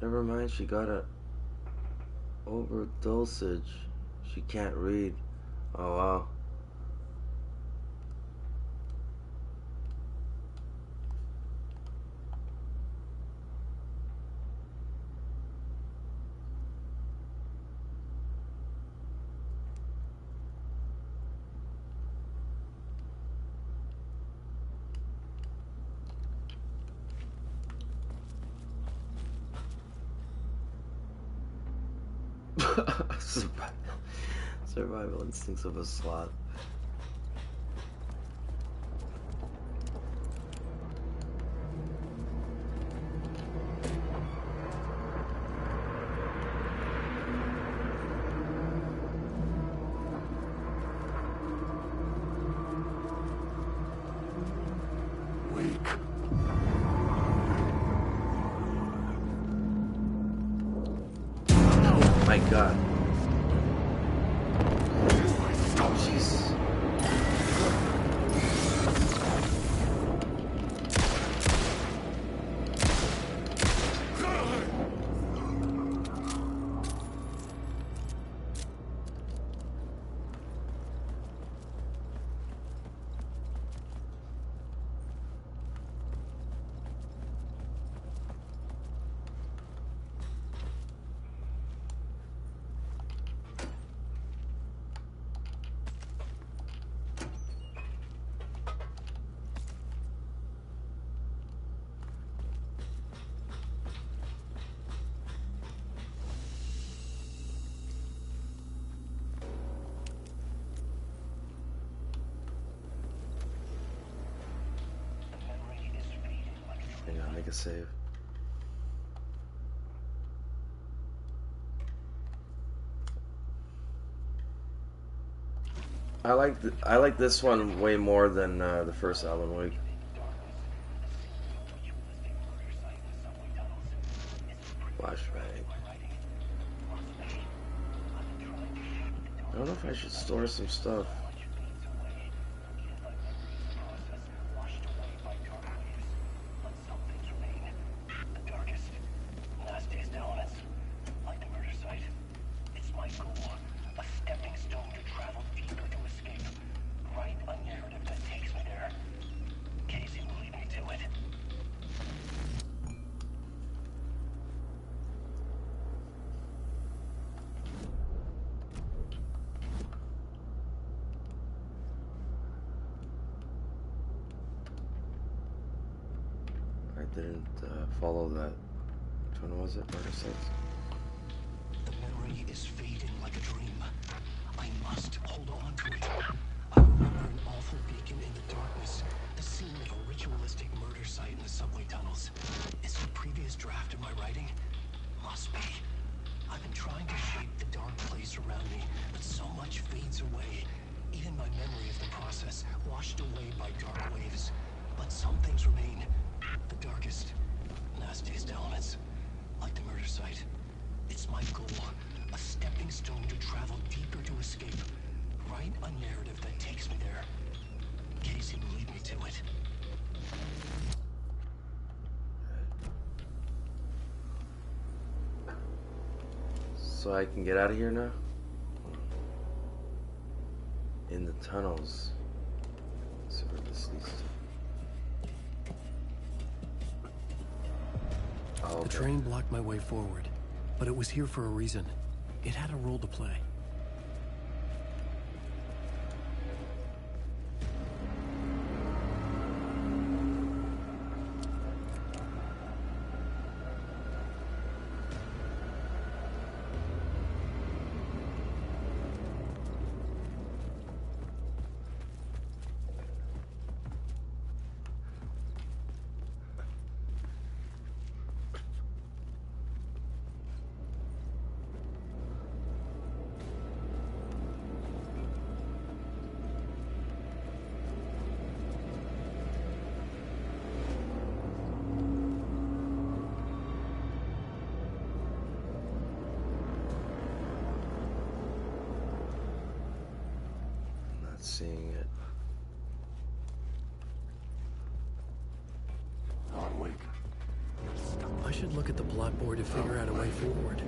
[SPEAKER 1] Never mind, she got a overdosage. She can't read. Oh wow. Survival instincts of a sloth. Oh my god. Oh jeez. Hang on, make a save. I like this one way more than the first Alan Wake. Flashbang. I don't know if I should store some stuff. I didn't follow that one was it? Murder sites?
[SPEAKER 2] The memory is fading like a dream. I must hold on to it. I remember an awful beacon in the darkness, the scene of a ritualistic murder site in the subway tunnels. Is it a previous draft of my writing? Must be. I've been trying to shape the dark place around me, but so much fades away. Even my memory of the process, washed away by dark waves. But some things remain. The darkest, nastiest elements, like the murder site. It's my goal, a stepping stone to travel deeper to escape. Write a narrative that takes me there. Casey will lead me to it.
[SPEAKER 1] So I can get out of here now? In the tunnels. Let's see where this leads to. Oh, okay.
[SPEAKER 2] The train blocked my way forward, but it was here for a reason. It had a role to play.
[SPEAKER 1] Seeing it.
[SPEAKER 2] I should look at the plot board to figure out a way forward.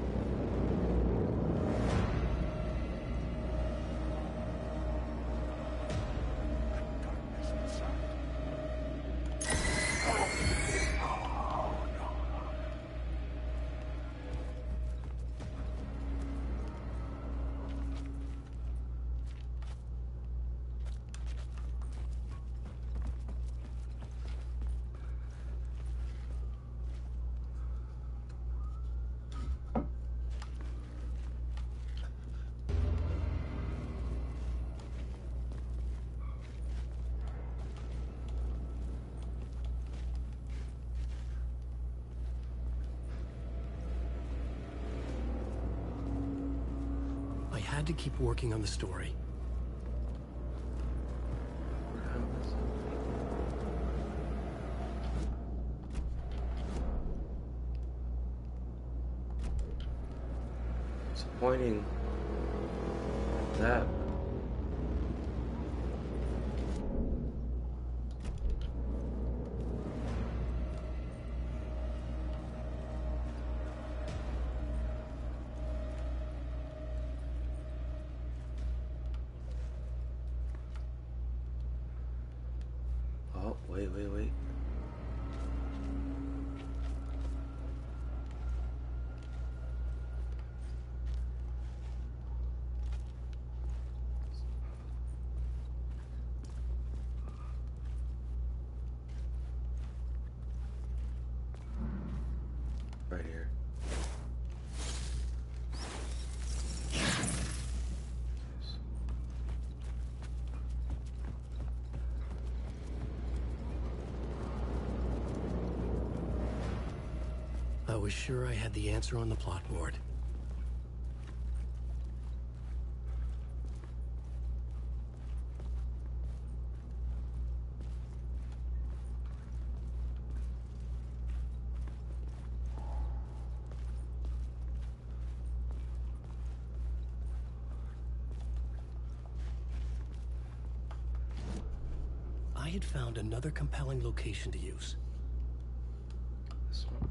[SPEAKER 2] I had to keep working on the story.
[SPEAKER 1] It's pointing that. Oh, wait. Right here.
[SPEAKER 2] I was sure I had the answer on the plot board. I had found another compelling location to use.
[SPEAKER 1] This one.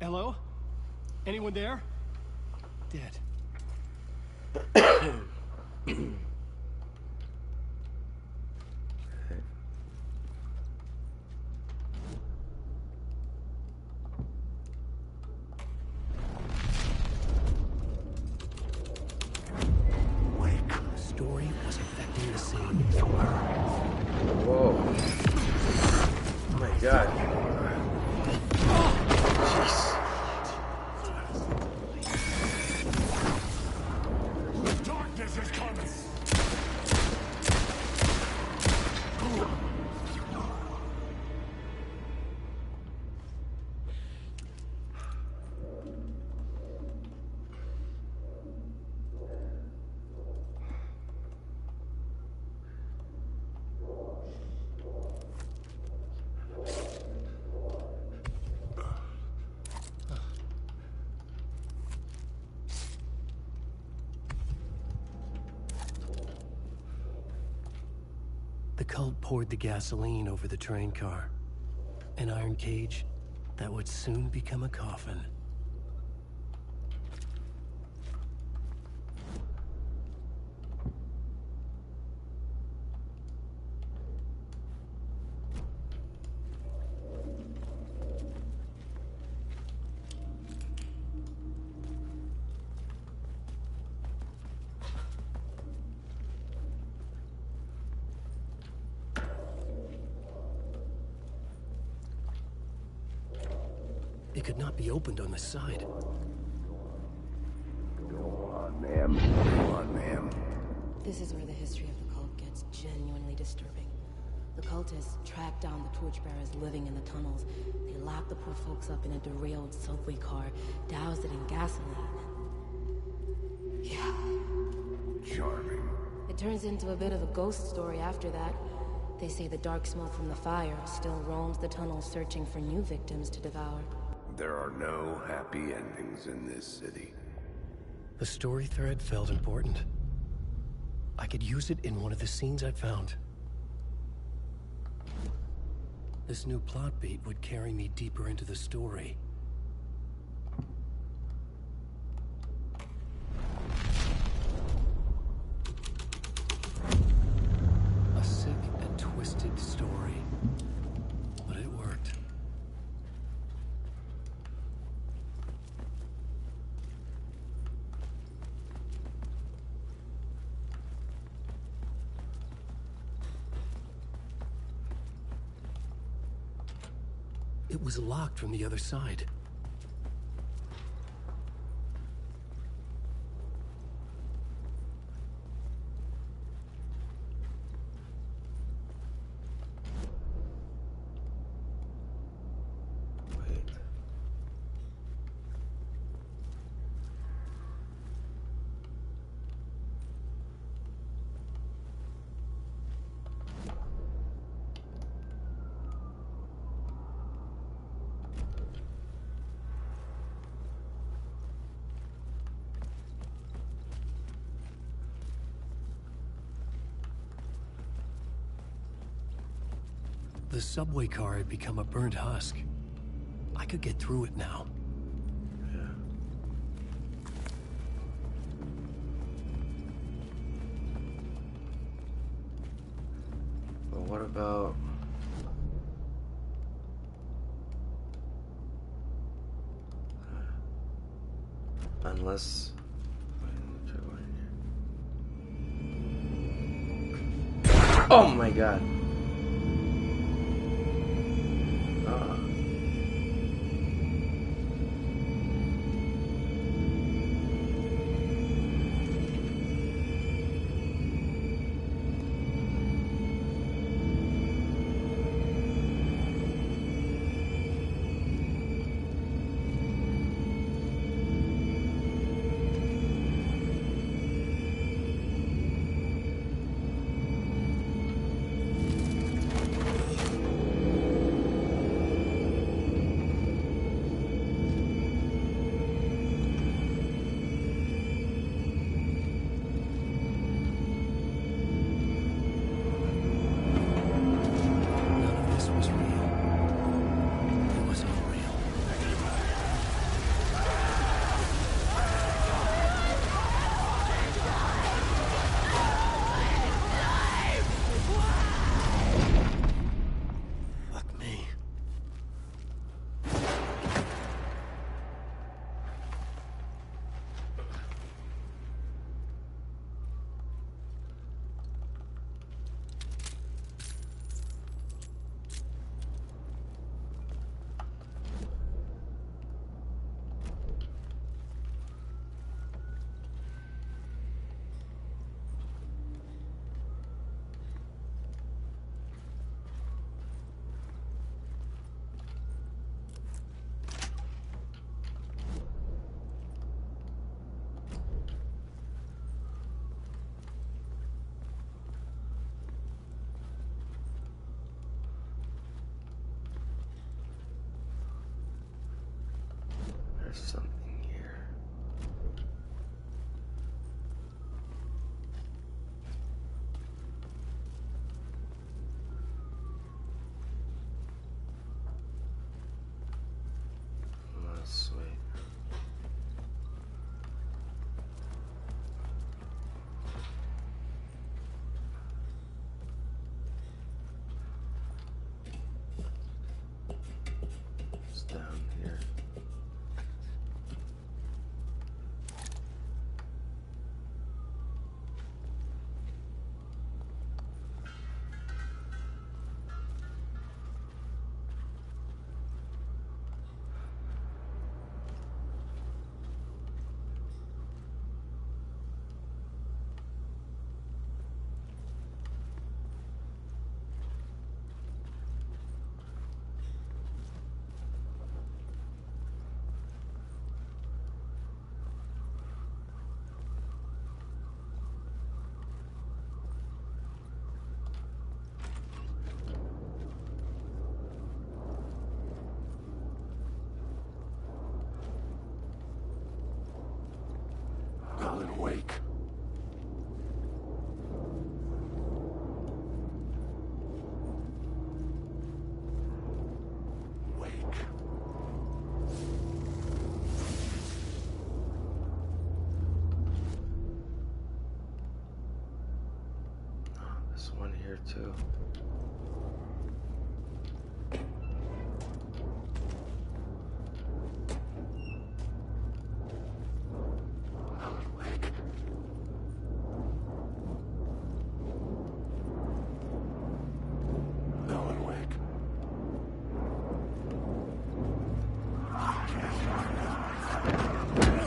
[SPEAKER 16] Hello? Anyone there?
[SPEAKER 2] Dead. The cult poured the gasoline over the train car. An iron cage that would soon become a coffin. It could not be opened on the side.
[SPEAKER 13] Go on, ma'am. Go on, ma'am.
[SPEAKER 3] This is where the history of the cult gets genuinely disturbing. The cultists tracked down the torchbearers living in the tunnels. They locked the poor folks up in a derailed subway car, doused it in gasoline. Yeah.
[SPEAKER 13] Charming.
[SPEAKER 3] It turns into a bit of a ghost story after that. They say the dark smoke from the fire still roams the tunnels searching for new victims to devour.
[SPEAKER 13] There are no happy endings in this city.
[SPEAKER 2] The story thread felt important. I could use it in one of the scenes I found. This new plot beat would carry me deeper into the story. A sick and twisted story, but it worked. It was locked from the other side.
[SPEAKER 1] Wait.
[SPEAKER 2] The subway car had become a burnt husk. I could get through it now.
[SPEAKER 1] Yeah. But what about... Unless... Wait, let me try one in here. Oh my god! one here too.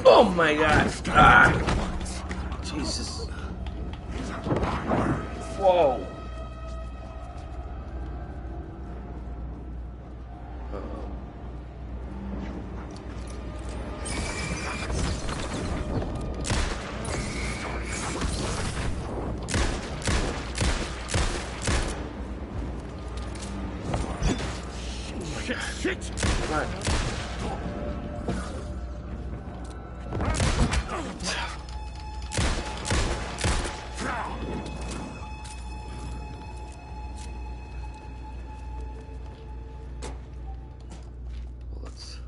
[SPEAKER 1] Oh my god! Ah! Jesus. Whoa.
[SPEAKER 14] Shit!
[SPEAKER 1] Come on. Bullets.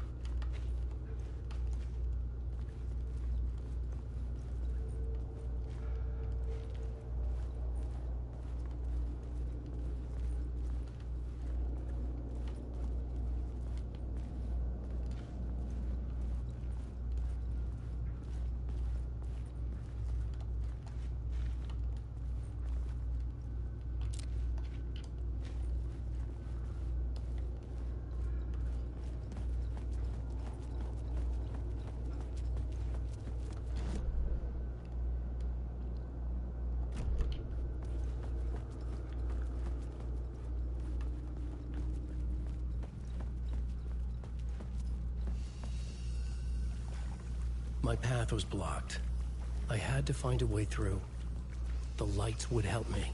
[SPEAKER 2] My path was blocked. I had to find a way through. The lights would help me.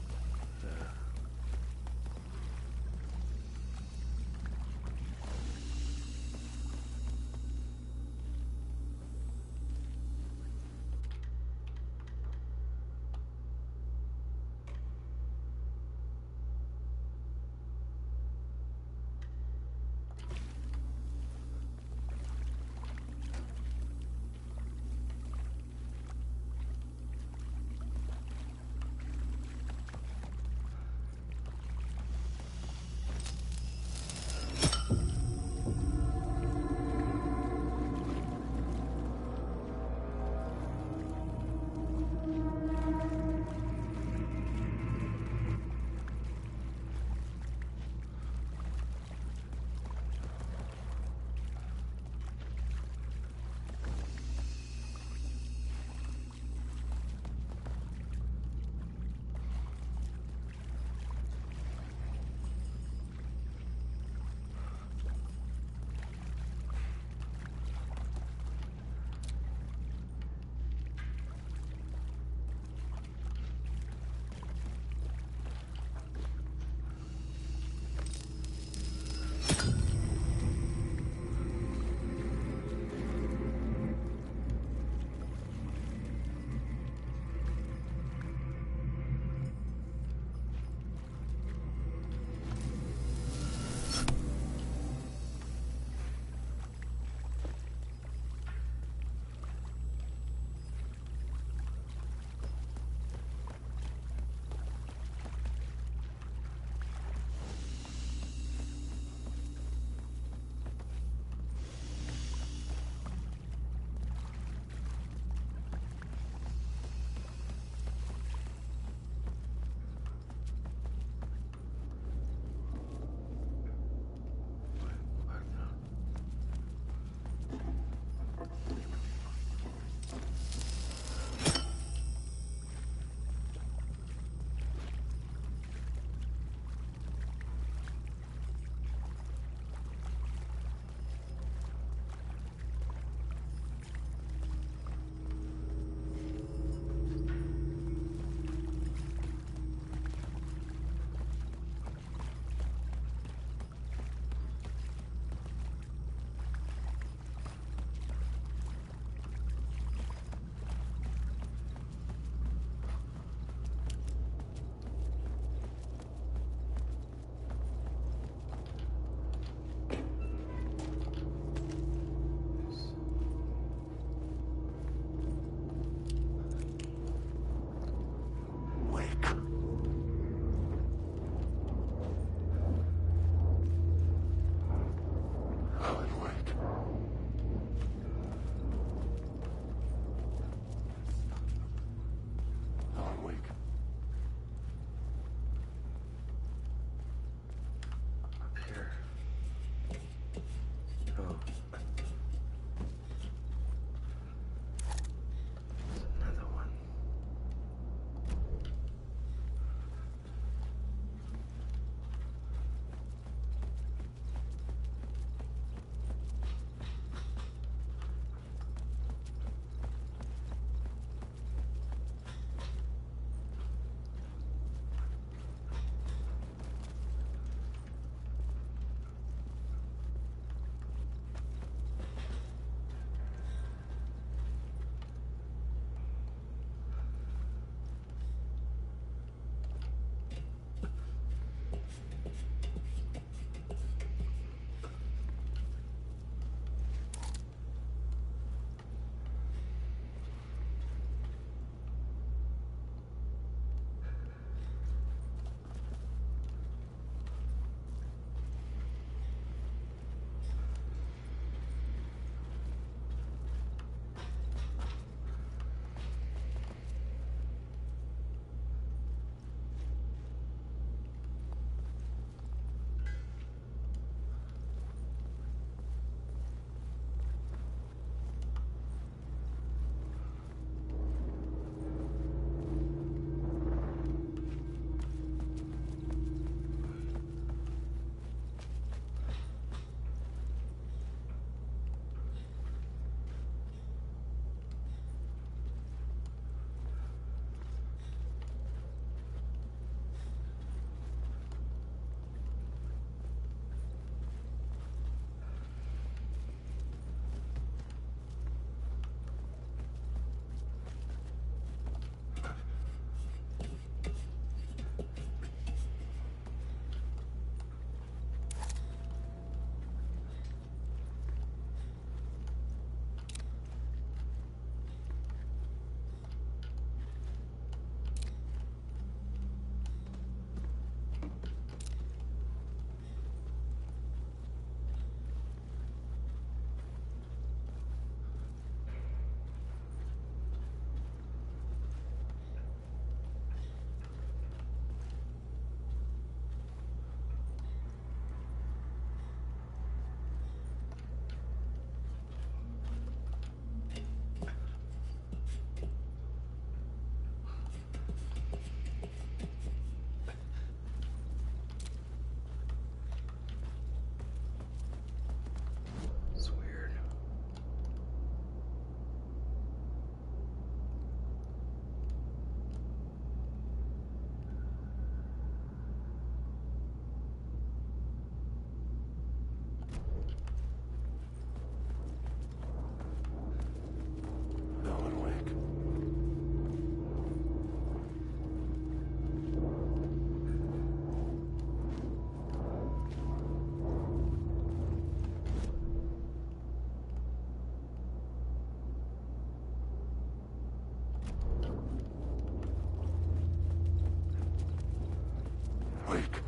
[SPEAKER 10] Wake.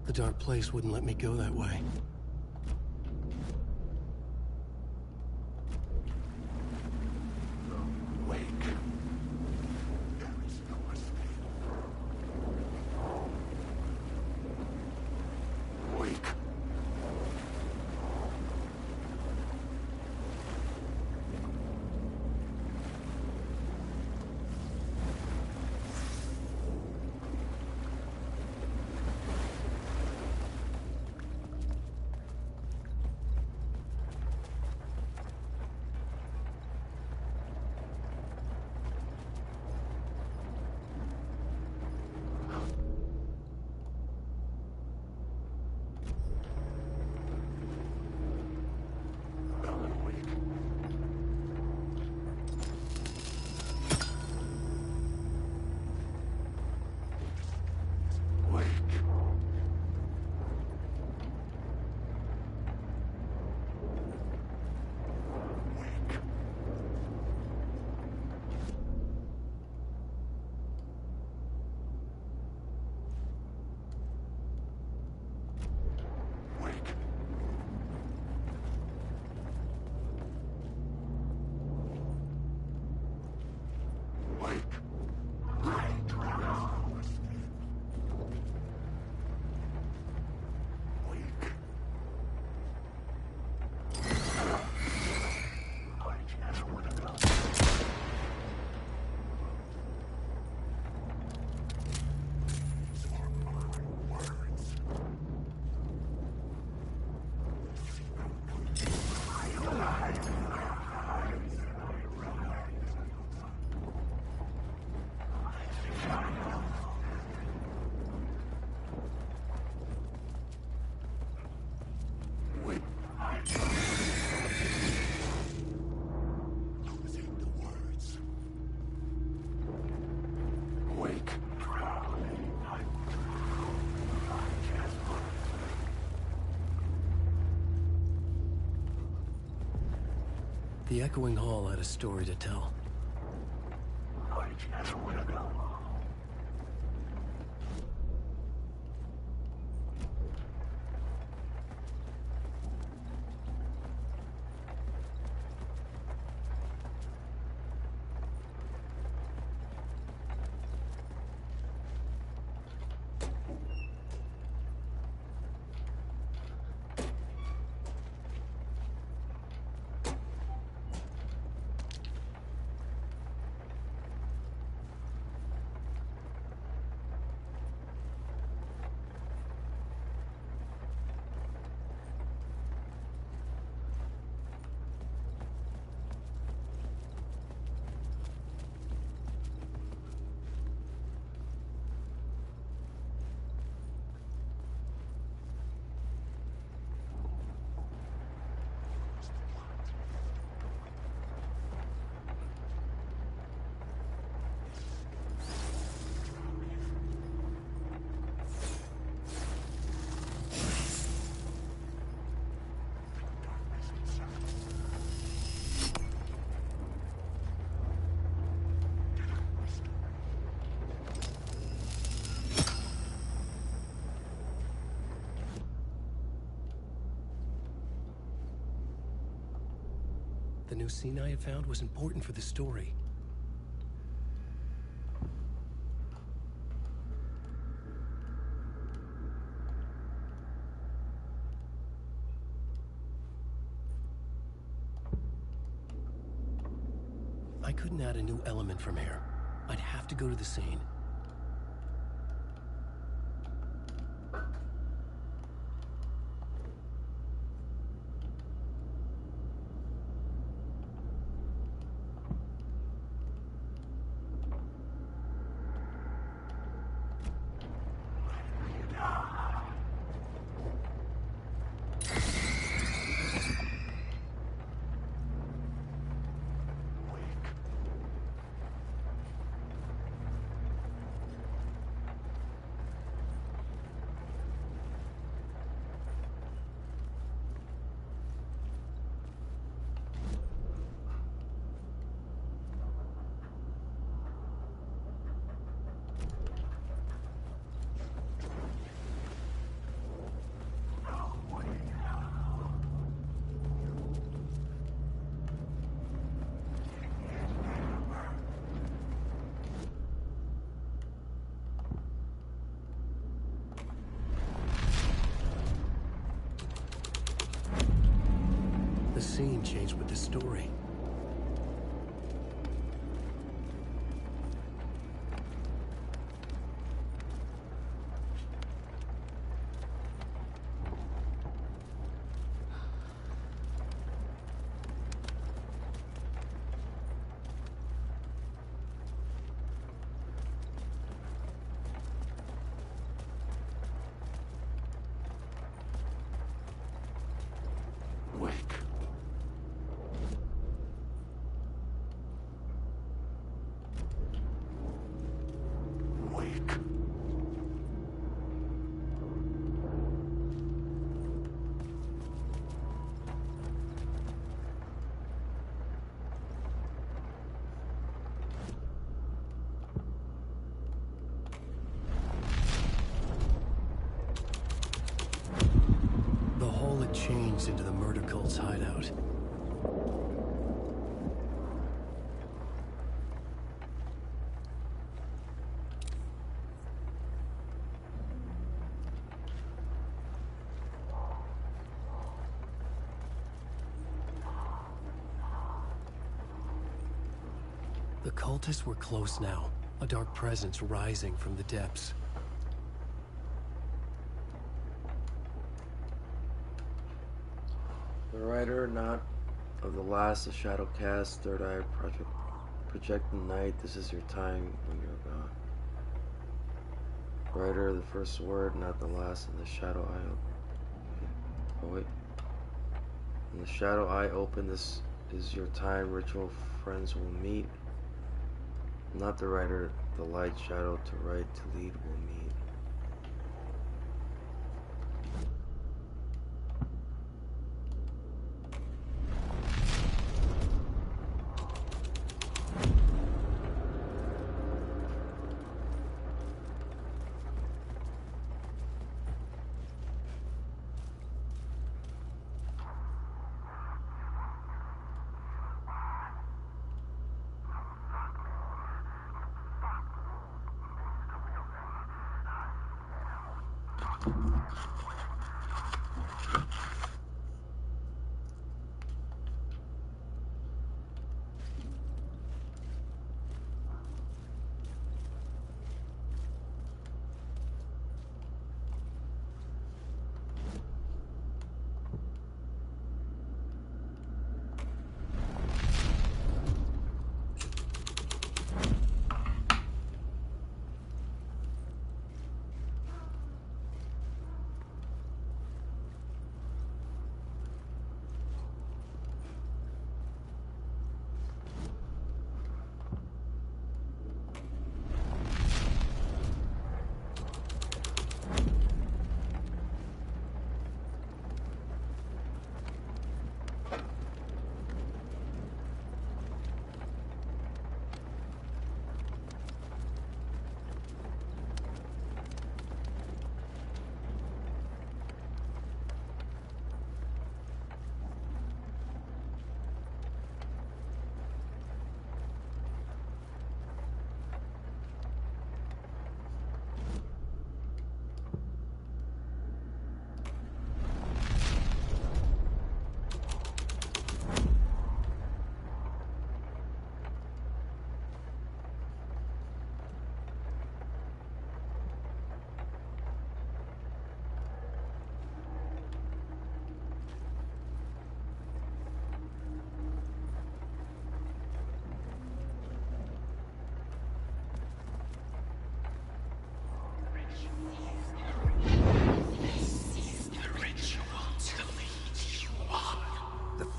[SPEAKER 2] The dark place wouldn't let me go that way.
[SPEAKER 10] Wake. There is no escape.
[SPEAKER 2] The echoing hall had a story to tell. The new scene I had found was important for the story. I couldn't add a new element from here. I'd have to go to the scene. The scene changed with the story. Changed into the murder cult's hideout. The cultists were close now, a dark presence rising from the depths.
[SPEAKER 1] The writer, not of the last, the shadow cast, third eye project the night. This is your time when you're gone. Writer, the first word, not the last, and the shadow eye. Oh wait. And the shadow eye open. This is your time. Ritual friends will meet. Not the writer, the light shadow to write to lead will meet.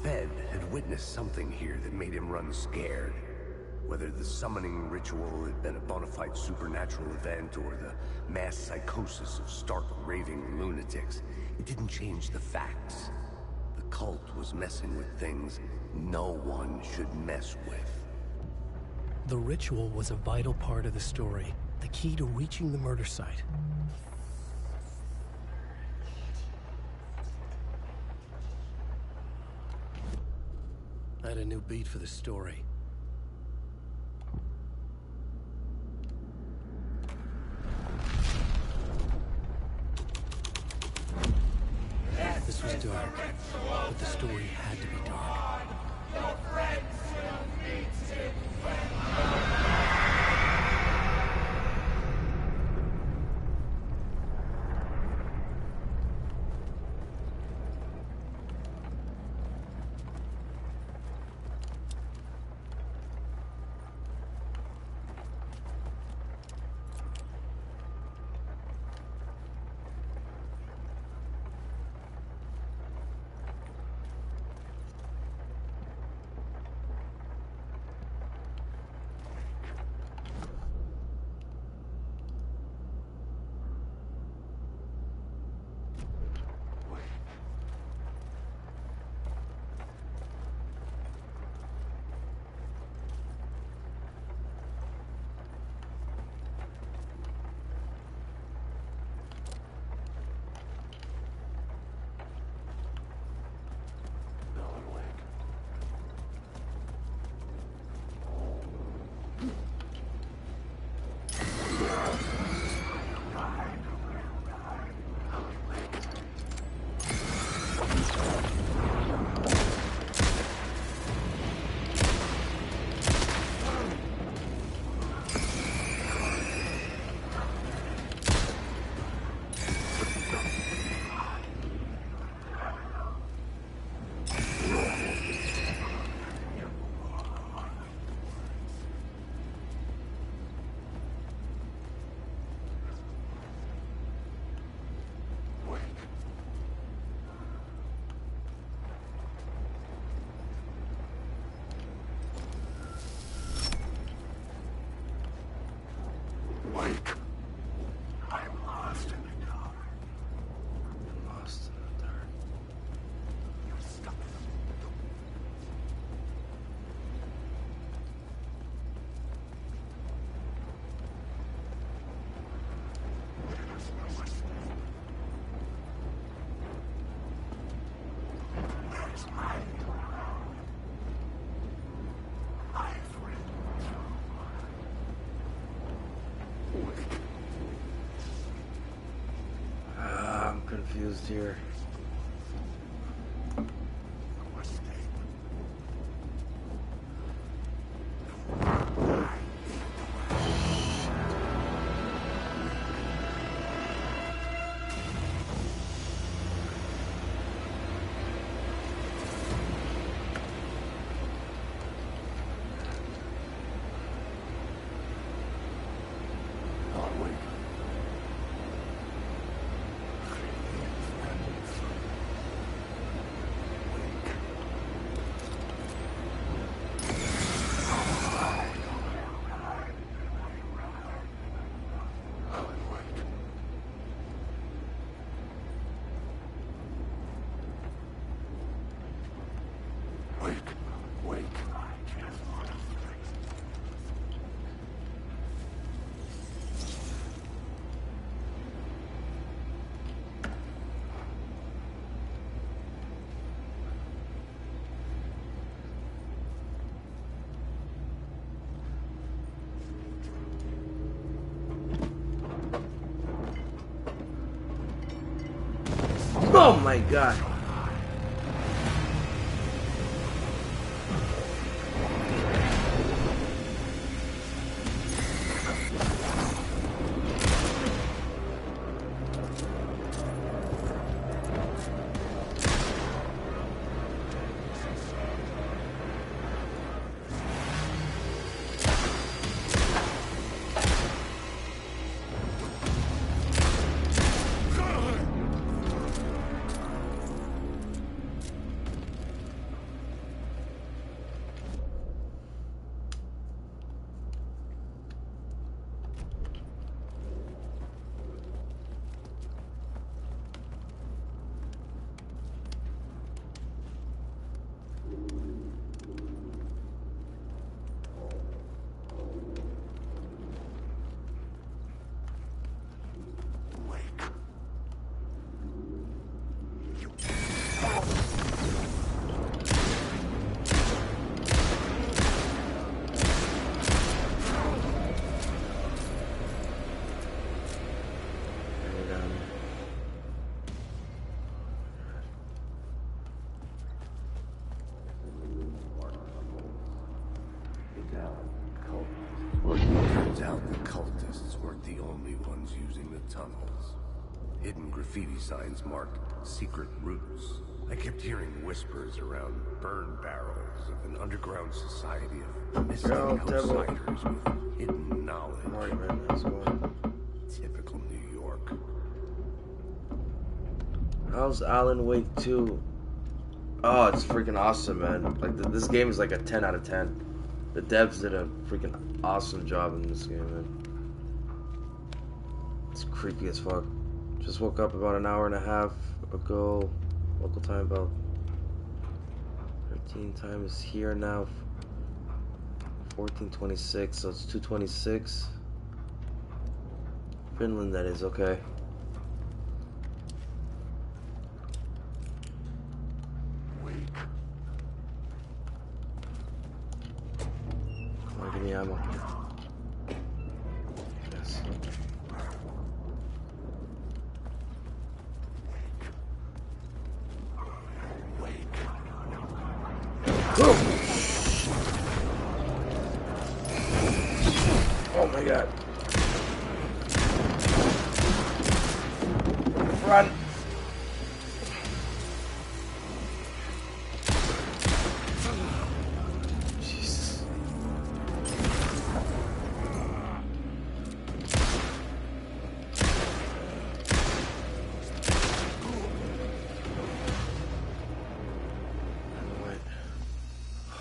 [SPEAKER 5] Fed had witnessed something here that made him run scared. Whether the summoning ritual had been a bona fide supernatural event or the mass psychosis of stark raving lunatics, it didn't change the facts. The cult was messing with things no one should mess with.
[SPEAKER 2] The ritual was a vital part of the story, the key to reaching the murder site. I had a new beat for the story. This was dark, but the story had to be dark.
[SPEAKER 1] confused here. Oh my god.
[SPEAKER 5] Turns out the cultists weren't the only ones using the tunnels. Hidden graffiti signs marked secret routes. I kept hearing whispers around burn barrels of an underground society of mystic outsiders with hidden knowledge. Typical New York.
[SPEAKER 1] How's Alan Wake 2? Oh, it's freaking awesome, man. Like, this game is like a 10 out of 10. The devs did a freaking awesome job in this game, man. It's creepy as fuck. Just woke up about an hour and a half ago. Local time about 13 times here now. 14:26, so it's 2:26. Finland, that is, okay. Come on, give me ammo. Yes. Oh my god. Run. Jesus.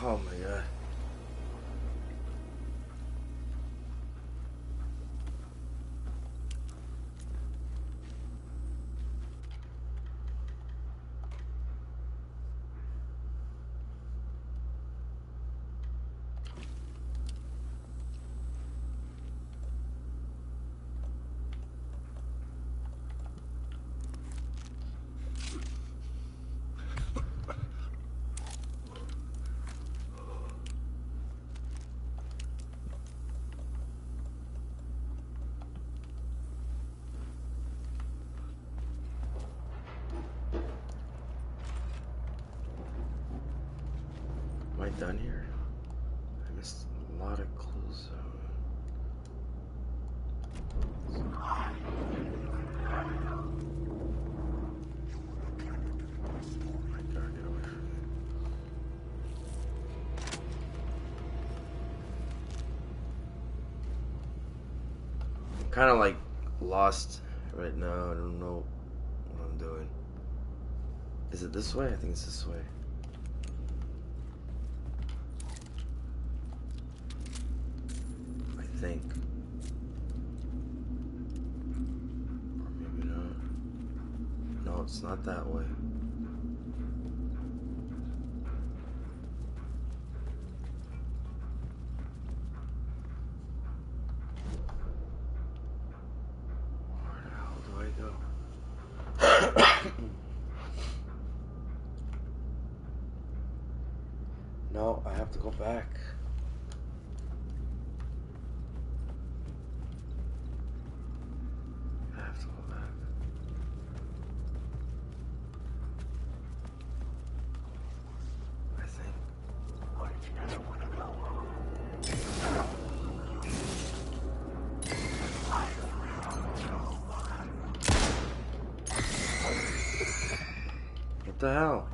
[SPEAKER 1] Oh my god. done here? I missed a lot of clues. Kind of like lost right now. I don't know what I'm doing. Is it this way? I think it's this way. I think. Or maybe not. No, it's not that way. No, I have to go back. I have to go back. I think. What the hell?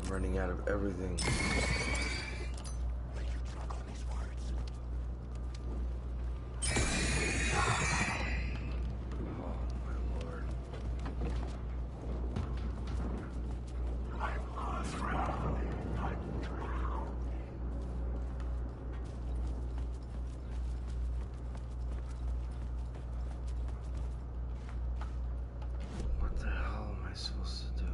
[SPEAKER 1] I'm running out of everything. What the hell am I supposed to do?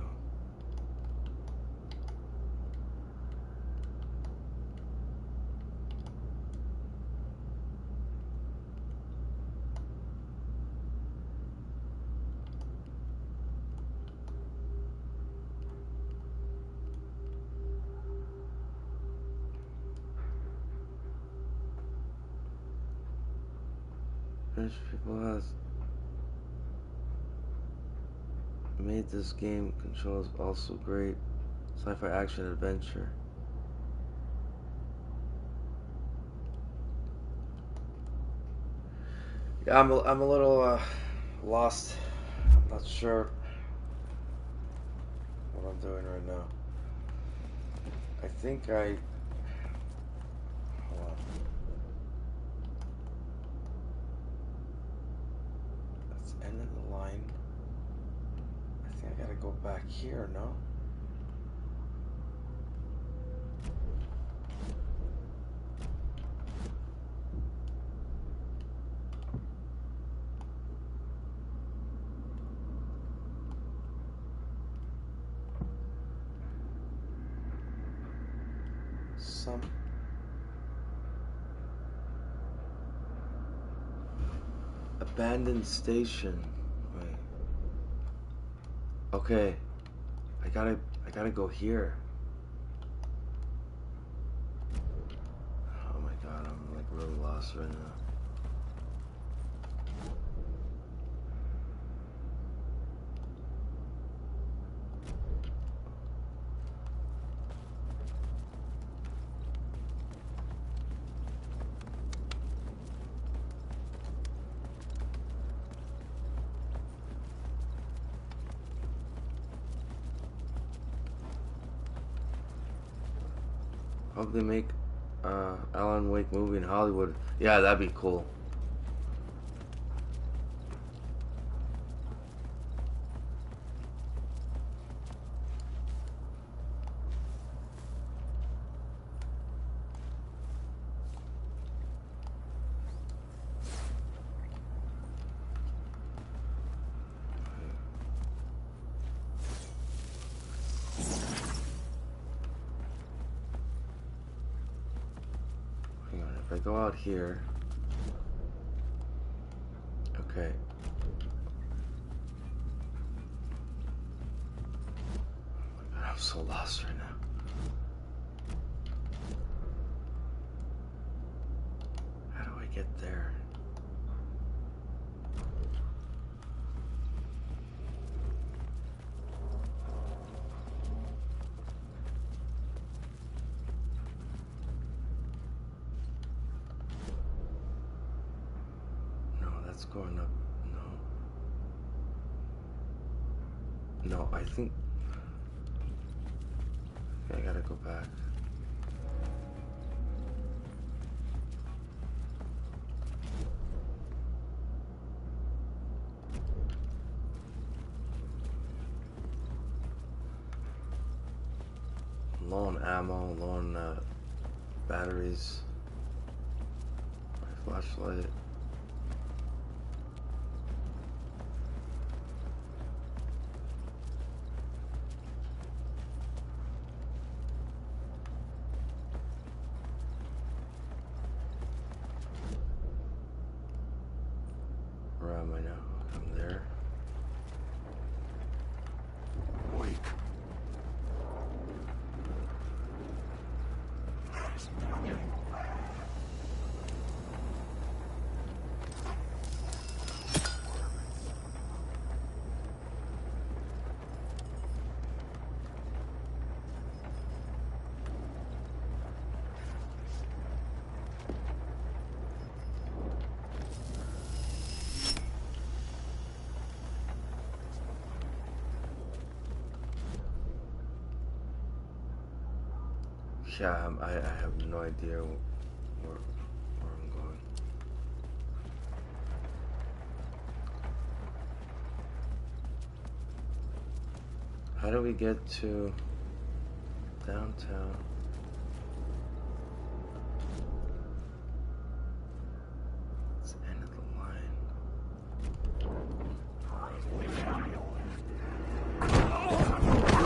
[SPEAKER 1] British people has made this game. Controls also great. Sci-fi action adventure. Yeah, I'm a little lost. I'm not sure what I'm doing right now. I think I. Hold on. That's the end of the line. I think I gotta go back here, no? Some abandoned station. Wait. Okay. I gotta go here. Oh my god, I'm like really lost right now. Hope they make Alan Wake movie in Hollywood. Yeah, that'd be cool. Hang on, if I go out here. Okay. Oh my god, I'm so lost right now. How do I get there? It's going up. No. No, I think I gotta go back. Low on ammo, low on batteries. My flashlight. Where am I now? I'm there.
[SPEAKER 10] Wake.
[SPEAKER 1] Yeah, I have no idea where I'm going. How do we get to downtown? It's the end of the line.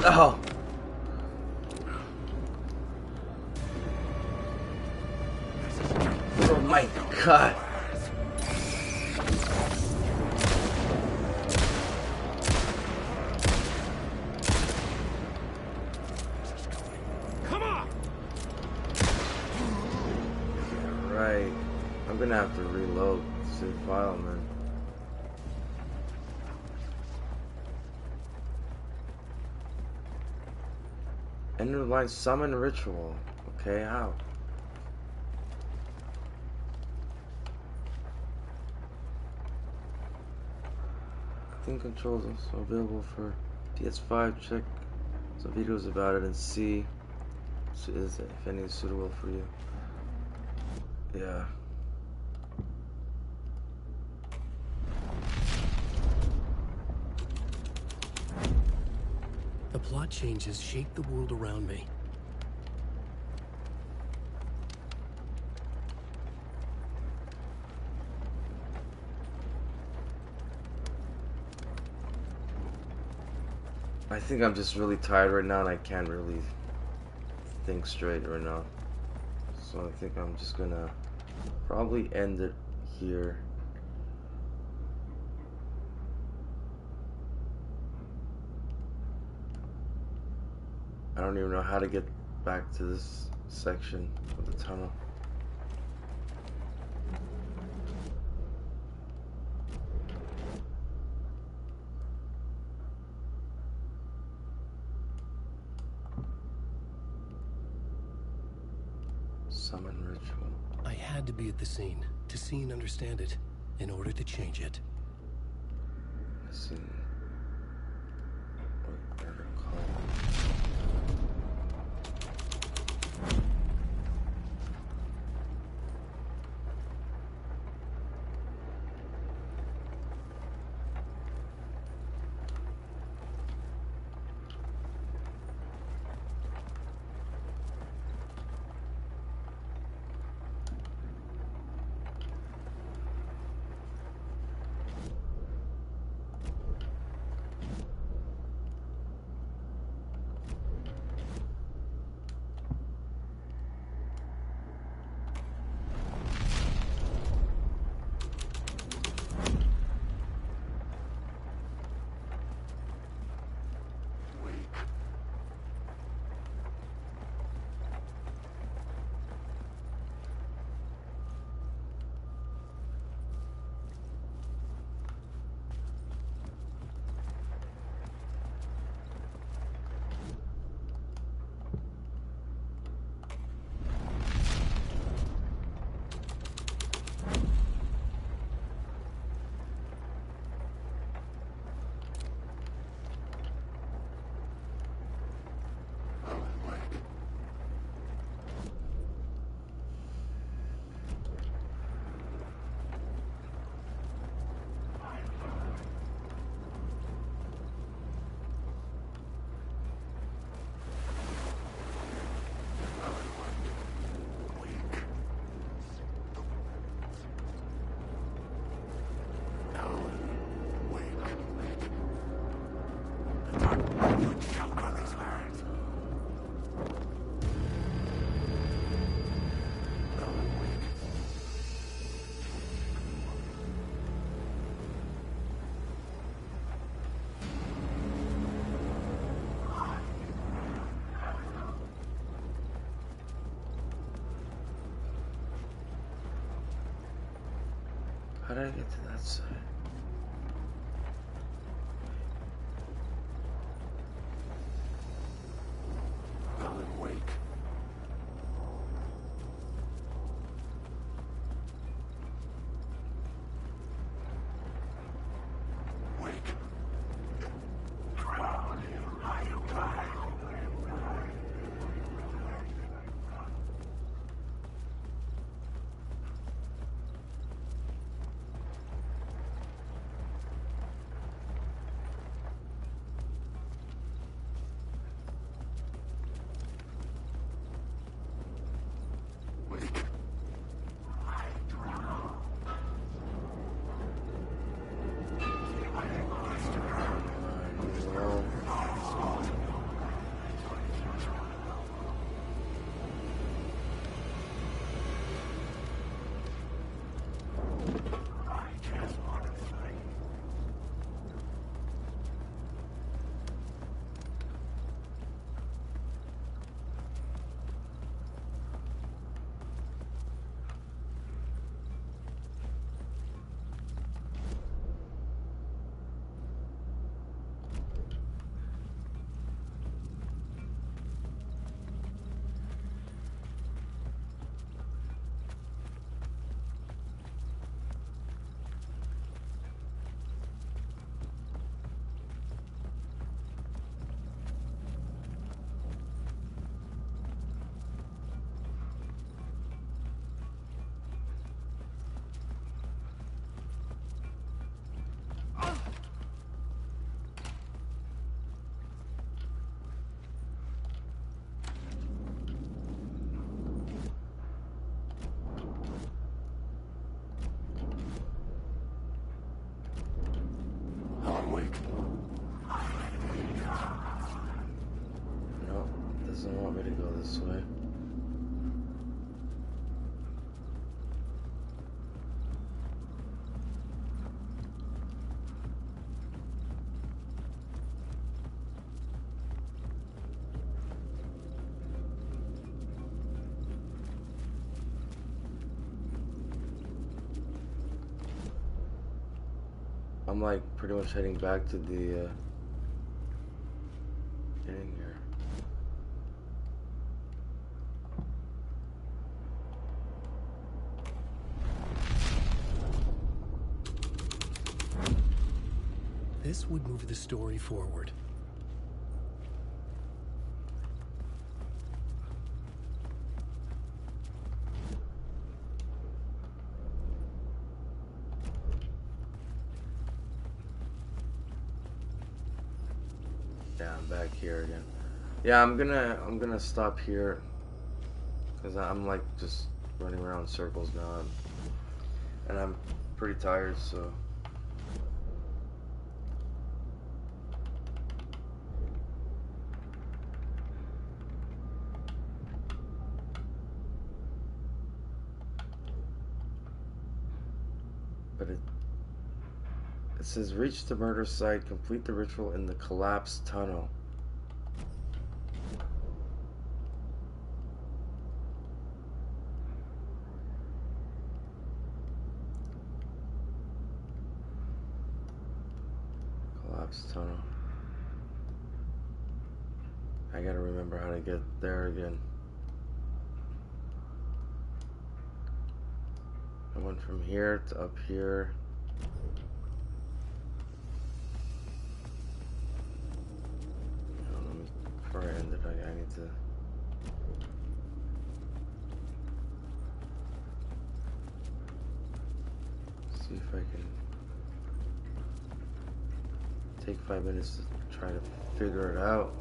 [SPEAKER 1] Oh! Oh my God!
[SPEAKER 14] Come on!
[SPEAKER 1] Right. I'm gonna have to reload the save file, man. End of the line, summon ritual. Okay, how? Theme controls also available for PS5. Check some videos about it and see if any is suitable for you. Yeah.
[SPEAKER 2] The plot changes shake the world around me.
[SPEAKER 1] I think I'm just really tired right now and I can't really think straight right now. So I think I'm just gonna probably end it here. I don't even know how to get back to this section of the tunnel. Summon ritual.
[SPEAKER 2] I had to be at the scene, to see and understand it, in order to change it.
[SPEAKER 1] Let's see. How did I get to that side?
[SPEAKER 13] Alan Wake. Alan Wake.
[SPEAKER 1] No, it doesn't want me to go this way. I'm like pretty much heading back to the getting here.
[SPEAKER 2] This would move the story forward.
[SPEAKER 1] Yeah, I'm back here again. Yeah, I'm gonna stop here because I'm like just running around in circles now, and I'm pretty tired, so. But it says reach the murder site, complete the ritual in the collapsed tunnel. Collapsed tunnel. I gotta remember how to get there again. I went from here to up here. Before I ended, I need to see if I can take 5 minutes to try to figure it out.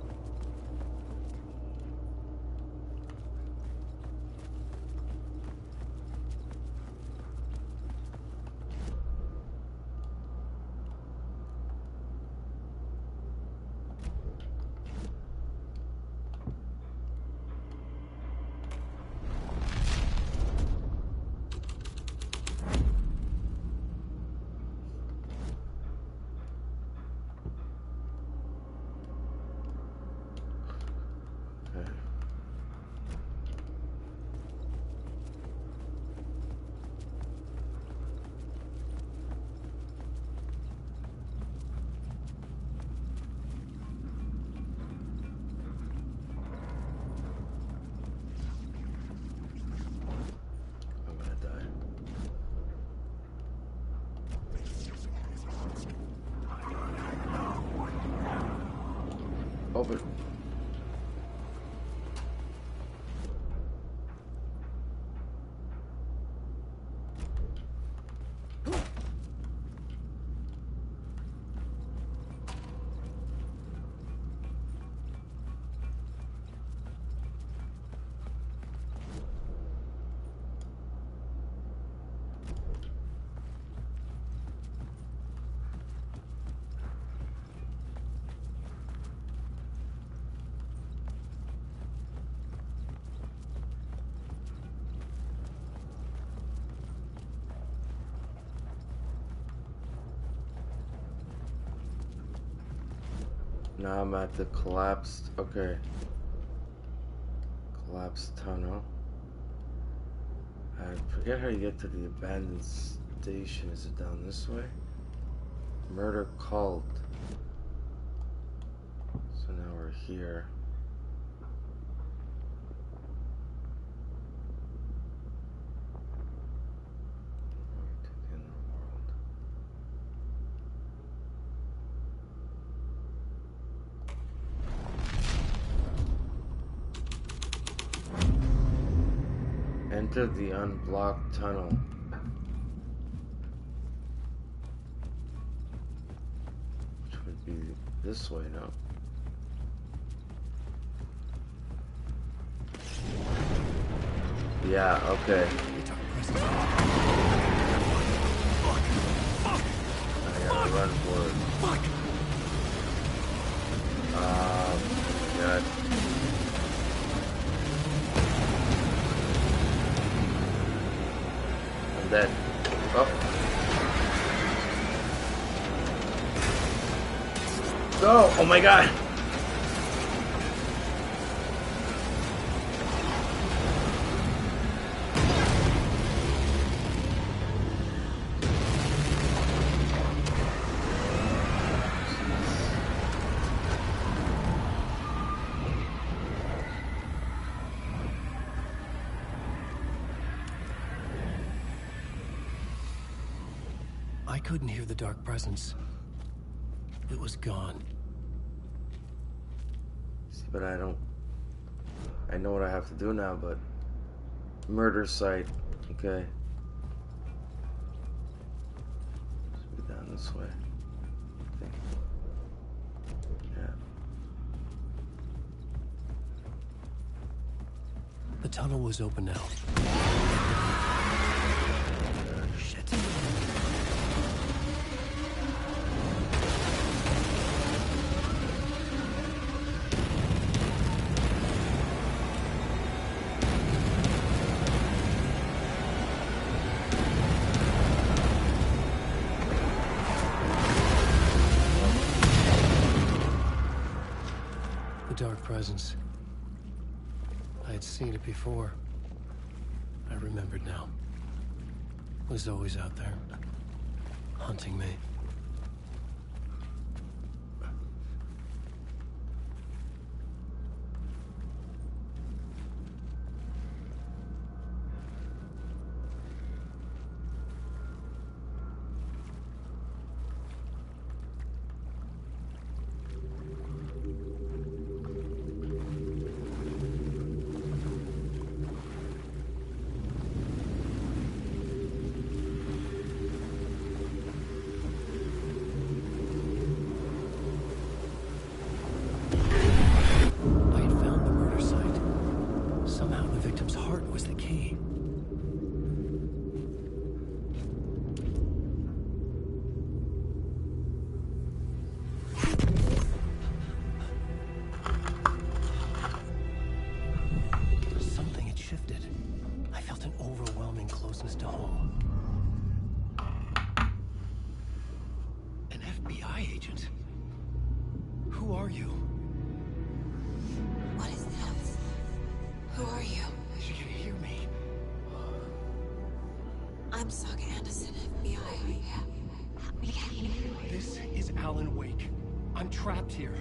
[SPEAKER 1] open. Now I'm at the collapsed, okay. Collapsed tunnel. I forget how you get to the abandoned station. Is it down this way? Murder cult. So now we're here. Enter the unblocked tunnel. Which would be this way now. Yeah, okay. I gotta run for it. God. I'm dead. Oh. Go! Oh my god!
[SPEAKER 2] I couldn't hear the dark presence. It was gone.
[SPEAKER 1] See, but I know what I have to do now, but murder site, okay. Should be down this way. Okay. Yeah.
[SPEAKER 2] The tunnel was open now. Shit. The dark presence. I had seen it before. I remembered now. It was always out there, hunting me. Closeness to home. An FBI agent? Who are you?
[SPEAKER 12] What is this? Who are you?
[SPEAKER 2] You can hear me.
[SPEAKER 12] I'm Saga Anderson, FBI.
[SPEAKER 2] This is Alan Wake. I'm trapped here.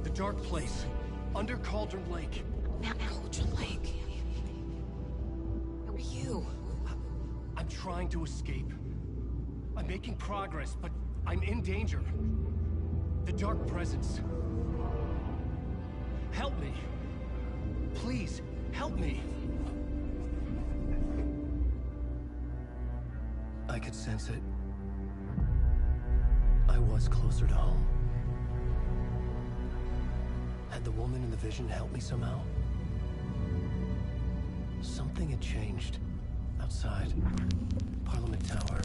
[SPEAKER 2] The dark place. Under Cauldron Lake.
[SPEAKER 12] Cauldron Lake? Who are you?
[SPEAKER 2] I'm trying to escape. I'm making progress, but I'm in danger. The dark presence.
[SPEAKER 16] Help me. Please, help me.
[SPEAKER 2] I could sense it. I was closer to home. Had the woman in the vision helped me somehow? Something had changed. Outside. Parliament Tower.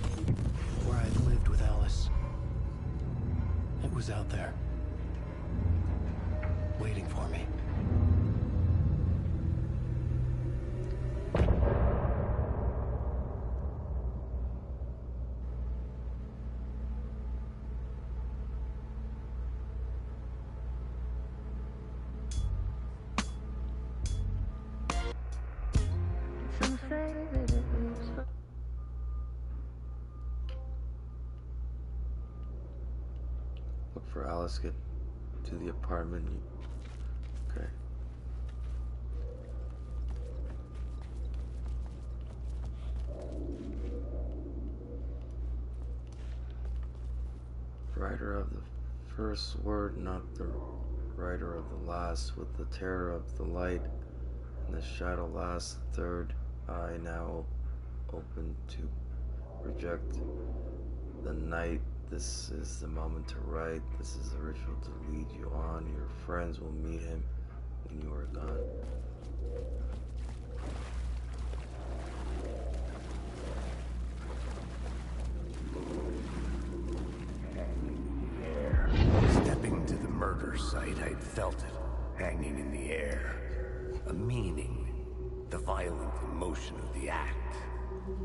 [SPEAKER 2] Where I had lived with Alice. It was out there. Waiting for me.
[SPEAKER 7] Some say that it was fun.
[SPEAKER 1] Look for Alice, get to the apartment. Okay. Writer of the first word, not the writer of the last, with the terror of the light and the shadow last, the third eye now open to reject the night. This is the moment to write. This is the ritual to lead you on. Your friends will meet him when you are gone.
[SPEAKER 5] Stepping to the murder site, I'd felt it, hanging in the air. A meaning. The violent emotion of the act.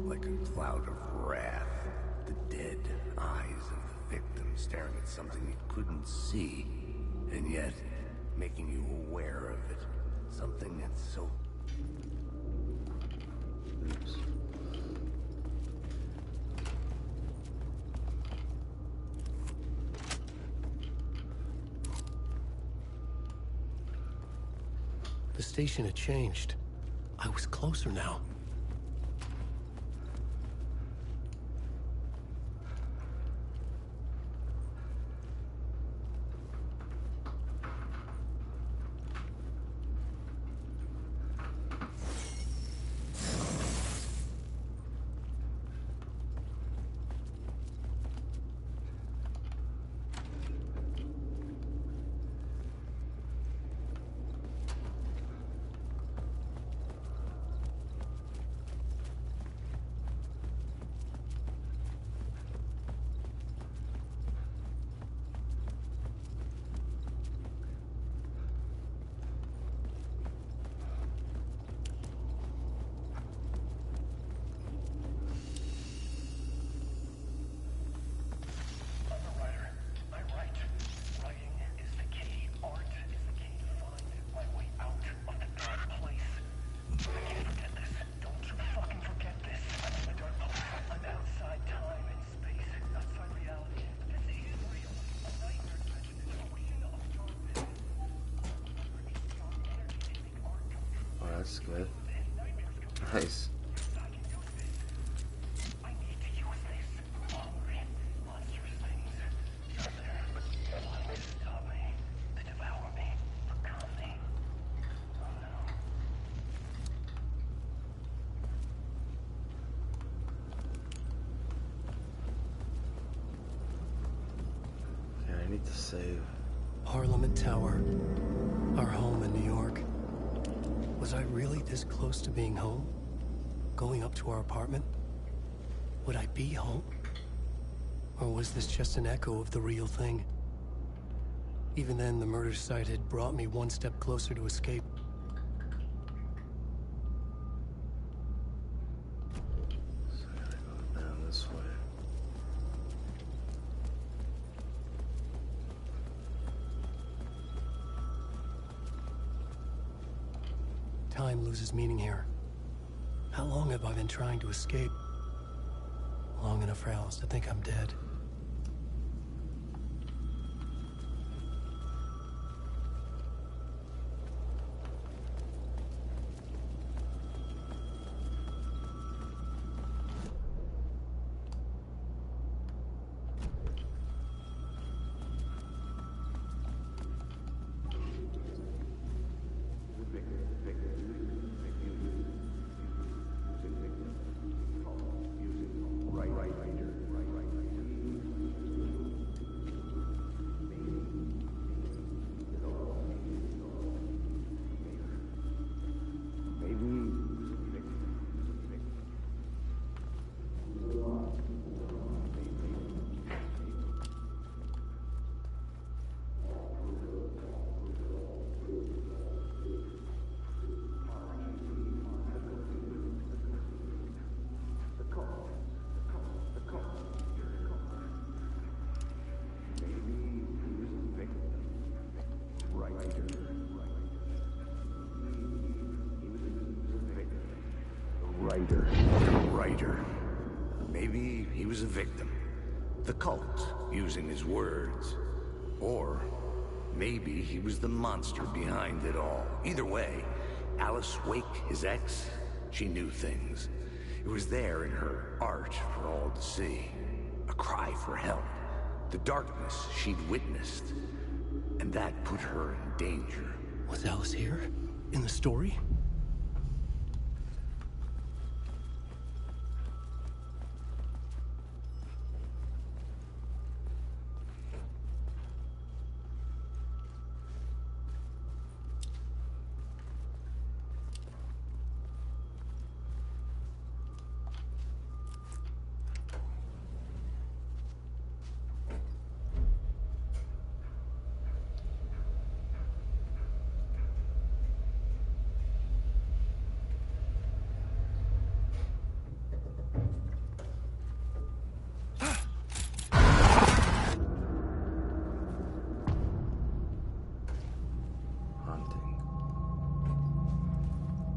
[SPEAKER 5] Like a cloud of wrath. The dead eyes of the victim staring at something you couldn't see. And yet, making you aware of it. Something that's so...
[SPEAKER 1] Oops.
[SPEAKER 2] The station had changed. I was closer now.
[SPEAKER 1] That's good. Nice. Okay, I need to save.
[SPEAKER 2] Parliament Tower. Our home in New York. Was I really this close to being home? Going up to our apartment? Would I be home? Or was this just an echo of the real thing? Even then, the murder site had brought me one step closer to escape.
[SPEAKER 1] So I gotta go down this way.
[SPEAKER 2] Time loses meaning here. How long have I been trying to escape? Long enough for Alice to think I'm dead.
[SPEAKER 10] writer.
[SPEAKER 5] A writer. Maybe he was a victim. The cult, using his words. Or maybe he was the monster behind it all. Either way, Alice Wake, his ex, she knew things. It was there in her art for all to see. A cry for help. The darkness she'd witnessed. And that put her in danger.
[SPEAKER 2] Was Alice here? In the story?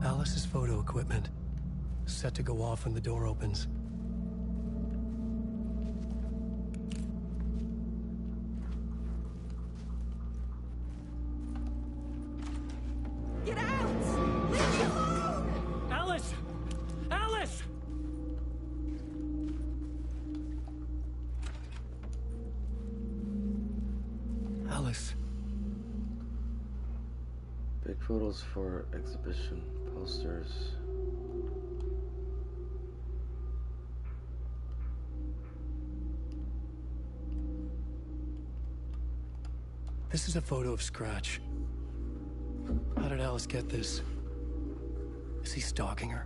[SPEAKER 2] Alice's photo equipment, set to go off when the door opens.
[SPEAKER 12] Get out! Leave me alone!
[SPEAKER 2] Alice! Alice! Alice.
[SPEAKER 1] Big photos for exhibition posters.
[SPEAKER 2] This is a photo of Scratch. How did Alice get this? Is he stalking her?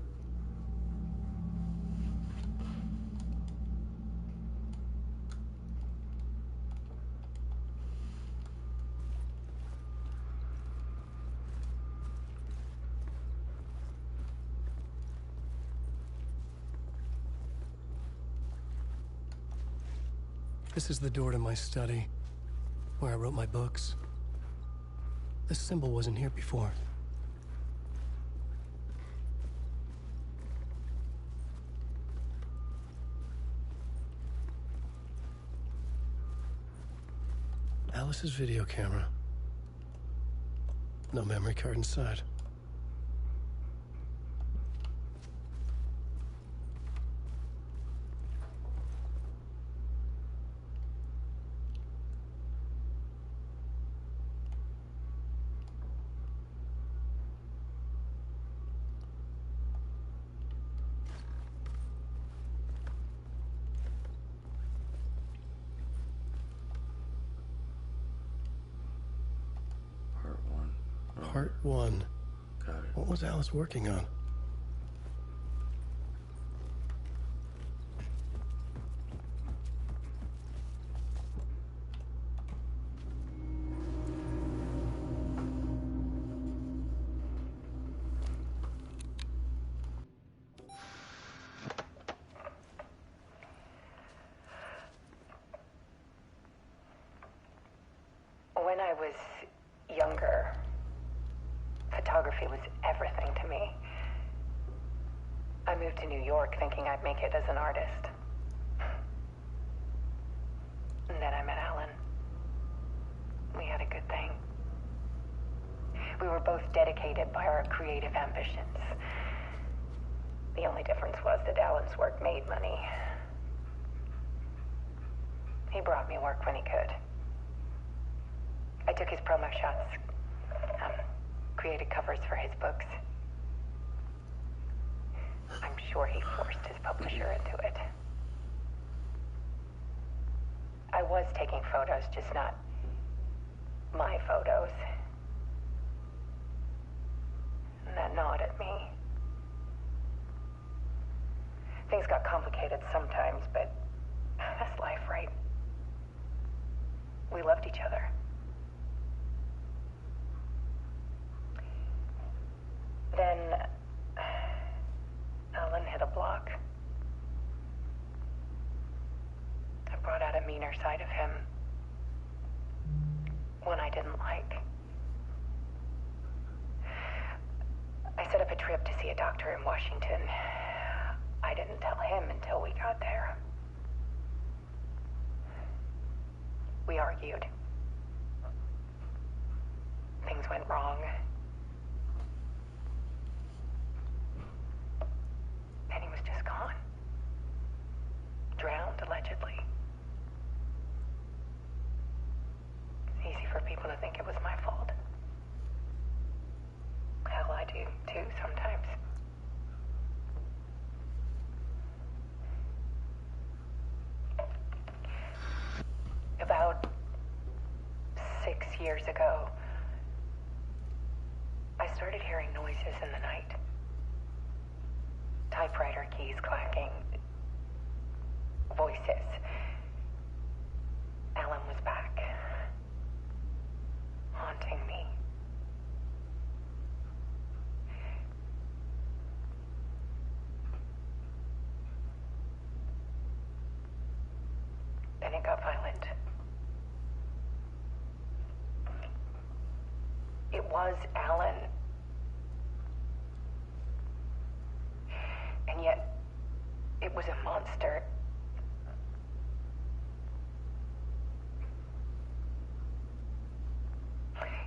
[SPEAKER 2] This is the door to my study, where I wrote my books. This symbol wasn't here before. Alice's video camera. No memory card inside. Part 1.
[SPEAKER 1] Got it.
[SPEAKER 2] What was Alice working on?
[SPEAKER 8] When I was younger, photography was everything to me. I moved to New York thinking I'd make it as an artist. And then I met Alan. We had a good thing. We were both dedicated by our creative ambitions. The only difference was that Alan's work made money. He brought me work when he could. I took his promo shots, created covers for his books. I'm sure he forced his publisher into it. I was taking photos, just not my photos. And that gnawed at me. Things got complicated sometimes, but that's life, right? We loved each other. Then Alan hit a block. I brought out a meaner side of him. One I didn't like. I set up a trip to see a doctor in Washington. didn't tell him until we got there. We argued. Things went wrong. Then he was just gone. Drowned, allegedly. It's easy for people to think it was my fault. Hell, I do too sometimes. About 6 years ago, I started hearing noises in the night. Typewriter keys clacking. Voices. Alan was back. Haunting me. Then it got violent. It was Alan. And yet, it was a monster.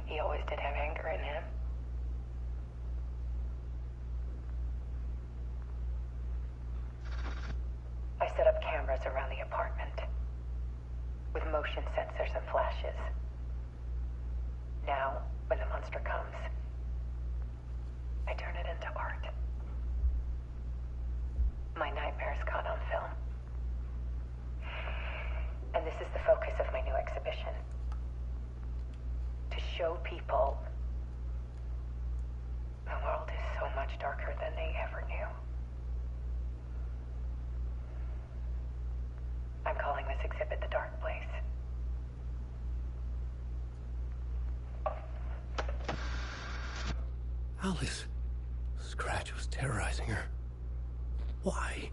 [SPEAKER 8] He always did have anger in him. I set up cameras around the apartment with motion sensors and flashes. Now, when the monster comes, I turn it into art. My nightmares caught on film. And this is the focus of my new exhibition. To show people the world is so much darker than they ever knew. I'm calling this exhibit The Dark Place.
[SPEAKER 2] Alice. Scratch was terrorizing her. Why?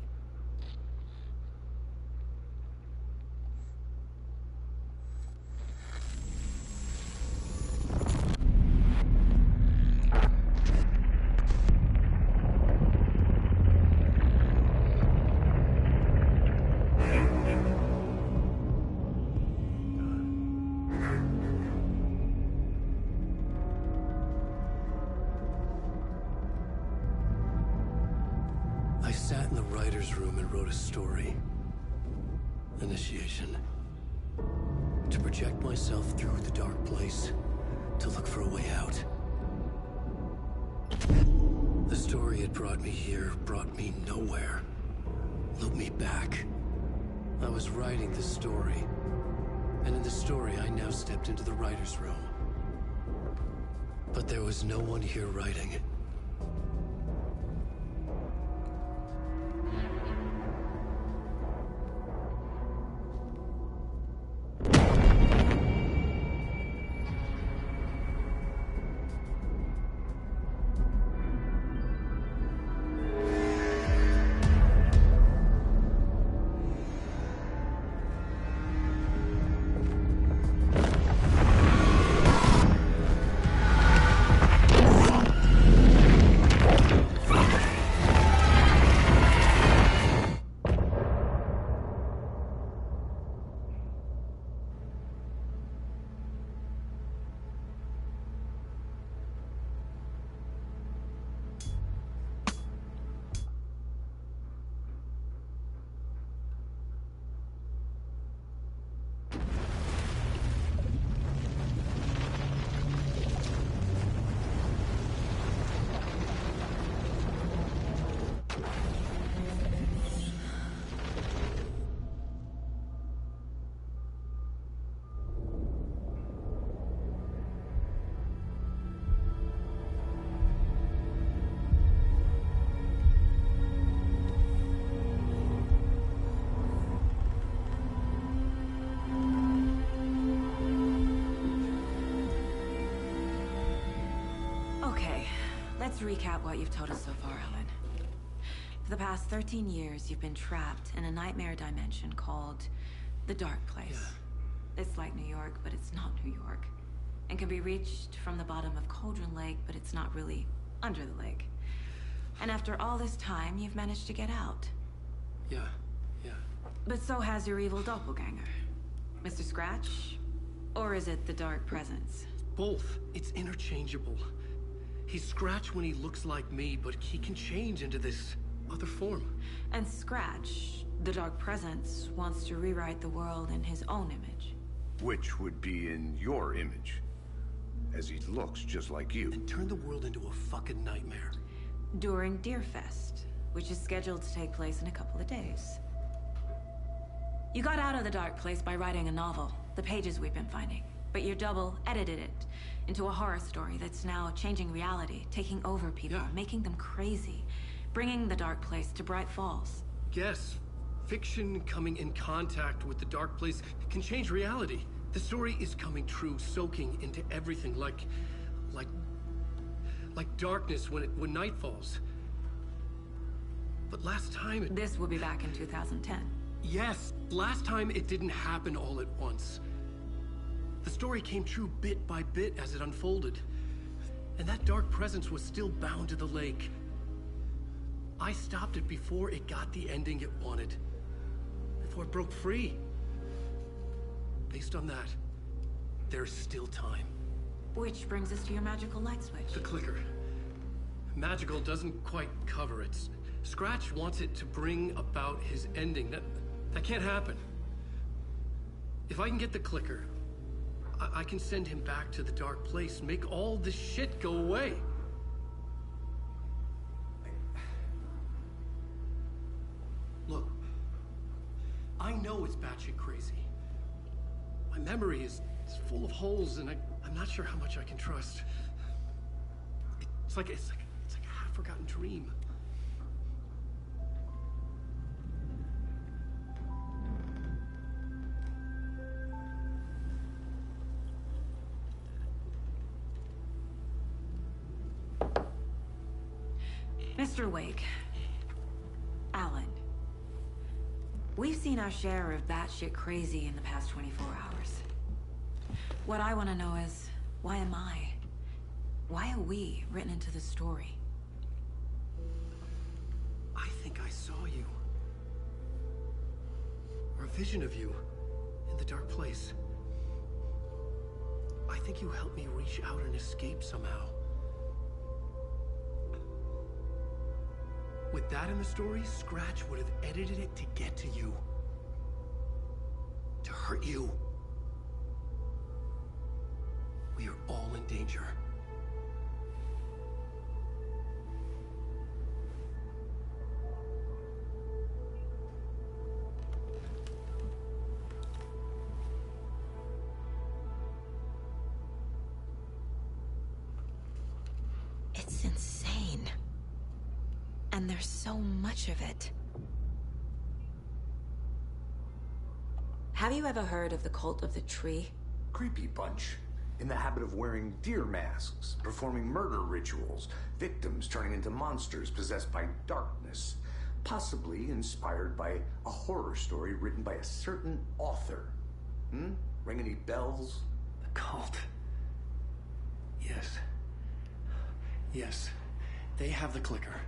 [SPEAKER 2] I sat in the writer's room and wrote a story. Initiation. To project myself through the dark place, to look for a way out. The story had brought me here, brought me nowhere. Looped me back. I was writing the story. And in the story, I now stepped into the writer's room. But there was no one here writing it.
[SPEAKER 12] Let's recap what you've told us so far, Alan. For the past 13 years, you've been trapped in a nightmare dimension called the Dark Place. Yeah. It's like New York, but it's not New York. And can be reached from the bottom of Cauldron Lake, but it's not really under the lake. And after all this time, you've managed to get out.
[SPEAKER 2] Yeah, yeah.
[SPEAKER 12] But so has your evil doppelganger. Mr. Scratch? Or is it the Dark Presence?
[SPEAKER 2] Both. It's interchangeable. He's Scratch when he looks like me, but he can change into this other form.
[SPEAKER 12] And Scratch, the Dark Presence, wants to rewrite the world in his own image.
[SPEAKER 5] Which would be in your image, as he looks just like you.
[SPEAKER 2] And turn the world into a fucking nightmare.
[SPEAKER 12] During Deerfest, which is scheduled to take place in a couple of days. You got out of the dark place by writing a novel, the pages we've been finding. But your double edited it into a horror story that's now changing reality, taking over people, making them crazy, bringing the dark place to Bright Falls.
[SPEAKER 2] Yes, fiction coming in contact with the dark place can change reality. The story is coming true, soaking into everything like darkness when night falls. But last time
[SPEAKER 12] This will be back in 2010.
[SPEAKER 2] Yes, last time it didn't happen all at once. The story came true bit by bit as it unfolded. And that dark presence was still bound to the lake. I stopped it before it got the ending it wanted. Before it broke free. Based on that, there's still time.
[SPEAKER 12] Which brings us to your magical light switch.
[SPEAKER 2] The clicker. Magical doesn't quite cover it. Scratch wants it to bring about his ending. That can't happen. If I can get the clicker, I can send him back to the dark place, make all this shit go away. Look, I know it's batshit crazy. My memory is full of holes, and I'm not sure how much I can trust. It's like a half-forgotten dream.
[SPEAKER 12] Mr. Wake. Alan. We've seen our share of batshit crazy in the past 24 hours. What I want to know is, why am I? Why are we written into the story?
[SPEAKER 2] I think I saw you. Or a vision of you in the dark place. I think you helped me reach out and escape somehow. With that in the story, Scratch would have edited it to get to you. To hurt you. We are all in danger.
[SPEAKER 12] It's insane. And there's so much of it. Have you ever heard of the Cult of the Tree?
[SPEAKER 5] Creepy bunch. In the habit of wearing deer masks, performing murder rituals, victims turning into monsters possessed by darkness, possibly inspired by a horror story written by a certain author. Ring any bells?
[SPEAKER 2] The cult. Yes. Yes. They have the clicker.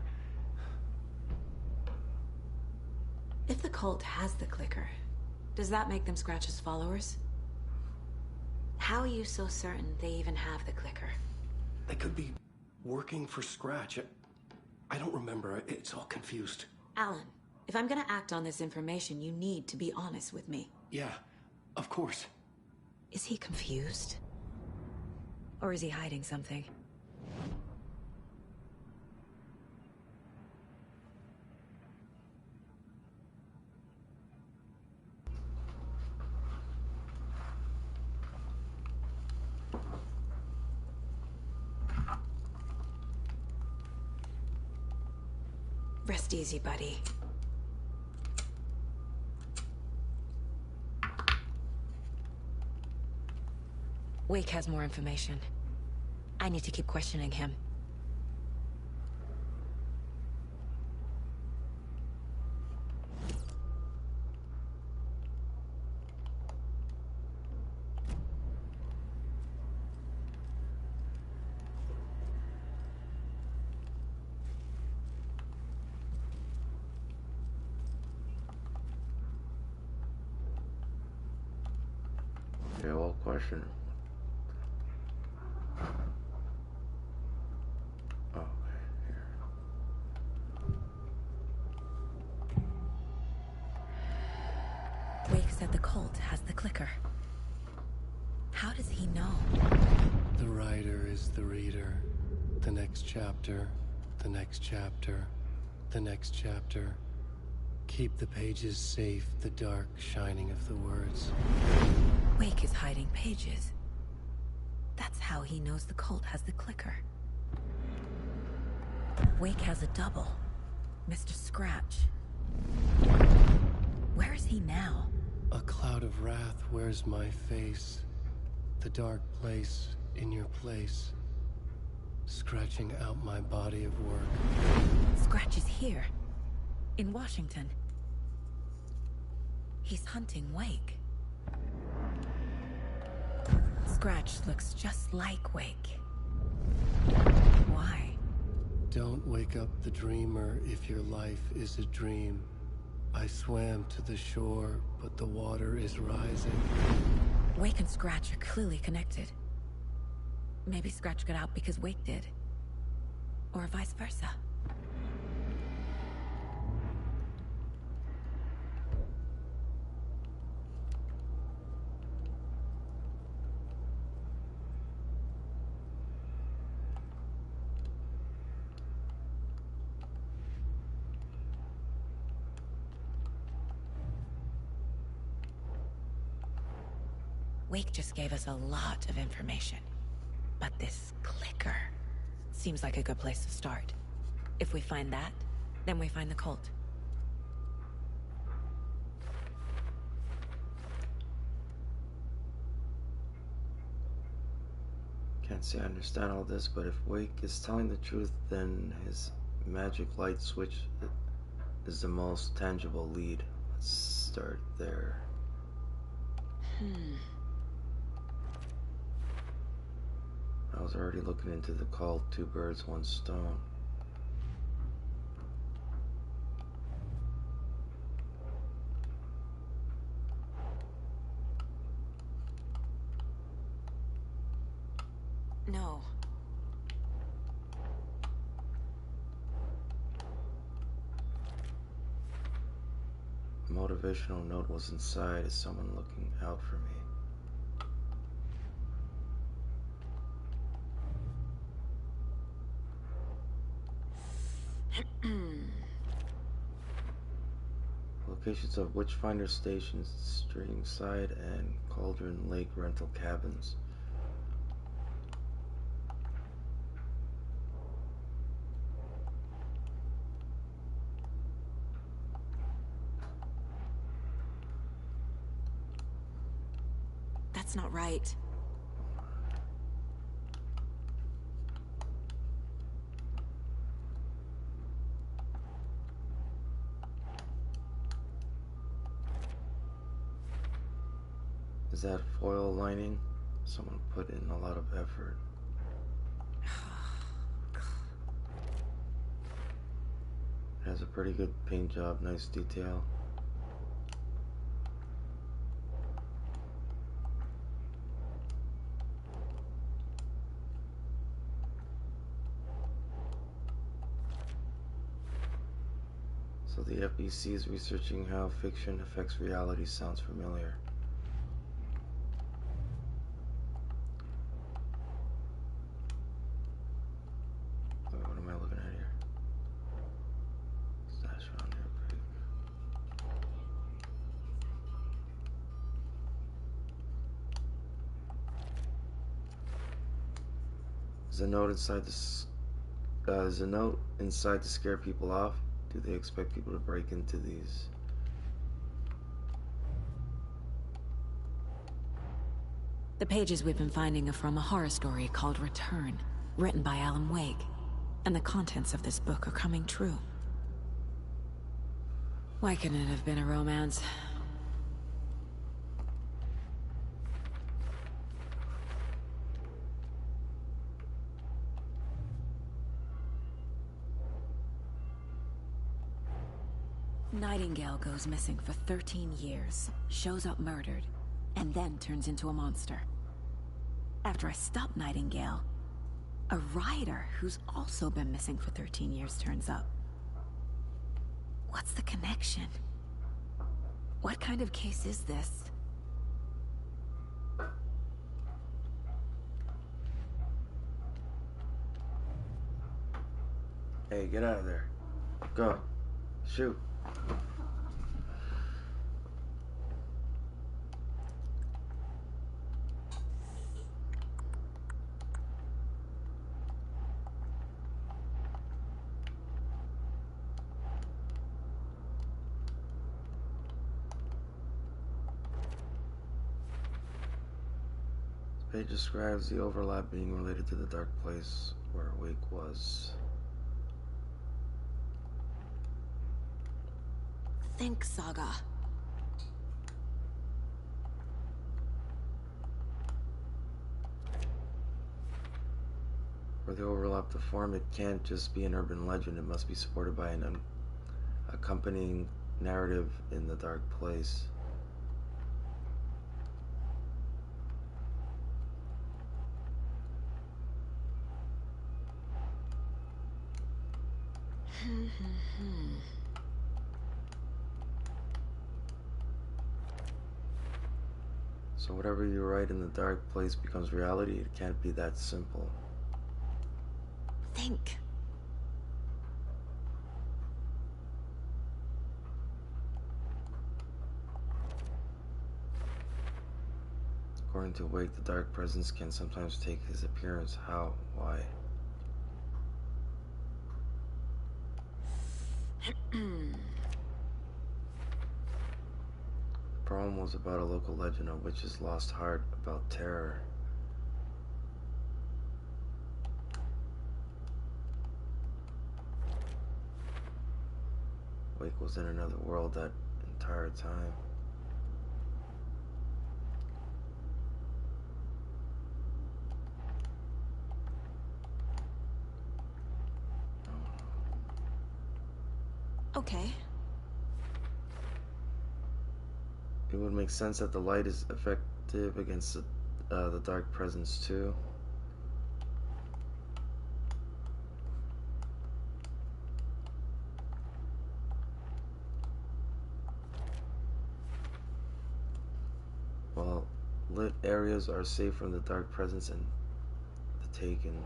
[SPEAKER 12] If the cult has the clicker, does that make them Scratch's followers? How are you so certain they even have the clicker?
[SPEAKER 2] They could be working for Scratch. I don't remember. It's all confused.
[SPEAKER 12] Alan, if I'm gonna act on this information, you need to be honest with me.
[SPEAKER 2] Yeah, of course.
[SPEAKER 12] Is he confused? Or is he hiding something? Rest easy, buddy. Wake has more information. I need to keep questioning him.
[SPEAKER 1] question. Oh, here.
[SPEAKER 12] Wake said the cult has the clicker. How does he know?
[SPEAKER 2] The writer is the reader. The next chapter, the next chapter, the next chapter. Keep the pages safe, the dark shining of the words.
[SPEAKER 12] Wake is hiding pages. That's how he knows the cult has the clicker. Wake has a double. Mr. Scratch. Where is he now?
[SPEAKER 2] A cloud of wrath wears my face. The dark place in your place. Scratching out my body of work.
[SPEAKER 12] Scratch is here. In Washington. He's hunting Wake. Scratch looks just like Wake. Why?
[SPEAKER 2] Don't wake up the dreamer if your life is a dream. I swam to the shore, but the water is rising.
[SPEAKER 12] Wake and Scratch are clearly connected. Maybe Scratch got out because Wake did. Or vice versa. Wake just gave us a lot of information. But this clicker seems like a good place to start. If we find that, then we find the cult.
[SPEAKER 1] Can't say I understand all this, but if Wake is telling the truth, then his magic light switch is the most tangible lead. Let's start there. I was already looking into the cult, two birds, one stone.
[SPEAKER 12] No.
[SPEAKER 1] A motivational note was inside. Is someone looking out for me? Locations of Witchfinder stations, Streamside and Cauldron Lake rental cabins.
[SPEAKER 12] That's not right.
[SPEAKER 1] Is that foil lining? Someone put in a lot of effort. It has a pretty good paint job, nice detail. So the FBC is researching how fiction affects reality. Sounds familiar. What am I looking at here? Stash around here, Creek. Is a note inside is a note inside to scare people off? Do they expect people to break into these?
[SPEAKER 12] The pages we've been finding are from a horror story called Return, written by Alan Wake. And the contents of this book are coming true. Why couldn't it have been a romance? Nightingale goes missing for 13 years, shows up murdered, and then turns into a monster. After I stop Nightingale, a rider who's also been missing for 13 years turns up. What's the connection? What kind of case is this?
[SPEAKER 1] Hey, get out of there. Go. Shoot. This page describes the overlap being related to the dark place where Wake was.
[SPEAKER 12] Think Saga.
[SPEAKER 1] For the overlap to form, it can't just be an urban legend. It must be supported by an accompanying narrative in the dark place. So whatever you write in the dark place becomes reality. It can't be that simple.
[SPEAKER 12] Think.
[SPEAKER 1] According to Wake, the dark presence can sometimes take his appearance. How? Why? The problem was about a local legend, a witch's lost heart, about terror. Wake was in another world that entire time.
[SPEAKER 12] Okay.
[SPEAKER 1] It would make sense that the light is effective against the dark presence too. While lit areas are safe from the dark presence and the taken.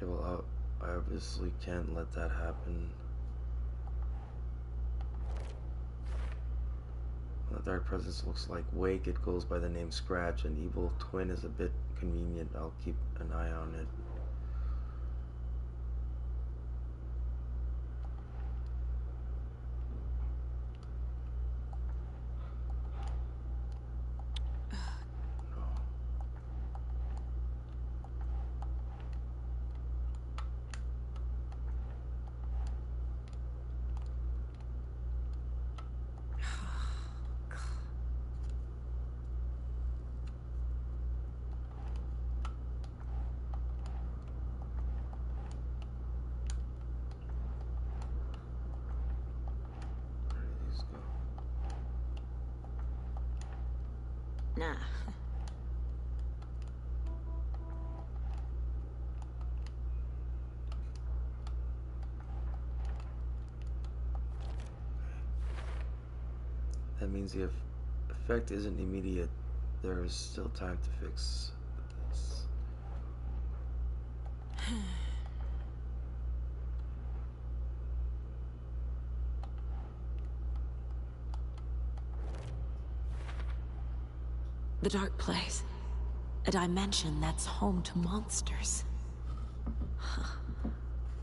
[SPEAKER 1] Okay, well, I obviously can't let that happen. When the dark presence looks like Wake, it goes by the name Scratch. An evil twin is a bit convenient. I'll keep an eye on it.
[SPEAKER 12] Nah.
[SPEAKER 1] That means the effect isn't immediate. There is still time to fix this.
[SPEAKER 12] The dark place. A dimension that's home to monsters. Huh.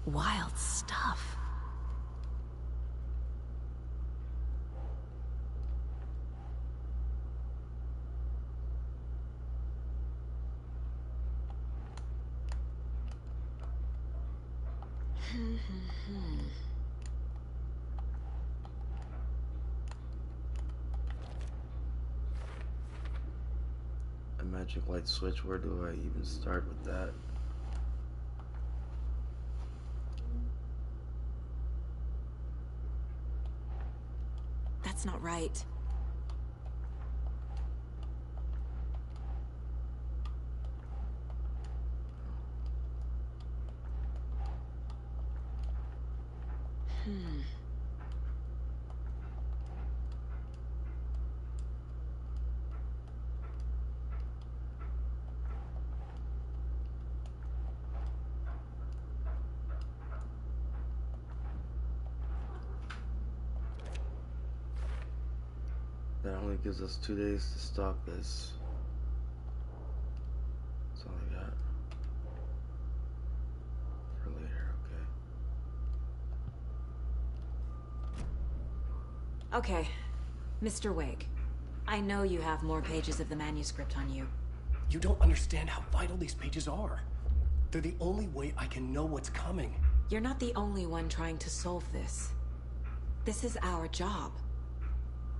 [SPEAKER 12] Wild stuff.
[SPEAKER 1] A magic light switch, where do I even start with that?
[SPEAKER 12] not right.
[SPEAKER 1] That only gives us 2 days to stop this. That's all I got. For later, okay.
[SPEAKER 12] Okay, Mr. Wake. I know you have more pages of the manuscript on you.
[SPEAKER 2] You don't understand how vital these pages are. They're the only way I can know what's coming.
[SPEAKER 12] You're not the only one trying to solve this. This is our job.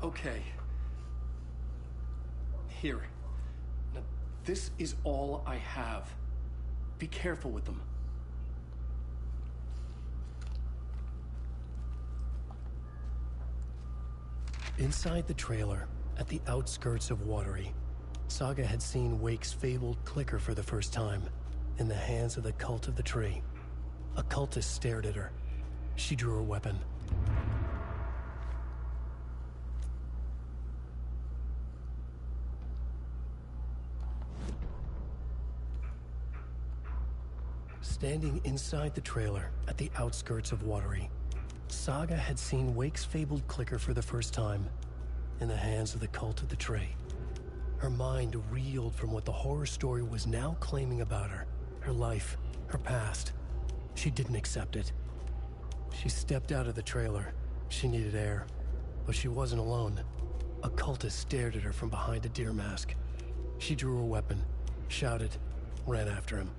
[SPEAKER 2] Okay. Here. Now, this is all I have. Be careful with them. Inside the trailer, at the outskirts of Watery, Saga had seen Wake's fabled clicker for the first time, in the hands of the Cult of the Tree. A cultist stared at her. She drew her weapon. Standing inside the trailer, at the outskirts of Watery, Saga had seen Wake's fabled clicker for the first time, in the hands of the Cult of the Tree. Her mind reeled from what the horror story was now claiming about her. Her life, her past. She didn't accept it. She stepped out of the trailer. She needed air. But she wasn't alone. A cultist stared at her from behind a deer mask. She drew her weapon, shouted, ran after him.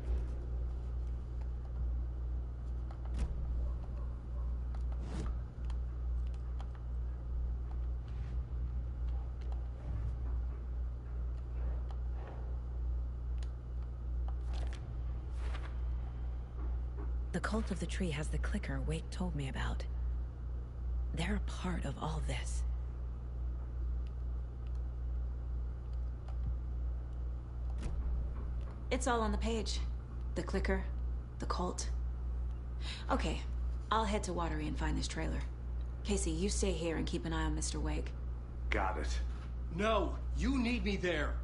[SPEAKER 3] The Cult of the Tree has the clicker Wake told me about. They're a part of all this.
[SPEAKER 12] It's all on the page. The clicker, the cult. Okay, I'll head to Watery and find this trailer. Casey, you stay here and keep an eye on Mr. Wake.
[SPEAKER 5] Got it.
[SPEAKER 2] No, you need me there.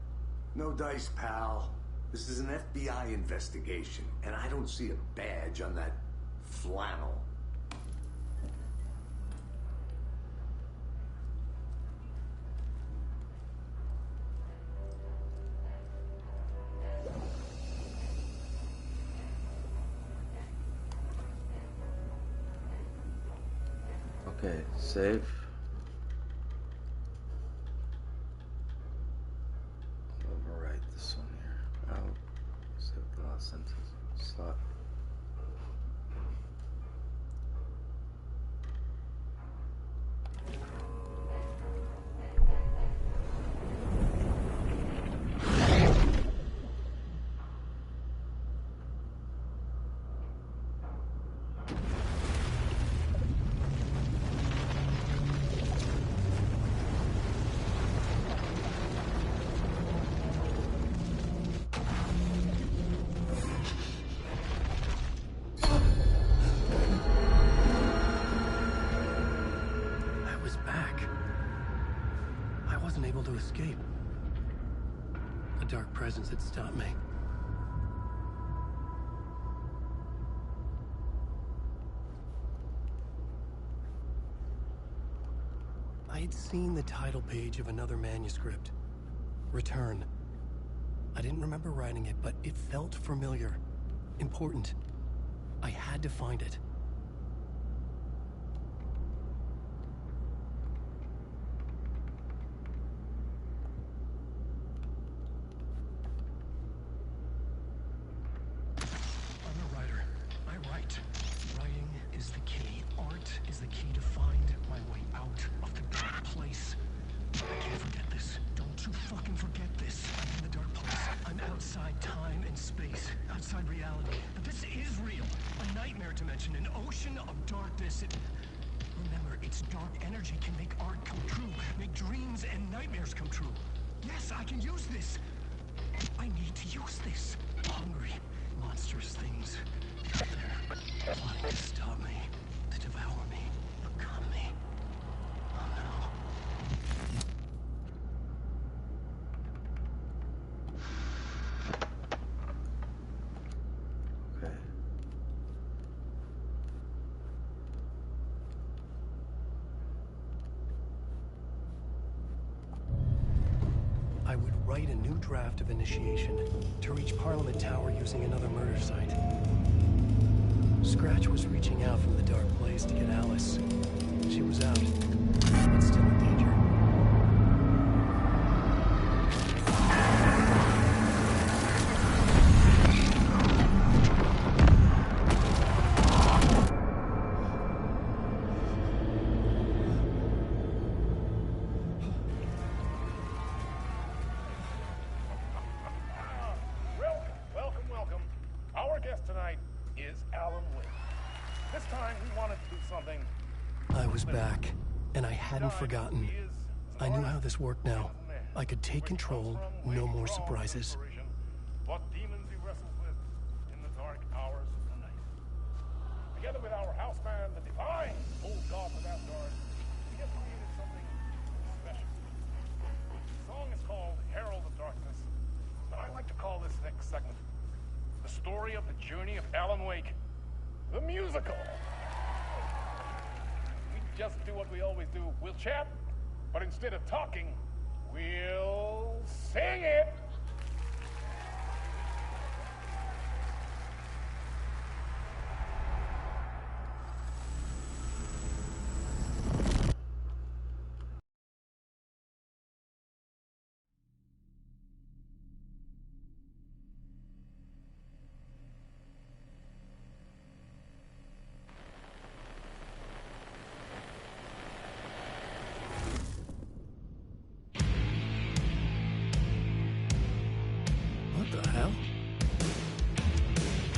[SPEAKER 5] No dice, pal. This is an FBI investigation, and I don't see a badge on that flannel.
[SPEAKER 1] Okay, save. Overwrite this one here. Out. Save the last sentence. Slot.
[SPEAKER 2] To escape. A dark presence had stopped me. I had seen the title page of another manuscript. Return. I didn't remember writing it, but it felt familiar. Important. I had to find it.
[SPEAKER 9] Remember, its dark energy can make art come true, make dreams and nightmares come true. Yes, I can use this. I need to use this. Hungry, monstrous things out there, plotting to stop me, to devour me, become me. Oh no.
[SPEAKER 1] Okay.
[SPEAKER 2] I would write a new draft of initiation to reach Parliament Tower using another murder site. Scratch was reaching out from the dark place to get Alice. She was out, but still in danger.
[SPEAKER 20] Welcome. Our guest tonight is Alan Wake. This time we wanted to do something.
[SPEAKER 2] I was back, and I hadn't forgotten. I knew how this worked now. I could take control, no more surprises.
[SPEAKER 20] What demons he wrestles with in the dark hours of the night. Together with our house band, the divine old god of Asgard, we have created something special. The song is called Herald of Darkness, but I like to call this next segment the story of the journey of Alan Wake, the musical. We just do what we always do. We'll chat, but instead of talking, we'll sing it.
[SPEAKER 2] What the hell?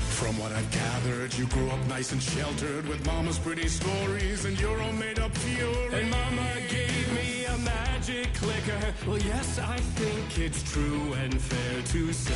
[SPEAKER 15] From what I've gathered, you grew up nice and sheltered with mama's pretty stories and your own made-up fury.
[SPEAKER 18] And mama gave me a magic clicker. Well, yes, I think it's true and fair to say.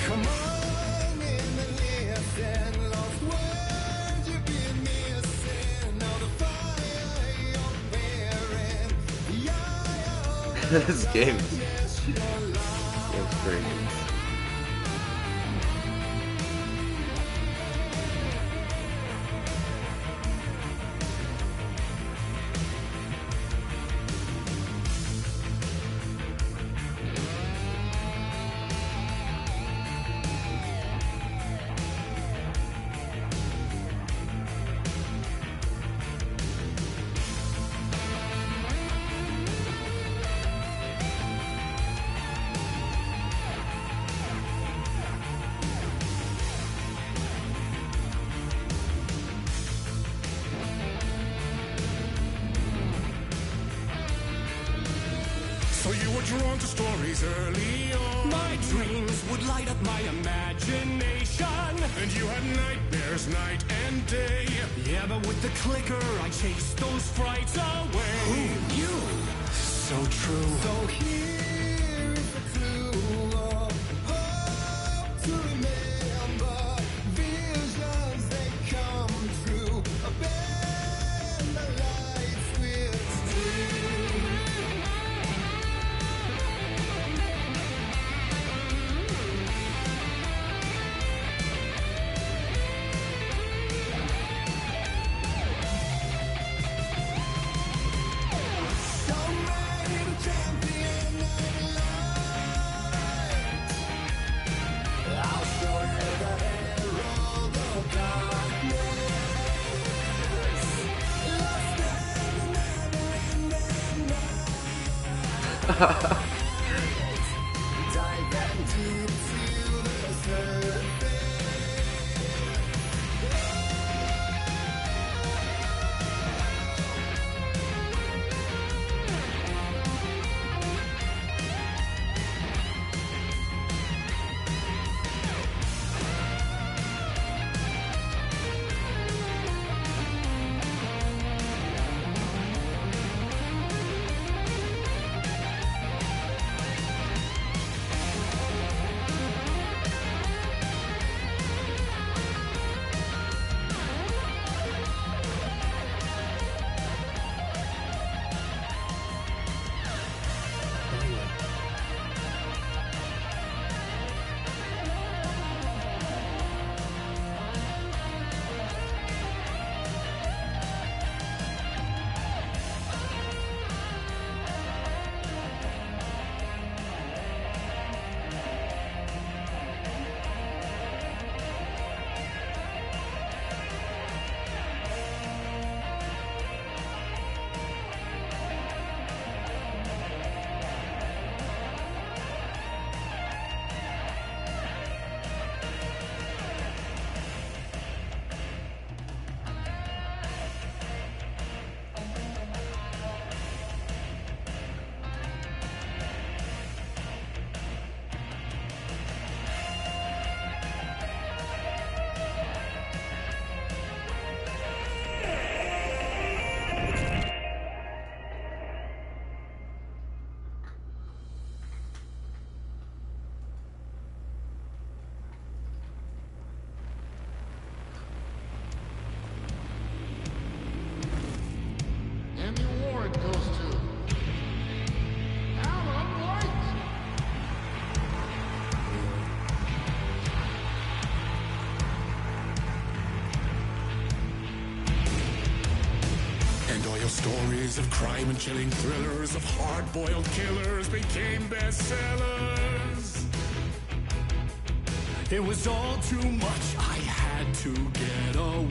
[SPEAKER 15] Come on in and listen, lost words you've been missing. Now the fire you're bearing,
[SPEAKER 1] This game's crazy.
[SPEAKER 15] So you were drawn to stories early on.
[SPEAKER 18] My dreams would light up my imagination.
[SPEAKER 15] And you had nightmares night and day.
[SPEAKER 18] Yeah, but with the clicker, I chased those frights away.
[SPEAKER 15] Who knew?
[SPEAKER 18] So true.
[SPEAKER 15] So here is the clue of hope to remember. Visions, they come true. Abandon the lights with streams. And the award goes to Alan White.
[SPEAKER 18] And all your stories of crime and chilling thrillers of hard-boiled killers became bestsellers. It was all too much, I had to get away.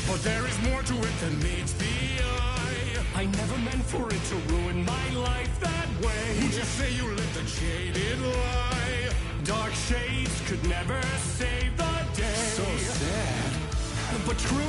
[SPEAKER 18] But there is more to it than meets the eye. I never meant for it to ruin my life that way. Would you say you lived a jaded lie? Dark shades could never save the day. So sad, but true.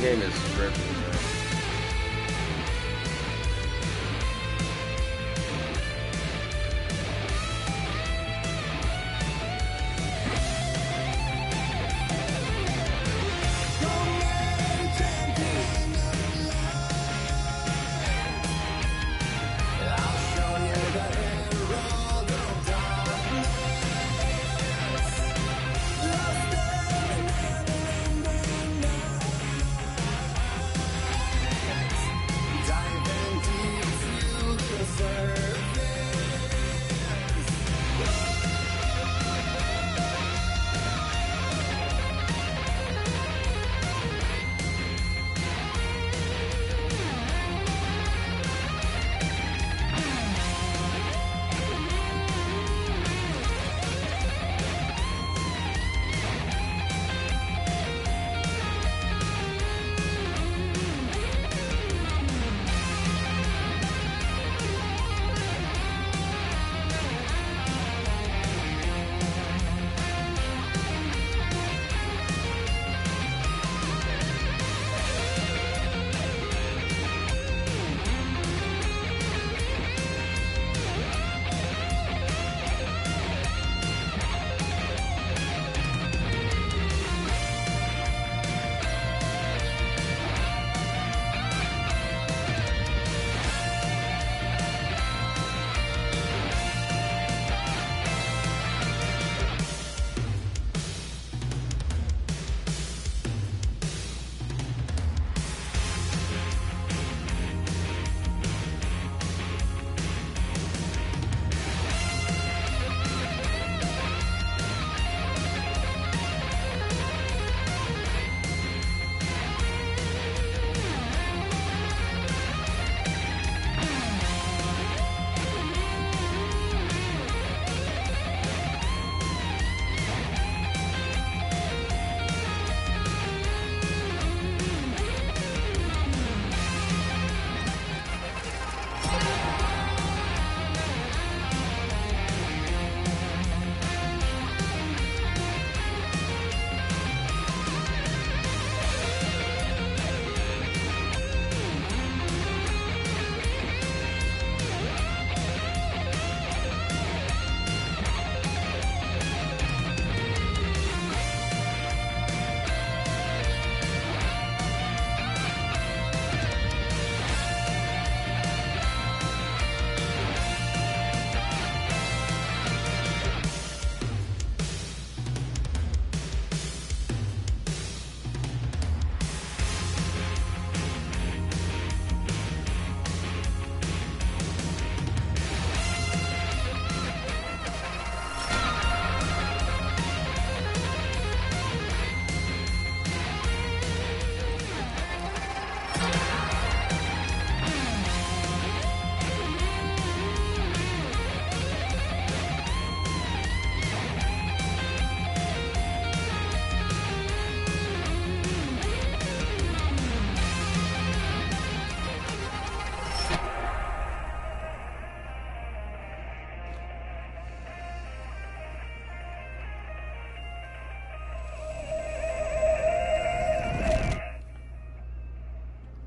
[SPEAKER 1] game is dreadful.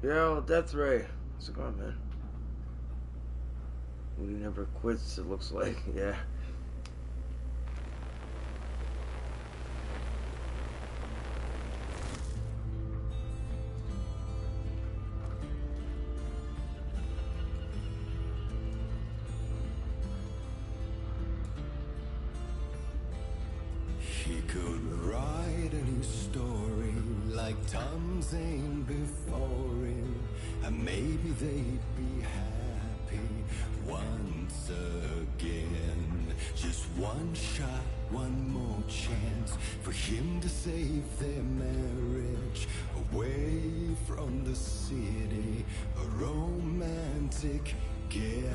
[SPEAKER 1] Yo, Death Ray. How's it going, man? Moody never quits, it looks like. Yeah.
[SPEAKER 6] He could write any story like Tom Zane before him, and maybe they'd be happy once again. Just one shot, one more chance for him to save their marriage, away from the city, a romantic getaway.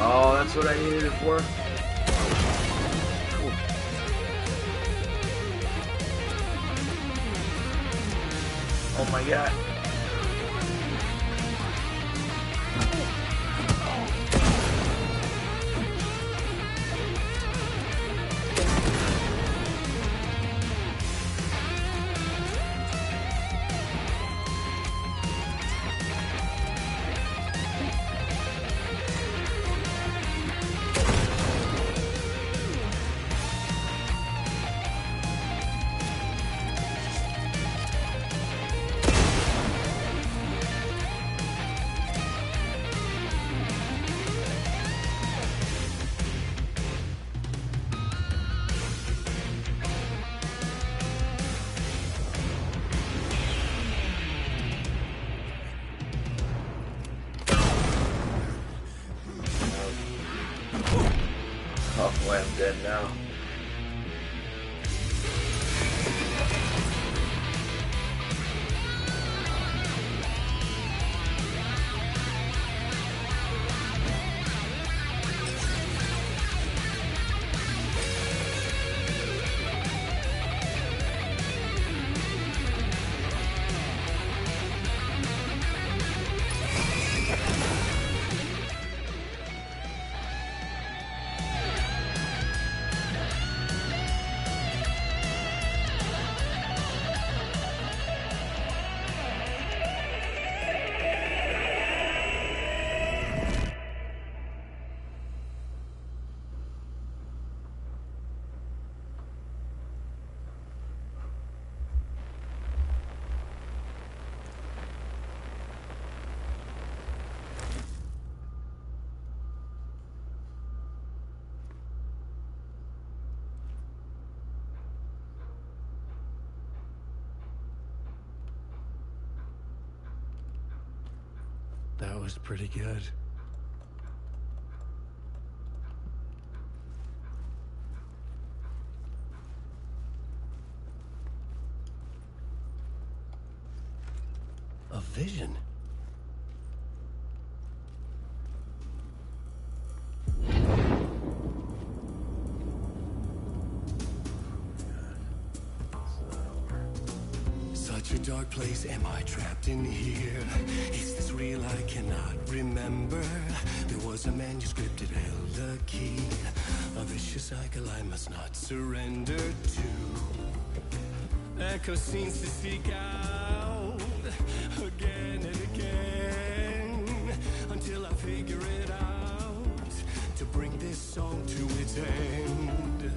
[SPEAKER 1] Oh, that's what I needed it for. Cool. Oh my god. Oh boy, I'm dead now.
[SPEAKER 2] That was pretty good. A vision? Such a dark place, am I trapped in here? Is this real? I cannot remember. There was a manuscript, it held a key. A vicious cycle I must not surrender to. Echo scenes to seek out again and again until I figure it out to bring this song to its end.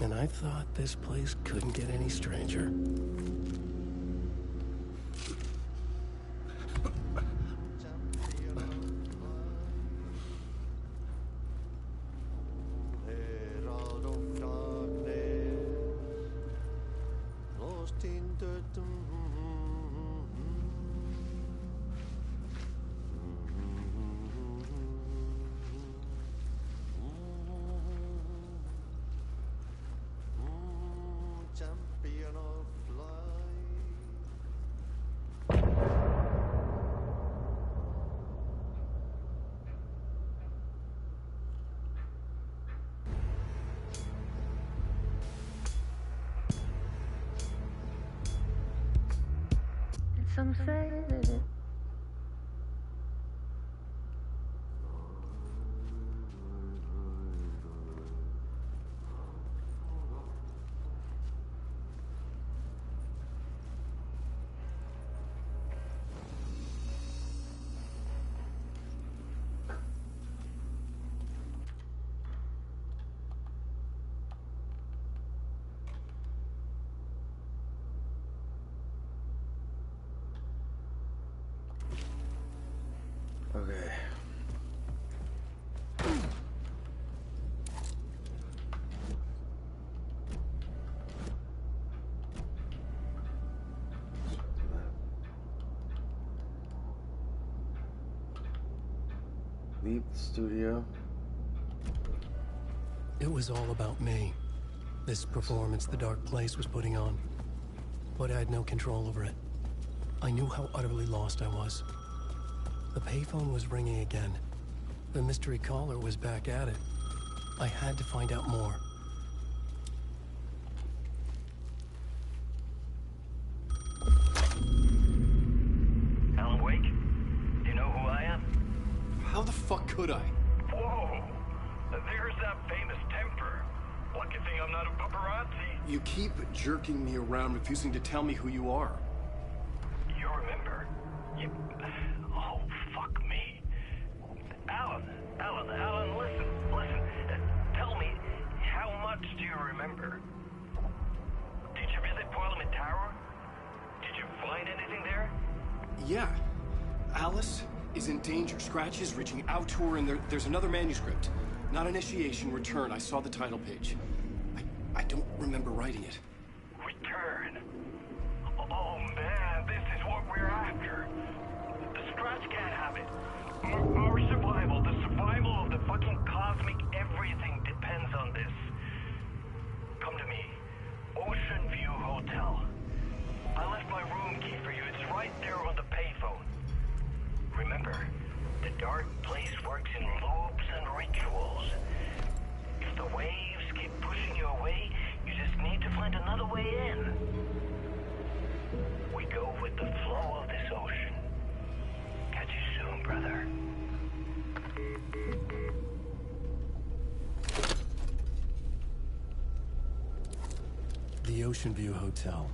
[SPEAKER 2] And I thought this place couldn't get any stranger.
[SPEAKER 6] Champion of light.
[SPEAKER 7] And some say that it
[SPEAKER 1] Okay. Leave the studio.
[SPEAKER 2] It was all about me. This performance the Dark Place was putting on. But I had no control over it. I knew how utterly lost I was. The payphone was ringing again. The mystery caller was back at it. I had to find out more.
[SPEAKER 22] Alan Wake? Do you know who I am?
[SPEAKER 4] How the fuck could I?
[SPEAKER 22] Whoa! There's that famous temper. Lucky thing I'm not a paparazzi.
[SPEAKER 4] You keep jerking me around, refusing to tell me who you are.
[SPEAKER 22] You remember? You... Oh, fuck me. Alan, listen. Tell me, how much do you remember? Did you visit Parliament Tower? Did you find anything there?
[SPEAKER 4] Yeah. Alice is in danger. Scratch is reaching out to her, and there's another manuscript. Not initiation, return. I saw the title page. I don't remember writing it.
[SPEAKER 22] Return. Oh man, this is what we're after. The Scratch can't have it. Our survival, the survival of the fucking cosmic everything depends on this. Come to me. Ocean View Hotel. I left my room key for you. It's right there on the payphone. Remember, the Dark Place works in loops and rituals. If the waves keep pushing you away, you just need to find another way in. We go with the flow of this ocean. Catch you soon, brother.
[SPEAKER 2] The Ocean View Hotel.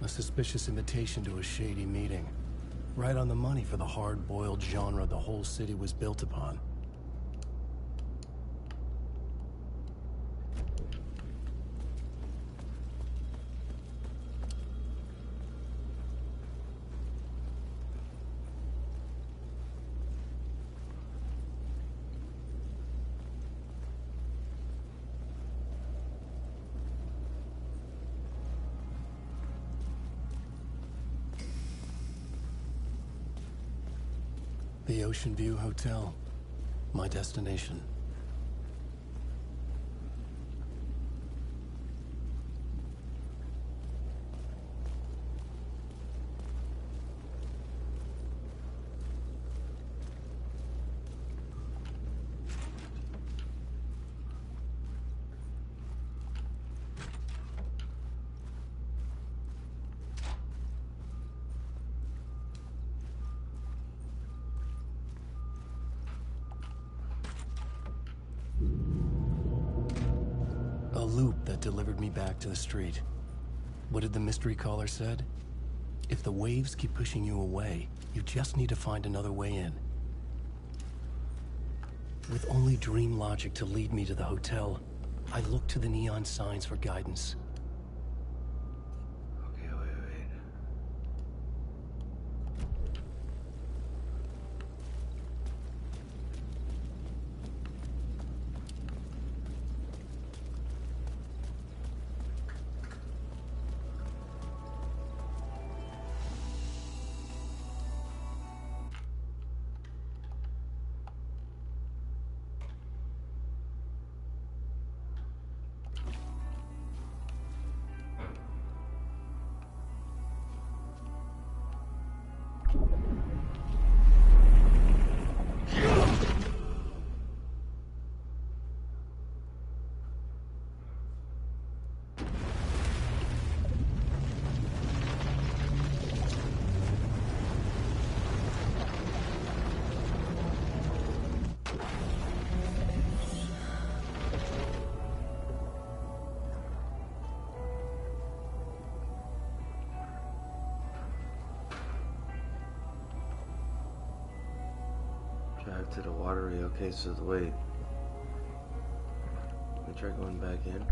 [SPEAKER 2] A suspicious invitation to a shady meeting. Right on the money for the hard-boiled genre the whole city was built upon. The Ocean View Hotel. My destination. A loop that delivered me back to the street. What did the mystery caller said? If the waves keep pushing you away, you just need to find another way in. With only dream logic to lead me to the hotel, I look to the neon signs for guidance.
[SPEAKER 1] Okay, wait. Drive to the watery. Okay, so wait. Let me try going back in.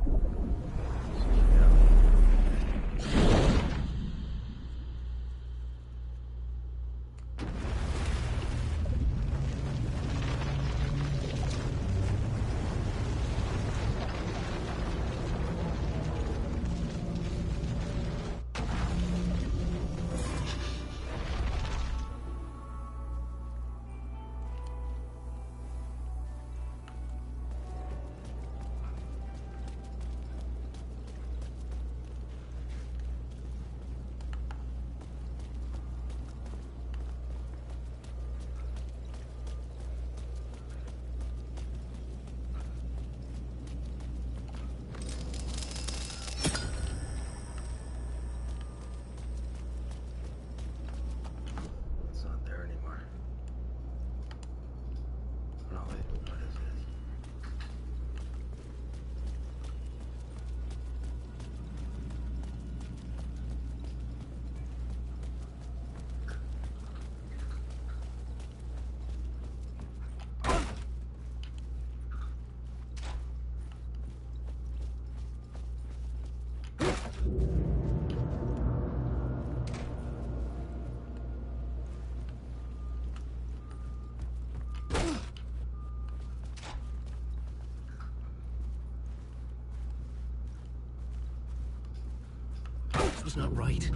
[SPEAKER 2] This was not right.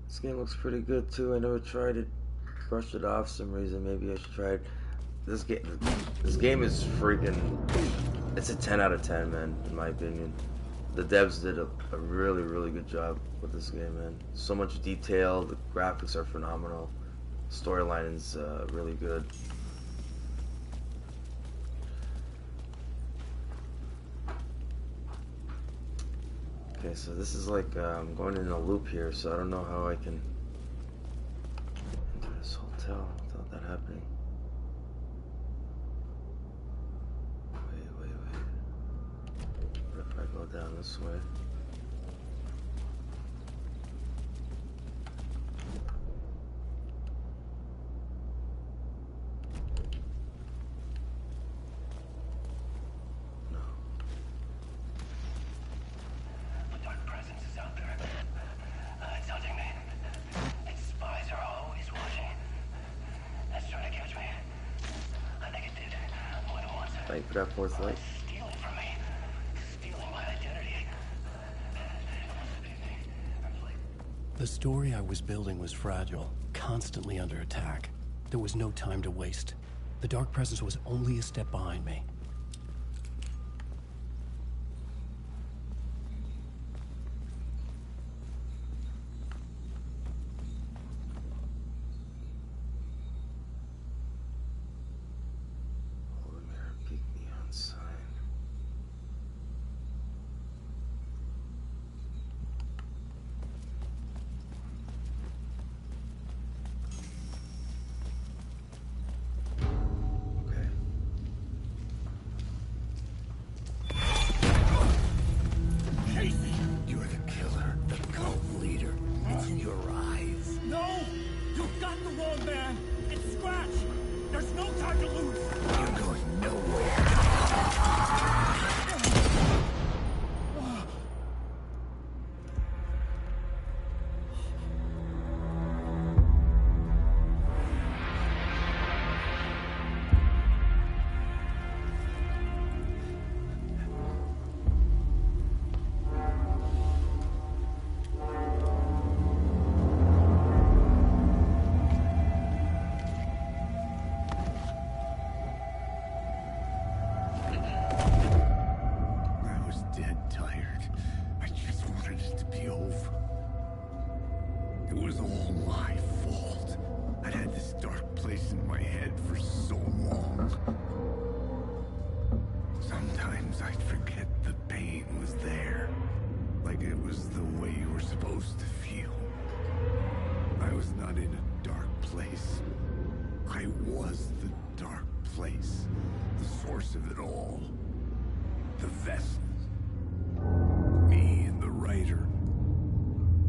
[SPEAKER 1] This game looks pretty good too. I never tried it. Brushed it off for some reason. Maybe I should try it. This game is freaking. It's a 10 out of 10, man. In my opinion, the devs did a really, really good job with this game, man. So much detail. The graphics are phenomenal. Storyline is really good. Okay, so this is like I'm going in a loop here, so I don't know how I can enter this hotel without that happening. Wait. What if I go down this way? Thank you for that fourth light.
[SPEAKER 2] Stealing from me. Stealing my identity. The story I was building was fragile, constantly under attack. There was no time to waste. The Dark Presence was only a step behind me.
[SPEAKER 14] time to lose.
[SPEAKER 13] You're going nowhere. I was dead tired. I just wanted it to be over. It was all my fault. I'd had this dark place in my head for so long. Sometimes I'd forget the pain was there. Like it was the way you were supposed to feel. I was not in a dark place. I was the dark place. The source of it all. The vessel. Me and the writer.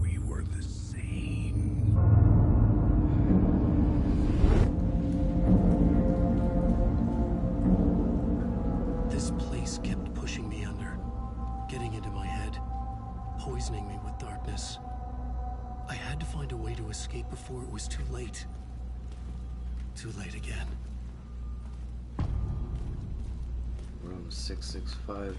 [SPEAKER 13] We were the same.
[SPEAKER 2] This place kept pushing me under, getting into my head, poisoning me with darkness. I had to find a way to escape before it was too late. Too late again.
[SPEAKER 1] Room 665.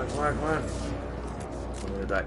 [SPEAKER 1] come on, come on. I'm gonna die.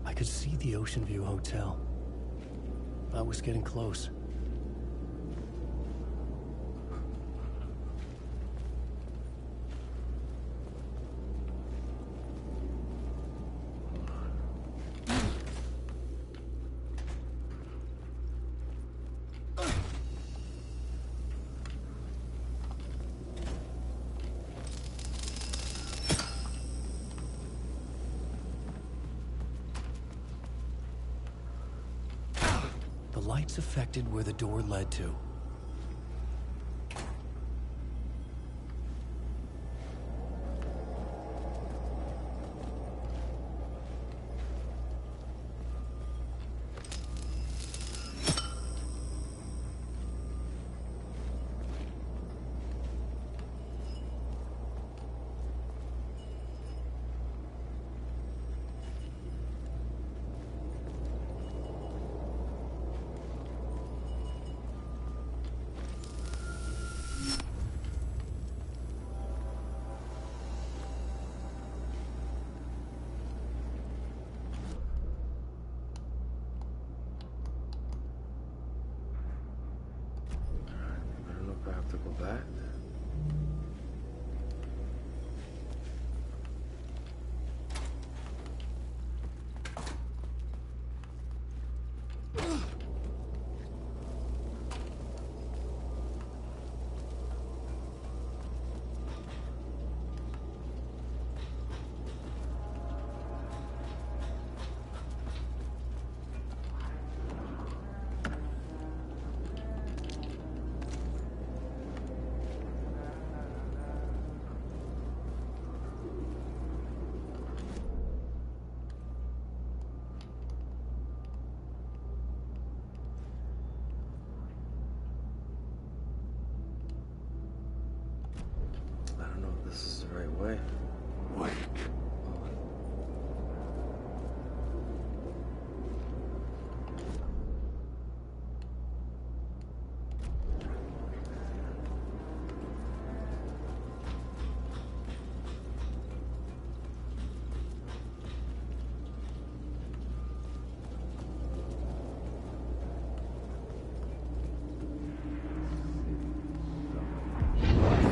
[SPEAKER 2] I could see the Ocean View Hotel. I was getting close. The lights affected where the door led to.
[SPEAKER 1] I don't know if I have to go back. I don't know if this is the right way.
[SPEAKER 10] Wait.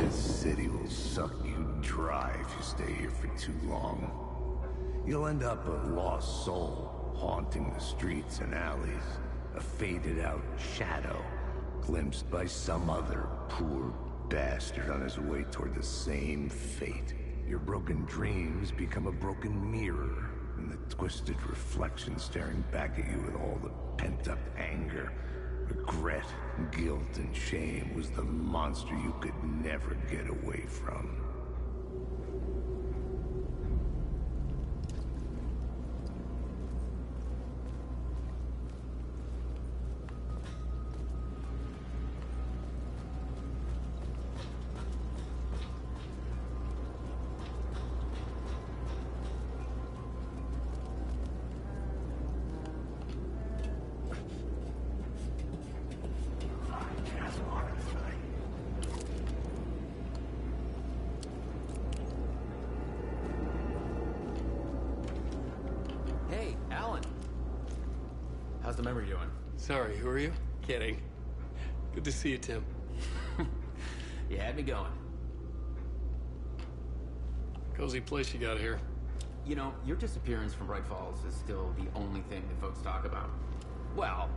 [SPEAKER 13] This city will suck you dry if you stay here for too long. You'll end up a lost soul, haunting the streets and alleys. A faded-out shadow, glimpsed by some other poor bastard on his way toward the same fate. Your broken dreams become a broken mirror, and the twisted reflection staring back at you with all the pent-up anger, regret, guilt, and shame was the monster you could never get away from.
[SPEAKER 11] Hey, Alan. How's the memory doing?
[SPEAKER 2] Sorry, who are you? Kidding. Good to see you, Tim.
[SPEAKER 11] You had me going.
[SPEAKER 2] Cozy place you got here.
[SPEAKER 11] You know, your disappearance from Bright Falls is still the only thing that folks talk about. Well,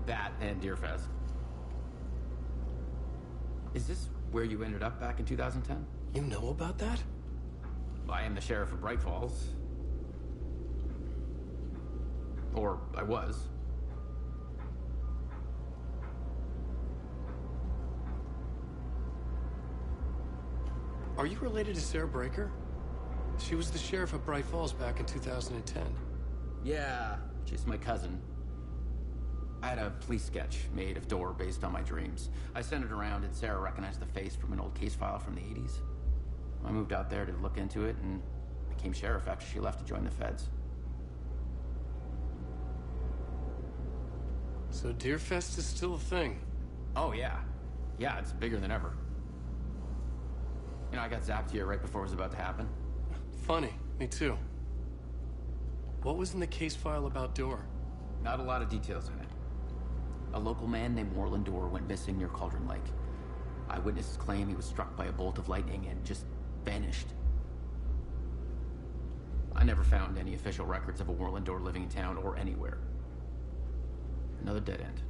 [SPEAKER 11] that and Deerfest. Is this where you ended up back in 2010?
[SPEAKER 2] You know about that?
[SPEAKER 11] I am the sheriff of Bright Falls. Or I was.
[SPEAKER 2] Are you related to Sarah Breaker? She was the sheriff of Bright Falls back in 2010.
[SPEAKER 11] Yeah, she's my cousin. I had a police sketch made of Door based on my dreams. I sent it around and Sarah recognized the face from an old case file from the 80s. I moved out there to look into it and became sheriff after she left to join the feds.
[SPEAKER 2] So Deerfest is still a thing?
[SPEAKER 11] Oh, yeah. Yeah, it's bigger than ever. You know, I got zapped here right before it was about to happen.
[SPEAKER 2] Funny, me too. What was in the case file about Door?
[SPEAKER 11] Not a lot of details in it. A local man named Warland Door went missing near Cauldron Lake. Eyewitnesses claim he was struck by a bolt of lightning and just vanished. I never found any official records of a Warland Door living in town or anywhere. Another dead end.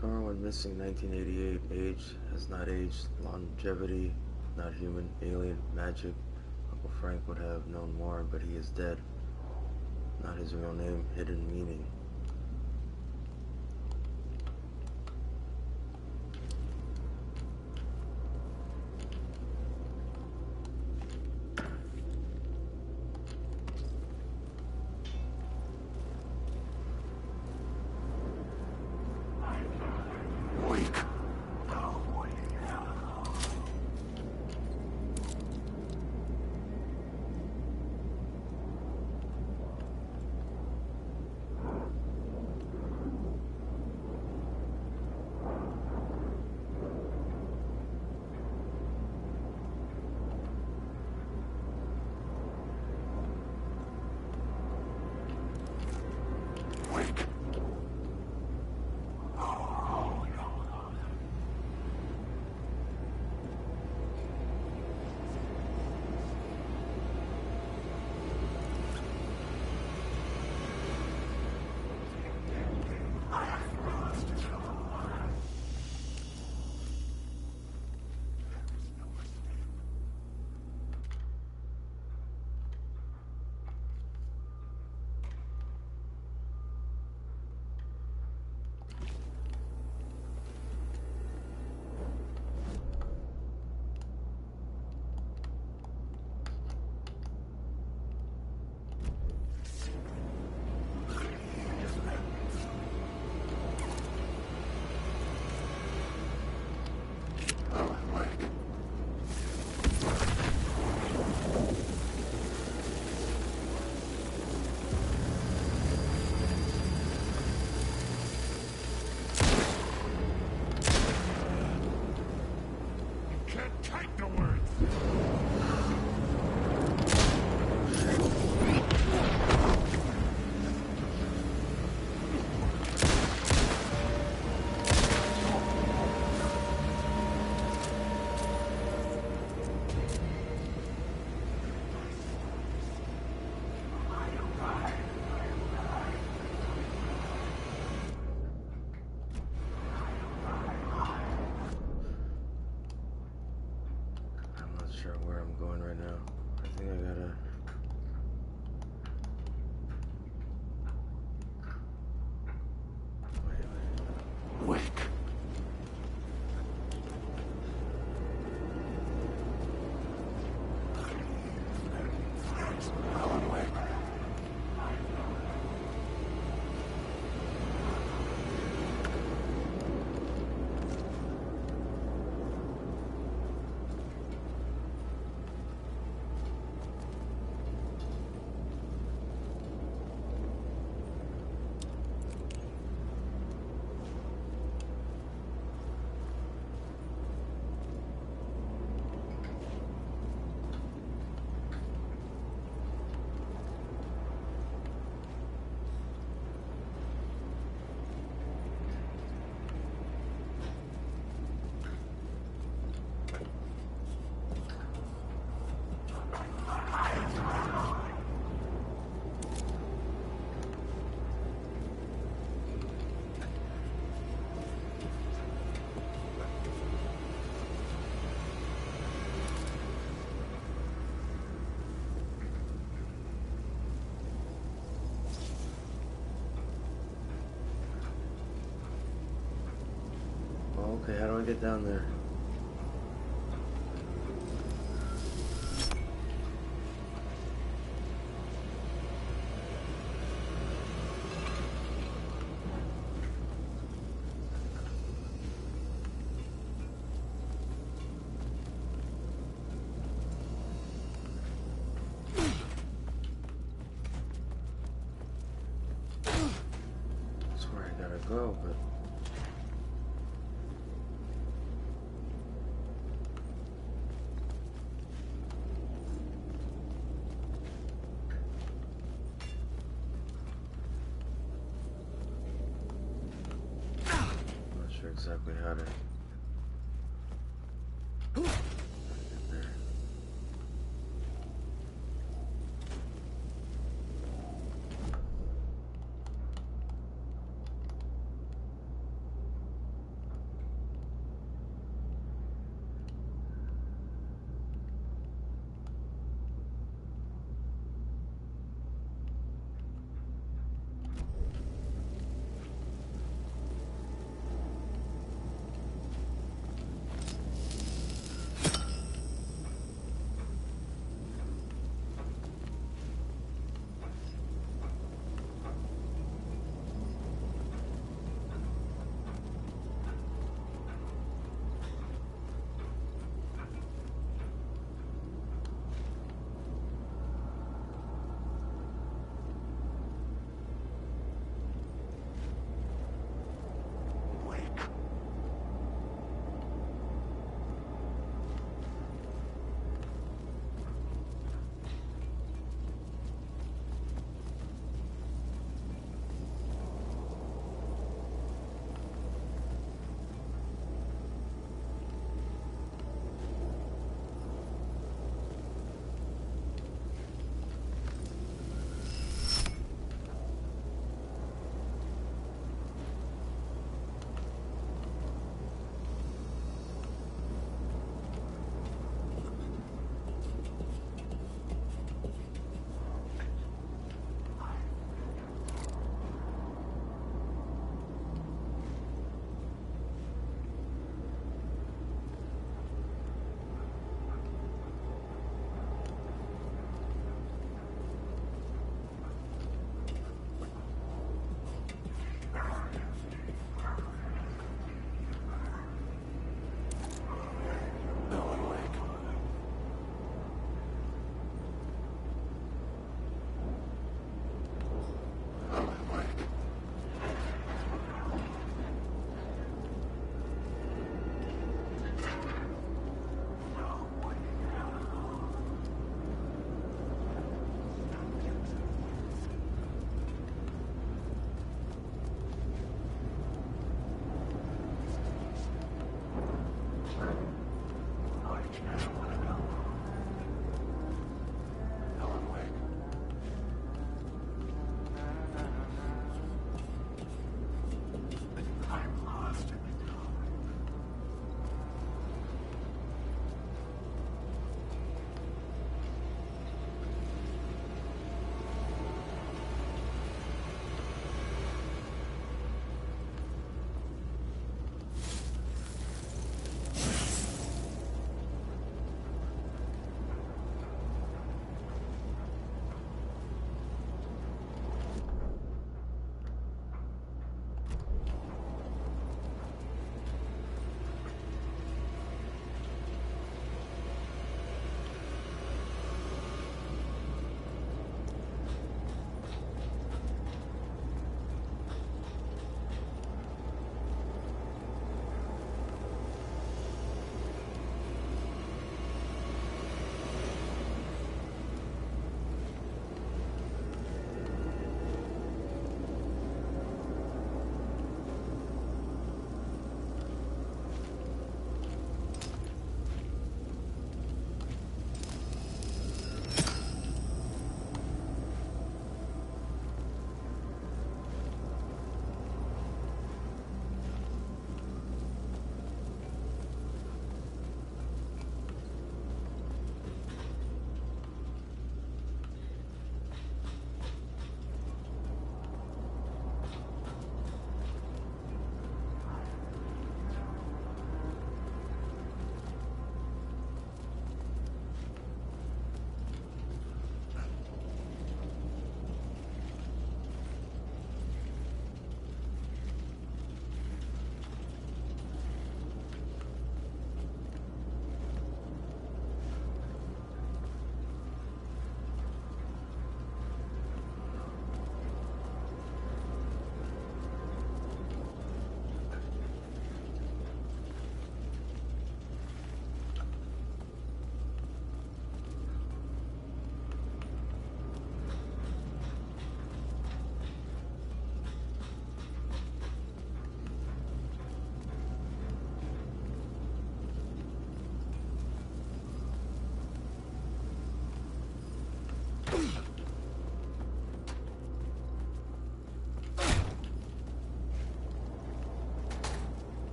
[SPEAKER 1] Dora went missing 1988. Age has not aged. Longevity, not human. Alien, magic. Uncle Frank would have known more, but he is dead. Not his real name. Hidden meaning. going right now. I think I gotta...
[SPEAKER 10] Wake. Alan Wake.
[SPEAKER 1] Okay, how do I get down there? That's where I gotta go, but... I'm not sure exactly how to... get there.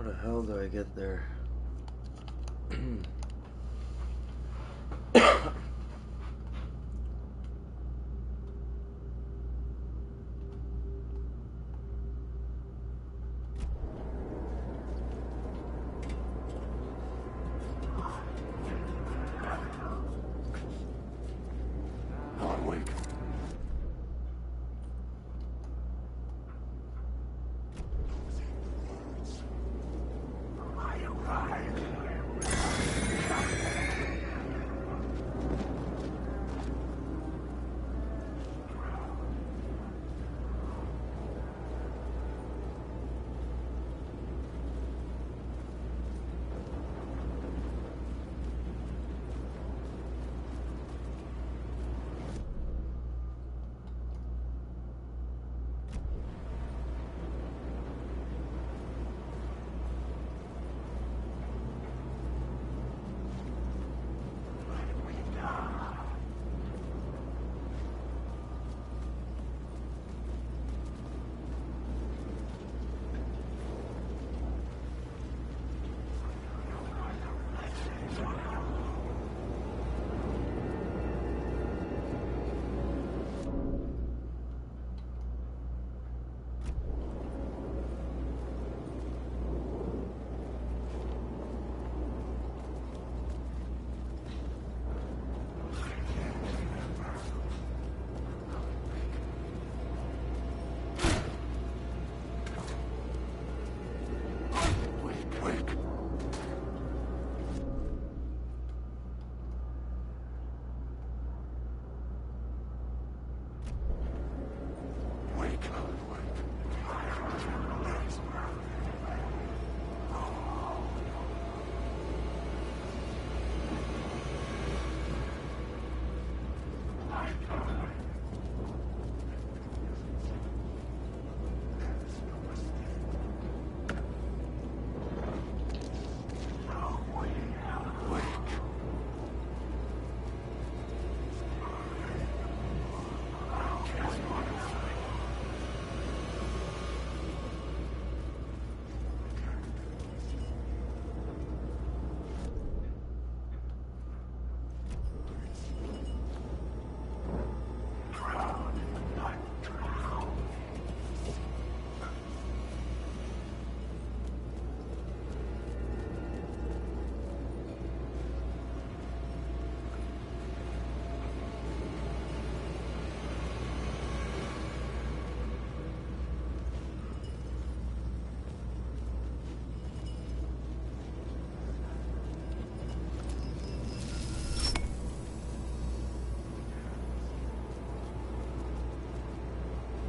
[SPEAKER 1] How the hell do I get there?
[SPEAKER 13] Alan Wake. I arrived.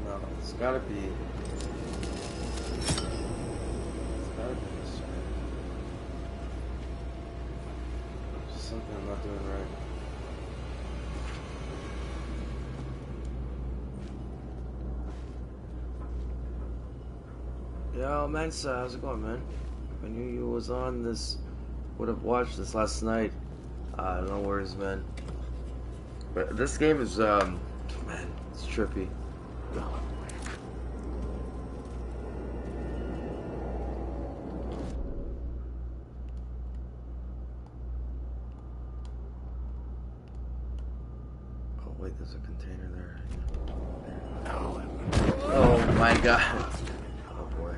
[SPEAKER 1] No, it's gotta be. It's gotta be this way. Just something I'm not doing right. Yo, Mensa, how's it going, man? If I knew you was on this, would have watched this last night. No worries, man. But this game is, man, it's trippy. Oh wait, there's a container there. Oh my god. Oh boy.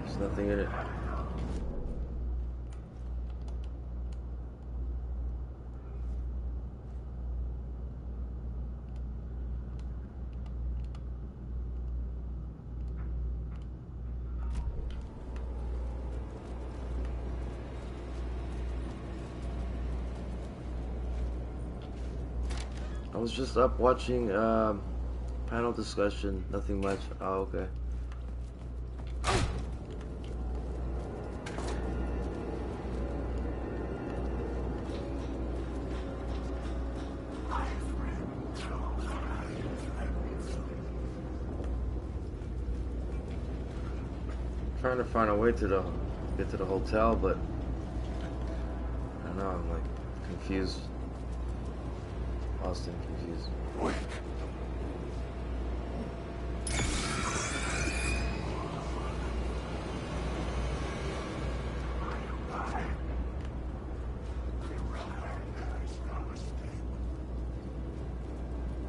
[SPEAKER 1] There's nothing in it. I was just up watching panel discussion, nothing much. Oh, okay. trying to find a way to get to the hotel, but I don't know, I'm like confused. Lost and confused. Oh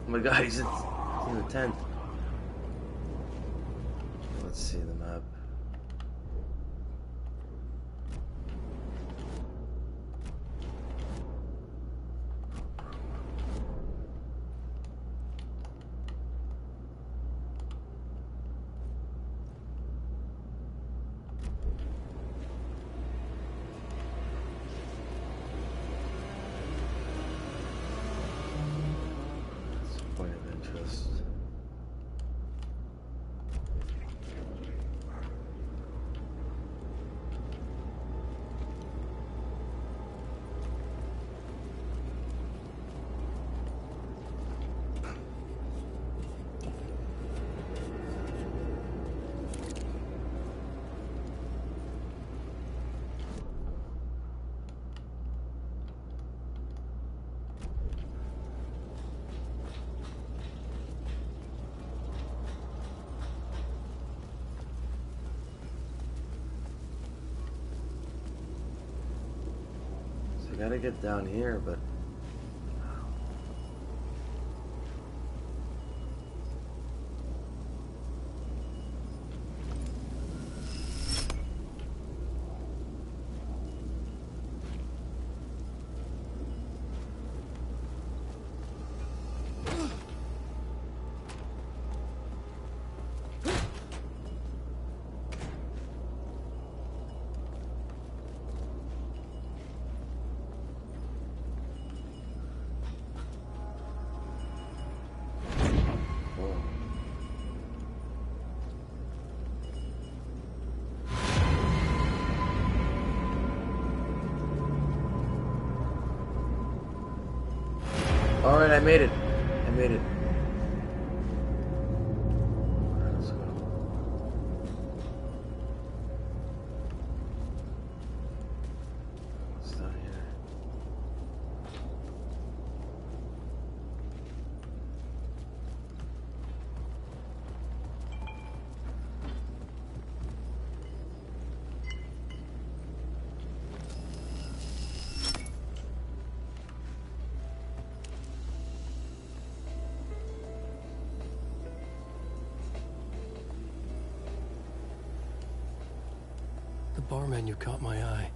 [SPEAKER 1] my god, he's in the tent. Let's see the map. Point of interest. I gotta get down here, but alright, I made it. I made it. Let's go. What's down here?
[SPEAKER 2] The bar menu caught my eye.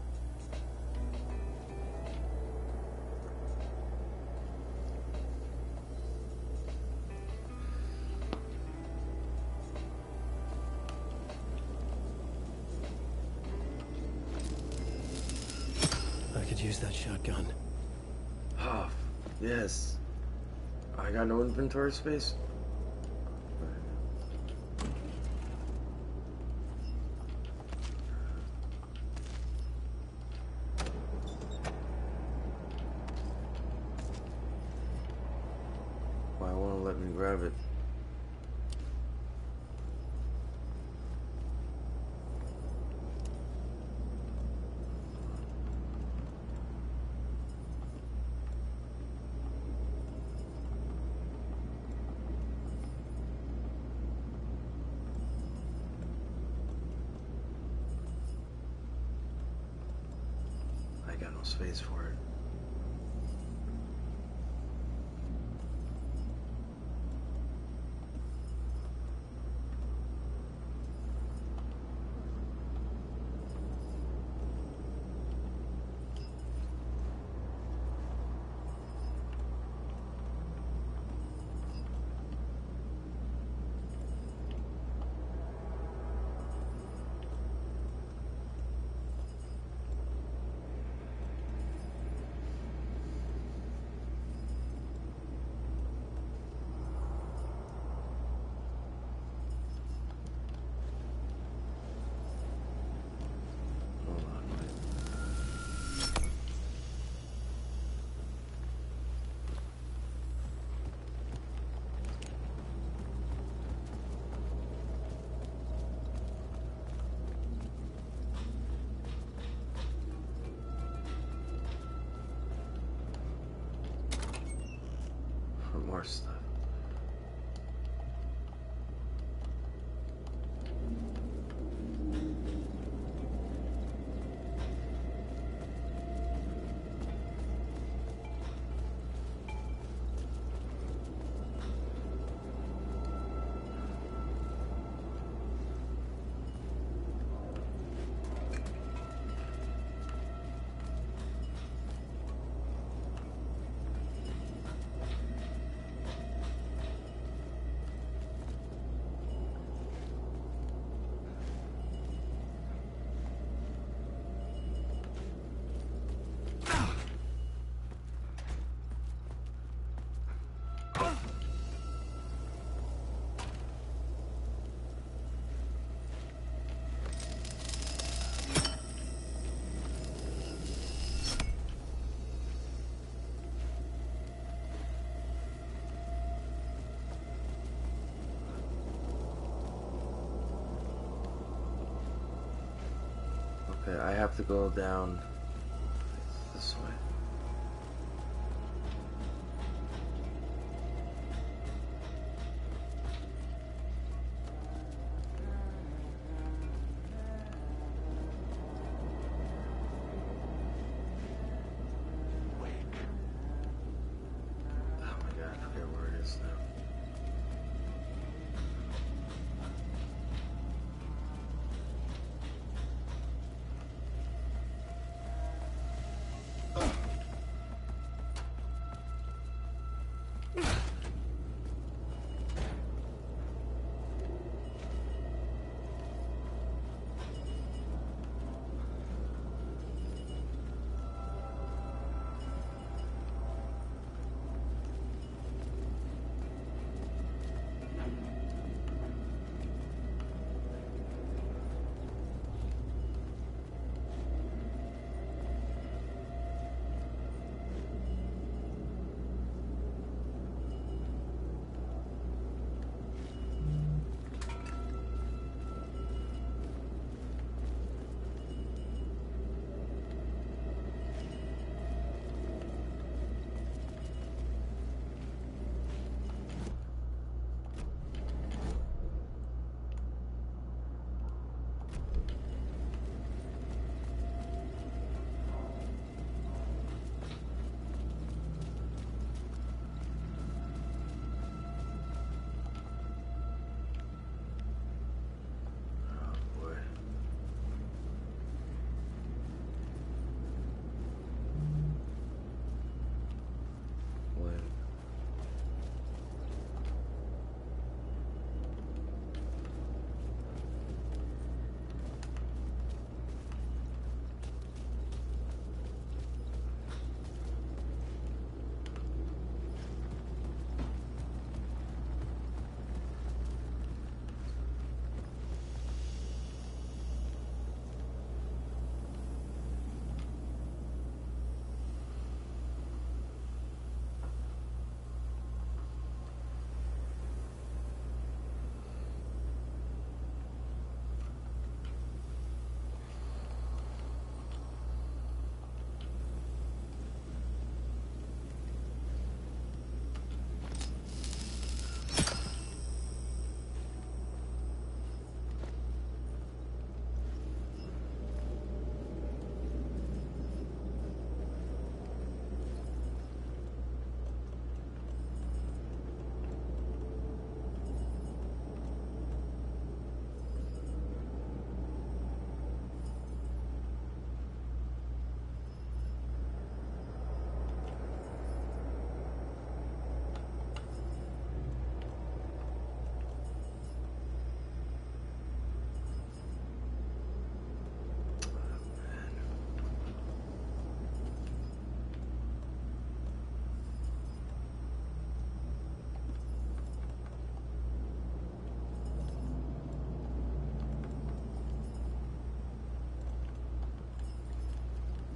[SPEAKER 2] I could use that shotgun.
[SPEAKER 1] Oh, yes. I got no inventory space. Why won't it let me grab it? I got no space for it. More stuff. Okay, I have to go down this way. Oh my god, I forget where it is now.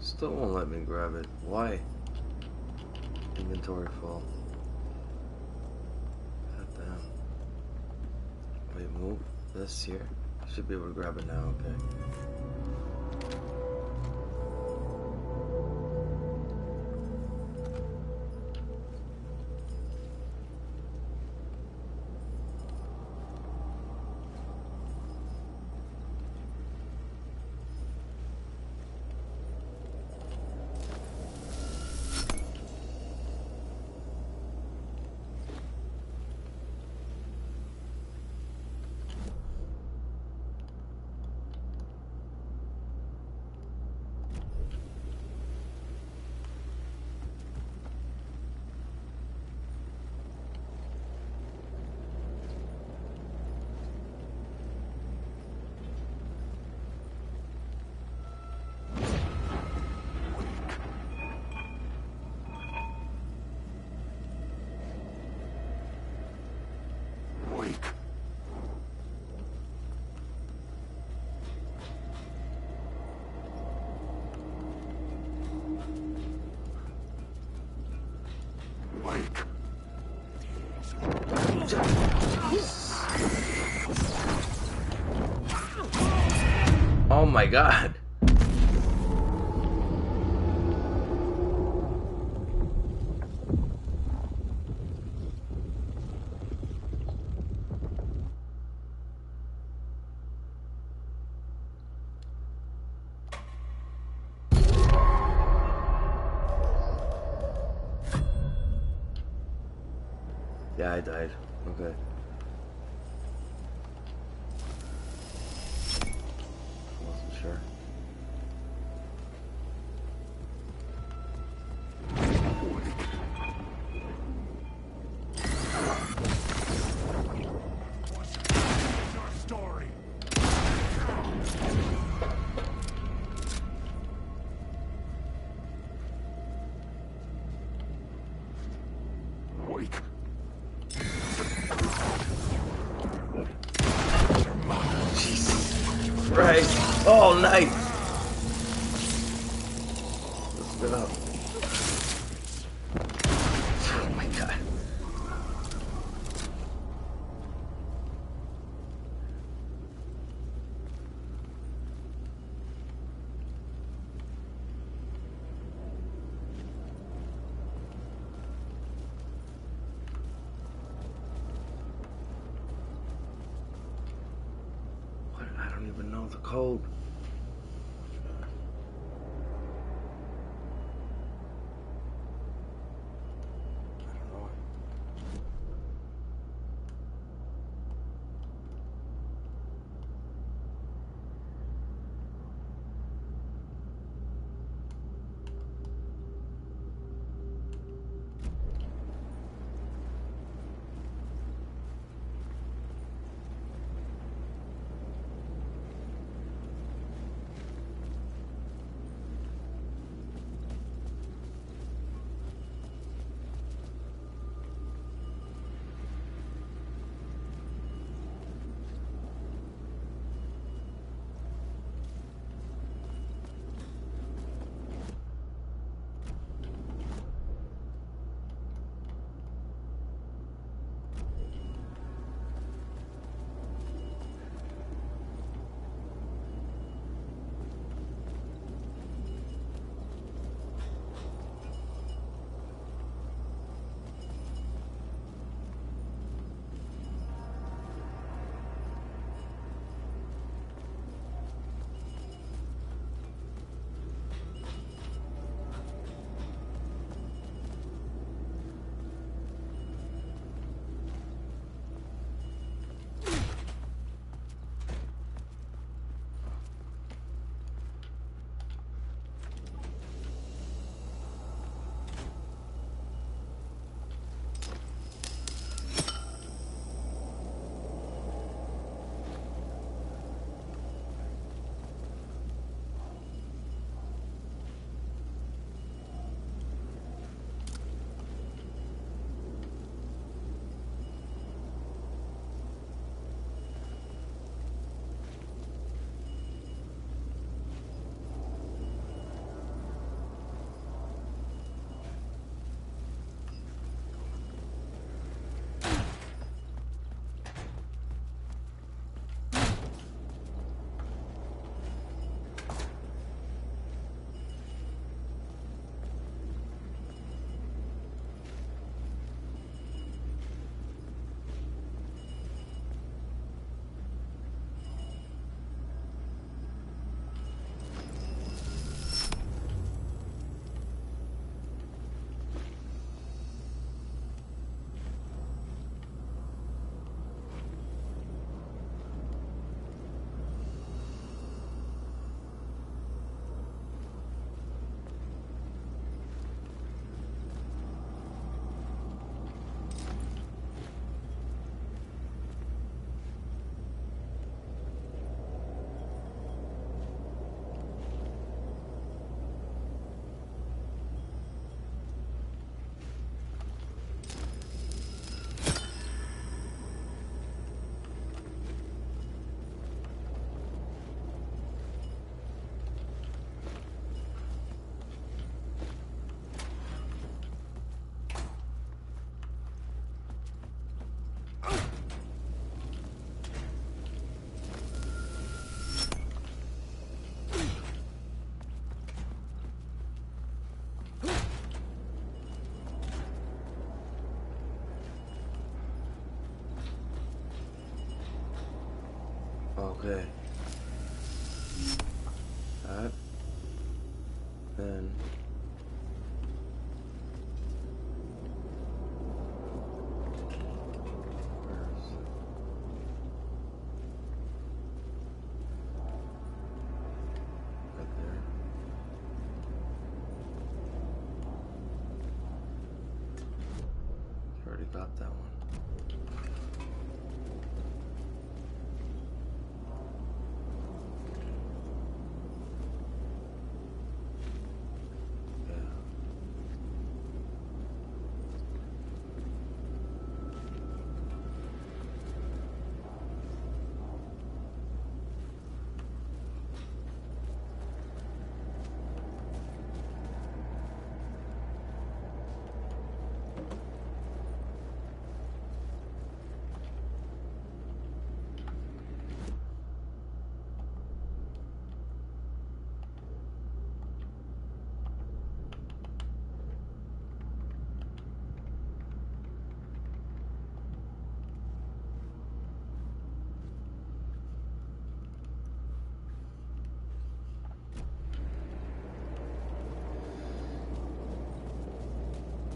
[SPEAKER 1] Still won't let me grab it. Why? Inventory full. God damn. Wait, move this here. I should be able to grab it now, okay. Oh my god. Yeah, I died. Okay. Wasn't sure.
[SPEAKER 15] Story.
[SPEAKER 10] Wake.
[SPEAKER 1] Jesus Christ. Oh, nice. Lift it up. Oh my god. What? I don't even know the code. Okay. That. Then. Already got that one.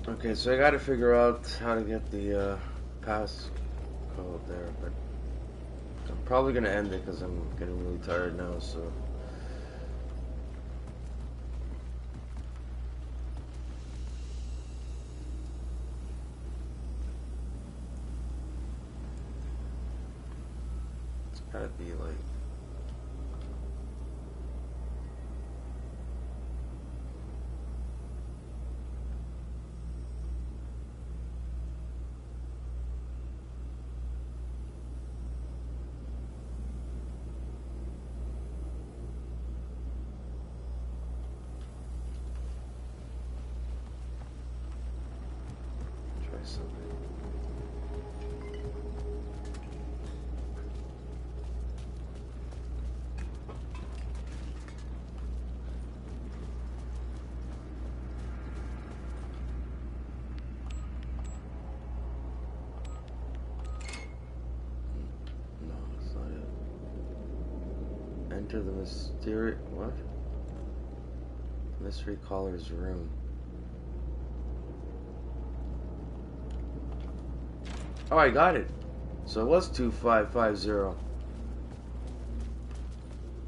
[SPEAKER 1] Okay, so I gotta figure out how to get the pass code there, but I'm probably gonna end it because I'm getting really tired now, so. It's gotta be like. Try something. No, that's not it. Enter the mysterious. What? Mystery caller's room. Oh, I got it. So it was 2550.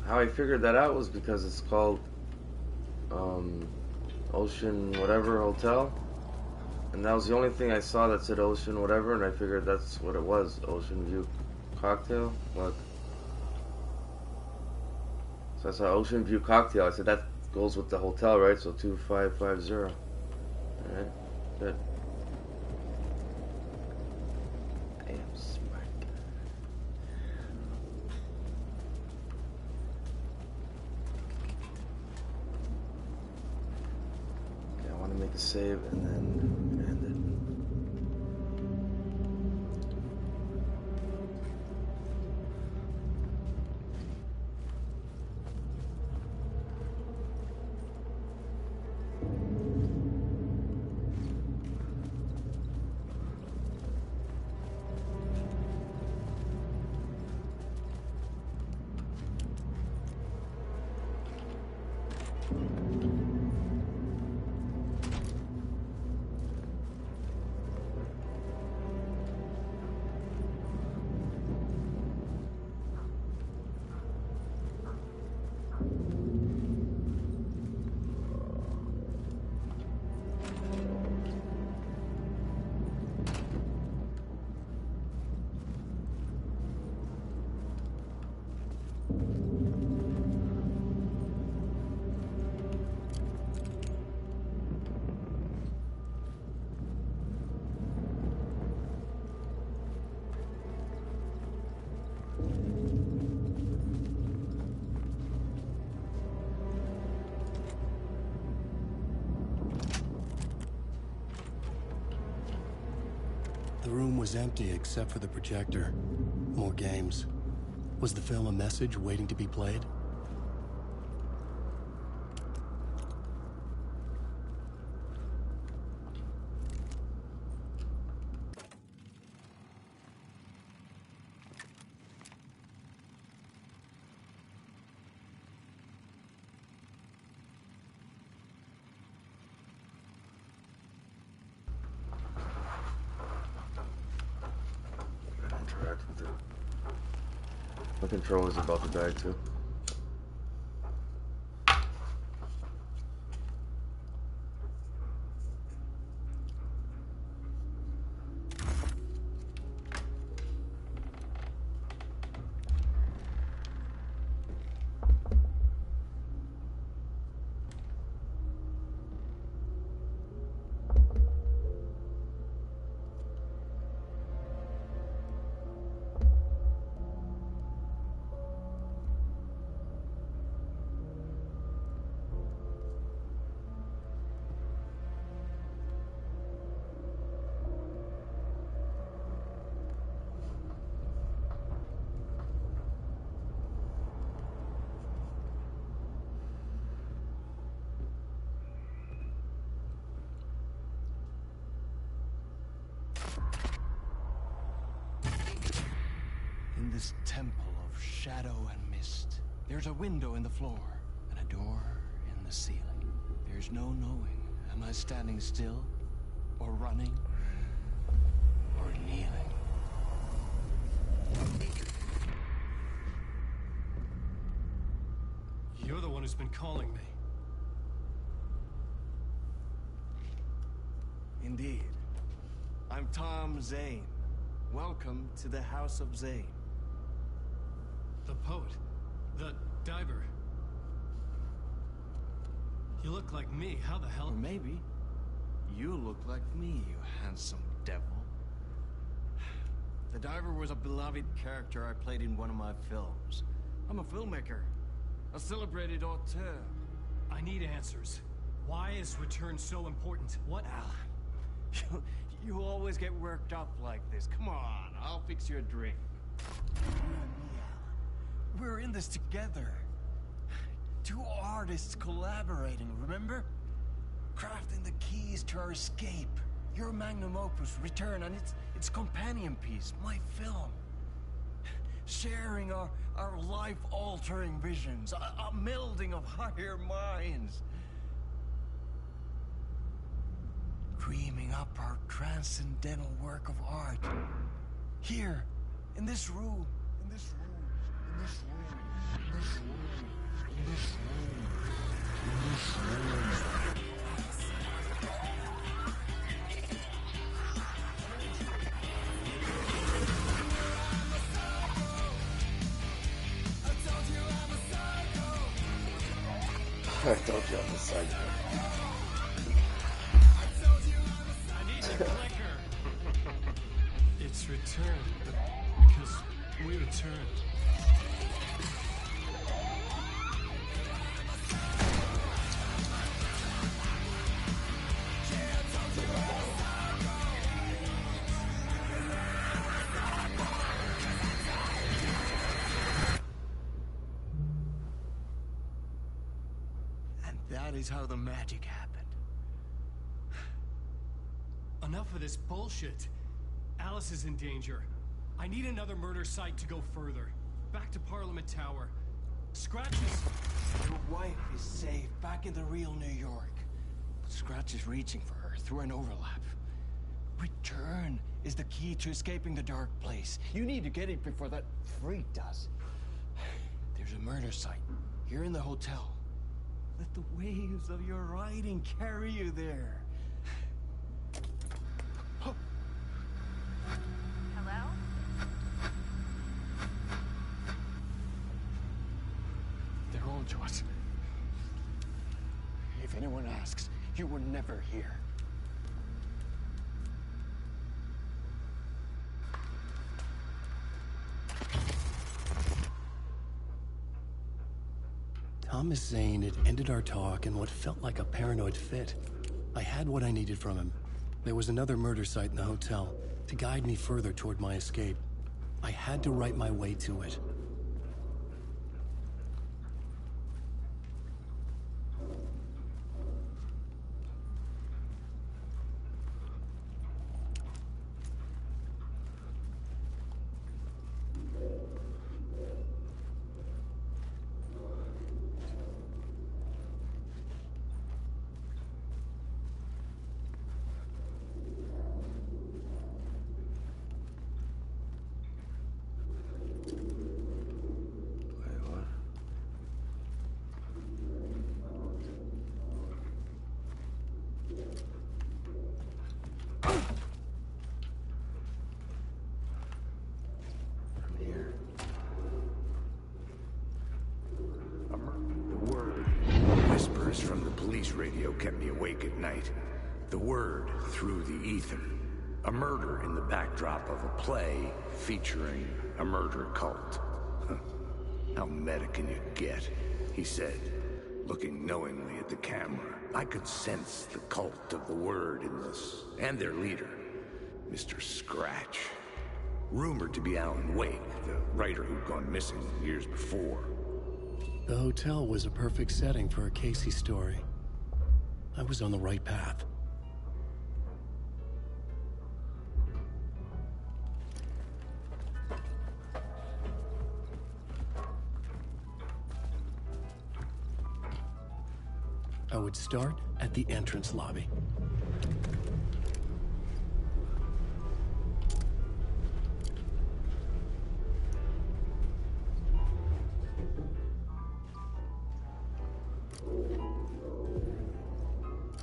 [SPEAKER 1] How I figured that out was because it's called Ocean whatever hotel, and that was the only thing I saw that said Ocean whatever, and I figured that's what it was. Ocean View Cocktail. Look. So I saw Ocean View Cocktail. I said that goes with the hotel, right? So 2550. All right. Good. I am smart. Okay, I want to make a save and then end it.
[SPEAKER 2] The room was empty except for the projector. More games. Was the film a message waiting to be played?
[SPEAKER 1] My controller's about to die too.
[SPEAKER 16] In this temple of shadow and mist, there's a window in the floor and a door in the ceiling. There's no knowing, am I standing still, or running, or kneeling?
[SPEAKER 2] You're the one who's been calling me.
[SPEAKER 16] Indeed. I'm Tom Zane. Welcome to the House of Zane.
[SPEAKER 2] The poet. The diver. You look like me. How the hell?
[SPEAKER 16] Or maybe you look like me, you handsome devil. The diver was a beloved character I played in one of my films. I'm a filmmaker, a celebrated auteur.
[SPEAKER 2] I need answers. Why is Return so important? What?
[SPEAKER 16] Alan, you always get worked up like this. Come on, I'll fix you a drink. We're in this together. Two artists collaborating, remember? Crafting the keys to our escape. Your magnum opus, Return, and its companion piece, my film. Sharing our life-altering visions, a melding of higher minds. Dreaming up our transcendental work of art. Here, in this room, in this room, in this room, in this room, in this room, in this room.
[SPEAKER 1] I told you I'm a psycho.
[SPEAKER 2] I need the clicker. It's Return, because we returned.
[SPEAKER 16] That is how the magic happened.
[SPEAKER 2] Enough of this bullshit. Alice is in danger. I need another murder site to go further. Back to Parliament Tower. Scratch is...
[SPEAKER 16] Your wife is safe, back in the real New York. But Scratch is reaching for her through an overlap. Return is the key to escaping the dark place. You need to get it before that freak does. There's a murder site here in the hotel. Let the waves of your writing carry you there.
[SPEAKER 8] Hello?
[SPEAKER 16] They're all to us. If anyone asks, you were never here.
[SPEAKER 2] Thomas Zane had ended our talk in what felt like a paranoid fit. I had what I needed from him. There was another murder site in the hotel to guide me further toward my escape. I had to write my way to it.
[SPEAKER 5] kept me awake at night. The word through the ether. A murder in the backdrop of a play featuring a murder cult. How meta can you get? He said, looking knowingly at the camera. I could sense the cult of the word in this, and their leader, Mr. Scratch. Rumored to be Alan Wake, the writer who'd gone missing years before.
[SPEAKER 2] The hotel was a perfect setting for a Casey story. I was on the right path. I would start at the entrance lobby.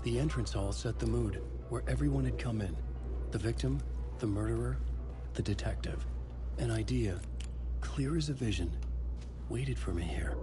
[SPEAKER 2] The entrance hall set the mood, where everyone had come in. The victim, the murderer, the detective. An idea, clear as a vision, waited for me here.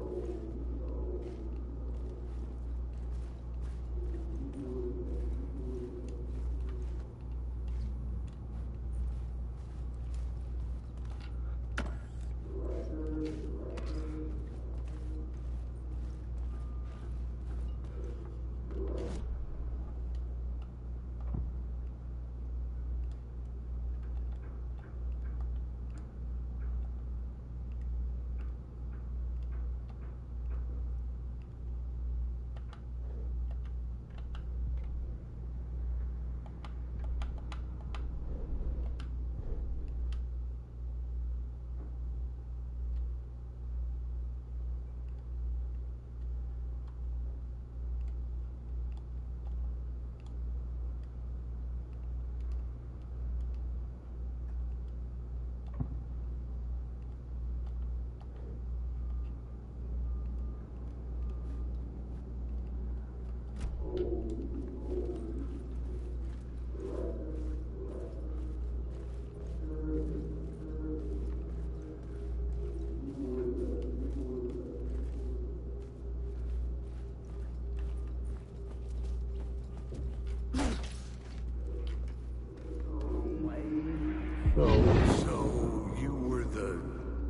[SPEAKER 5] So, you were the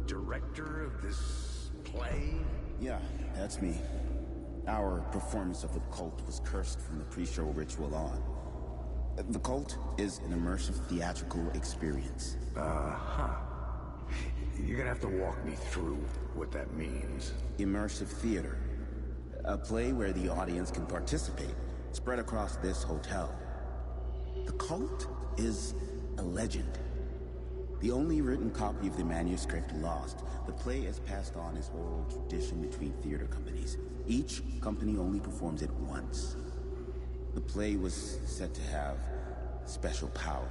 [SPEAKER 5] director of this play?
[SPEAKER 17] Yeah, that's me. Our performance of the cult was cursed from the pre-show ritual on. The cult is an immersive theatrical experience.
[SPEAKER 5] Uh-huh. You're gonna have to walk me through what that means.
[SPEAKER 17] Immersive theater. A play where the audience can participate, spread across this hotel. The cult is a legend. The only written copy of the manuscript lost, the play is passed on as oral tradition between theater companies. Each company only performs it once. The play was said to have special power.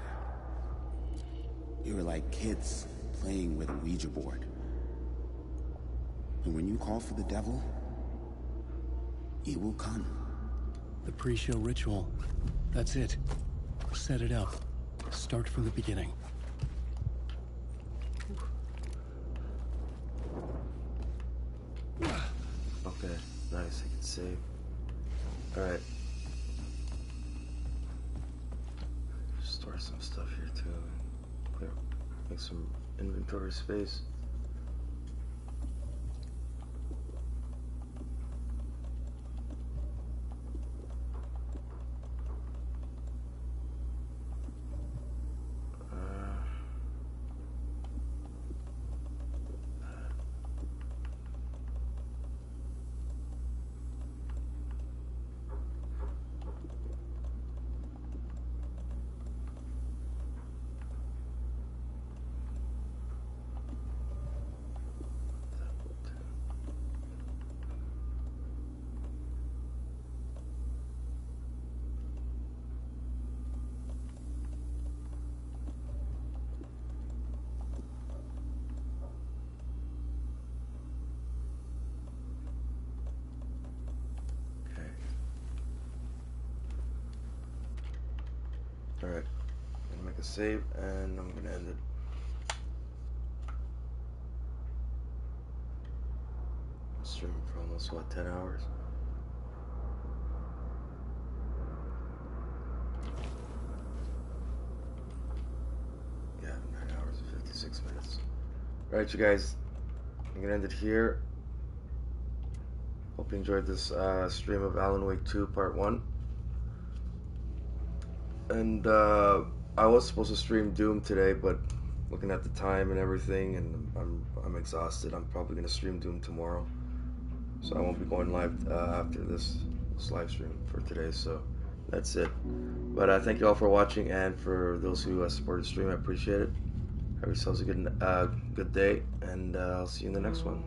[SPEAKER 17] You were like kids playing with a Ouija board. And when you call for the devil, he will come.
[SPEAKER 2] The pre-show ritual. That's it. Set it up. Start from the beginning.
[SPEAKER 1] Okay, nice, I can save. Alright. Store some stuff here too. Clear, make some inventory space. Alright, I'm gonna make a save and I'm gonna end it. Streaming for almost, what, 10 hours? Alright, you guys, I'm gonna end it here. Hope you enjoyed this stream of Alan Wake 2 Part 1. And I was supposed to stream Doom today, but looking at the time and everything, and I'm exhausted. I'm probably gonna stream Doom tomorrow, so I won't be going live after this live stream for today. So that's it. But thank you all for watching, and for those who supported the stream, I appreciate it. Have yourselves a good day, and I'll see you in the next one.